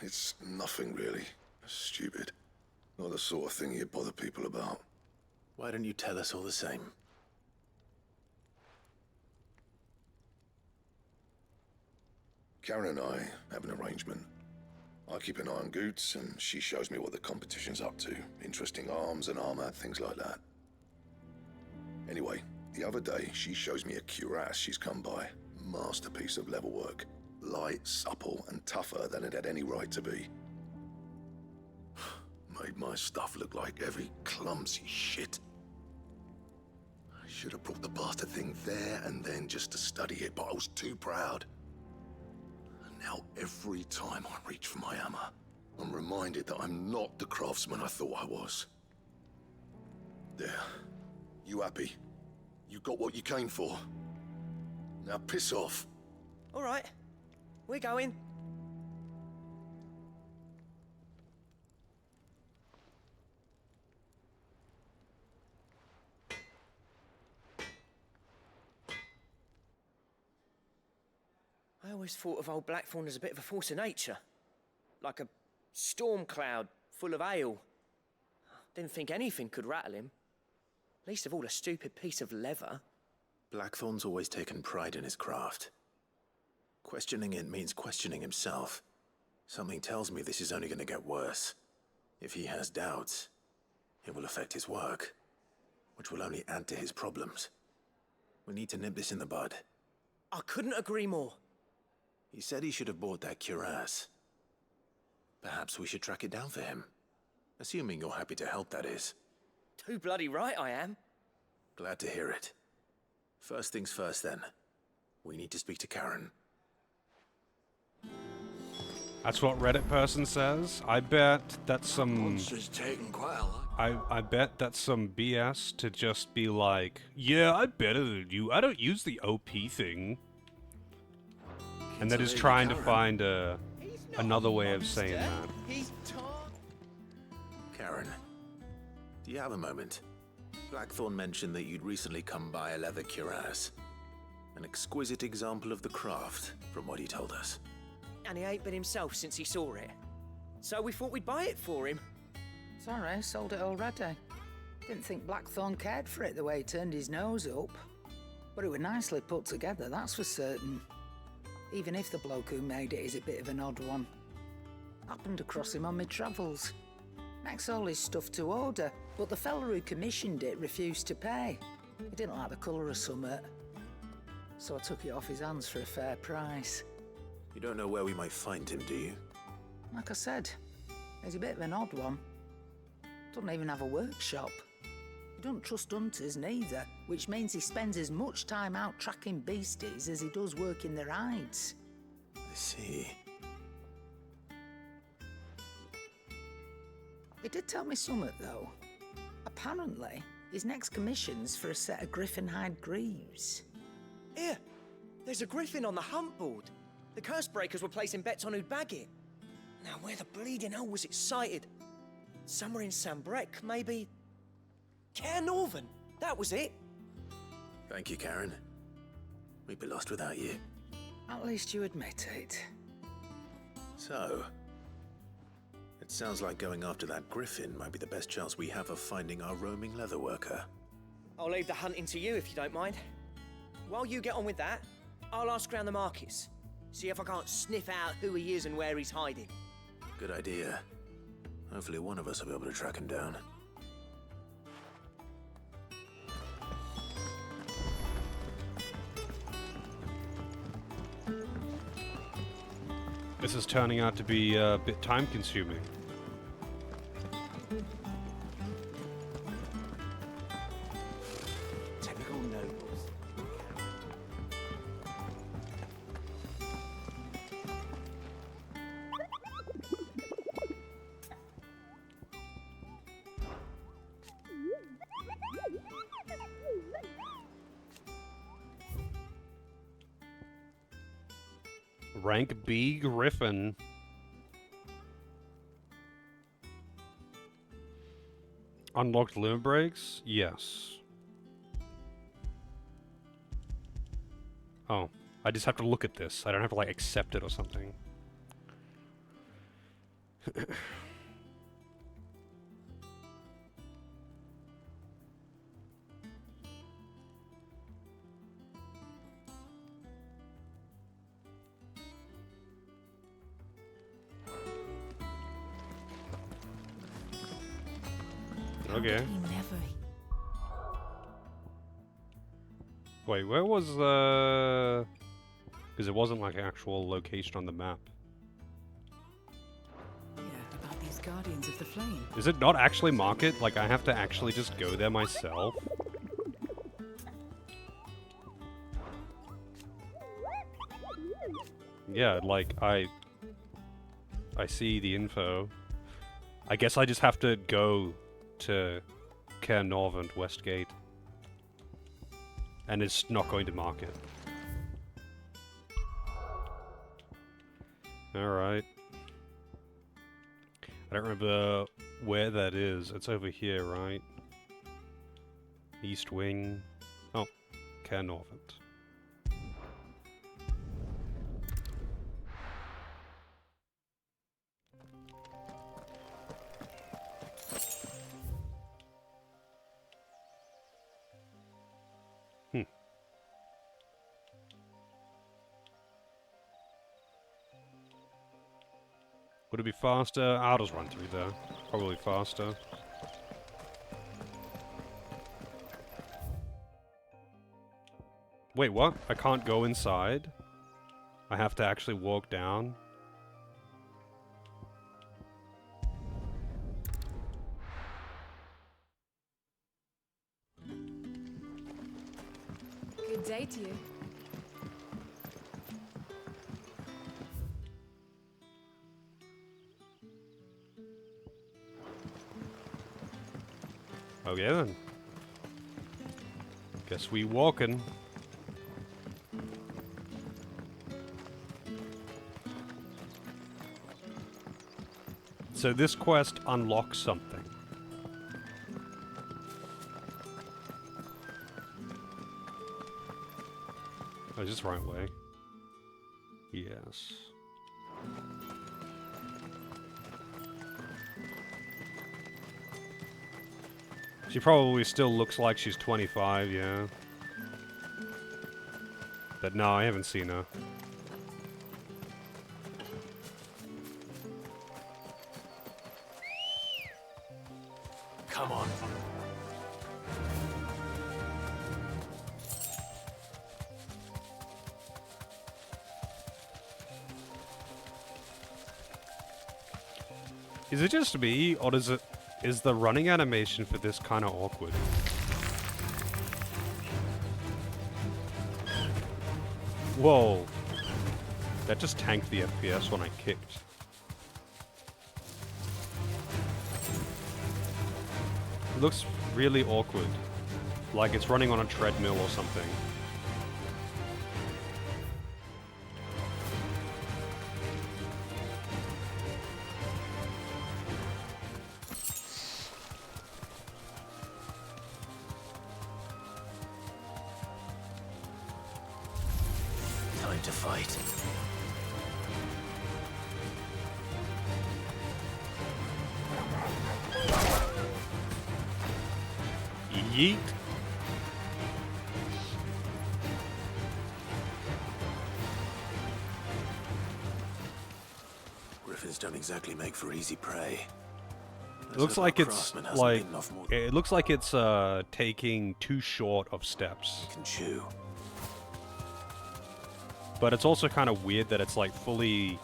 It's nothing really. Stupid. Not the sort of thing you bother people about. Why don't you tell us all the same? Karen and I have an arrangement. I keep an eye on Goots, and she shows me what the competition's up to. Interesting arms and armor, things like that. Anyway, the other day, she shows me a cuirass she's come by. Masterpiece of level work. Light, supple, and tougher than it had any right to be. Made my stuff look like heavy, clumsy shit. I should have brought the bastard thing there and then just to study it, but I was too proud. And now every time I reach for my hammer, I'm reminded that I'm not the craftsman I thought I was. There. You happy? You got what you came for. Now piss off. All right. We're going. I always thought of old Blackthorn as a bit of a force of nature. Like a storm cloud full of hail. Didn't think anything could rattle him. Least of all a stupid piece of leather. Blackthorn's always taken pride in his craft. Questioning it means questioning himself. Something tells me this is only going to get worse. If he has doubts, it will affect his work, which will only add to his problems. We need to nip this in the bud. I couldn't agree more. He said he should have bought that cuirass. Perhaps we should track it down for him. Assuming you're happy to help, that is. Too bloody right I am. Glad to hear it. First things first, then. We need to speak to Karen. That's what Reddit person says. I bet that's some... Monster's taken quite a lot. I bet that's some BS to just be like, yeah, I'm better than you. I don't use the OP thing. And that is trying to find another way of saying that. Karen, do you have a moment? Blackthorn mentioned that you'd recently come by a leather cuirass. An exquisite example of the craft, from what he told us. And he ain't been himself since he saw it. So we thought we'd buy it for him. Sorry, sold it already. Didn't think Blackthorn cared for it the way he turned his nose up. But it was nicely put together, that's for certain. Even if the bloke who made it is a bit of an odd one. Happened across him on my travels. Makes all his stuff to order, but the fella who commissioned it refused to pay. He didn't like the colour of summit. So I took it off his hands for a fair price. You don't know where we might find him, do you? Like I said, he's a bit of an odd one. Doesn't even have a workshop. He doesn't trust hunters neither, which means he spends as much time out tracking beasties as he does working their hides. I see. He did tell me something, though. Apparently, his next commission's for a set of griffin hide greaves. Here, there's a griffin on the hunt board. The curse breakers were placing bets on who'd bag it. Now, where the bleeding hell was it sighted? Somewhere in Sambrec, maybe... Caernarvon, that was it. Thank you, Karen. We'd be lost without you. At least you admit it. So, it sounds like going after that griffin might be the best chance we have of finding our roaming leatherworker. I'll leave the hunting to you if you don't mind. While you get on with that, I'll ask around the markets. See if I can't sniff out who he is and where he's hiding. Good idea. Hopefully one of us will be able to track him down. This is turning out to be a bit time-consuming. Typical nobles. Rank B Griffin. Unlocked limit breaks? Yes. Oh, I just have to look at this. I don't have to, like, accept it or something. Okay. Wait, where was the... Because it wasn't like an actual location on the map. Yeah, about these guardians of the flame. Is it not actually market? Like, I have to actually just go there myself? Yeah, like, I see the info. I guess I just have to go to Caernarvon Westgate. And it's not going to market. Alright. I don't remember where that is. It's over here, right? East Wing. Oh, Caernarvon. Would it be faster? I'll just run through there. Probably faster. Wait, what? I can't go inside? I have to actually walk down? Good day to you. Okay then. Guess we walking. So this quest unlocks something. Oh, is this the right way? Yes. She probably still looks like she's 25, yeah. But no, I haven't seen her. Come on. Is it just me, or is the running animation for this kind of awkward? Whoa. That just tanked the FPS when I kicked. It looks really awkward. Like it's running on a treadmill or something. Time to fight. Yeet. Griffins don't exactly make for easy prey. It looks like it's like it looks like it's taking too short of steps. Can chew. But it's also kind of weird that it's like fully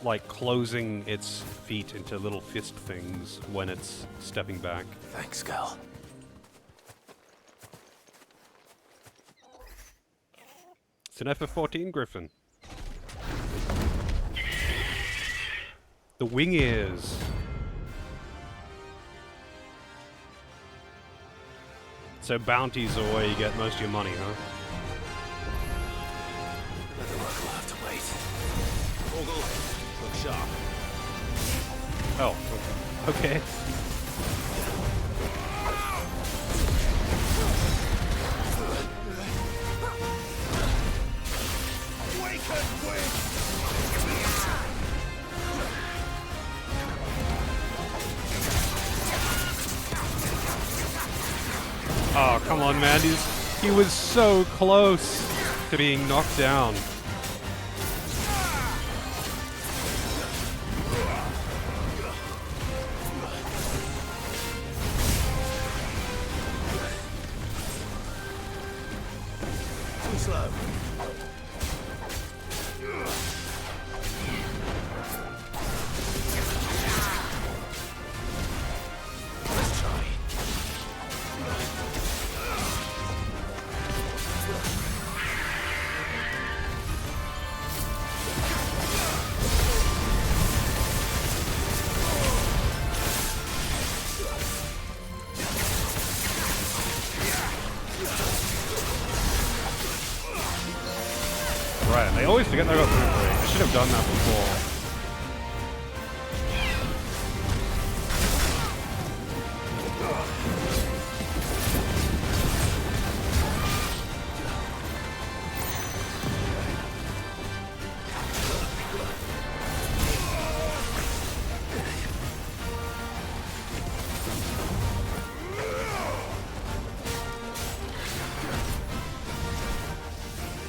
like closing its feet into little fist things when it's stepping back. Thanks, Gal. It's an FF14 Griffin. The wing ears. So bounties are where you get most of your money, huh? Another work will have to wait. Ogle, look sharp. Oh, okay. Oh, come on, man. He was so close to being knocked down. Too slow. Let's try. Right, I always forget that I got periphery. I should have done that before.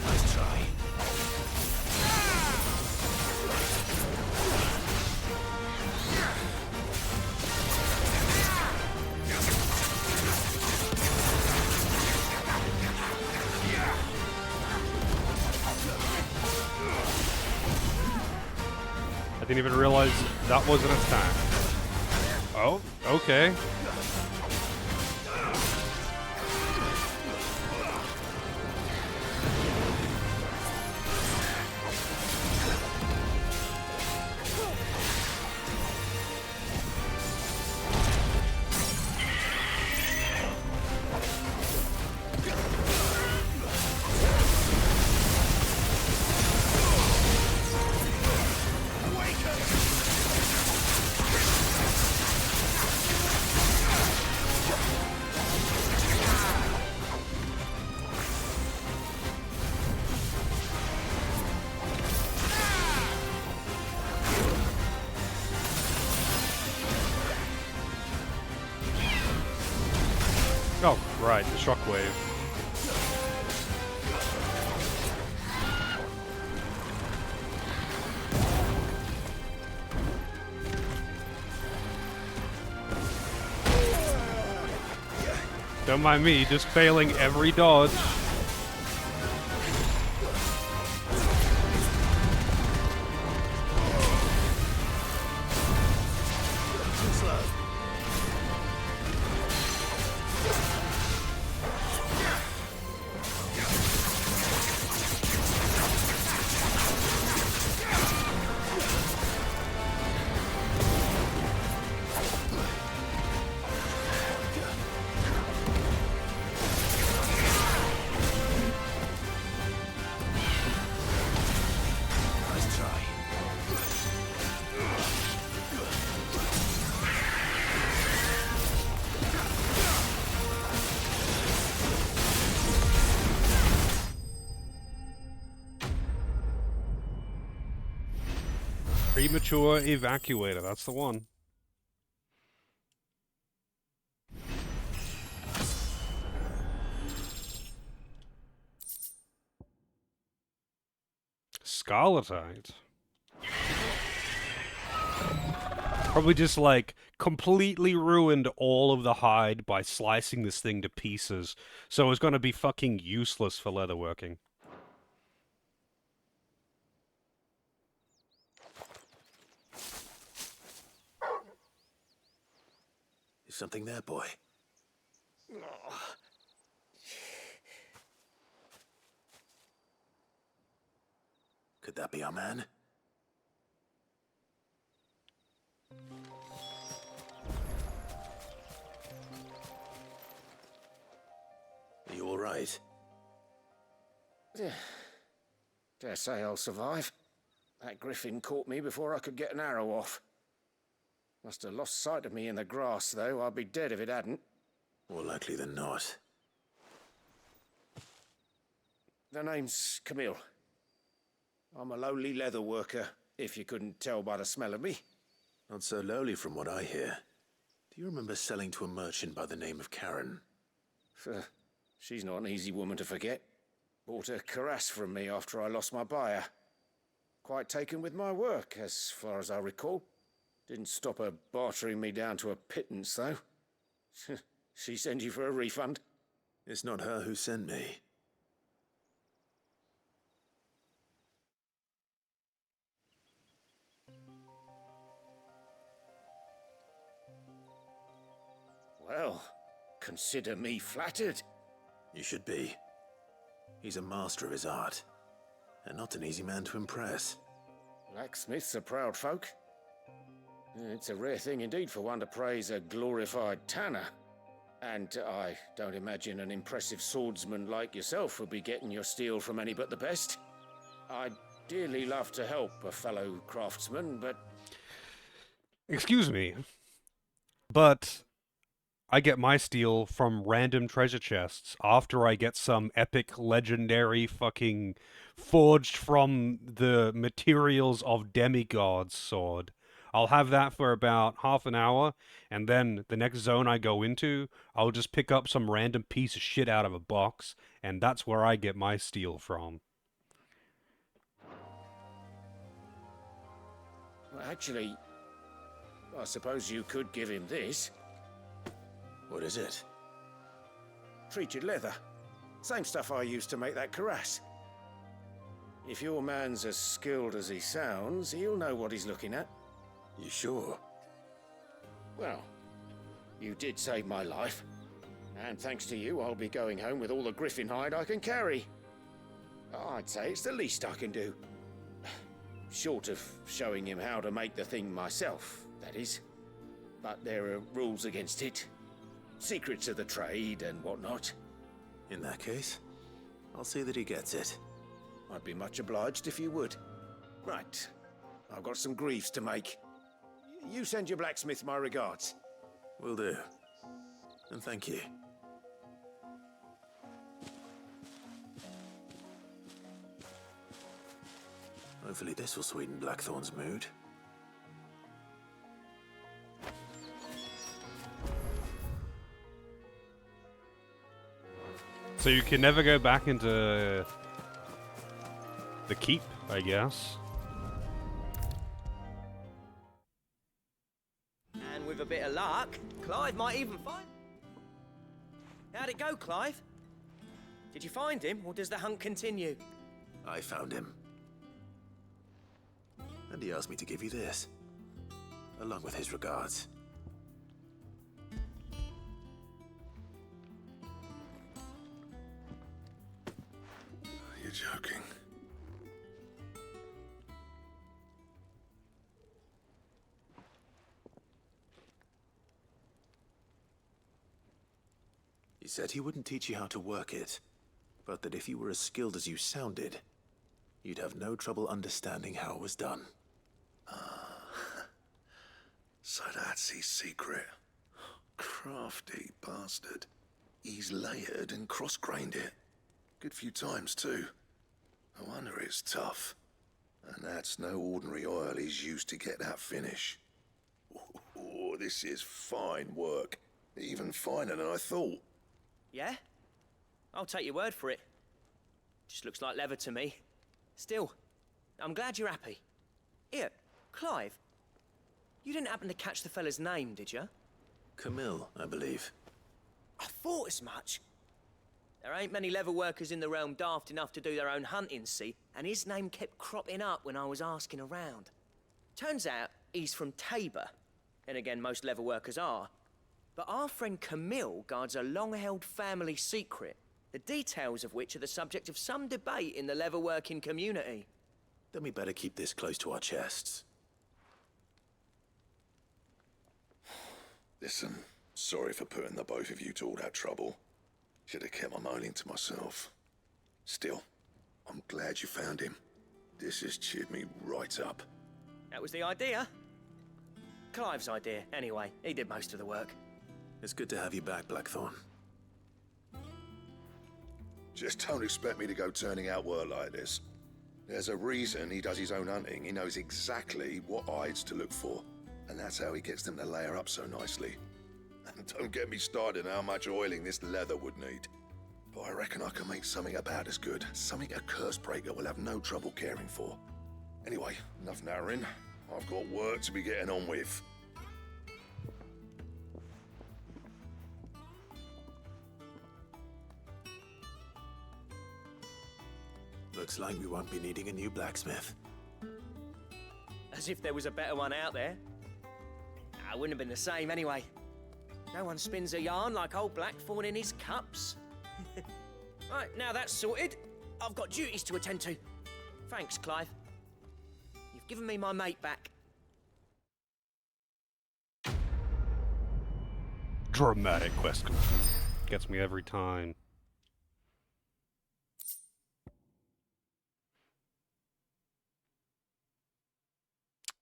Let's try. didn't even realize that was an attack. Oh, okay. Oh, right, the shockwave. Don't mind me, just failing every dodge. Premature evacuator, that's the one. Scarletite. Probably just like completely ruined all of the hide by slicing this thing to pieces. So it's gonna be fucking useless for leatherworking. Is something there, boy? Could that be our man? Are you all right? Dare say I'll survive. That griffin caught me before I could get an arrow off. Must have lost sight of me in the grass, though. I'd be dead if it hadn't. More likely than not. The name's Camille. I'm a lowly leather worker, if you couldn't tell by the smell of me. Not so lowly from what I hear. Do you remember selling to a merchant by the name of Karen? She's not an easy woman to forget. Bought a cuirass from me after I lost my buyer. Quite taken with my work, as far as I recall. Didn't stop her bartering me down to a pittance, though. She sent you for a refund? It's not her who sent me. Well, consider me flattered. You should be. He's a master of his art, and not an easy man to impress. Blacksmiths are proud folk. It's a rare thing indeed for one to praise a glorified tanner. And I don't imagine an impressive swordsman like yourself would be getting your steel from any but the best. I'd dearly love to help a fellow craftsman, but... Excuse me, but I get my steel from random treasure chests after I get some epic, legendary, fucking forged from the materials of demigods sword. I'll have that for about half an hour, and then the next zone I go into, I'll just pick up some random piece of shit out of a box, and that's where I get my steel from. Well, actually, I suppose you could give him this. What is it? Treated leather. Same stuff I used to make that cuirass. If your man's as skilled as he sounds, he'll know what he's looking at. You sure? Well, you did save my life. And thanks to you, I'll be going home with all the griffin hide I can carry. I'd say it's the least I can do. Short of showing him how to make the thing myself, that is. But there are rules against it. Secrets of the trade and whatnot. In that case, I'll see that he gets it. I'd be much obliged if you would. Right. I've got some greaves to make. You send your blacksmith my regards. Will do. And thank you. Hopefully this will sweeten Blackthorn's mood. So you can never go back into the keep, I guess. And with a bit of luck, Clive might even find... How'd it go, Clive? Did you find him, or does the hunt continue? I found him. And he asked me to give you this, along with his regards. You're joking. He said he wouldn't teach you how to work it, but that if you were as skilled as you sounded, you'd have no trouble understanding how it was done. So that's his secret. Crafty bastard. He's layered and cross-grained it. Good few times, too. No wonder it's tough. And that's no ordinary oil he's used to get that finish. Oh, this is fine work. Even finer than I thought. Yeah? I'll take your word for it. Just looks like leather to me. Still, I'm glad you're happy. Here, Clive. You didn't happen to catch the fella's name, did you? Camille, I believe. I thought as much. There ain't many leather workers in the realm daft enough to do their own hunting, see? And his name kept cropping up when I was asking around. Turns out he's from Tabor. And again, most leather workers are. But our friend Camille guards a long-held family secret, the details of which are the subject of some debate in the leather-working community. Then we better keep this close to our chests. Listen, sorry for putting the both of you to all that trouble. Should have kept my moaning to myself. Still, I'm glad you found him. This has cheered me right up. That was the idea. Clive's idea, anyway. He did most of the work. It's good to have you back, Blackthorn. Just don't expect me to go turning out work like this. There's a reason he does his own hunting. He knows exactly what hides to look for. And that's how he gets them to layer up so nicely. And don't get me started on how much oiling this leather would need. But I reckon I can make something about as good. Something a Cursebreaker will have no trouble caring for. Anyway, enough narrowing. I've got work to be getting on with. Looks like we won't be needing a new blacksmith. As if there was a better one out there. I wouldn't have been the same anyway. No one spins a yarn like old Blackthorn in his cups. Right, now that's sorted, I've got duties to attend to. Thanks, Clive. You've given me my mate back. Dramatic quest complete. Gets me every time.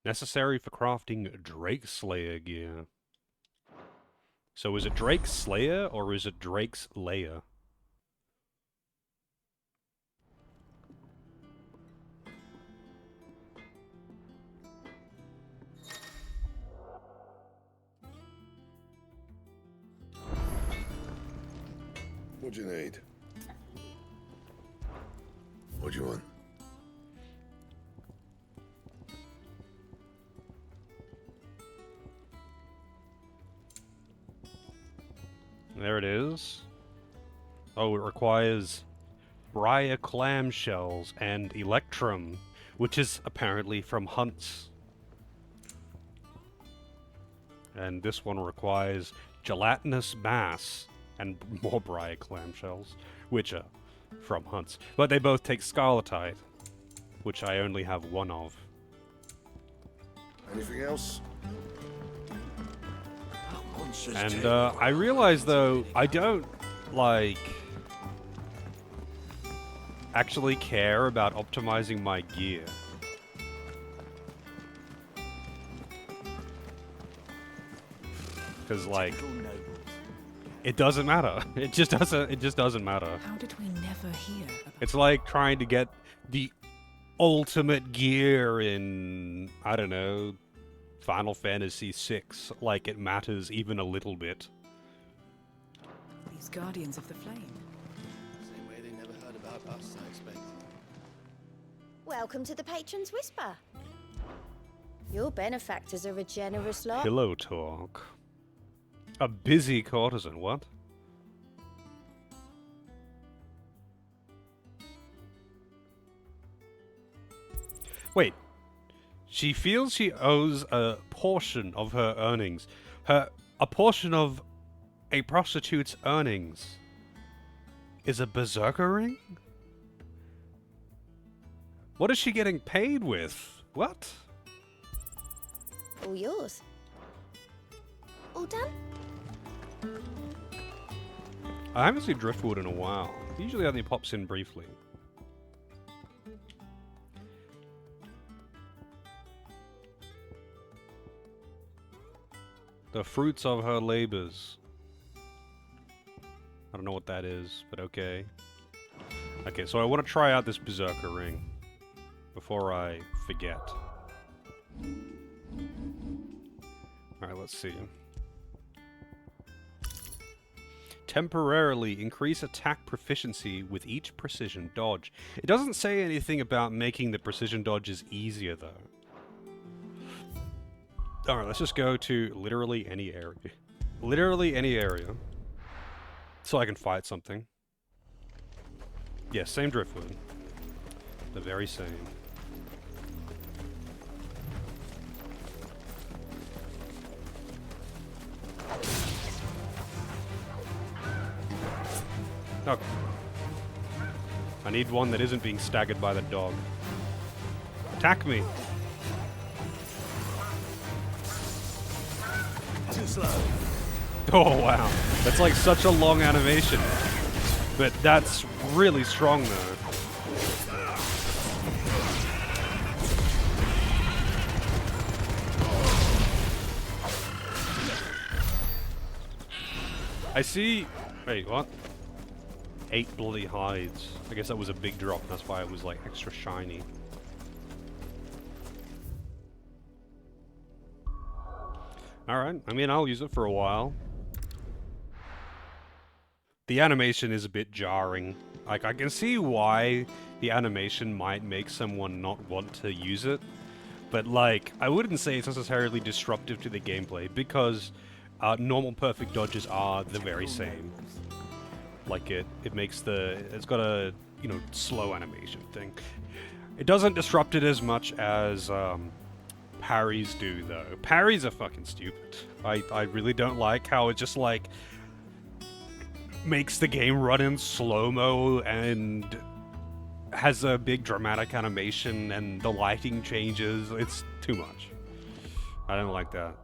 Necessary for crafting Drake Slayer gear. So is it Drake Slayer or is it Drake's Lair? What do you need? What do you want? There it is. Oh, it requires Briar clamshells and electrum, which is apparently from hunts. And this one requires gelatinous mass and more briar clamshells, which are from hunts. But they both take scarletite, which I only have one of. Anything else? And I realize though, I don't, like, actually care about optimizing my gear. Because, like, it doesn't matter. It just doesn't matter. How did we never hear about... It's like trying to get the ultimate gear in, I don't know, Final Fantasy VI. Like it matters even a little bit. These Guardians of the Flame? Same way they never heard about us, I expect. Welcome to the Patron's Whisper. Your benefactors are a generous lot. Pillow talk. A busy courtesan, what? Wait. She feels she owes a portion of her earnings. A portion of a prostitute's earnings is a berserker ring? What is she getting paid with? What? All yours. All done? I haven't seen Driftwood in a while. He usually only pops in briefly. The fruits of her labors. I don't know what that is, but okay. Okay, so I want to try out this Berserker ring before I forget. Alright, let's see. Temporarily increase attack proficiency with each precision dodge. It doesn't say anything about making the precision dodges easier, though. Alright, let's just go to literally any area. Literally any area. So I can fight something. Yeah, same Driftwood. The very same. Okay. I need one that isn't being staggered by the dog. Attack me! Too slow. Oh wow, that's like such a long animation. But that's really strong though. I see... Wait, what? 8 bloody hides. I guess that was a big drop, that's why it was like extra shiny. Alright, I mean, I'll use it for a while. The animation is a bit jarring. Like, I can see why the animation might make someone not want to use it. But, like, I wouldn't say it's necessarily disruptive to the gameplay, because normal perfect dodges are the very same. Like, it makes the... It's got a, you know, slow animation thing. It doesn't disrupt it as much as, parries do, though. Parries are fucking stupid. I really don't like how it just, like, makes the game run in slow-mo and has a big dramatic animation and the lighting changes. It's too much. I don't like that.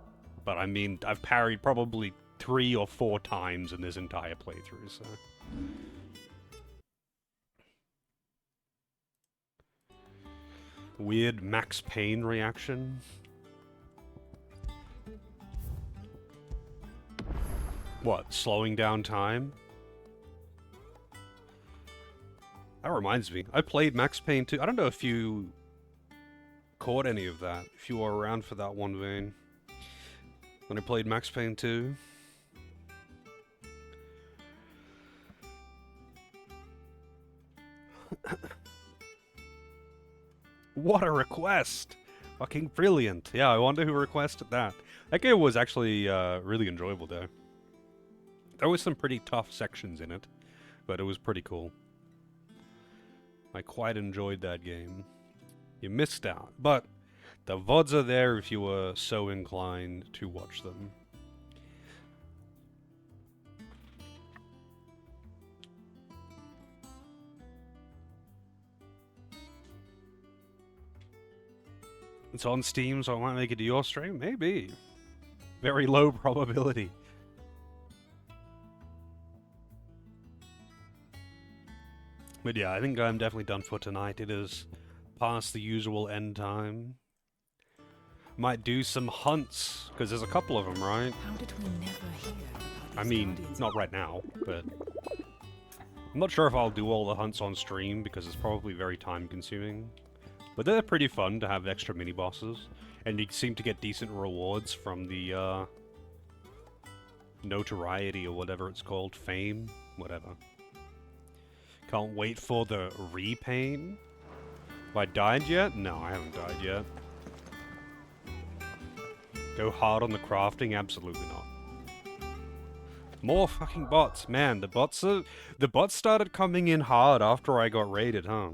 But I mean, I've parried probably 3 or 4 times in this entire playthrough, so... Weird Max Payne reaction. What, slowing down time? That reminds me, I played Max Payne 2. I don't know if you caught any of that, if you were around for that one, Vane. When I played Max Payne 2. What a request! Fucking brilliant. Yeah, I wonder who requested that. That game was actually really enjoyable though. There was some pretty tough sections in it, but it was pretty cool. I quite enjoyed that game. You missed out, but the VODs are there if you were so inclined to watch them. It's on Steam, so I might make it to your stream? Maybe. Very low probability. But yeah, I think I'm definitely done for tonight. It is past the usual end time. Might do some hunts, because there's a couple of them, right? How did we never hear about these I mean, guardians? not right now, but... I'm not sure if I'll do all the hunts on stream, because it's probably very time-consuming. But they're pretty fun to have extra mini-bosses, and you seem to get decent rewards from the, notoriety, or whatever it's called, fame, whatever. Can't wait for the repain. Have I died yet? No, I haven't died yet. Go hard on the crafting? Absolutely not. More fucking bots. Man, the bots started coming in hard after I got raided, huh?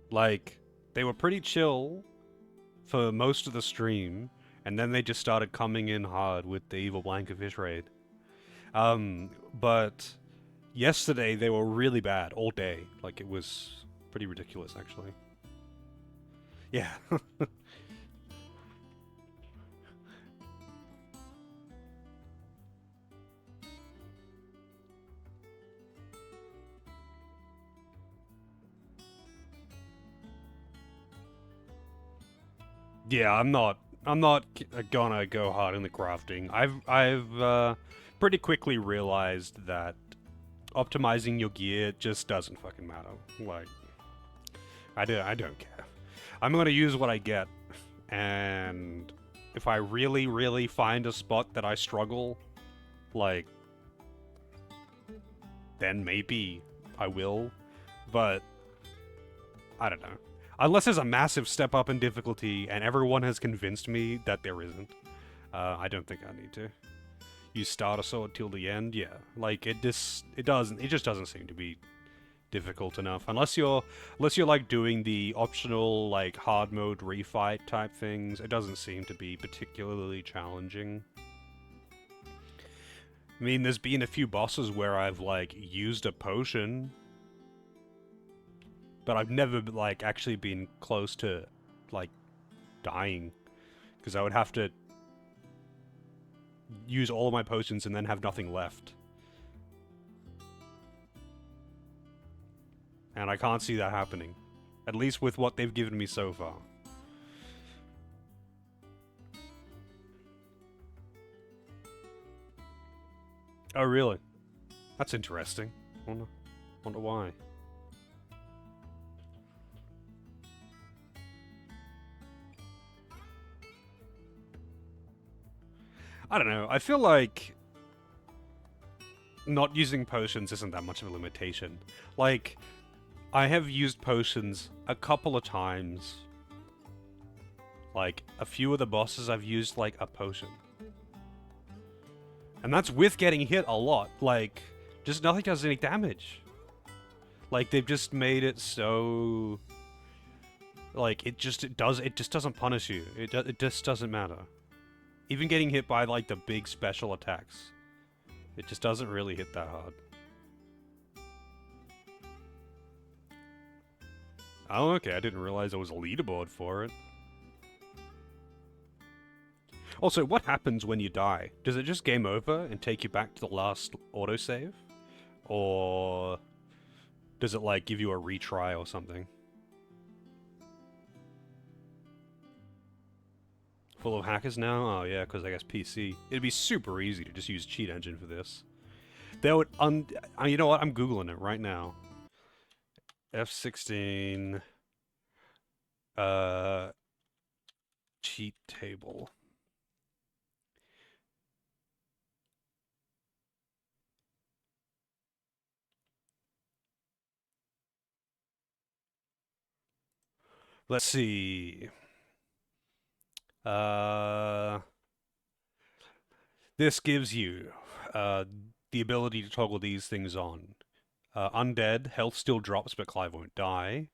Like, they were pretty chill for most of the stream, and then they just started coming in hard with the Evil Blancafish raid. But yesterday they were really bad all day. Like, it was pretty ridiculous, actually. Yeah. Yeah, I'm not gonna go hard in the crafting. I've pretty quickly realized that optimizing your gear just doesn't fucking matter. Like, I don't care. I'm gonna use what I get, and if I really, really find a spot that I struggle, like, then maybe I will, but I don't know. Unless there's a massive step up in difficulty and everyone has convinced me that there isn't, I don't think I need to. You start a sword till the end, yeah. Like, it just doesn't seem to be difficult enough. Unless you're like doing the optional, like, hard mode refight type things, it doesn't seem to be particularly challenging. I mean, there's been a few bosses where I've, like, used a potion, but I've never, like, actually been close to, like, dying. Because I would have to use all of my potions and then have nothing left. And I can't see that happening. At least with what they've given me so far. Oh, really? That's interesting. Wonder why. I don't know, I feel like not using potions isn't that much of a limitation. Like, I have used potions a couple of times. Like, a few of the bosses I've used, like, a potion. And that's with getting hit a lot. Like, just nothing does any damage. Like, they've just made it so... Like, it just doesn't punish you. It just doesn't matter. Even getting hit by, like, the big special attacks. It just doesn't really hit that hard. Oh, okay, I didn't realize there was a leaderboard for it. Also, what happens when you die? Does it just game over and take you back to the last autosave? Or does it, like, give you a retry or something? Full of hackers now? Oh yeah, because I guess PC. It'd be super easy to just use cheat engine for this. They would you know what? I'm googling it right now. F16 cheat table. Let's see. This gives you the ability to toggle these things on. Undead, health still drops, but Clive won't die.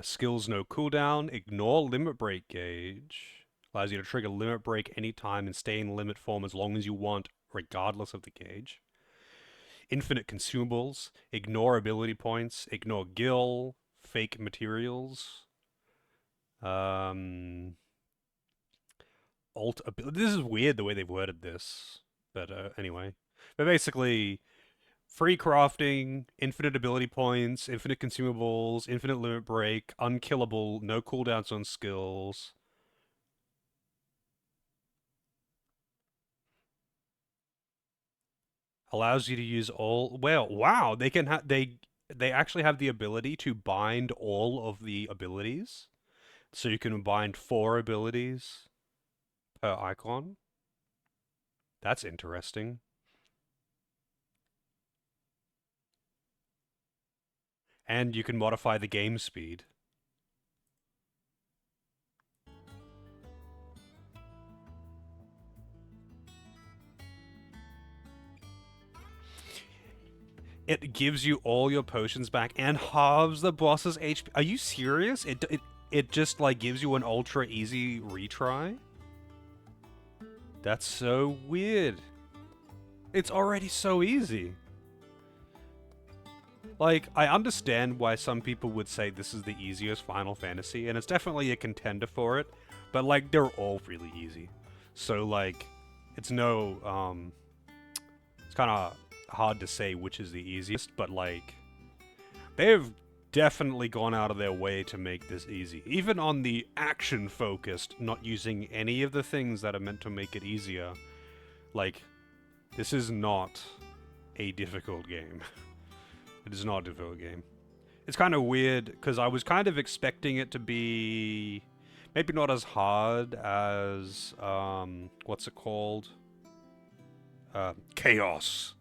Skills no cooldown. Ignore limit break gauge. Allows you to trigger limit break anytime and stay in limit form as long as you want, regardless of the gauge. Infinite consumables. Ignore ability points. Ignore gil. Fake materials. This is weird the way they've worded this. But anyway. But basically, free crafting, infinite ability points, infinite consumables, infinite limit break, unkillable, no cooldowns on skills. Allows you to use all. Well, wow, they can they actually have the ability to bind all of the abilities. So you can bind 4 abilities per icon. That's interesting. And you can modify the game speed. It gives you all your potions back and halves the boss's HP. Are you serious? It just like gives you an ultra easy retry? That's so weird. It's already so easy. Like, I understand why some people would say this is the easiest Final Fantasy, and it's definitely a contender for it, but, like, they're all really easy. So, like, it's no, it's kind of hard to say which is the easiest, but, like, they've definitely gone out of their way to make this easy. Even on the action-focused, not using any of the things that are meant to make it easier, like, this is not a difficult game. It is not a difficult game. It's kind of weird, because I was kind of expecting it to be maybe not as hard as, what's it called? Chaos.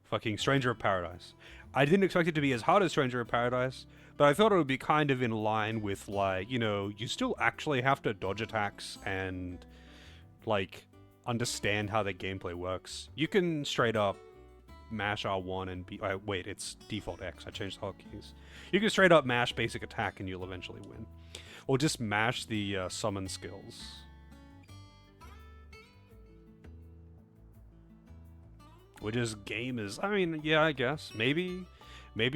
Fucking Stranger of Paradise. I didn't expect it to be as hard as Stranger of Paradise, but I thought it would be kind of in line with, like, you know, you still actually have to dodge attacks and, like, understand how the gameplay works. You can straight up mash R1 and be... wait, it's default X. I changed the hotkeys. You can straight up mash basic attack and you'll eventually win. Or just mash the summon skills. Which is gamers. I mean, yeah, I guess. Maybe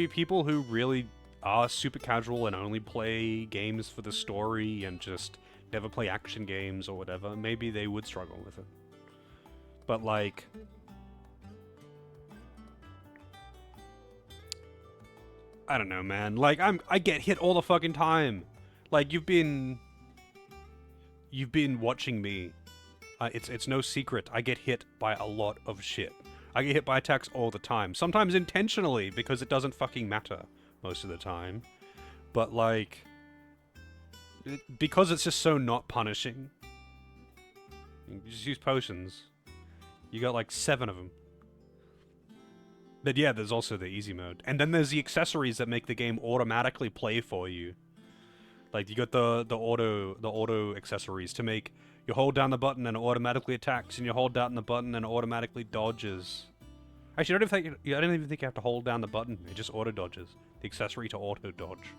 people who really are super casual and only play games for the story and just never play action games or whatever, maybe they would struggle with it. But, like... I don't know, man. Like, I get hit all the fucking time. Like, you've been watching me. It's no secret. I get hit by a lot of shit. I get hit by attacks all the time. Sometimes intentionally, because it doesn't fucking matter most of the time. But, like, because it's just so not punishing. You just use potions. You got like 7 of them. But yeah, there's also the easy mode. And then there's the accessories that make the game automatically play for you. Like, you got the auto accessories to make you hold down the button and it automatically attacks, and you hold down the button and it automatically dodges. Actually, I don't even think you have to hold down the button. It just auto dodges. The accessory to auto dodge.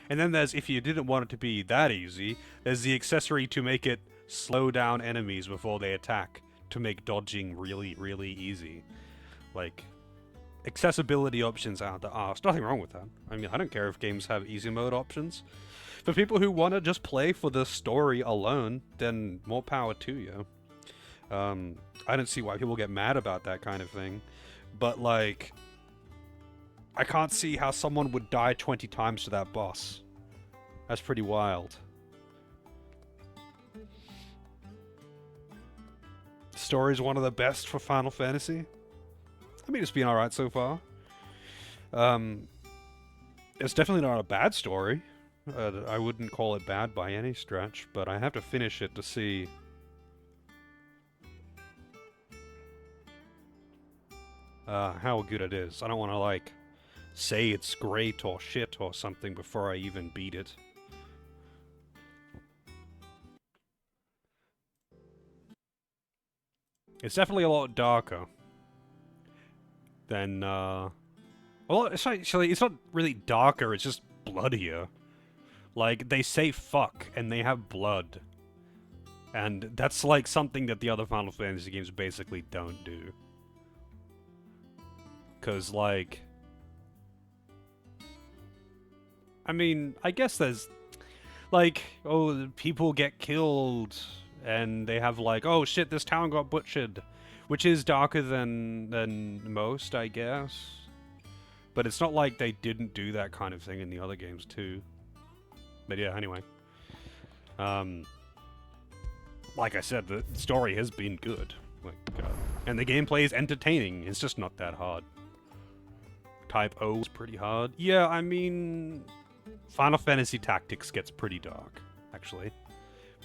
And then there's, if you didn't want it to be that easy, there's the accessory to make it slow down enemies before they attack, to make dodging really, really easy. Like, accessibility options out there are. There's nothing wrong with that. I mean, I don't care if games have easy mode options. For people who want to just play for the story alone, then more power to you. I don't see why people get mad about that kind of thing. But, like, I can't see how someone would die 20 times to that boss. That's pretty wild. The story's one of the best for Final Fantasy. I mean, it's been alright so far. It's definitely not a bad story. I wouldn't call it bad by any stretch, but I have to finish it to see how good it is. I don't want to, like, say it's great or shit or something before I even beat it. It's definitely a lot darker than Well, actually, it's not really darker, it's just bloodier. Like, they say fuck, and they have blood. And that's like something that the other Final Fantasy games basically don't do. Cause like... I mean, I guess there's... Like, oh, people get killed, and they have like, oh shit, this town got butchered. Which is darker than most, I guess. But it's not like they didn't do that kind of thing in the other games too. But yeah, anyway. Like I said, the story has been good. Like, and the gameplay is entertaining. It's just not that hard. Type O is pretty hard. Yeah, I mean... Final Fantasy Tactics gets pretty dark, actually.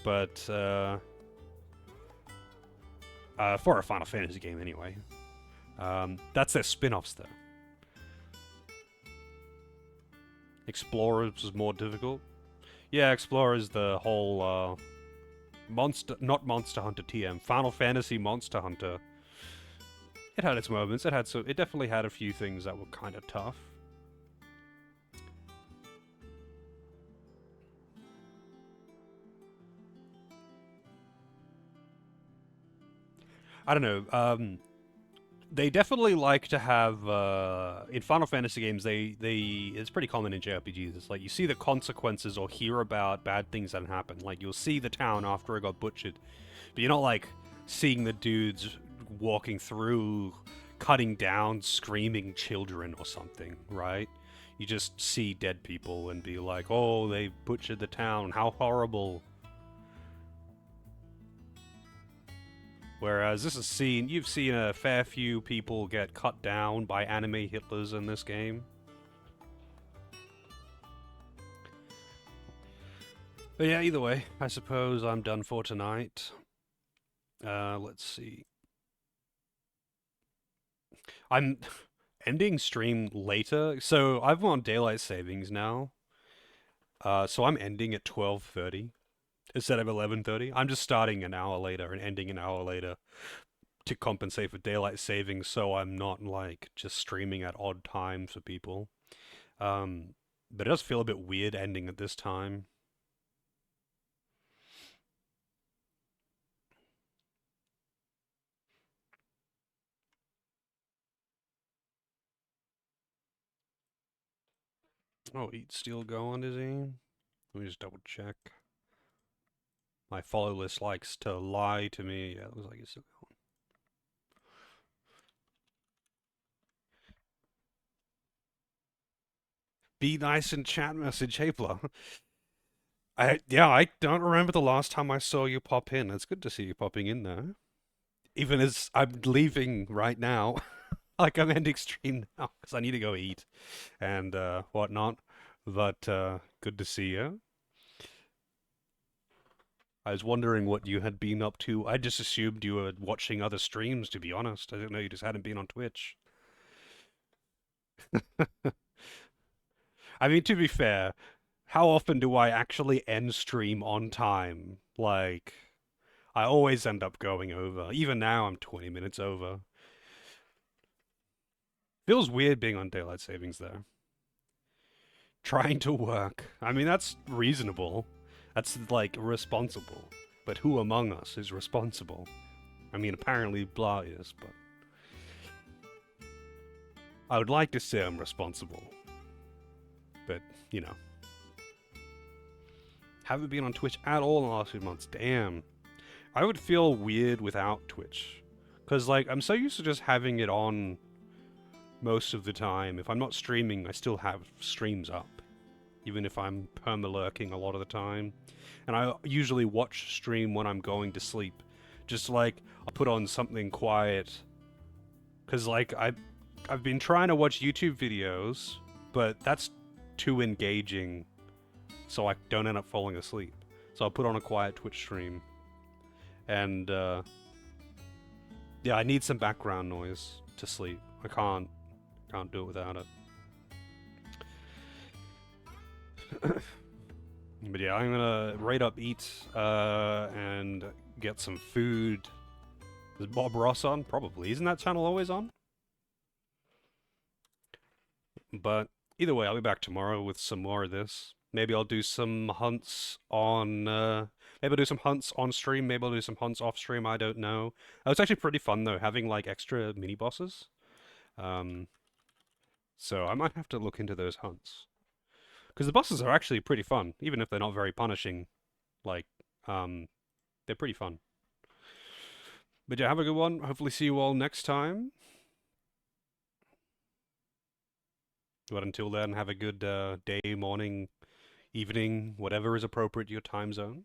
But, for a Final Fantasy game, anyway. That's their spin-offs, though. Explorers was more difficult. Yeah, Explorers, the whole, not Monster Hunter TM, Final Fantasy Monster Hunter. It had its moments. It definitely had a few things that were kind of tough. I don't know. They definitely like to have in Final Fantasy games. It's pretty common in JRPGs. It's like you see the consequences or hear about bad things that happen. Like you'll see the town after it got butchered, but you're not like seeing the dudes walking through, cutting down, screaming children or something, right? You just see dead people and be like, "Oh, they butchered the town. How horrible." Whereas you've seen a fair few people get cut down by anime Hitlers in this game. But yeah, either way, I suppose I'm done for tonight. Let's see. I'm ending stream later, so I'm on daylight savings now. So I'm ending at 12:30. Instead of 11:30. I'm just starting an hour later and ending an hour later to compensate for daylight savings, so I'm not like just streaming at odd times for people. But it does feel a bit weird ending at this time. Oh, Eat's still going, is he? Let me just double check. My follow list likes to lie to me. Yeah, it looks like it's still going. Be nice in chat message, hey Blah. I don't remember the last time I saw you pop in. It's good to see you popping in though. Even as I'm leaving right now. Like I'm ending stream now because I need to go eat and whatnot. But good to see you. I was wondering what you had been up to. I just assumed you were watching other streams, to be honest. I didn't know you just hadn't been on Twitch. I mean, to be fair, how often do I actually end stream on time? Like, I always end up going over. Even now, I'm 20 minutes over. Feels weird being on daylight savings, though. Trying to work. I mean, that's reasonable. That's, like, responsible. But who among us is responsible? I mean, apparently Blah is, but... I would like to say I'm responsible. But, you know. Haven't been on Twitch at all in the last few months. Damn. I would feel weird without Twitch. Because, like, I'm so used to just having it on most of the time. If I'm not streaming, I still have streams up. Even if I'm perma-lurking a lot of the time. And I usually watch stream when I'm going to sleep. Just, like, I'll put on something quiet. Because, like, I've been trying to watch YouTube videos, but that's too engaging. So I don't end up falling asleep. So I'll put on a quiet Twitch stream. And, yeah, I need some background noise to sleep. I can't do it without it. But yeah, I'm gonna rate up Eat, and get some food. Is Bob Ross on? Probably. Isn't that channel always on? But either way, I'll be back tomorrow with some more of this. Maybe I'll do some hunts on, maybe I'll do some hunts on stream, maybe I'll do some hunts off stream, I don't know. It's actually pretty fun though, having like extra mini-bosses. So I might have to look into those hunts. Because the bosses are actually pretty fun, even if they're not very punishing. Like, they're pretty fun. But yeah, have a good one. Hopefully see you all next time. But until then, have a good day, morning, evening, whatever is appropriate to your time zone.